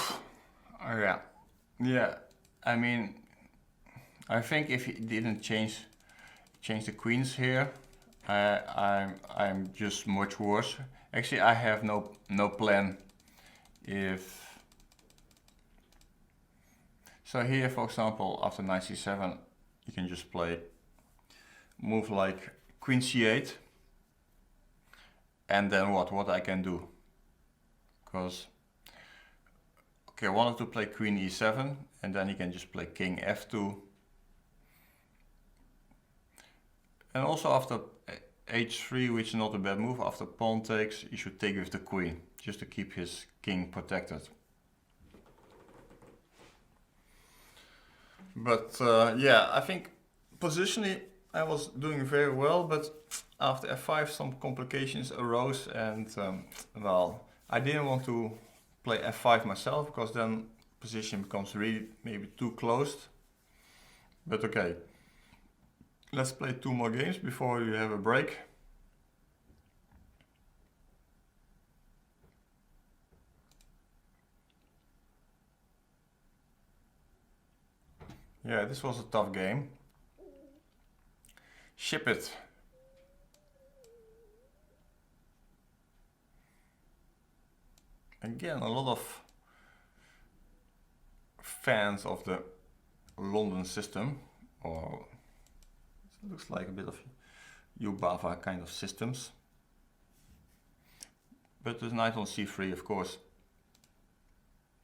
Yeah. I mean, I think if he didn't change the queens here, I'm just much worse. Actually, I have no plan if, so here for example after knight c7 you can just play move like queen c8, and then what I can do, because okay, I wanted to play queen e7 and then he can just play king f2, and also after h3, which is not a bad move, after pawn takes you should take with the queen just to keep his king protected. But yeah, I think positionally I was doing very well, but after f5 some complications arose, and well, I didn't want to play f5 myself because then position becomes really maybe too closed. But okay, let's play 2 more games before you have a break. Yeah, this was a tough game. Ship it. Again, a lot of fans of the London system, or it looks like a bit of Yubava kind of systems. But the knight on c3, of course,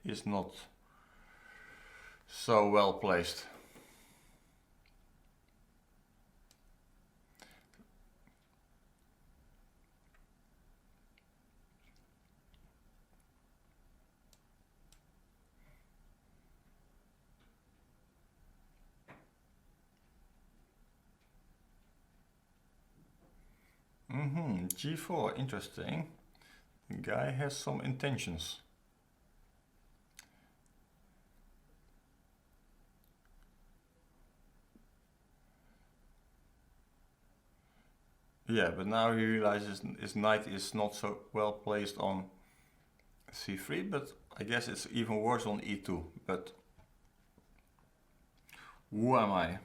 is not so well placed. G4, interesting. The guy has some intentions. Yeah, but now he realizes his knight is not so well placed on c3, but I guess it's even worse on e2. But who am I?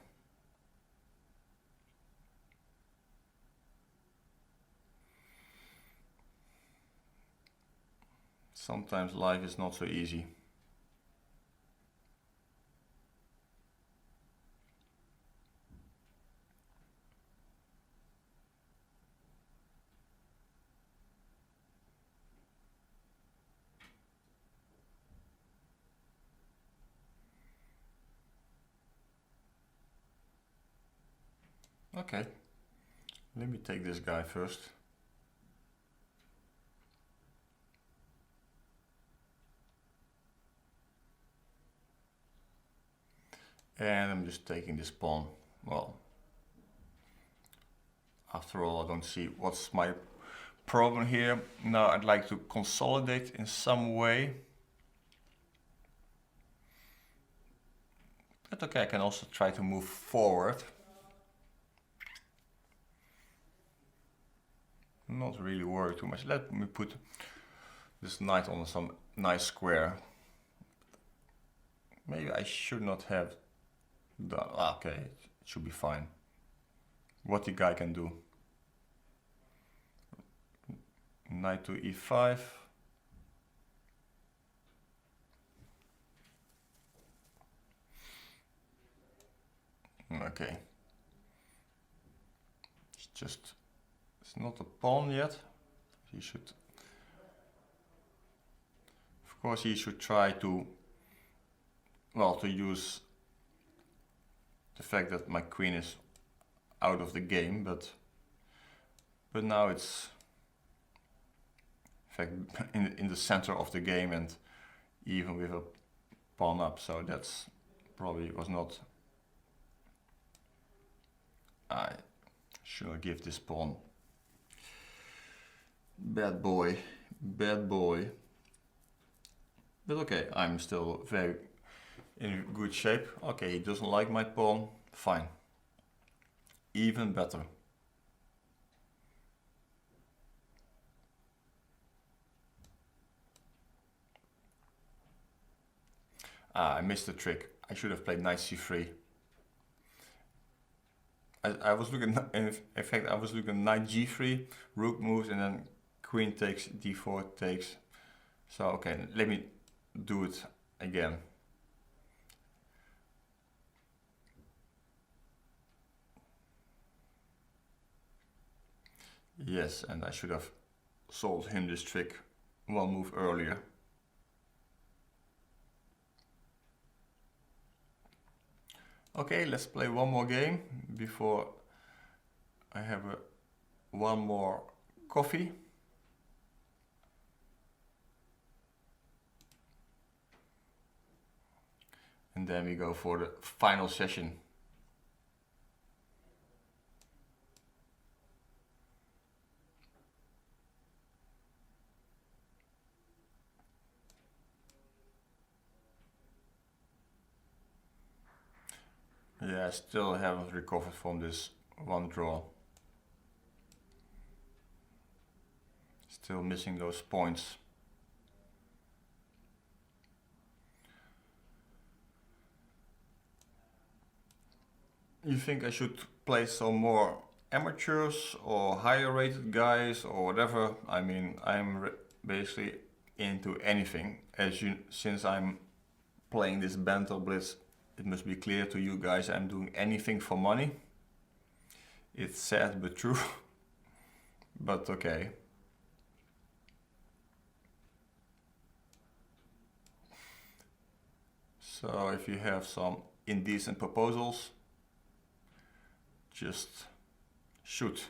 Sometimes life is not so easy. Okay, let me take this guy first. And I'm just taking this pawn. Well, after all, I don't see what's my problem here. Now I'd like to consolidate in some way. But okay, I can also try to move forward. Not really worry too much. Let me put this knight on some nice square. Maybe I should not have done. Okay, it should be fine. What the guy can do. Knight to e5. Okay. It's not a pawn yet. He should, of course, he should try to, well, to use the fact that my queen is out of the game, but now it's in fact in the center of the game, and even with a pawn up, so that's probably was not. I should give this pawn. Bad boy, bad boy. But okay, I'm still very in good shape. Okay, he doesn't like my pawn. Fine. Even better. I missed the trick. I should have played knight c3. I was looking, in fact, I was looking knight g3, rook moves, and then queen takes, d4 takes. So okay, let me do it again. Yes, and I should have sold him this trick one move earlier. Okay, let's play one more game before I have one more coffee. And then we go for the final session. Yeah, I still haven't recovered from this one draw. Still missing those points. You think I should play some more amateurs or higher rated guys or whatever? I mean, I'm basically into anything. Since I'm playing this banter blitz, it must be clear to you guys I'm doing anything for money. It's sad but true. But okay. So if you have some indecent proposals, just shoot.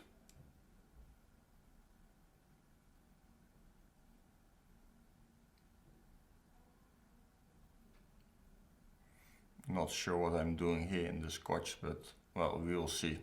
Not sure what I'm doing here in the scotch, but well, we'll see.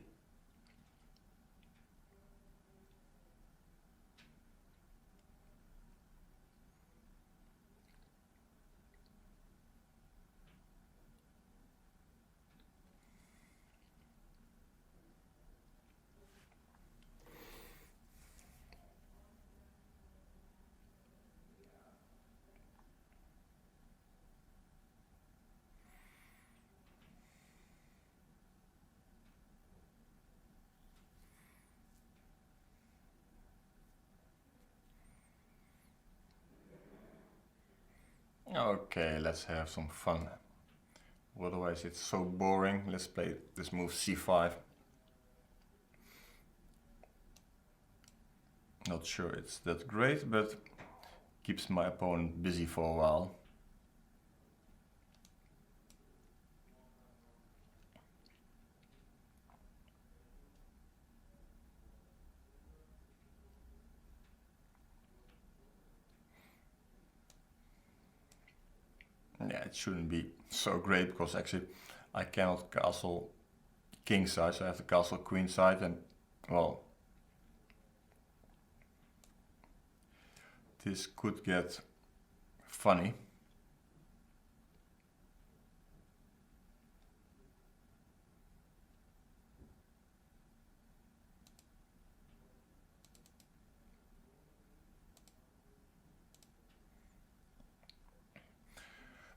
Okay, let's have some fun. Otherwise it's so boring. Let's play this move c5. Not sure it's that great, but keeps my opponent busy for a while. Yeah, it shouldn't be so great because actually I cannot castle king side, so I have to castle queen side, and well, this could get funny.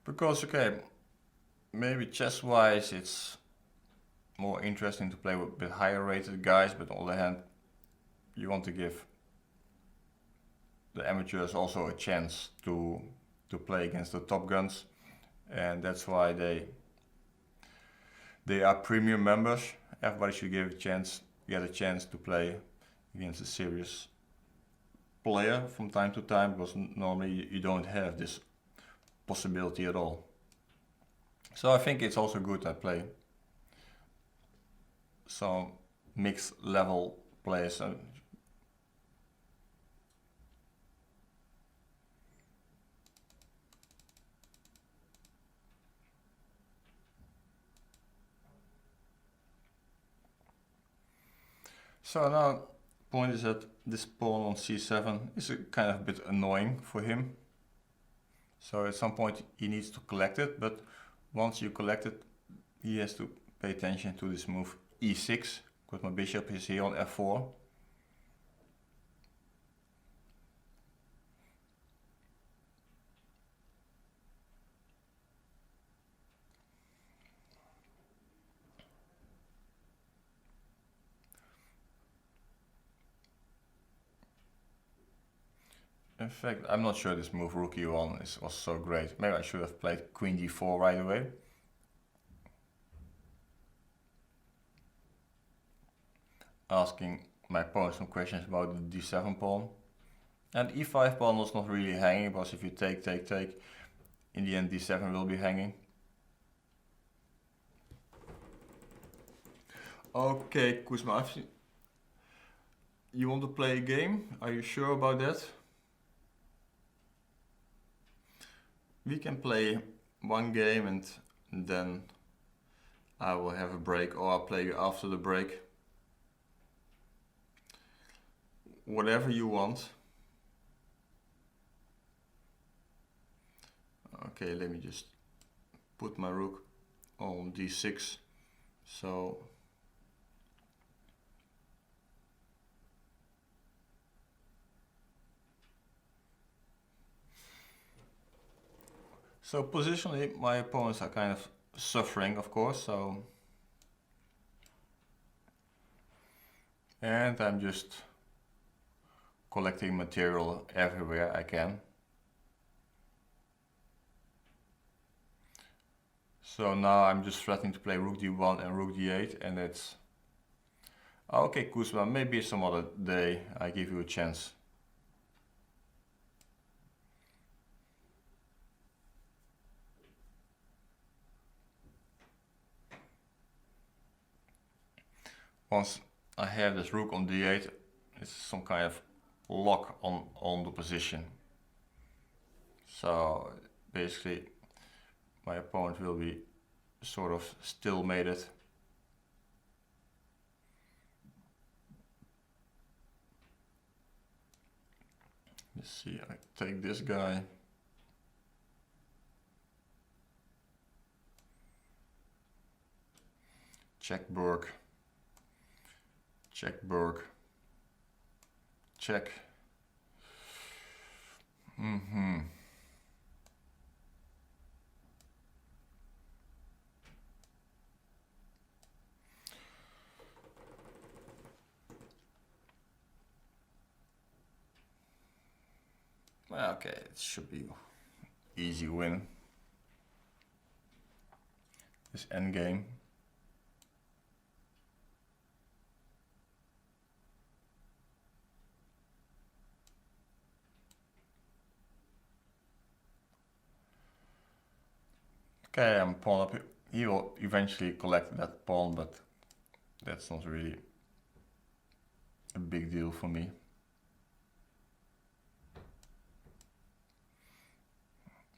Because okay, maybe chess-wise it's more interesting to play with a bit higher rated guys, but on the other hand, you want to give the amateurs also a chance to play against the top guns, and that's why they are premium members. Everybody should get a chance to play against a serious player from time to time, because normally you don't have this possibility at all. So I think it's also good I play some mixed level players. So now point is that this pawn on c7 is a kind of a bit annoying for him. So at some point he needs to collect it, but once you collect it, he has to pay attention to this move e6, because my bishop is here on f4. In fact, I'm not sure this move rook e1 was so great. Maybe I should have played queen d4 right away. Asking my opponent some questions about the d7 pawn. And e5 pawn was not really hanging, because if you take, in the end d7 will be hanging. Okay, Kuzma, you want to play a game? Are you sure about that? We can play one game and then I will have a break, or I'll play after the break. Whatever you want. Okay, let me just put my rook on d6. So positionally, my opponents are kind of suffering, of course, and I'm just collecting material everywhere I can. So now I'm just threatening to play rook d1 and rook d8, and it's... Okay, Kuzma, maybe some other day I give you a chance. Once I have this rook on d8, it's some kind of lock on the position. So basically my opponent will be sort of stalemated. Let's see, I take this guy. Check Burg. Check Burg. Check. Okay, it should be easy win. This endgame. Okay, I'm pawn up. He will eventually collect that pawn, but that's not really a big deal for me.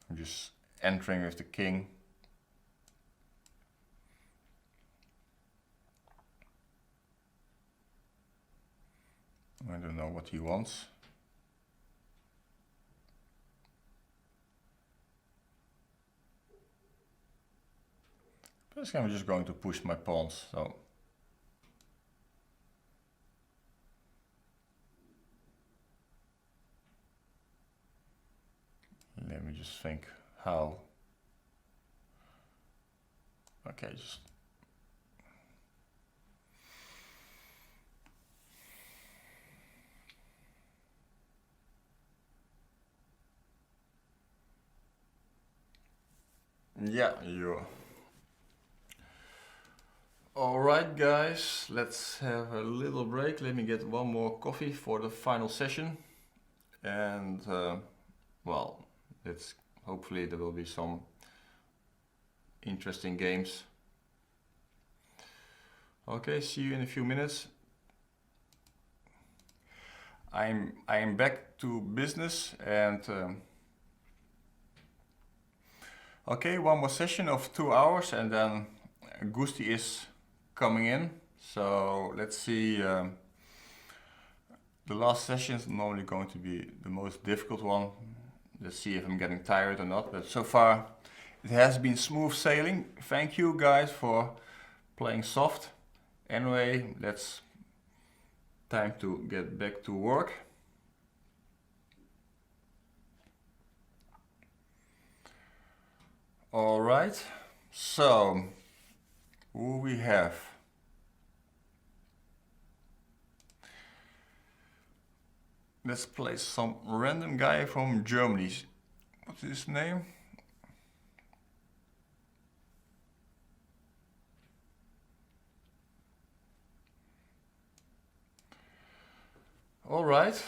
I'm just entering with the king. I don't know what he wants. Basically, I'm just going to push my pawns, so. Let me just think how. Okay, just. Yeah, you. Alright guys, let's have a little break. Let me get one more coffee for the final session. And well, hopefully there will be some interesting games. Okay, see you in a few minutes. I'm back to business, and okay, one more session of 2 hours and then Gusti is coming in. So let's see, the last session is normally going to be the most difficult one. Let's see if I'm getting tired or not, but so far it has been smooth sailing. Thank you guys for playing soft. Anyway, time to get back to work. All right, so who we have? let's play some random guy from Germany. What's his name? All right.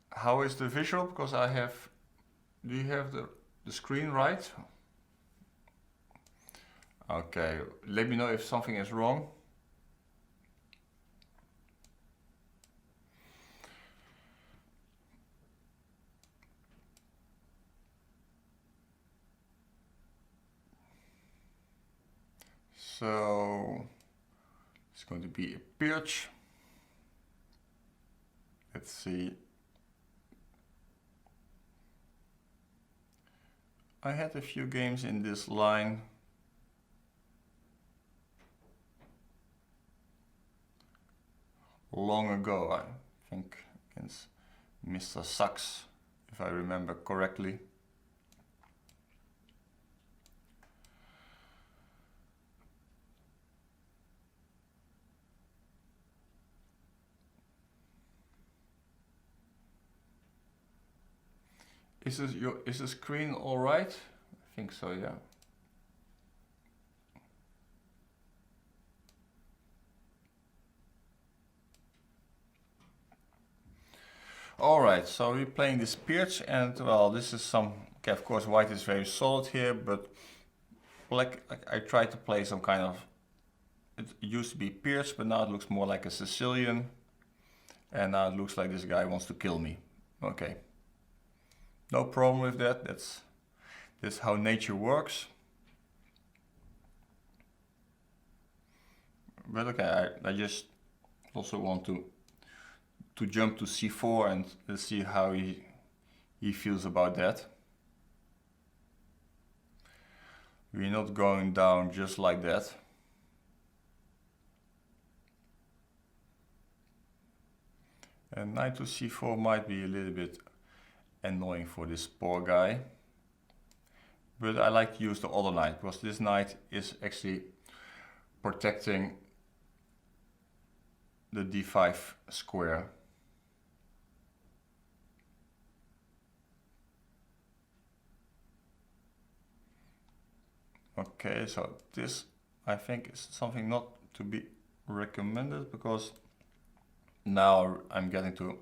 How is the visual? Because I have. Do you have the screen right? Okay. Let me know if something is wrong. So it's going to be a perch. Let's see. I had a few games in this line. Long ago, I think, against Mr. Sachs, if I remember correctly. Is the screen all right? I think so, yeah. All right, so we're playing this perch, and well, this is some. Okay, of course, white is very solid here, but black. I tried to play some kind of. It used to be perch, but now it looks more like a Sicilian, and now it looks like this guy wants to kill me. Okay. No problem with that. That's how nature works. But okay, I just also want to jump to c4 and let's see how he feels about that. We're not going down just like that. And knight to c4 might be a little bit annoying for this poor guy. But I like to use the other knight, because this knight is actually protecting the d5 square. Okay, so this I think is something not to be recommended, because now I'm getting to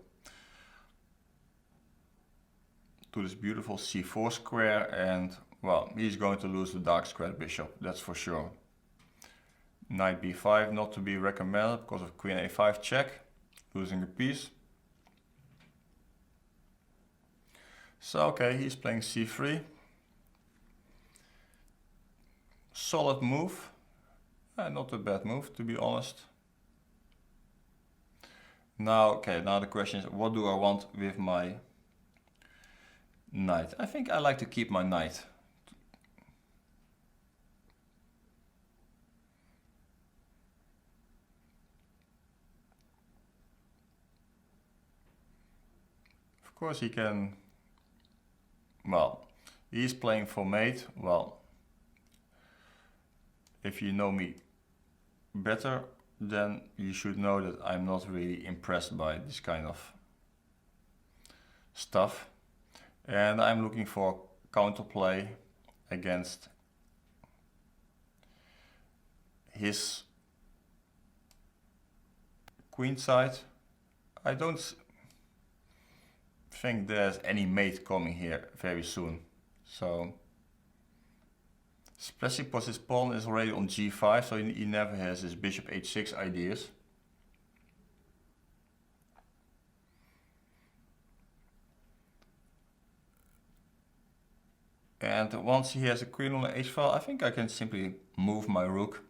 this beautiful c4 square, and well, he's going to lose the dark square bishop, that's for sure. Knight b5 not to be recommended because of queen a5 check, losing a piece. So okay, he's playing c3. Solid move, not a bad move to be honest. Now, okay, now the question is, what do I want with my knight? I think I like to keep my knight. Of course he can, well, he's playing for mate. Well, if you know me better, then you should know that I'm not really impressed by this kind of stuff. And I'm looking for counterplay against his queen side. I don't think there's any mate coming here very soon. So, especially because his pawn is already on g5, so he never has his bishop h6 ideas. And once he has a queen on the h file, I think I can simply move my rook.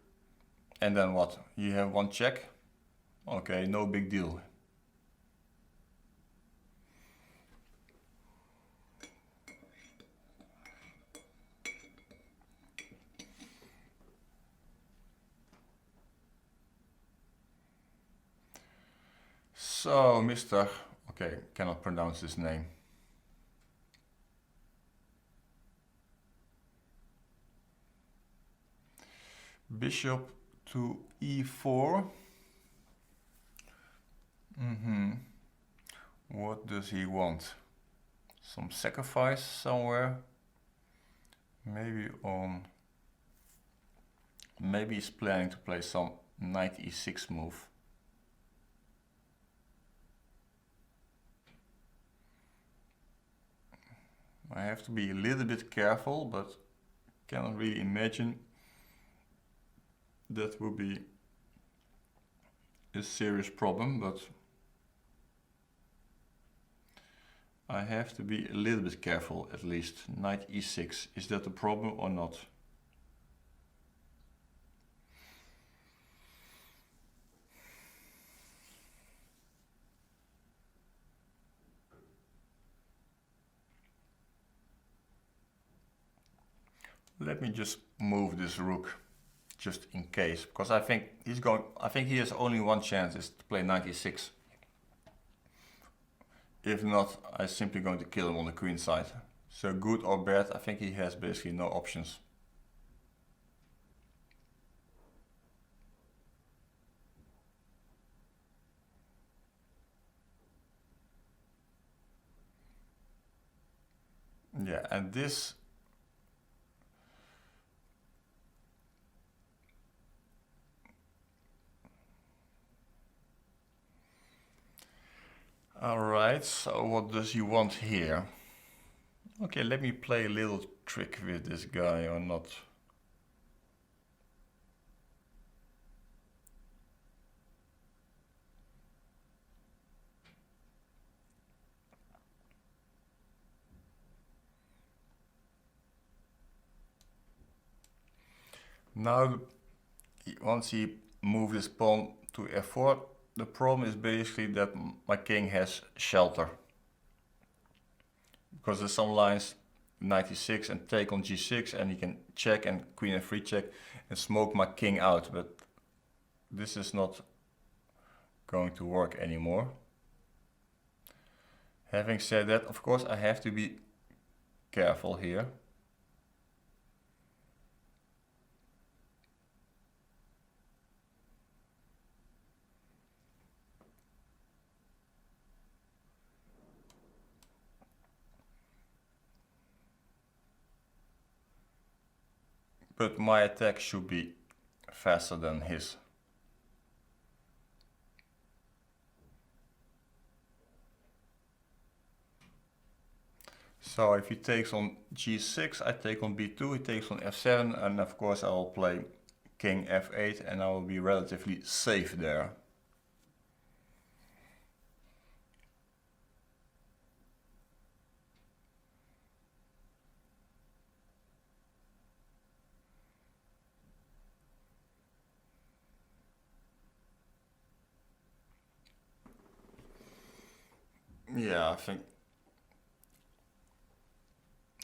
And then what? You have one check. Okay, no big deal. So, Mr. Okay, cannot pronounce his name. Bishop to e4. What does he want? Some sacrifice somewhere? Maybe he's planning to play some knight e6 move. I have to be a little bit careful, but cannot really imagine that will be a serious problem, but I have to be a little bit careful at least. Knight e6, is that a problem or not? Let me just move this rook, just in case, because I think he has only one chance, is to play knight e6. If not, I'm simply going to kill him on the queen side. So good or bad, I think he has basically no options. Yeah, and this alright, so what does he want here? Okay, let me play a little trick with this guy or not. Now, once he moves his pawn to f4, the problem is basically that my king has shelter. Because there's some lines, knight e6 and take on g6, and he can check and queen f3 check and smoke my king out, but this is not going to work anymore. Having said that, of course I have to be careful here. But my attack should be faster than his. So if he takes on g6, I take on b2, he takes on f7, and of course I will play king f8 and I will be relatively safe there. Yeah, I think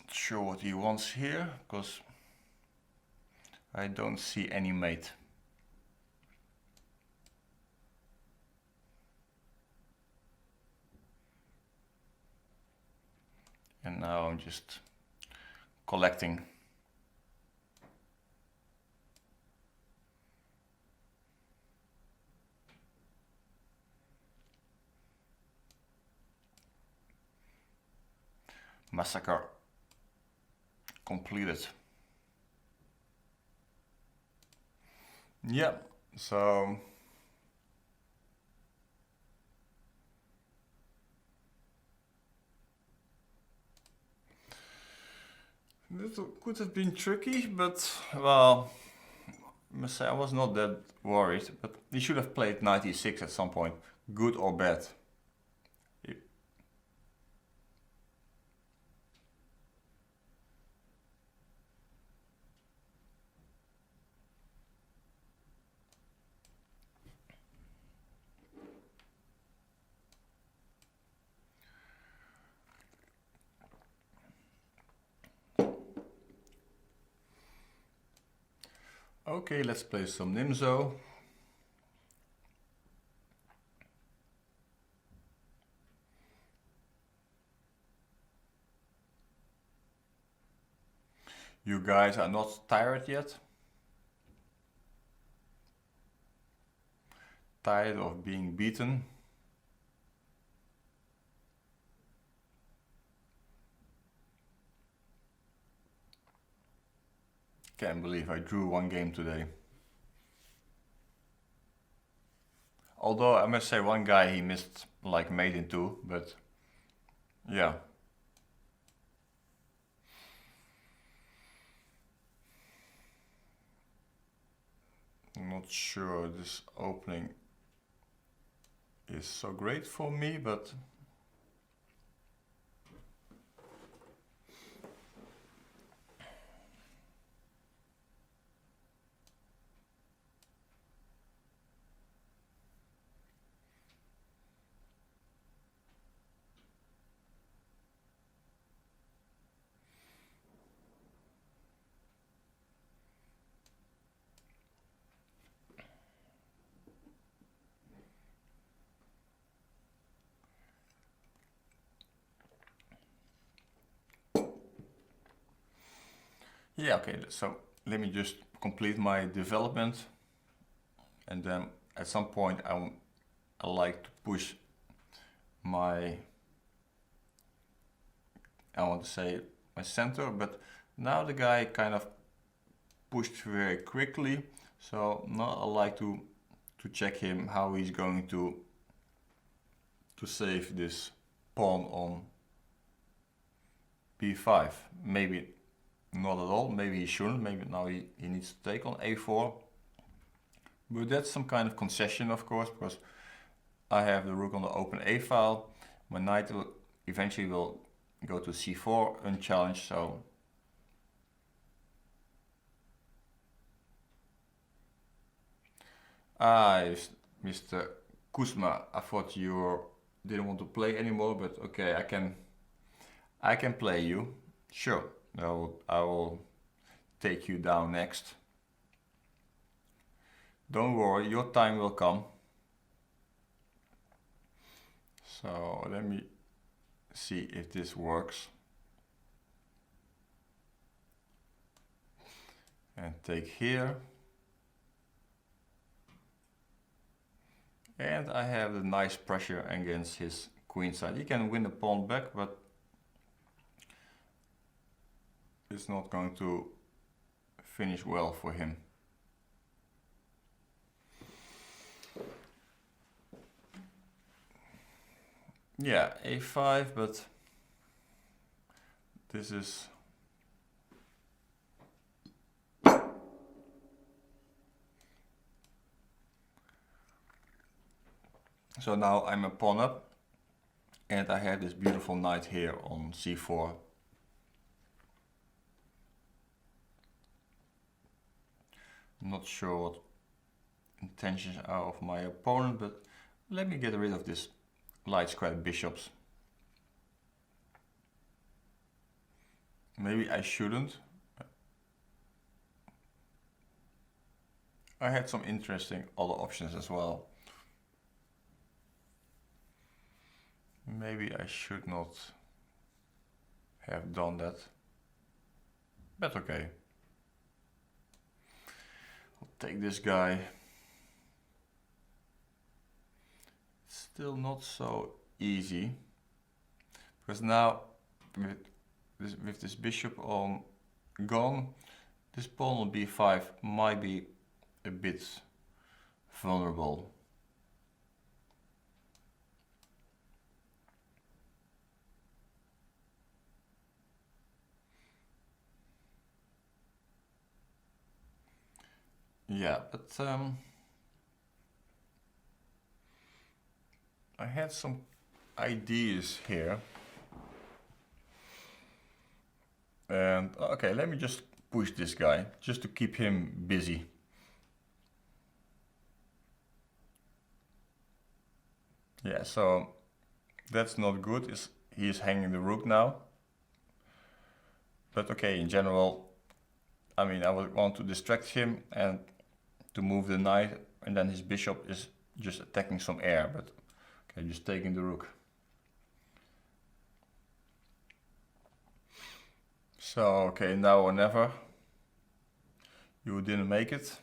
not sure what he wants here, because I don't see any mate. And now I'm just collecting. Massacre completed. Yeah, so this could have been tricky, but well, I must say I was not that worried, but he should have played knight e6 at some point, good or bad. Okay, let's play some Nimzo. You guys are not tired yet? tired of being beaten. Can't believe I drew one game today. Although I must say one guy he missed like mate in two, but yeah. I'm not sure this opening is so great for me, but yeah, okay, so let me just complete my development, and then at some point I like to push my, I want to say my center, but now the guy kind of pushed very quickly, so now I like to check him how he's going to save this pawn on b5. Maybe not at all, maybe he shouldn't, maybe now he needs to take on a4. But that's some kind of concession, of course, because I have the rook on the open a file. My knight will eventually go to c4 unchallenged, so Mr. Kuzma, I thought you didn't want to play anymore, but okay, I can play you. Sure, I will take you down next. Don't worry, your time will come. So let me see if this works. And take here. And I have the nice pressure against his queen side. He can win the pawn back, but it's not going to finish well for him. Yeah, a5, but this is so now I'm a pawn up, and I have this beautiful knight here on c4. I'm not sure what intentions are of my opponent, but let me get rid of this light square bishops. Maybe I shouldn't. I had some interesting other options as well. Maybe I should not have done that, but okay. I'll take this guy. Still not so easy, because now with this bishop on gone, this pawn on b5 might be a bit vulnerable. Yeah, but I had some ideas here. And okay, let me just push this guy, just to keep him busy. Yeah, so that's not good. He is hanging the rook now. But okay, in general, I mean, I would want to distract him and to move the knight, and then his bishop is just attacking some air, but okay, just taking the rook. So, okay, now or never. You didn't make it.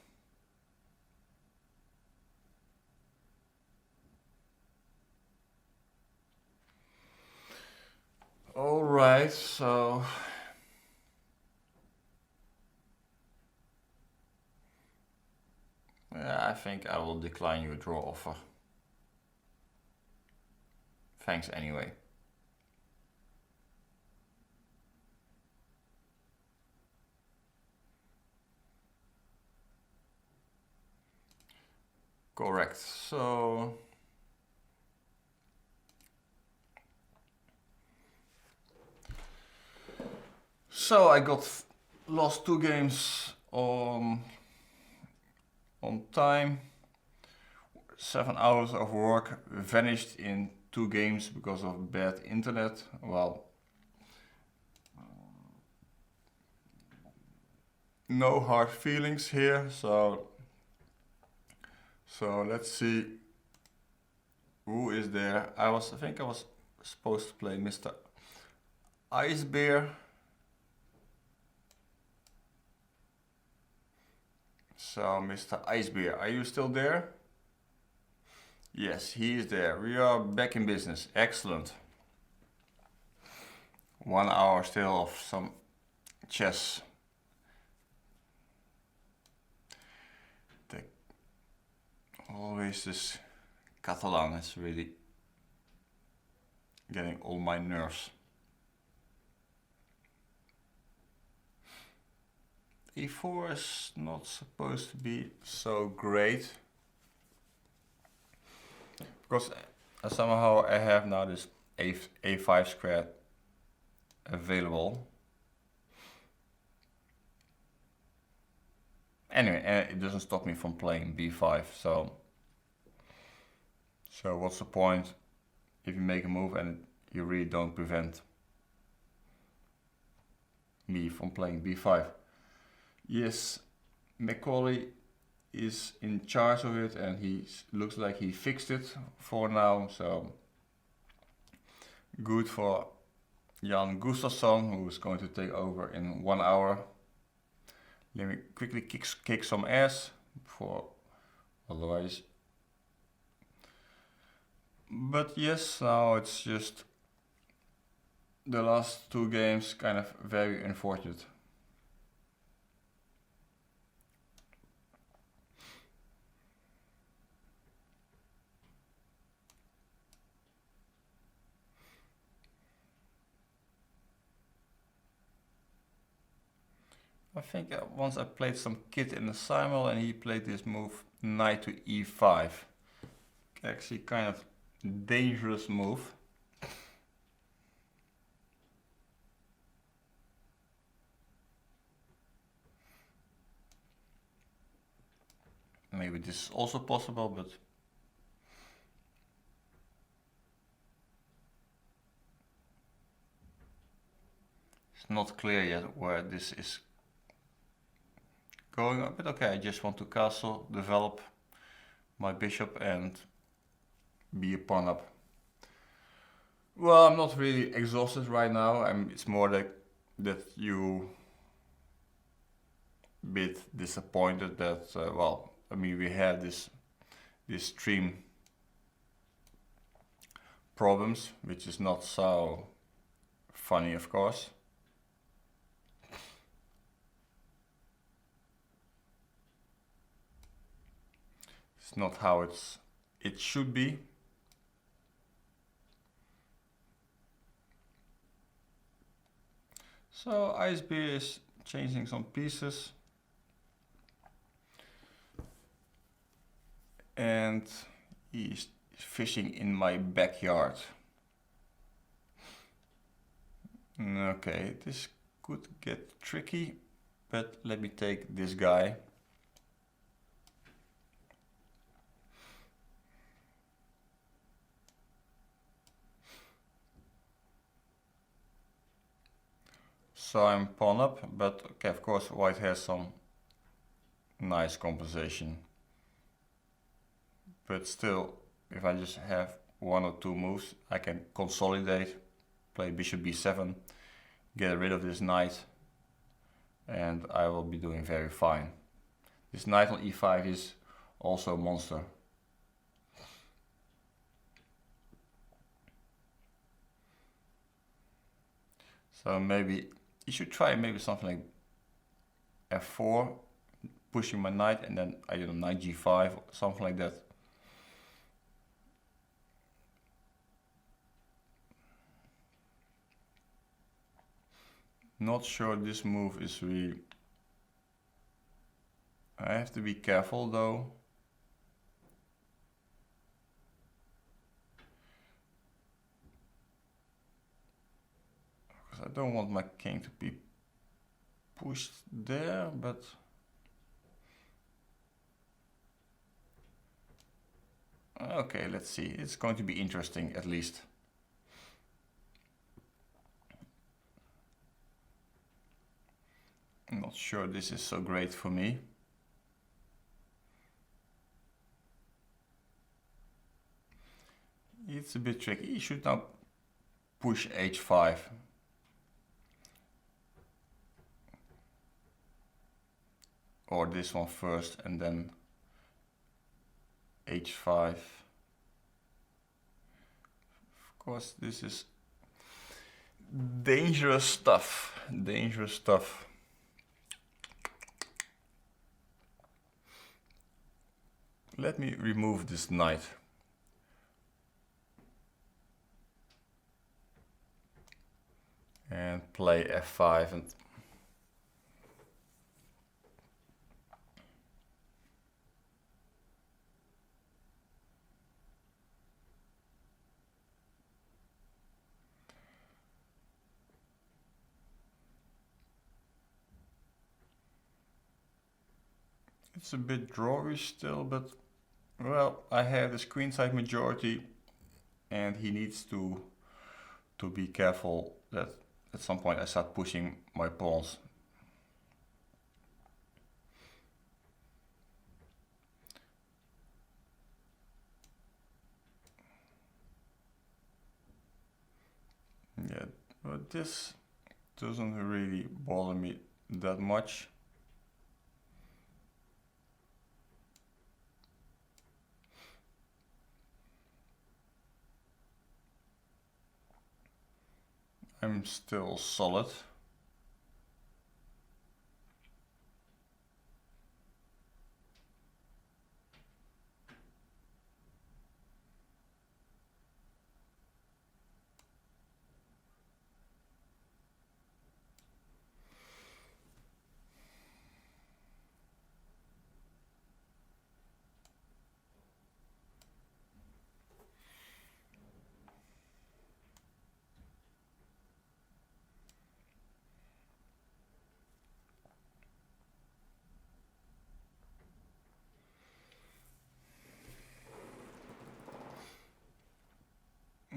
Alright, so yeah, I think I will decline your draw offer. Thanks anyway. Correct. So I lost 2 games on time. 7 hours of work vanished in 2 games because of bad internet. Well, no hard feelings here, so let's see who is there. I think I was supposed to play Mr. Ice Bear. So Mr. Ice Bear, are you still there? Yes, he is there. We are back in business. Excellent. 1 hour still of some chess. Always this Catalan is really getting all my nerves. E4 is not supposed to be so great, because somehow I have now this A5 square available. Anyway, it doesn't stop me from playing B5, so what's the point if you make a move and you really don't prevent me from playing B5? Yes, Macaulay is in charge of it, and he looks like he fixed it for now, so good for Jan Gustafsson, who is going to take over in 1 hour. Let me quickly kick some ass before otherwise. But yes, now it's just the last 2 games kind of very unfortunate. I think once I played some kid in the simul and he played this move knight to e5. Actually kind of dangerous move. Maybe this is also possible, but it's not clear yet where this is going. But okay, I just want to castle, develop my bishop and be a pawn up. Well, I'm not really exhausted right now. It's more that you bit disappointed that well, I mean, we had this stream problems, which is not so funny, of course. It's not how it should be. So Icebear is changing some pieces, and he's fishing in my backyard. Okay, this could get tricky, but let me take this guy. So I'm pawn up, but okay, of course white has some nice compensation. But still, if I just have 1 or 2 moves, I can consolidate, play bishop b7, get rid of this knight, and I will be doing very fine. This knight on e5 is also a monster. So maybe you should try maybe something like f4, pushing my knight, and then I don't know, knight g5 or something like that. Not sure this move is really... I have to be careful though. Because I don't want my king to be pushed there, but... Okay, let's see. It's going to be interesting at least. I'm not sure this is so great for me. It's a bit tricky. You should now push h5. Or this one first and then h5. Of course, this is dangerous stuff. Dangerous stuff. Let me remove this knight. And play f5 and it's a bit drawy still, but well, I have this queenside majority and he needs to be careful that at some point I start pushing my pawns. Yeah, but this doesn't really bother me that much. I'm still solid.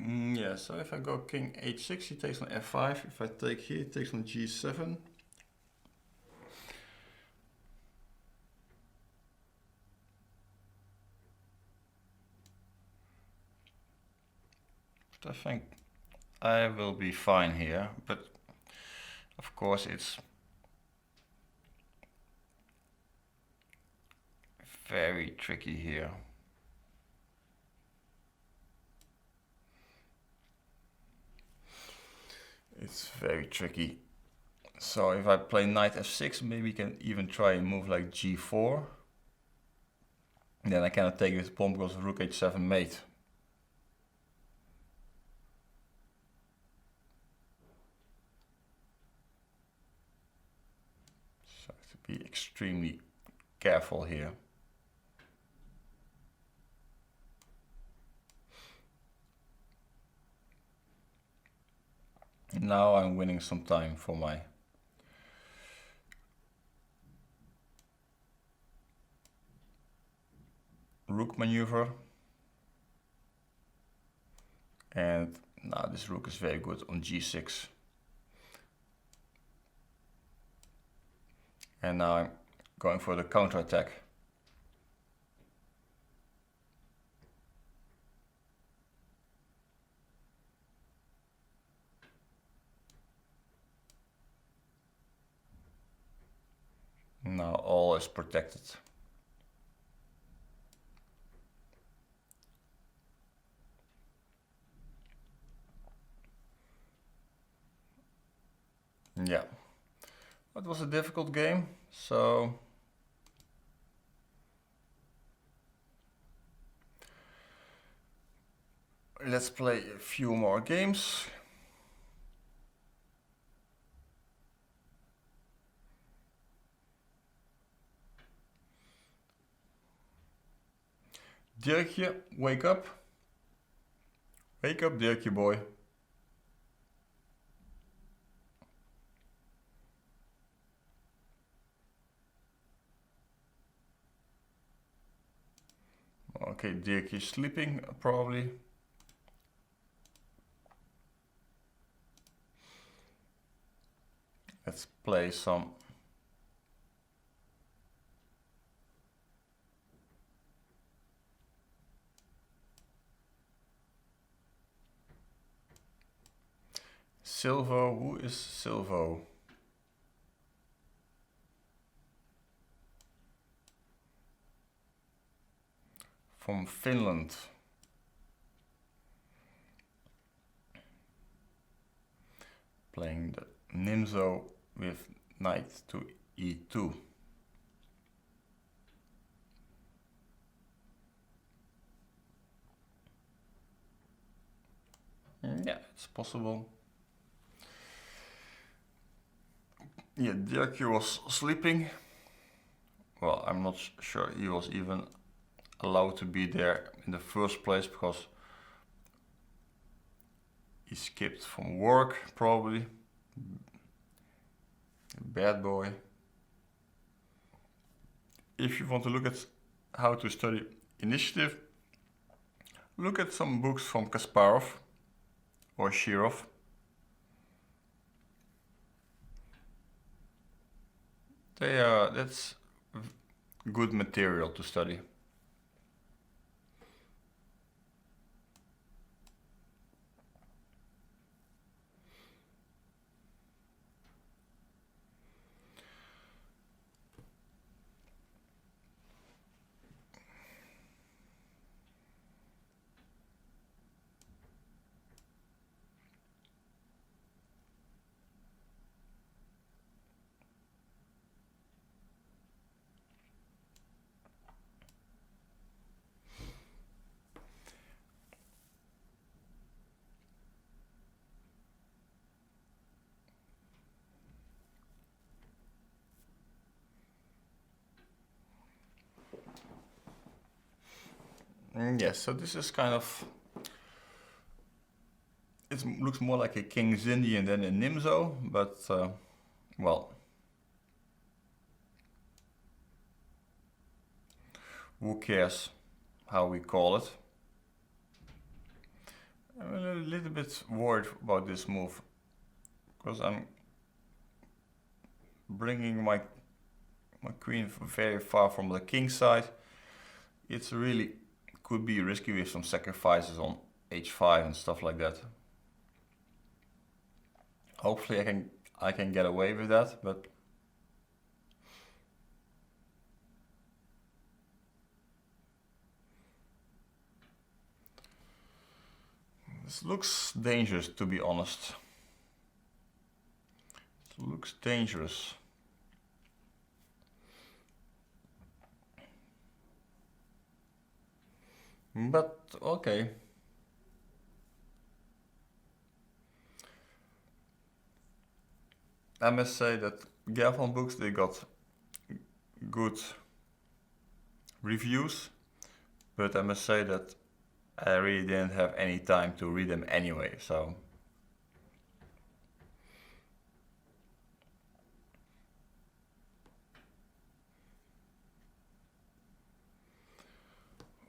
Yeah, so if I go king h6, he takes on f5. If I take here, he takes on g7. But I think I will be fine here, but of course it's very tricky here. It's very tricky. So if I play knight f6, maybe I can even try a move like g4. Then I cannot take this pawn because of rook h7 mate. So I have to be extremely careful here. Now I'm winning some time for my rook maneuver. And now this rook is very good on g6. And now I'm going for the counterattack. Now all is protected. Yeah, it was a difficult game, so let's play a few more games. Dirkje, wake up. Wake up, Dirkje boy. Okay, Dirkje is sleeping, probably. Let's play some. Silvo, who is Silvo? From Finland. Playing the Nimzo with knight to e2. Yeah, it's possible. Yeah, Dirkje was sleeping. Well, I'm not sure he was even allowed to be there in the first place because he skipped from work, probably. Bad boy. If you want to look at how to study initiative, look at some books from Kasparov or Shirov. That's good material to study. Yes, so this is kind of, it looks more like a King's Indian than a Nimzo, but well, who cares how we call it? I'm a little bit worried about this move because I'm bringing my queen very far from the king side. It's really could be risky with some sacrifices on h5 and stuff like that. Hopefully I can get away with that, but this looks dangerous, to be honest. It looks dangerous. But okay. I must say that Gavan books, they got good reviews, but I must say that I really didn't have any time to read them anyway, so.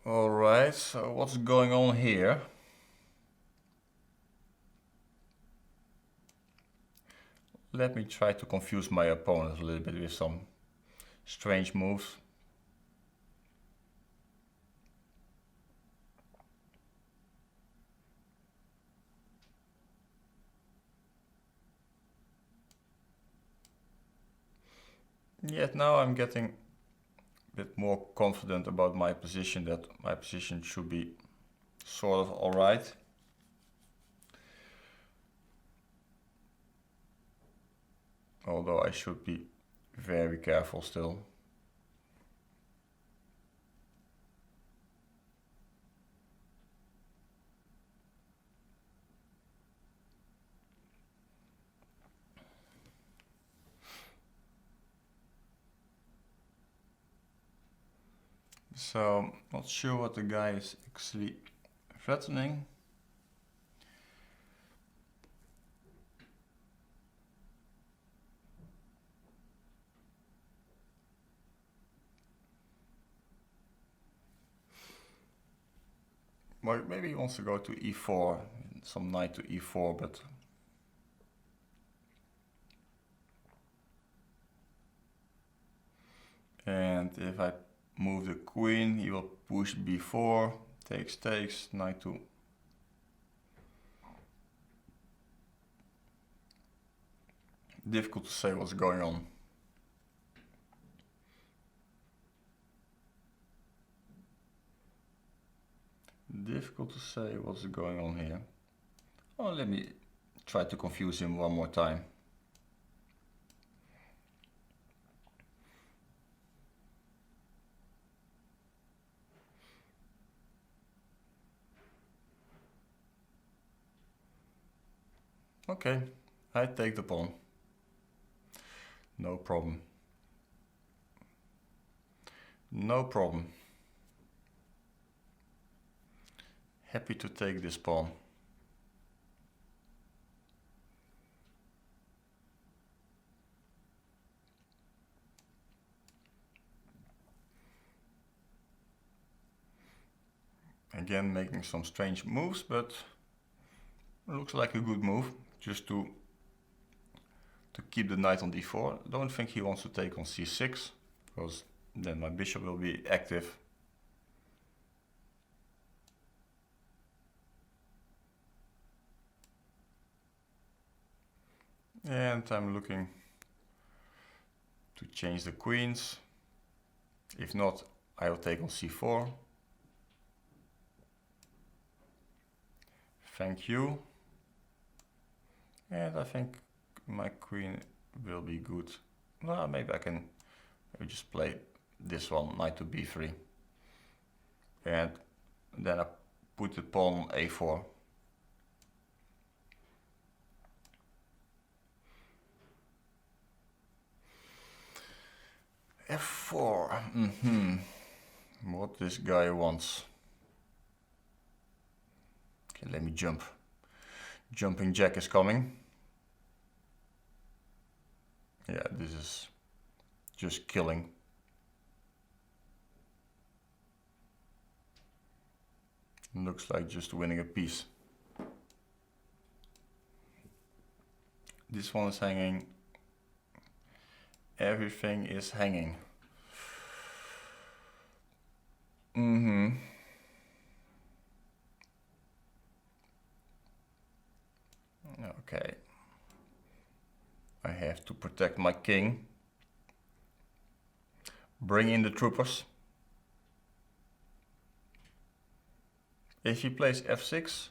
Alright, so what's going on here? Let me try to confuse my opponent a little bit with some strange moves. Yet now I'm getting a bit more confident about my position, that my position should be sort of alright. although I should be very careful still. So, not sure what the guy is actually threatening. Well, maybe he wants to go to e4, some knight to e4, but and if I move the queen, he will push b4, takes, knight to difficult to say what's going on. Difficult to say what's going on here. Oh, let me try to confuse him one more time. Okay, I take the pawn. No problem. No problem. Happy to take this pawn. Again, making some strange moves, but it looks like a good move, just to keep the knight on d4. I don't think he wants to take on c6, because then my bishop will be active. And I'm looking to change the queens. If not, I will take on c4. Thank you. And I think my queen will be good. Well, maybe I can just play this one, knight to b3. And then I put the pawn on a4. f4. What this guy wants. Okay, let me jump. Jumping jack is coming. Yeah, this is just killing. Looks like just winning a piece. This one is hanging. Everything is hanging. Okay. I have to protect my king. Bring in the troopers. If he plays f6,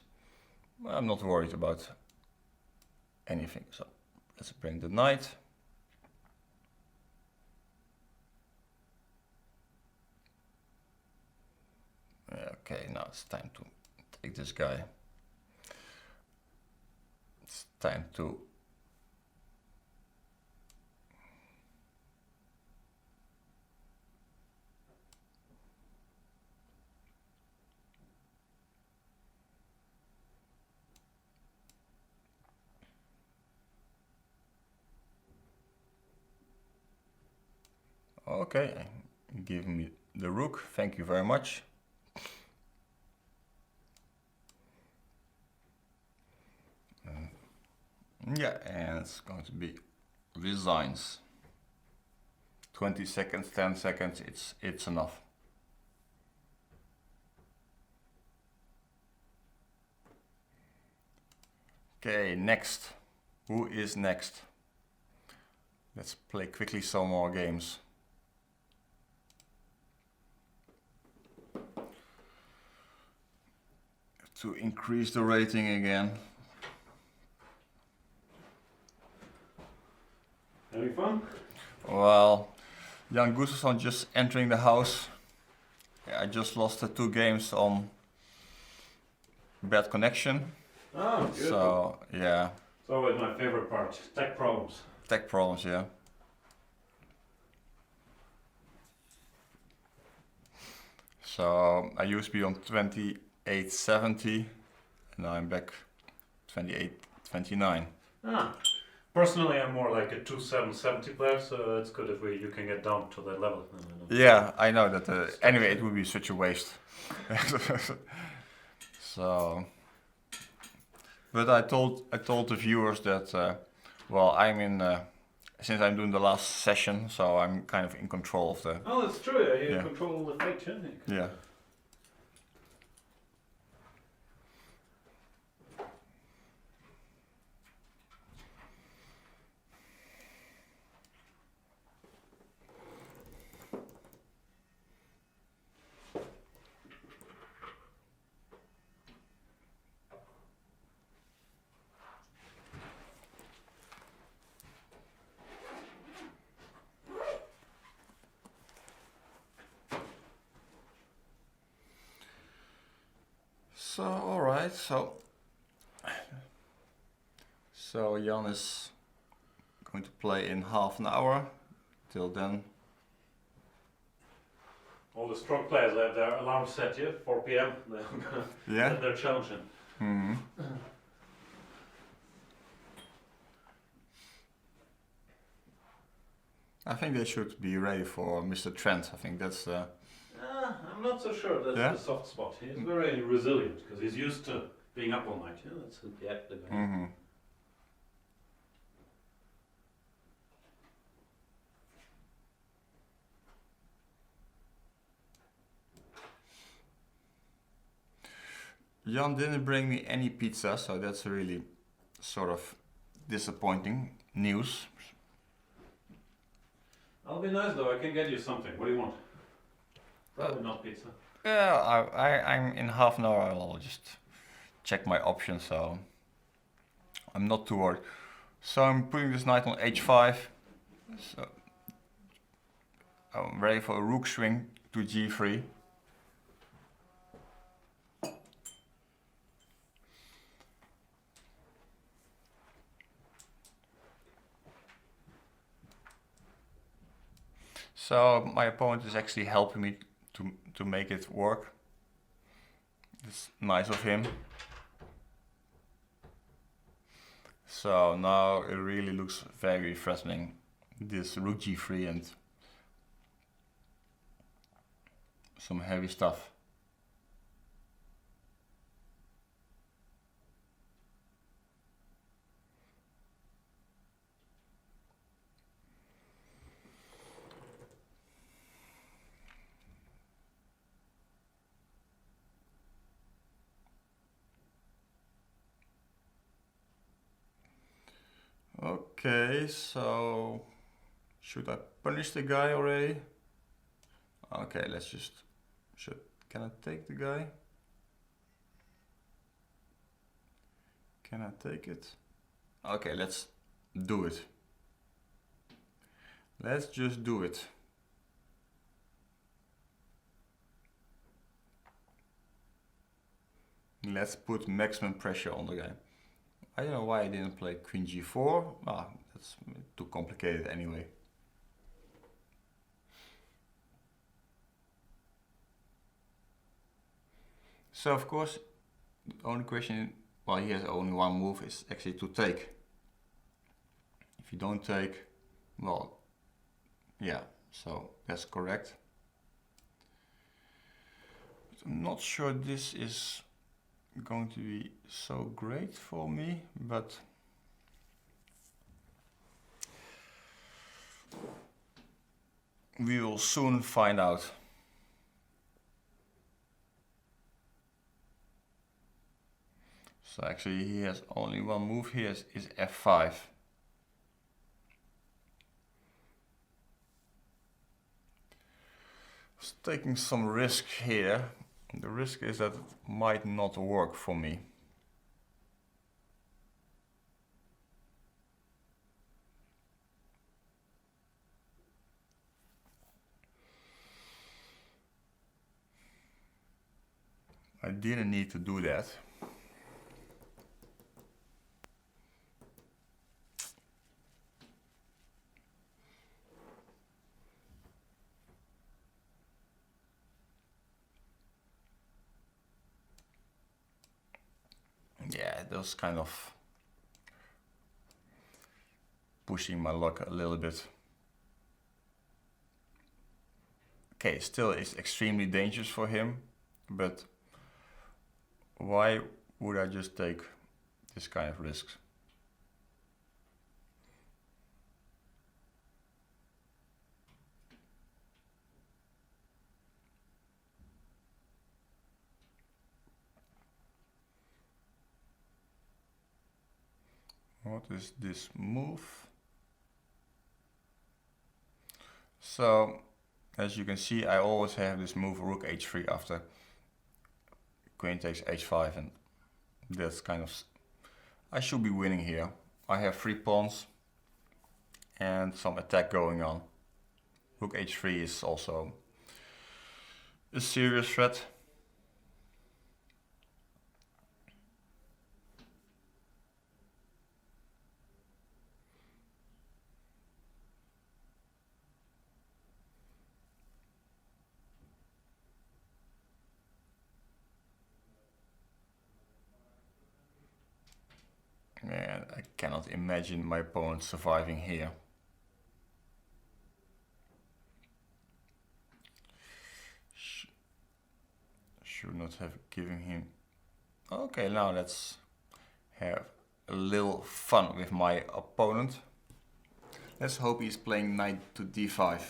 I'm not worried about anything. So let's bring the knight. Okay, now it's time to take this guy. It's time to okay, give me the rook, thank you very much. Yeah, and it's going to be resigns. 20 seconds, 10 seconds, it's enough. Okay, next. Who is next? Let's play quickly some more games. To increase the rating again. Having fun? Well, Jan Gustafsson just entering the house. I just lost the 2 games on bad connection. Oh, beautiful. So yeah, It's always my favorite part. Tech problems. tech problems, yeah. So I used to be on 2870, and now I'm back 2829. Ah. Personally, I'm more like a 2770 player, so it's good if you can get down to that level. Yeah, I know that. Anyway, it would be such a waste. So, but I told the viewers that well, I'm in since I'm doing the last session, so I'm kind of in control of the. Oh, that's true. You Yeah. control the fight, yeah. Yeah. So all right, so Jan is going to play in half an hour. Till then, All the strong players have their alarm set, yeah? 4 p.m. yeah. They're challenging. Hmm. I think they should be ready for Mr. Trent. I think that's. I'm not so sure that's Yeah? the soft spot. He's very resilient because he's used to being up all night. Yeah, that's the active. Mm-hmm. Jan didn't bring me any pizza, so that's really sort of disappointing news. I'll be nice though. I can get you something. What do you want? Probably not pizza. Yeah, I'm in half an hour. I'll just check my options, so I'm not too worried. So I'm putting this knight on h5. So I'm ready for a rook swing to g3. So my opponent is actually helping me to make it work. It's nice of him. So now it really looks very threatening. This rook g3 and some heavy stuff. Okay, so should I punish the guy already? Okay, let's just can I take the guy? Can I take it? Okay, let's do it. Let's just do it. Let's put maximum pressure on the guy. I don't know why I didn't play queen g4. Ah, that's too complicated anyway. So of course, the only question, well, he has only one move, is actually to take. If you don't take, well, yeah, so that's correct. But I'm not sure this is going to be so great for me, but we will soon find out. So actually he has only one move here, is f5. It's taking some risk here. The risk is that it might not work for me. I didn't need to do that. Yeah, those kind of pushing my luck a little bit. Okay, still it's extremely dangerous for him, but why would I just take this kind of risks? What is this move? So, as you can see, I always have this move rook h3 after queen takes h5, and that's kind of... I should be winning here. I have 3 pawns and some attack going on. Rook h3 is also a serious threat. Man, I cannot imagine my opponent surviving here. Should not have given him... Okay, now let's have a little fun with my opponent. Let's hope he's playing knight to d5.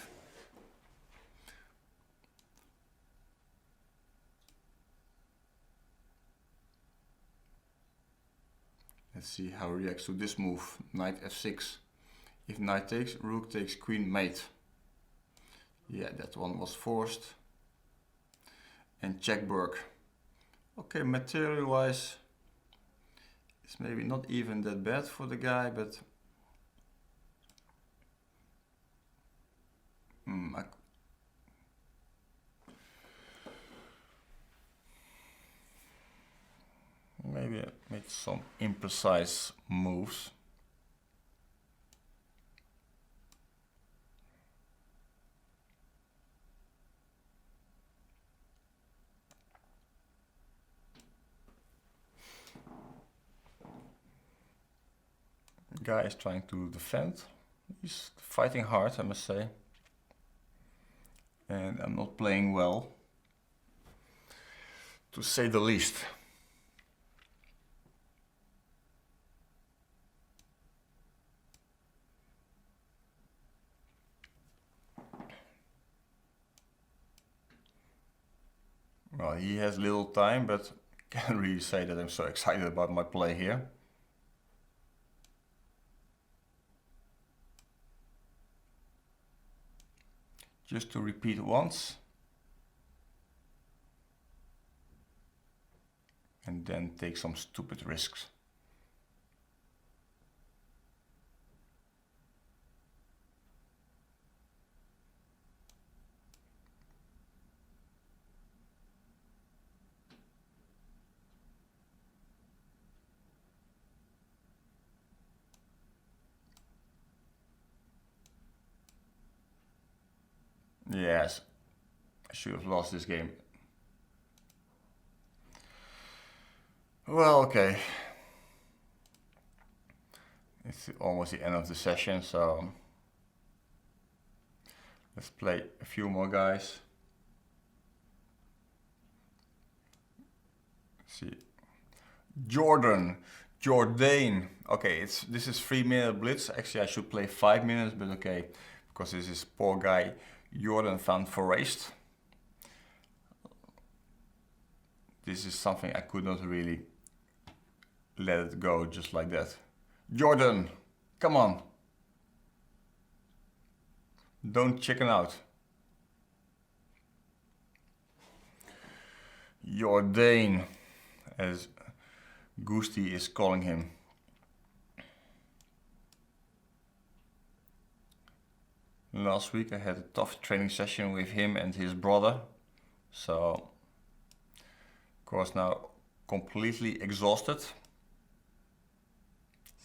Let's see how he reacts to this move, knight f6. If knight takes, rook takes, queen mate. Yeah, that one was forced. And check Burke. Okay, material wise, it's maybe not even that bad for the guy, but maybe I made some imprecise moves. The guy is trying to defend. He's fighting hard, I must say. And I'm not playing well, to say the least. Well, he has little time, but can't really say that I'm so excited about my play here. Just to repeat once. And then take some stupid risks. Yes, I should have lost this game. Well, okay. It's almost the end of the session, so let's play a few more guys. Let's see. Jordan. Okay, this is 3-minute blitz. Actually, I should play 5 minutes, but okay, because this is poor guy Jordan van Foreest. This is something I could not really let it go just like that. Jordan, come on. Don't chicken out. Jordan, as Gusti is calling him. Last week I had a tough training session with him and his brother, so course now completely exhausted.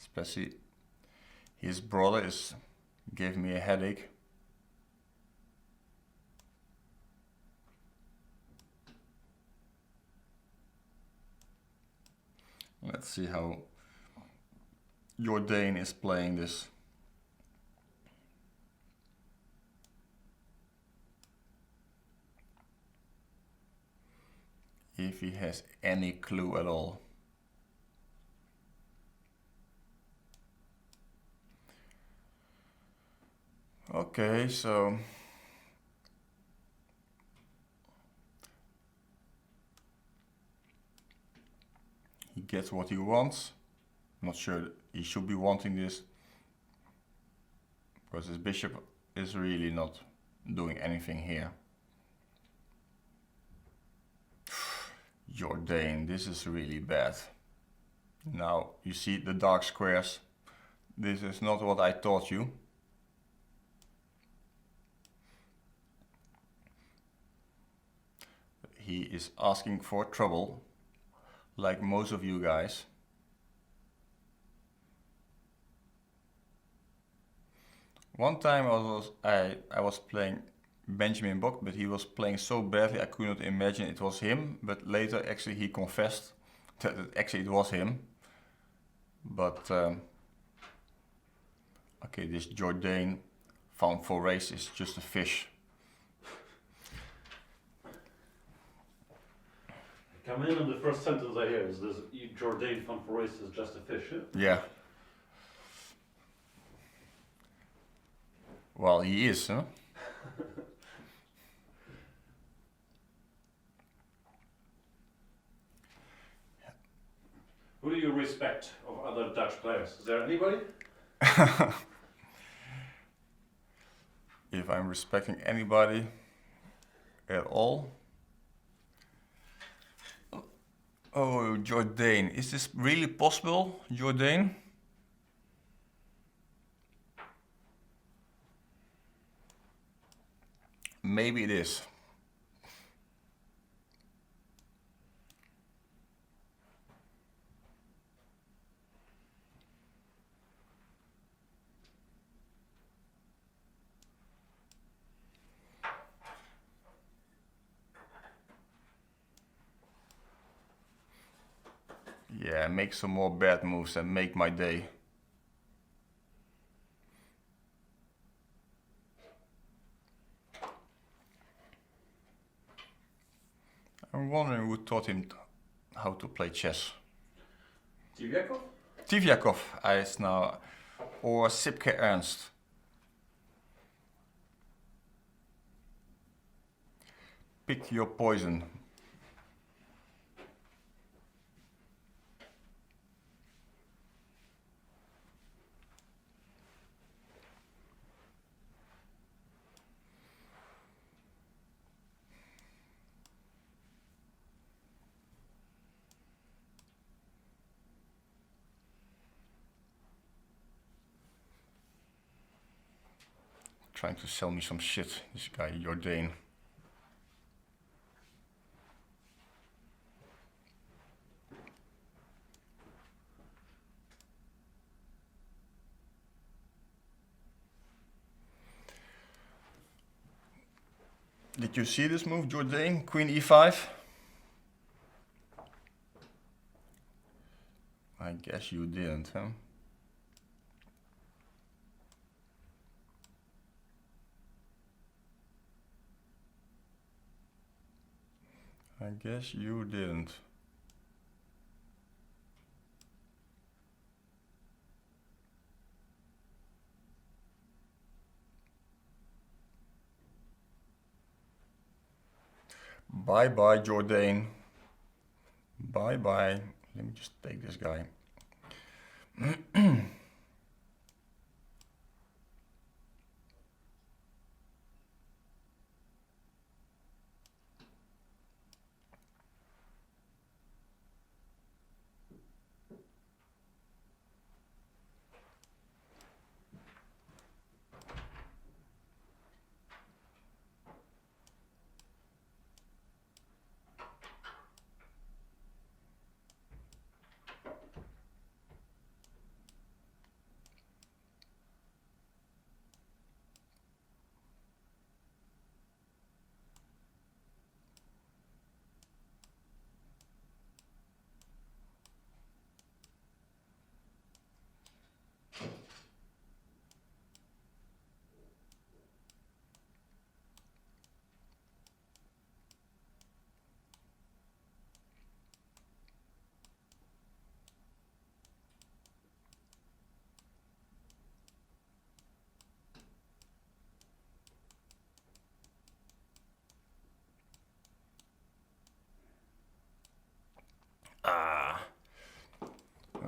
Especially his brother gave me a headache. Let's see how Jordan is playing this. If he has any clue at all. Okay, so he gets what he wants. Not sure he should be wanting this, because his bishop is really not doing anything here. Jordan, this is really bad. Now you see the dark squares. This is not what I taught you. He is asking for trouble, like most of you guys. One time I was playing Benjamin Bock, but he was playing so badly I could not imagine it was him. But later actually he confessed that actually it was him. But okay, this Jordan found for race is just a fish. Come in and the first sentence I hear is this: Jordan van for race is just a fish. Yeah. Well, he is, huh? Who do you respect of other Dutch players? Is there anybody? If I'm respecting anybody at all. Oh, Jordan. Is this really possible, Jordan? Maybe it is. Yeah, make some more bad moves and make my day. I'm wondering who taught him how to play chess. Tivyakov? Tivyakov, is now, or Sipke Ernst. Pick your poison. Trying to sell me some shit, this guy Jordan. Did you see this move, Jordan? Queen e5? I guess you didn't, huh? I guess you didn't. Bye bye, Jordan. Bye bye. Let me just take this guy.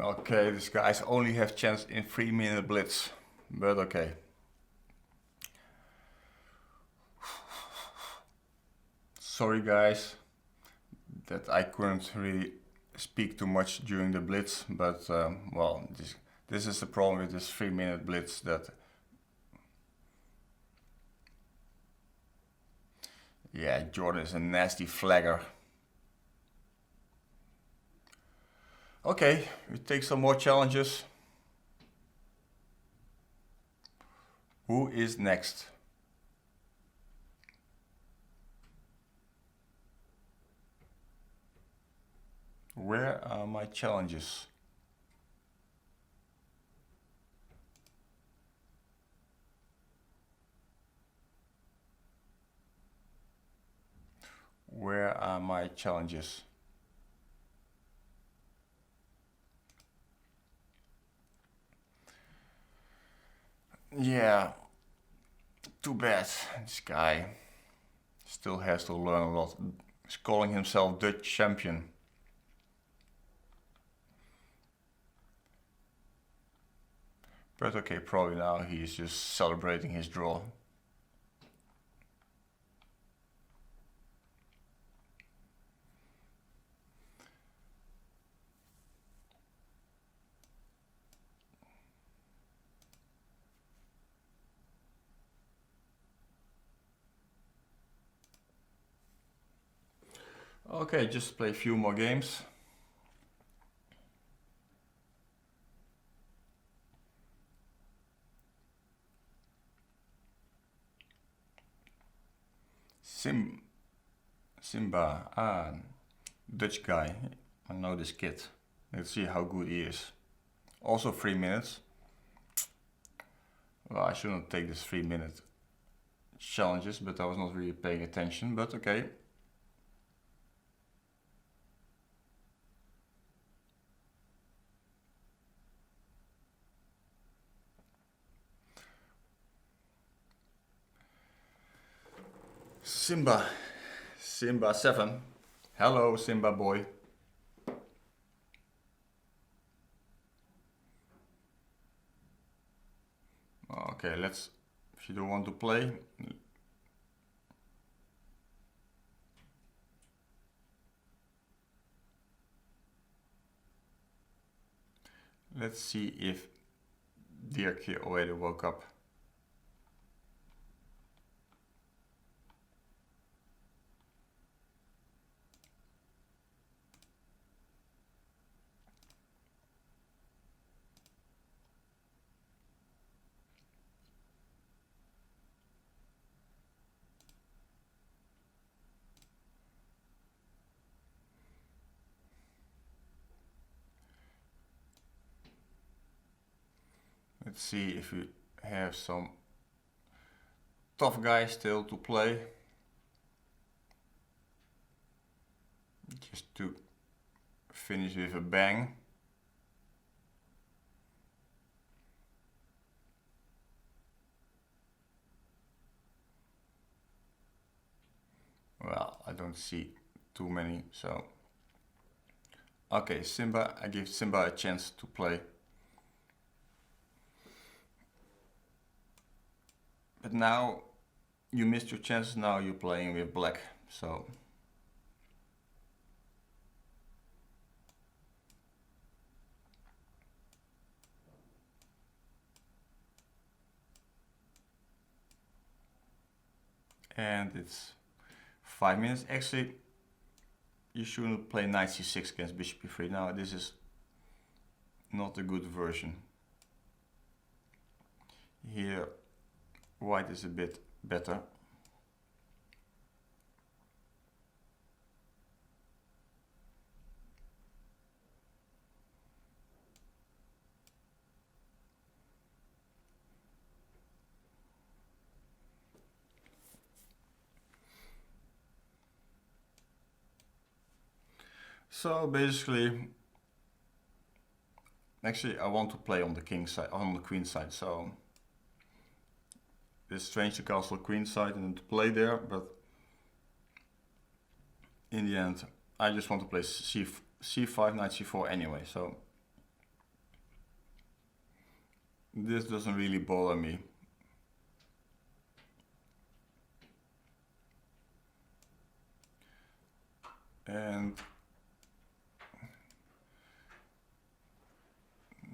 Okay, these guys only have chance in 3-minute blitz, but okay. Sorry guys that I couldn't really speak too much during the blitz, but well, this is the problem with this 3-minute blitz, that yeah, Jordan is a nasty flagger. Okay, we take some more challenges. Who is next? Where are my challenges? Where are my challenges? Yeah, too bad. This guy still has to learn a lot. He's calling himself Dutch champion. But okay, probably now he's just celebrating his draw. Okay, just play a few more games. Simba, Dutch guy. I know this kid. Let's see how good he is. Also 3 minutes. Well, I shouldn't take this 3-minute challenges, but I was not really paying attention, but okay. Simba 7. Hello Simba boy. Okay, if you don't want to play, let's see if Dirk here already woke up. Let's see if we have some tough guys still to play. Just to finish with a bang. Well, I don't see too many, so okay, Simba, I give Simba a chance to play. But now you missed your chance, now you're playing with black, so and it's 5 minutes. Actually, you shouldn't play knight c6 against bishop e3. Now this is not a good version. Here white is a bit better. So basically, actually I want to play on the king side, on the queen side, so it's strange to castle queen side and to play there, but in the end I just want to play c5, knight c4 anyway, so this doesn't really bother me. And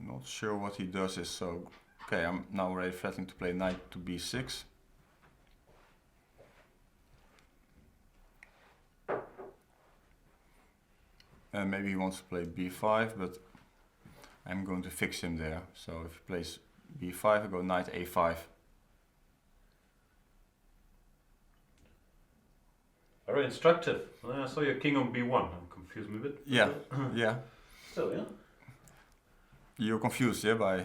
not sure what he does is so. Okay, I'm now already threatening to play knight to b6. And maybe he wants to play b5, but I'm going to fix him there. So if he plays b5, I go knight a5. Very instructive. I saw your king on b1. I'm confused me a bit. Yeah, yeah. Still, yeah? You're confused, yeah, by...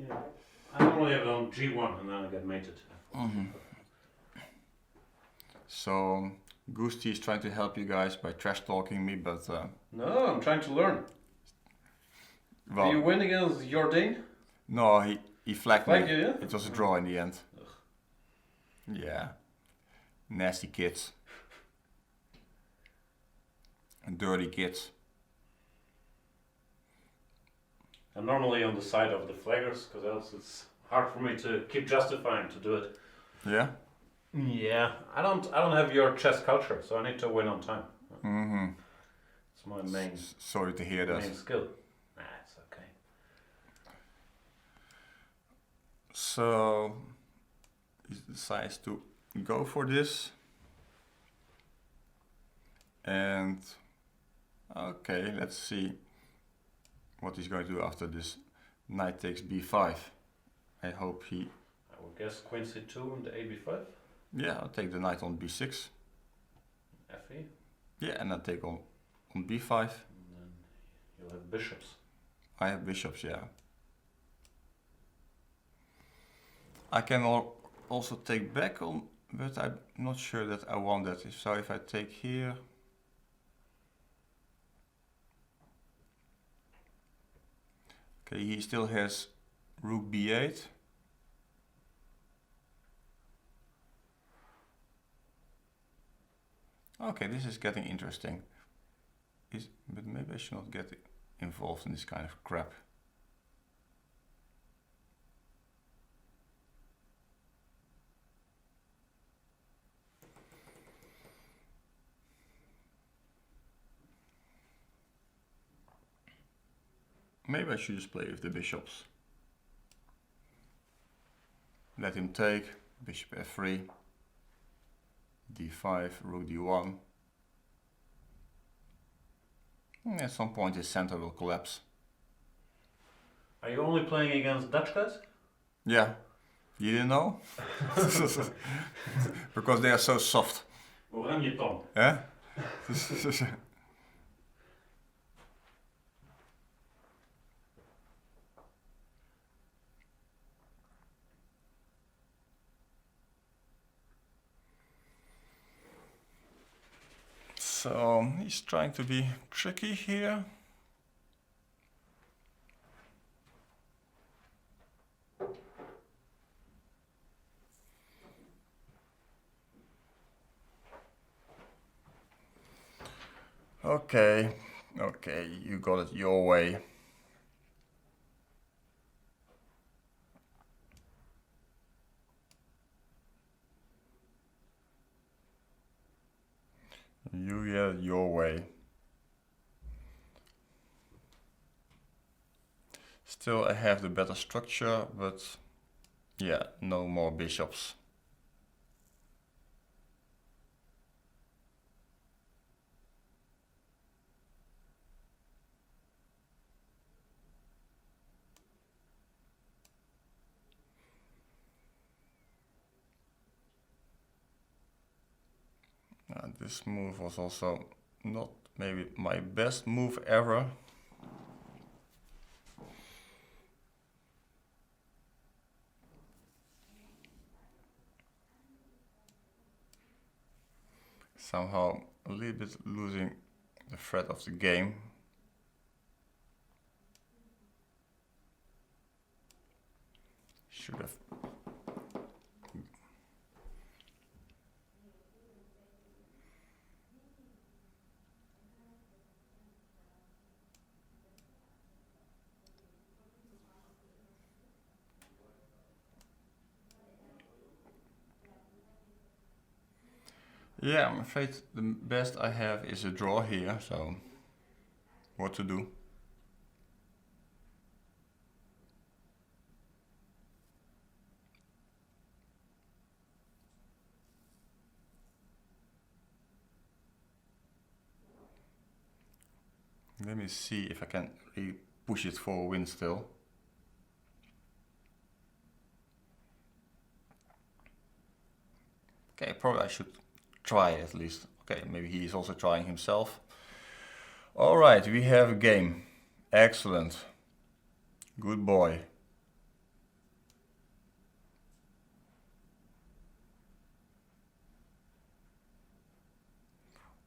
Yeah. I normally have it on g1 and then I get mated. So Gusti is trying to help you guys by trash talking me, but No, I'm trying to learn. well, Do you win against Jordan? no, he flagged me. Flagged you, yeah? It was a draw in the end. Yeah, nasty kids and dirty kids. I'm normally on the side of the flaggers because else it's hard for me to keep justifying to do it. Yeah. Yeah, I don't have your chess culture, so I need to win on time. Mm-hmm. It's my main Sorry to hear that. main skill. Nah, it's okay. So he decides to go for this, and okay, let's see what he's going to do after this. Knight takes b5. I hope he... I would guess queen c2 and the a b5. Yeah, I'll take the knight on b6. Fe. Yeah, and I'll take on b5. And then you'll have bishops. I have bishops, yeah. I can also take back on, but I'm not sure that I want that. So if I take here... Okay, he still has rook b8. Okay, this is getting interesting. But maybe I should not get involved in this kind of crap. Maybe I should just play with the bishops. Let him take, bishop f3, d5, rook d1. At some point his center will collapse. Are you only playing against Dutch guys? Yeah, you didn't know? Because they are so soft. Oranje Tom. Eh? So he's trying to be tricky here. Okay, okay, you got it your way. You get it your way. Still, I have the better structure, but yeah, no more bishops. This move was also not maybe my best move ever. Somehow a little bit losing the thread of the game. Should have. Yeah, I'm afraid the best I have is a draw here, so what to do? Let me see if I can really push it for a win still. Okay, probably I should try at least. Okay, maybe he is also trying himself. Alright, we have a game. Excellent. Good boy.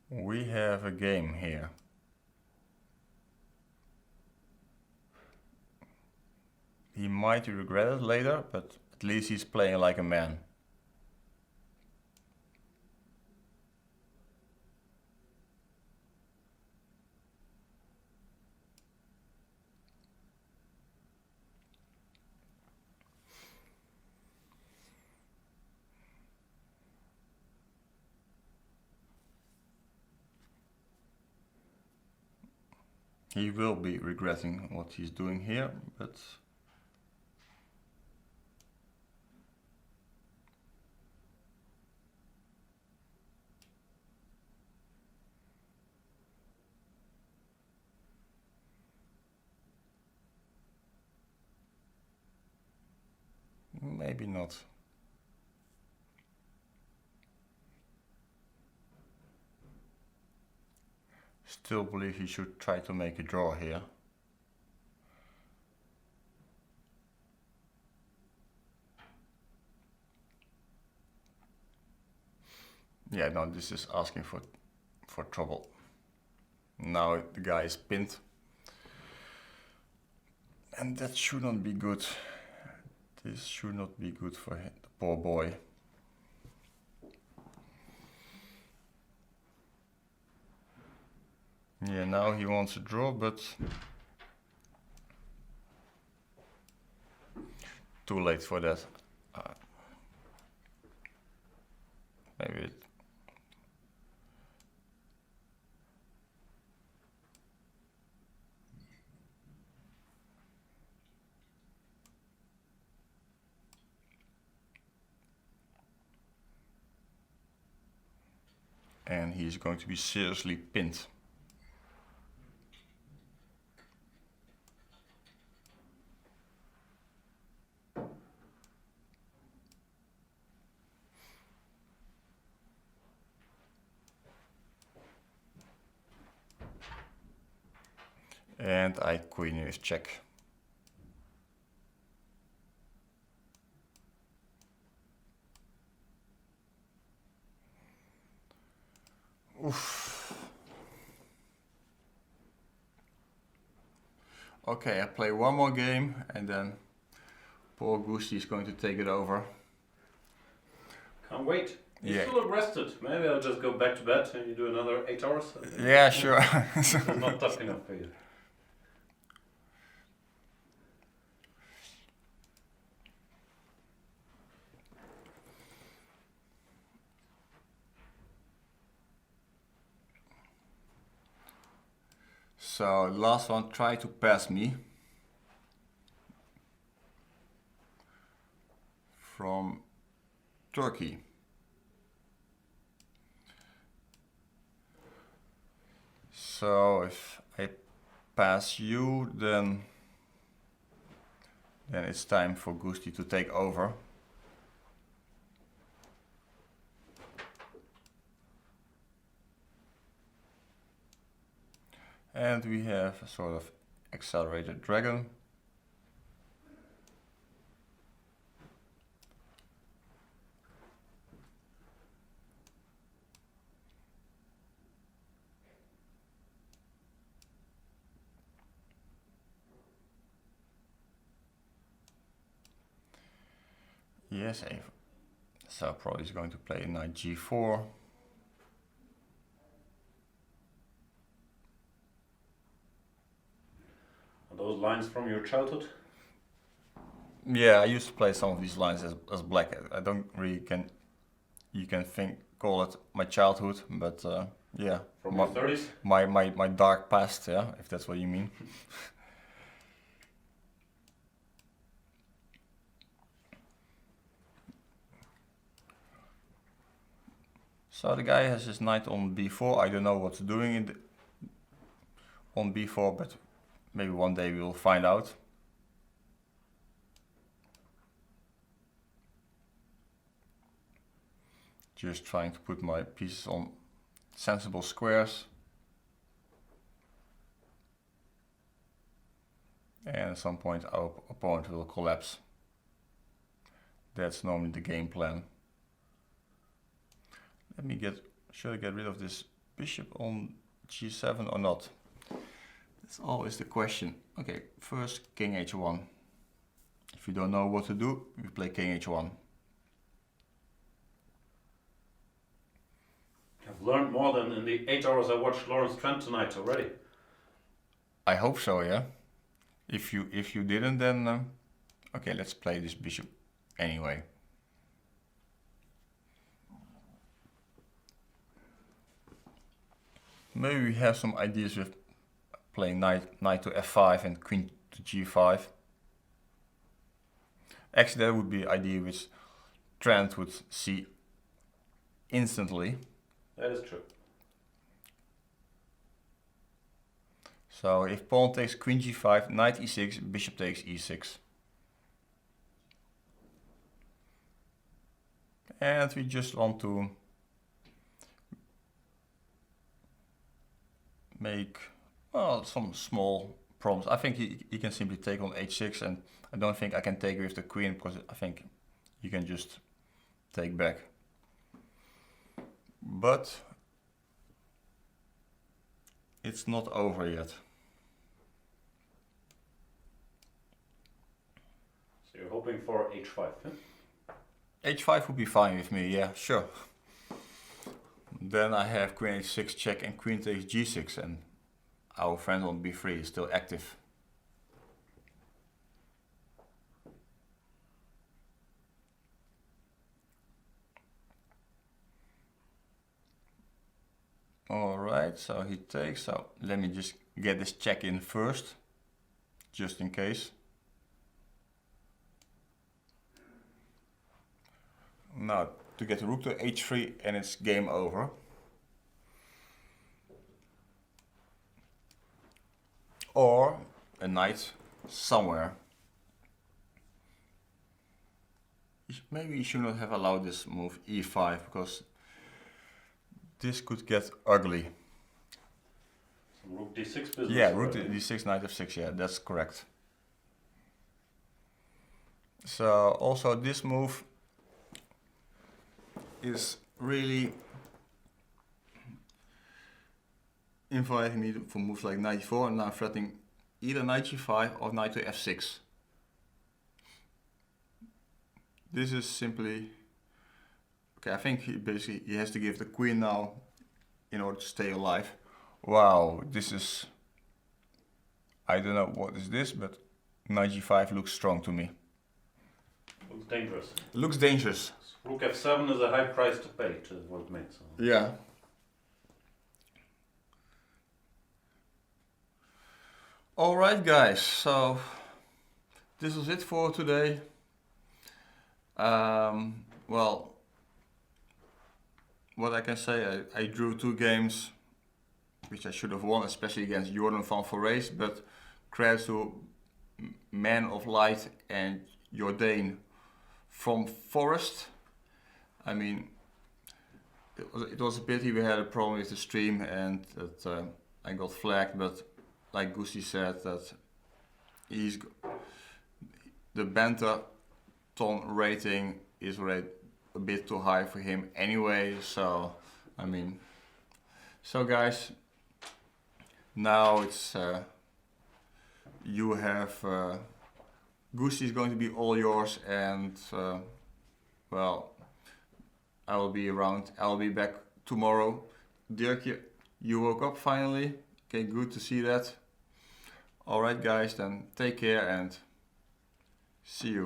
We have a game here. He might regret it later, but at least he's playing like a man. He will be regretting what he's doing here, but maybe not. Still believe he should try to make a draw here. Yeah, no, this is asking for trouble. Now the guy is pinned. And that should not be good. This should not be good for the poor boy. Yeah, now he wants a draw, but too late for that. Maybe it. And he's going to be seriously pinned. And I queen with check. Oof. Okay, I play one more game and then poor Gusti is going to take it over. Can't wait. You Yeah. still look rested. Maybe I'll just go back to bed and you do another 8 hours. Yeah, sure. It's not tough enough for you. So last one, try to pass me from Turkey. So if I pass you, then it's time for Gusti to take over. And we have a sort of accelerated dragon. Yes, so probably is going to play knight g4. Are those lines from your childhood? Yeah, I used to play some of these lines as black. I don't really you can think call it my childhood, but yeah, From your 30s? my dark past, yeah, if that's what you mean. So the guy has his knight on b4. I don't know what's doing on b4, but maybe one day we will find out. Just trying to put my pieces on sensible squares. And at some point our opponent will collapse. That's normally the game plan. Should I get rid of this bishop on g7 or not? That's always the question. Okay, first king h1. If you don't know what to do, we play king h1. I've learned more than in the 8 hours I watched Lawrence Trent tonight already. I hope so, yeah. If you didn't, then okay, let's play this bishop anyway. Maybe we have some ideas with playing knight to f5 and queen to g5. Actually, that would be an idea which Trent would see instantly. That is true. So if pawn takes queen g5, knight e6, bishop takes e6. And we just want to make, well, some small problems. I think he can simply take on h6, and I don't think I can take with the queen, because I think you can just take back. But it's not over yet. So you're hoping for h5, huh? h5 would be fine with me, yeah, sure. Then I have queen h6 check and queen takes g6, and our friend on b3 is still active. Alright, so he takes, so let me just get this check in first, just in case. Now to get the rook to h3 and it's game over. Or a knight somewhere. Maybe you should not have allowed this move e5, because this could get ugly. Some rook d6 business. Yeah, rook d6, knight f6, yeah, that's correct. So also this move is really inviting me for moves like knight e4, and now threatening either knight g5 or knight to f6. This is simply, okay, I think he has to give the queen now in order to stay alive. Wow, this is, I don't know what is this, but knight g5 looks strong to me. Looks dangerous. Looks dangerous. Rook f7 is a high price to pay to what mate. So. Yeah. Alright guys, so this is it for today. Well, what I can say, I drew 2 games which I should have won, especially against Jordan van Voorhees, but credit to Man of Light and Jordan from Forest. I mean, it was a pity we had a problem with the stream and that I got flagged, but like Gusti said, that the Banterthon rating is already a bit too high for him anyway, so I mean, so guys, now it's you have Gusti is going to be all yours, and well, I will be around. I'll be back tomorrow. Dirk, you woke up finally. Okay, good to see that. Alright guys, then take care and see you.